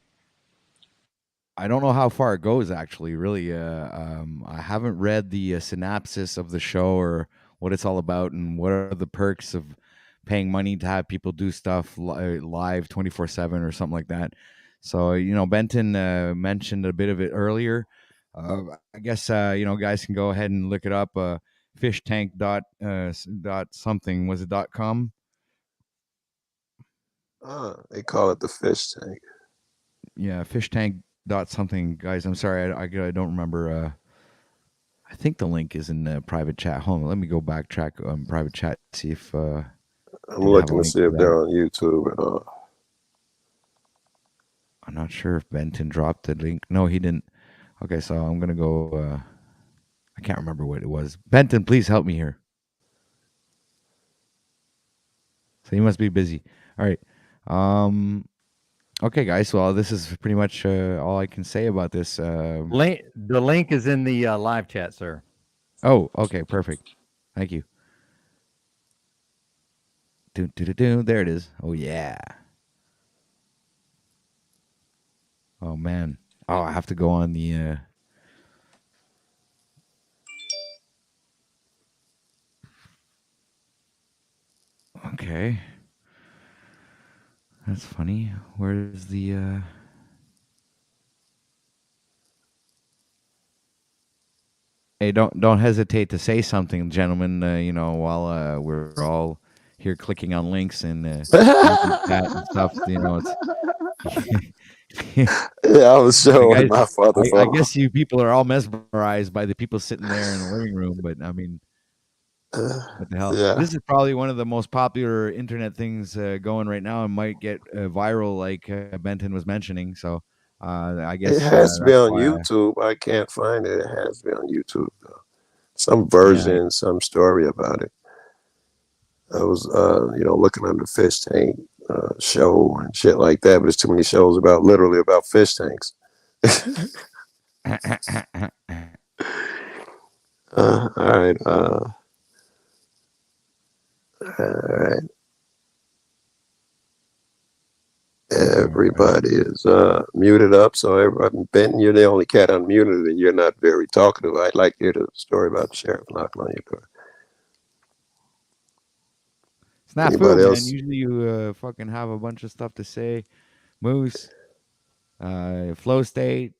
I don't know how far it goes, actually. Really, I haven't read the synopsis of the show or what it's all about, and what are the perks of paying money to have people do stuff live 24/7 or something like that. So, Benton mentioned a bit of it earlier. I guess guys can go ahead and look it up. Fishtank dot something. Was it .com? They call it the fish tank. Yeah, fishtank dot something, guys. I'm sorry, I don't remember. I think the link is in the private chat. Hold on, let me go backtrack on private chat, see if I'm looking to see if they're on YouTube at all. I'm not sure if Benton dropped the link. No, he didn't. Okay, so I'm gonna go. I can't remember what it was. Benton, please help me here. So he must be busy. All right. Okay, guys. Well, this is pretty much all I can say about this. The link is in the live chat, sir. Oh, okay, perfect. Thank you. There it is. Oh yeah. Oh man. Oh, I have to go on the. Okay. That's funny. Where's the? Hey, don't hesitate to say something, gentlemen. While we're all here clicking on links and that and stuff. Yeah, I was showing my father. I guess you people are all mesmerized by the people sitting there in the living room, but I mean, what the hell? Yeah. This is probably one of the most popular internet things going right now, and might get viral, like Benton was mentioning. So I It guess has to be that's on why. YouTube. I can't find it. It has to be on YouTube though. Some Yeah. version, some story about it. I was, looking on the fish tank show and shit like that, but there's too many shows literally about fish tanks. All right. All right. Everybody is muted up, so Ben, you're the only cat unmuted, and you're not very talkative. I'd like to hear the story about the sheriff knocking on your door. Snafu, Anybody man. else? Usually you fucking have a bunch of stuff to say. Moose, Flow State,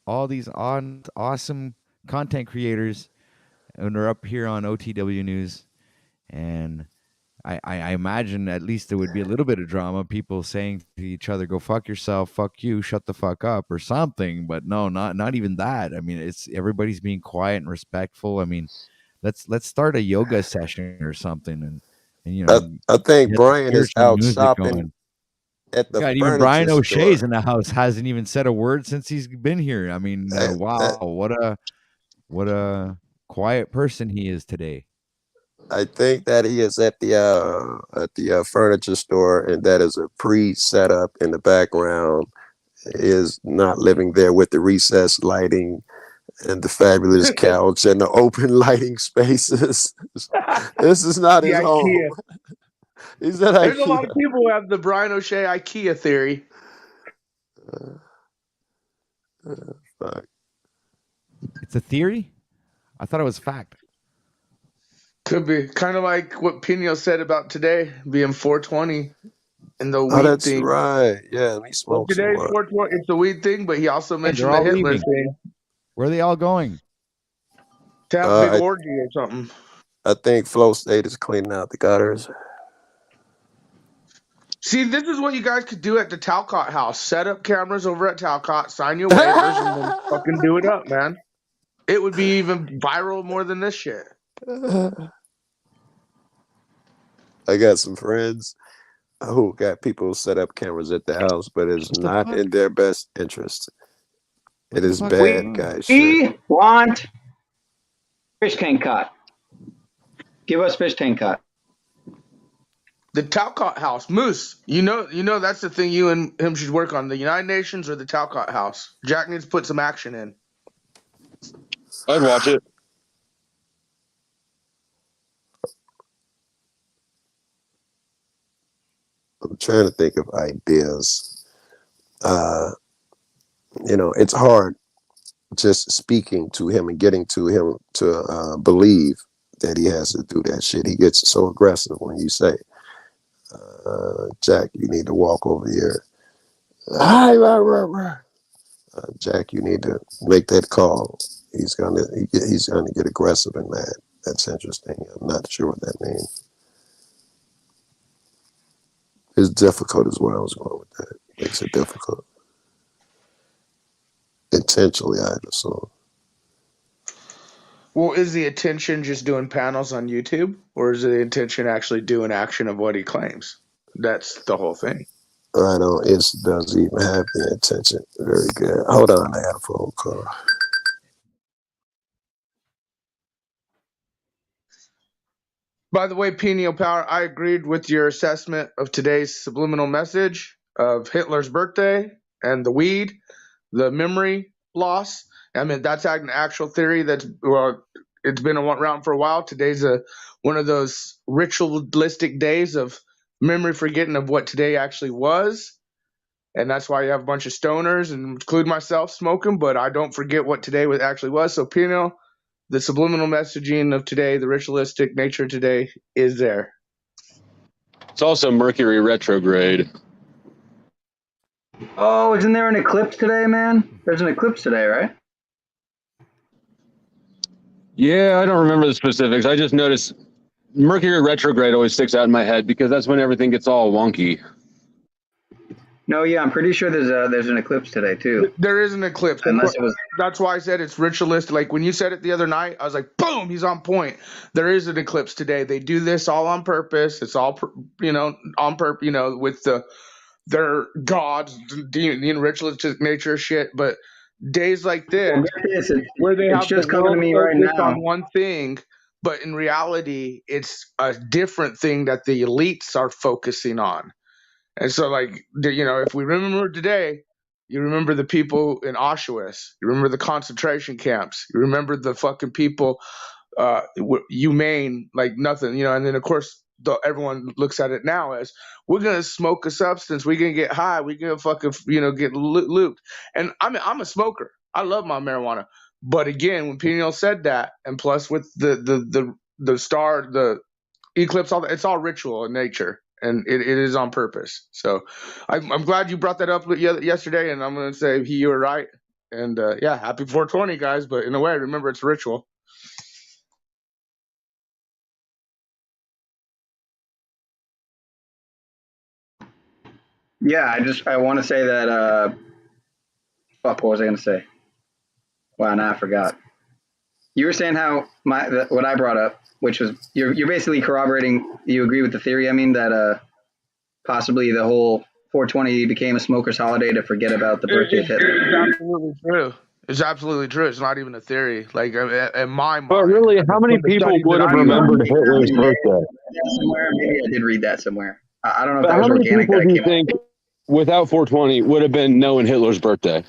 all these awesome content creators, and they're up here on OTW News, and I imagine at least there would be a little bit of drama, people saying to each other, "Go fuck yourself, fuck you, shut the fuck up," or something. But no, not even that. I mean, it's everybody's being quiet and respectful. I mean, let's start a yoga session or something, and I think get the Brian is spiritual out music shopping going. at the God, even furniture Brian O'Shea's store. in the house hasn't even said a word since he's been here. I mean, wow, what a quiet person he is today. I think that he is at the furniture store, and that is a pre-setup in the background. Is not living there with the recessed lighting and the fabulous couch and the open lighting spaces. This is not The his home. IKEA. He's at There's a lot of IKEA. people who have the Brian O'Shea IKEA theory. Fuck. It's a theory? I thought it was fact. Could be kind of like what Pino said about today being 420 and the Oh, weed that's thing. right. Yeah, let me Well, smoke some. today's 420. It's the weed thing, but he also Hey, they're mentioned the all Hitler leaving. thing Where are they all going? to have a big orgy or something. I think Flow State is cleaning out the gutters. See, this is what you guys could do at the Talcott house. Set up cameras over at Talcott, sign your waivers, and then fucking do it up, man. It would be even viral more than this shit. I got some friends who got people set up cameras at the house, but it's not in their best interest. It is bad guy shit. We want fish tank cut. Give us fish tank cut. The Talcott house, Moose. You know that's the thing you and him should work on. The United Nations or the Talcott house. Jack needs to put some action in. I'd watch it. I'm trying to think of ideas. It's hard just speaking to him and getting to him to believe that he has to do that shit. He gets so aggressive when you say, Jack, you need to walk over here. Jack, you need to make that call. He's gonna get aggressive and mad. That's interesting. I'm not sure what that means. It's difficult as well. I was going with that. Makes it difficult. Intentionally, I'd assume. Well, is the intention just doing panels on YouTube, or is the intention actually doing action of what he claims? That's the whole thing. I don't. It doesn't even have the intention. Very good. Hold on, I got a phone call. By the way, Pineal Power, I agreed with your assessment of today's subliminal message of Hitler's birthday and the weed, the memory loss. I mean, that's an actual theory it's been around for a while. Today's one of those ritualistic days of memory forgetting of what today actually was. And that's why you have a bunch of stoners, and include myself, smoking, but I don't forget what today actually was. So, Pino, the subliminal messaging of today, the ritualistic nature of today is there. It's also Mercury retrograde. Oh, isn't there an eclipse today, man? There's an eclipse today, right? Yeah, I don't remember the specifics. I just noticed Mercury retrograde always sticks out in my head because that's when everything gets all wonky. No, yeah, I'm pretty sure there's an eclipse today too. There is an eclipse. That's why I said it's ritualistic. Like when you said it the other night, I was like, boom, he's on point. There is an eclipse today. They do this all on purpose. It's all, on purpose, with the their gods, the ritualistic nature shit. But days like this, where they it's have the just coming to world me right focused now. on one thing, but in reality, it's a different thing that the elites are focusing on. And so, like, if we remember today, you remember the people in Auschwitz, you remember the concentration camps, you remember the fucking people, humane, like nothing, and then of course everyone looks at it now as we're gonna smoke a substance, we're gonna get high, we're gonna fucking get looped. And I'm a smoker. I love my marijuana. But again, when Peniel said that, and plus with the star, the eclipse, all that, it's all ritual in nature, and it is on purpose. So I'm glad you brought that up yesterday, and I'm gonna say you were right. And yeah, happy 420, guys. But in a way, remember it's ritual. Yeah, I want to say that. Fuck, what was I gonna say? Wow, now I forgot. You were saying how what I brought up, which was you're basically corroborating. You agree with the theory? I mean that possibly the whole 420 became a smoker's holiday to forget about the birthday of Hitler. It's absolutely true. It's absolutely true. It's not even a theory. Like in my mind. But really, how many from the people studies would that have I've done. remembered Hitler's birthday? Somewhere, maybe I did read that somewhere. I don't know if But that how was many organic people that do I you came think, without 420, would have been knowing Hitler's birthday?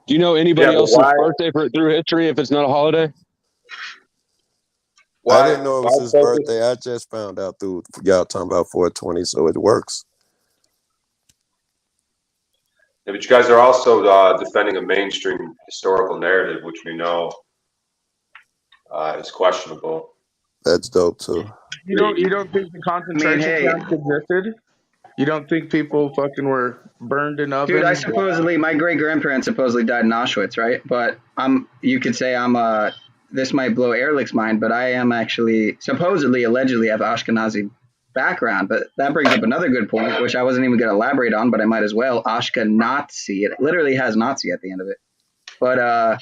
Do you know anybody Yeah, but else's why? birthday through history if it's not a holiday? Why? I didn't know it was Why his focus? birthday. I just found out through y'all talking about 420, so it works. Yeah, but you guys are also defending a mainstream historical narrative, which we know is questionable. That's dope too. You don't think the concentration camps existed? You don't think people fucking were burned in ovens? Dude, my great grandparents supposedly died in Auschwitz, right? But you could say this might blow Ehrlich's mind, but I am actually supposedly, allegedly have Ashkenazi background. But that brings up another good point, which I wasn't even going to elaborate on, but I might as well. Ashkenazi, it literally has Nazi at the end of it. But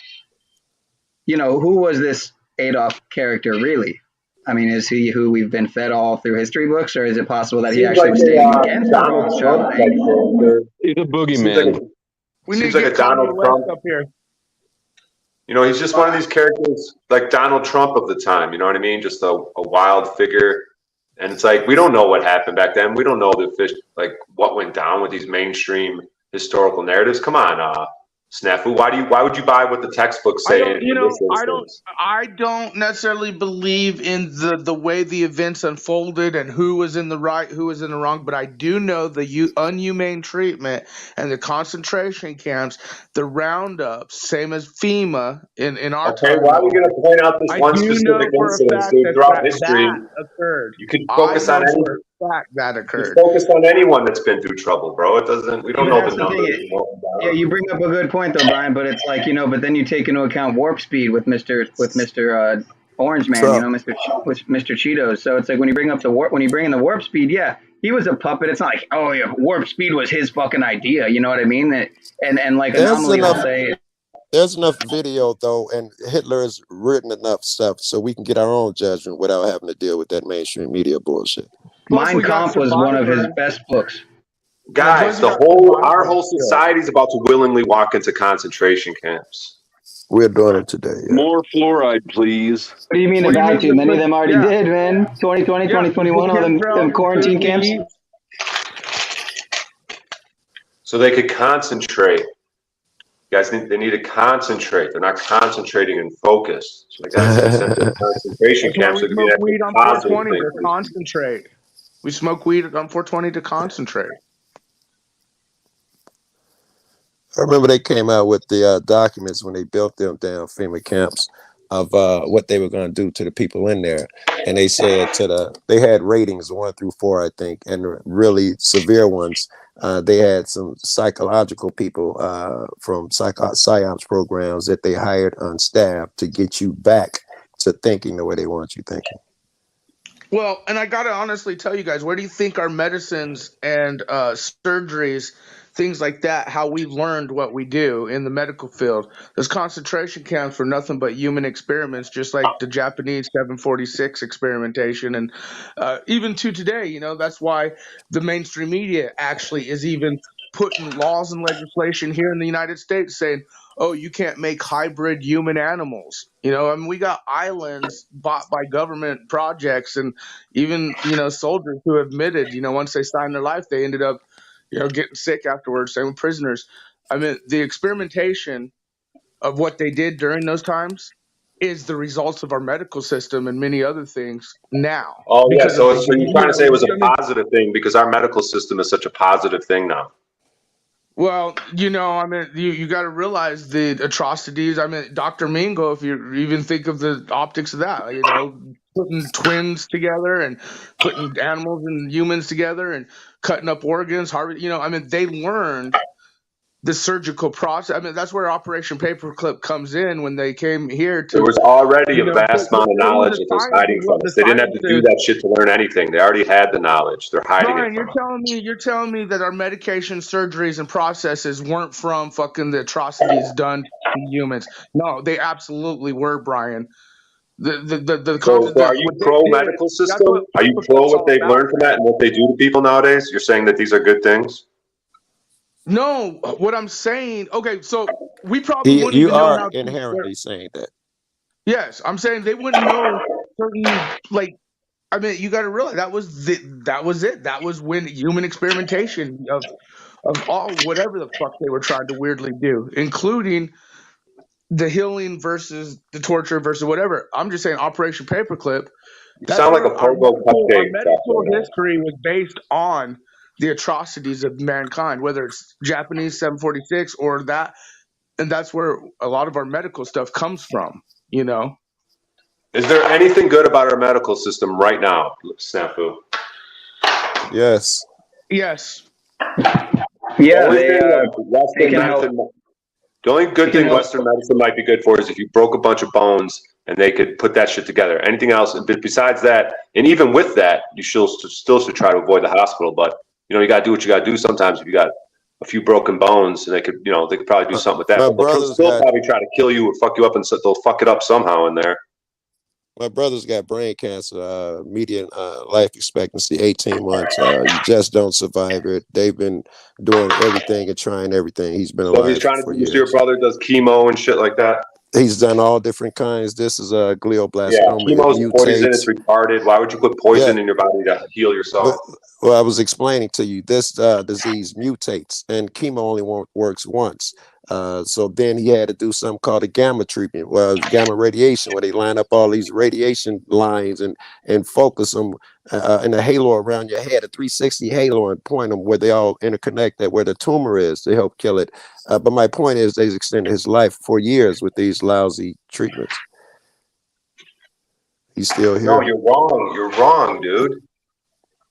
who was this Adolf character really? I mean, is he who we've been fed all through history books, or is it possible that he actually was staying against the Rothschild thing? He's a boogeyman. Seems like a Donald Trump. Up here. He's just one of these characters like Donald Trump of the time. You know what I mean? Just a wild figure. And it's like we don't know what happened back then. We don't know what went down with these mainstream historical narratives. Come on, Snafu. Why would you buy what the textbooks say? I don't necessarily believe in the way the events unfolded and who was in the right, who was in the wrong, but I do know the unhumane treatment and the concentration camps, the roundups, same as FEMA in our time. Okay, why are we going to point out this one specific incident throughout history? That occurred. You can focus on any that occurred. Focus on anyone that's been through trouble, bro. It doesn't. We don't know the numbers. Yeah, you bring up a good point though, Brian. But it's like but then you take into account warp speed with Mr. Orange Man, Mr. Cheetos. So it's like when you bring in the warp speed, yeah, he was a puppet. It's not like warp speed was his fucking idea. You know what I mean? And like Anomaly will say. There's enough video though, and Hitler has written enough stuff, so we can get our own judgment without having to deal with that mainstream media bullshit. Mein Kampf was one of his best books. Guys, our whole society is about to willingly walk into concentration camps. We're doing it today. Yeah. More fluoride, please. What do you mean about to? Many of them already did, man. 2020, 2021, all them quarantine camps. So they could concentrate. Guys, they need to concentrate. They're not concentrating and focused. So they got to send to concentration camps. We smoke weed on 420 to concentrate. We smoke weed on 420 to concentrate. I remember they came out with the documents when they built them damn FEMA camps of what they were going to do to the people in there, and they said they had ratings 1 through 4, I think, and really severe ones. They had some psychological people from psyops programs that they hired on staff to get you back to thinking the way they want you thinking. Well, and I gotta honestly tell you guys, where do you think our medicines and surgeries things like that, how we've learned what we do in the medical field. Those concentration camps were nothing but human experiments, just like the Japanese 746 experimentation. And even to today, you know, that's why the mainstream media actually is even putting laws and legislation here in the United States saying, oh, you can't make hybrid human animals. You know, I mean, we got islands bought by government projects, and even, you know, soldiers who admitted, you know, once they signed their life, they ended up, you know, getting sick afterwards. Same with prisoners. I mean, the experimentation of what they did during those times is the results of our medical system and many other things now. Oh yeah, Because of so, the, so you're you trying to say it was a know, I mean, positive thing because our medical system is such a positive thing now. well, you know, I mean, you got to realize the atrocities. I mean, Dr. Mingo, if you even think of the optics of that, you know, putting twins together and putting animals and humans together and cutting up organs, you know, I mean, they learned the surgical process. I mean, that's where Operation Paperclip comes in when they came here There to, was already you a know, vast amount of it was knowledge the that was science hiding of from what the us. They didn't have to do scientists. that shit to learn anything. They already had the knowledge. They're hiding it Brian, from us. you're telling me that our medication, surgeries, and processes weren't from fucking the atrocities done to humans. No, they absolutely were, Brian. So are you What they pro did, medical that's what system? Are you pro paperclip's what all they've about, learned from that man. and what they do to people nowadays? You're saying that these are good things? No, what I'm saying, okay, so we probably wouldn't You even know are how to. inherently saying that. Yes, I'm saying they wouldn't know certain, like, I mean, you got to realize that was it. That was when human experimentation of all whatever the fuck they were trying to weirdly do, including the healing versus the torture versus whatever. I'm just saying Operation Paperclip. You That's sound like a where pogo our cupcake. medical history was based on the atrocities of mankind, whether it's Japanese 746 or that, and that's where a lot of our medical stuff comes from. You know. Is there anything good about our medical system right now, Snafu? Yes. Yes. The Yeah, only they thing that they Western can help. medicine, the only They good can thing help. Western medicine might be good for is if you broke a bunch of bones and they could put that shit together. Anything else, besides that, and even with that, you still should try to avoid the hospital. But you know, you got to do what you got to do. Sometimes if you got a few broken bones, and they could probably do something with that. My But they'll brother's still got probably try to kill you or fuck you up, and so they'll fuck it up somehow in there. My brother's got brain cancer. Median life expectancy 18 months. You just don't survive it. They've been doing everything and trying everything. He's been So he's alive trying to for do. So your years. brother does chemo and shit like that. He's done all different kinds. This is a Yeah, glioblastoma. It chemo's poison. It's mutates. retarded. Why would you put Yeah, poison in your body to heal yourself? but well, I was explaining to you this disease mutates, and chemo only works once. So then he had to do something called a gamma treatment, well, gamma radiation, where they line up all these radiation lines and focus them in a halo around your head, a 360 halo, and point them where they all interconnect, that where the tumor is, to help kill it. But my point is, they extended his life for years with these lousy treatments. He's still No, here. you're wrong. You're wrong, dude.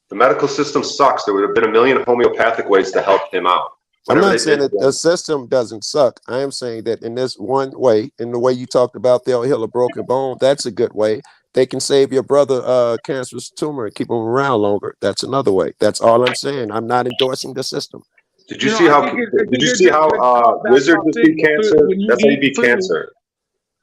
The medical system sucks. There would have been a million homeopathic ways to help him out. I'm Whatever not they saying did that to the him. system doesn't suck. I am saying that in this one way, in the way you talked about, they'll heal a broken bone. That's a good way. They can save your brother cancerous tumor and keep him around longer. That's another way. That's all I'm saying. I'm not endorsing the system. Did you see how? I Did think you it's see a how good cop, bad wizards cop just thing. beat cancer? When you That's how you eat beat food, cancer.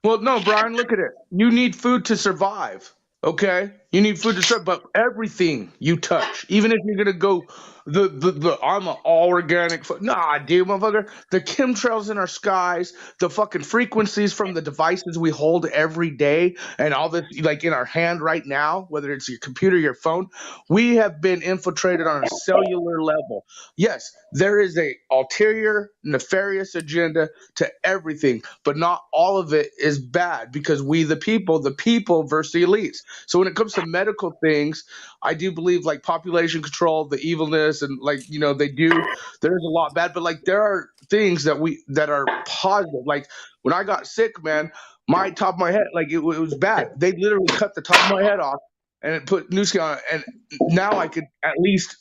well, no, Brian, look at it. You need food to survive. Okay, you need food to survive, but everything you touch, even if you're gonna go the I'm an all organic. Nah, dude, motherfucker. The chemtrails in our skies, the fucking frequencies from the devices we hold every day, and all this like in our hand right now, whether it's your computer, your phone, we have been infiltrated on a cellular level. Yes, there is a ulterior, nefarious agenda to everything, but not all of it is bad because we, the people versus the elites. So when it comes to medical things, I do believe like population control, the evilness, and like, you know, there's a lot bad, but like there are things that are positive. Like when I got sick, man, my top of my head, like it was bad. They literally cut the top of my head off and it put new skin on it. And now I could at least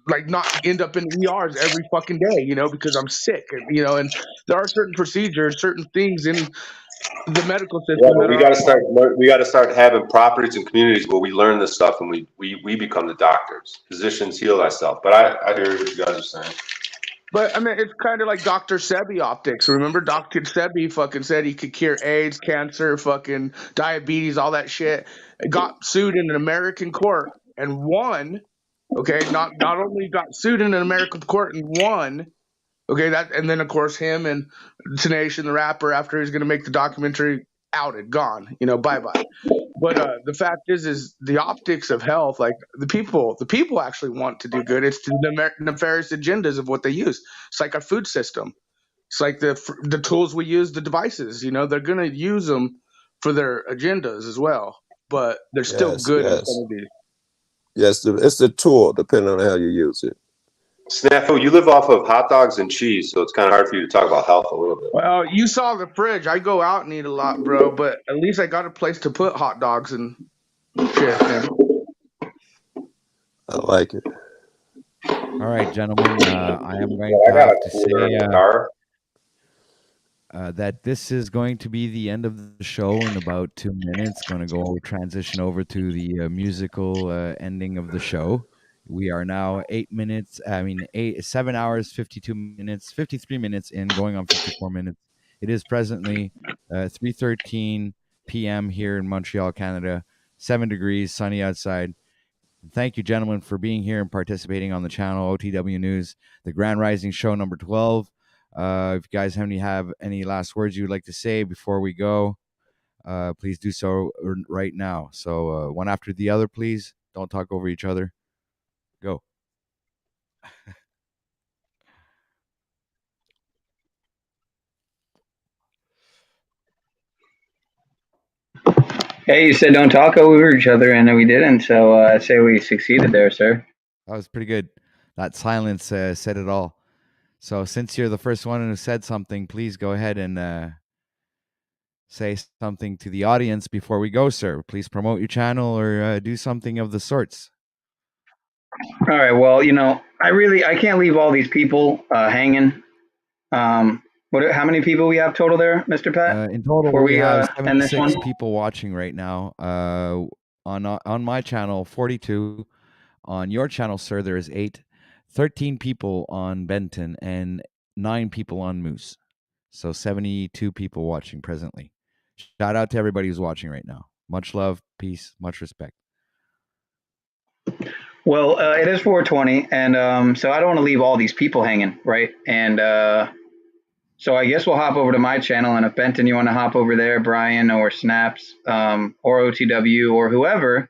like not end up in ERs every fucking day, you know, because I'm sick, you know, and there are certain procedures, certain things in the medical Yeah, system but that are we got to start having properties and communities where we learn this stuff and we become the doctors. Physicians heal thyself. But I hear what you guys are saying. But I mean, it's kind of like Dr. Sebi optics. Remember, Dr. Sebi fucking said he could cure AIDS, cancer, fucking diabetes, all that shit. Got sued in an American court and won. Okay, not only got sued in an American court and won. Okay, that and then of course him and Tenacious the rapper, after he's gonna make the documentary, outed, gone. Bye bye. But the fact is the optics of health, like the people actually want to do good. It's the nefarious agendas of what they use. It's like our food system. It's like the tools we use, the devices. They're gonna use them for their agendas as well. But they're still Yes, good in yes, some of these. yes. It's the tool, depending on how you use it. Snafu, you live off of hot dogs and cheese, so it's kind of hard for you to talk about health a little bit. Well, you saw the fridge. I go out and eat a lot, bro. But at least I got a place to put hot dogs and shit. I like it. All right, gentlemen. I am going to have to say that this is going to be the end of the show in about 2 minutes. Going to transition over to the musical ending of the show. We are now 7 hours, 52 minutes, 53 minutes in, going on 54 minutes. It is presently 3:13 p.m. here in Montreal, Canada. 7 degrees, sunny outside. Thank you, gentlemen, for being here and participating on the channel, OTW News, the Grand Rising Show number 12. If you guys have any last words you'd like to say before we go, please do so right now. So one after the other, please. Don't talk over each other. Go. Hey, you said don't talk over each other, and we didn't. So I'd say we succeeded there, sir. That was pretty good. That silence said it all. So since you're the first one who said something, please go ahead and say something to the audience before we go, sir. Please promote your channel or do something of the sorts. All right. Well, I can't leave all these people hanging. How many people we have total there, Mr. Pat? In total, Before we have end this 76 one? people watching right now. On my channel, 42. On your channel, sir, there is 8. 13 people on Benton and 9 people on Moose. So 72 people watching presently. Shout out to everybody who's watching right now. Much love, peace, much respect. Well, it is 4:20, and so I don't want to leave all these people hanging, right? And so I guess we'll hop over to my channel, and if Benton, you want to hop over there, Brian or Snaps or OTW or whoever,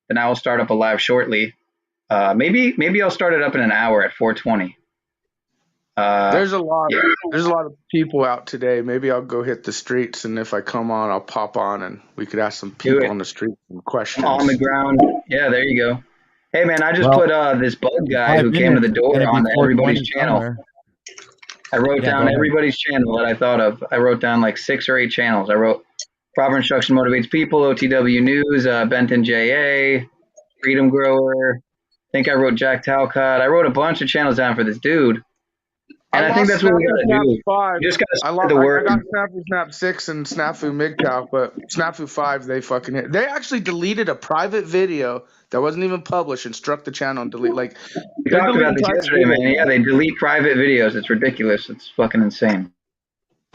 then I will start up a live shortly. Maybe I'll start it up in an hour at 4:20. There's a lot of people out today. Maybe I'll go hit the streets, and if I come on, I'll pop on, and we could ask some people on the street some questions. On the ground. Yeah, there you go. Hey, man, I just put this bug guy who came to the door on everybody's channel. I wrote down everybody's channel that I thought of. I wrote down like 6 or 8 channels. I wrote Proper Instruction Motivates People, OTW News, Benton JA, FreedomGrower. I think I wrote Jack Talcott. I wrote a bunch of channels down for this dude. And I think that's what we gotta do. You just gotta spread the word. I got Snafu Snap 6 and Snafu MGTOW, but Snafu 5, they fucking hit. They actually deleted a private video that wasn't even published and struck the channel and delete. Like, we talked about this yesterday, man. Yeah, they delete private videos. It's ridiculous. It's fucking insane.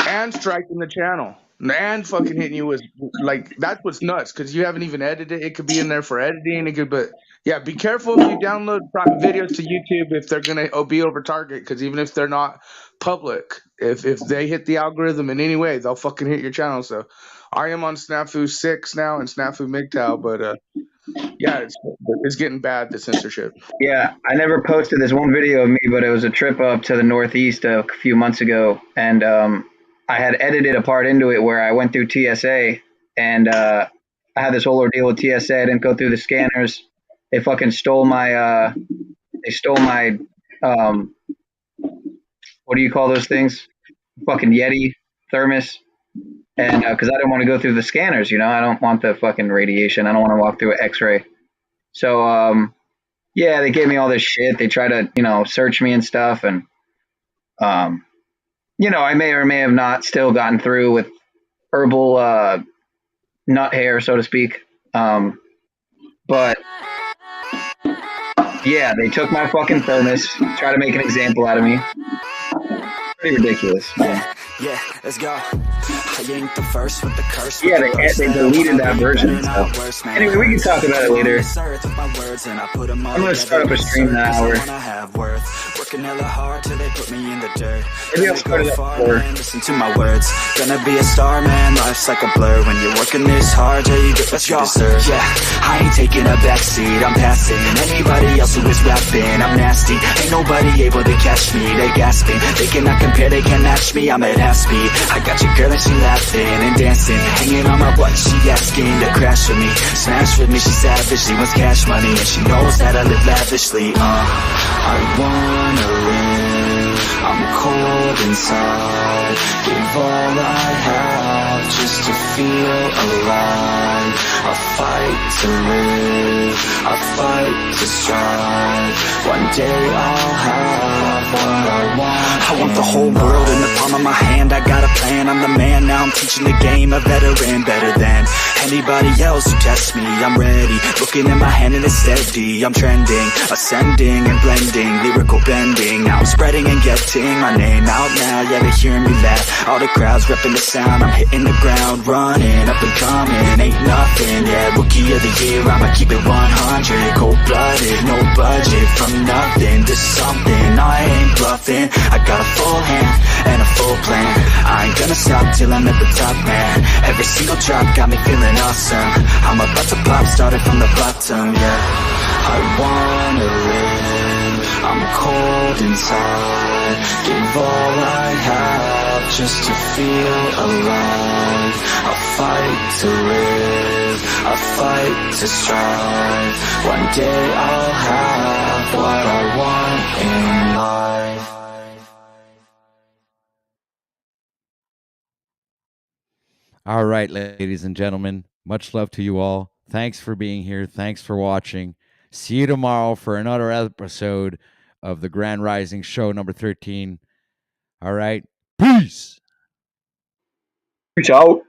And striking the channel. And fucking hitting you with, like, that's what's nuts, because you haven't even edited it. It could be in there for editing. But yeah, be careful if you download videos to YouTube if they're going to be over target, because even if they're not public, if they hit the algorithm in any way, they'll fucking hit your channel. So I am on Snafu 6 now and Snafu MGTOW, but yeah, it's getting bad, the censorship. Yeah, I never posted this one video of me, but it was a trip up to the Northeast a few months ago, and I had edited a part into it where I went through TSA, and I had this whole ordeal with TSA. I didn't go through the scanners. They fucking stole my what do you call those things? Fucking Yeti thermos. And because I didn't want to go through the scanners, I don't want the fucking radiation. I don't want to walk through an X-ray. So yeah, they gave me all this shit. They try to search me and stuff, and I may or may have not still gotten through with herbal nut hair, so to speak. But Yeah, they took my fucking thermos, try to make an example out of me. Pretty ridiculous, man. Yeah, let's go. I ain't the first with the curse. Yeah, they deleted that version and stuff. Anyway, we can talk about it later. I'm gonna start up a stream in an hour. Working hella hard till they put me in the dirt. Maybe I'll start it at 4. Listen to my words. Gonna be a star, man. Life's like a blur. When you're working this hard, yeah, you get what you deserve. Yeah, I ain't taking a backseat. I'm passing anybody else who is rapping. I'm nasty. Ain't nobody able to catch me. They gasping. They cannot compare. They can't match me. I'm at half speed. I got your girl and she laughing and dancing, hanging on my butt. She asking to crash with me, smash with me. She savage. She wants cash money and she knows that I live lavishly. I wanna live. I'm cold inside. Give all I have just to feel alive. I fight to live. I fight to strive. One day I'll have what I want. I want the whole world in the palm of my hand. I got a plan. I'm the man. Now I'm teaching the game. A veteran, better than anybody else who tests me. I'm ready. Looking at my hand and it's steady. I'm trending, ascending and blending, lyrical bending. Now I'm spreading and getting my name out now. Yeah, they hearing me laugh. All the crowds repping the sound. I'm hitting the ground, running, up and coming. Ain't nothing, yeah, rookie of the year. I'ma keep it 100, cold-blooded, no budget. From nothing to something, I ain't bluffing. I got a full hand and a full plan. I ain't gonna stop till I'm at the top, man. Every single drop got me feeling awesome. I'm about to pop, started from the bottom, yeah. I wanna live. I'm cold inside. Give all I have just to feel alive. I fight to live. I fight to strive. One day I'll have what I want in life. All right, ladies and gentlemen, much love to you all. Thanks for being here. Thanks for watching. See you tomorrow for another episode of the Grand Rising Show number 13. All right. Peace. Reach out.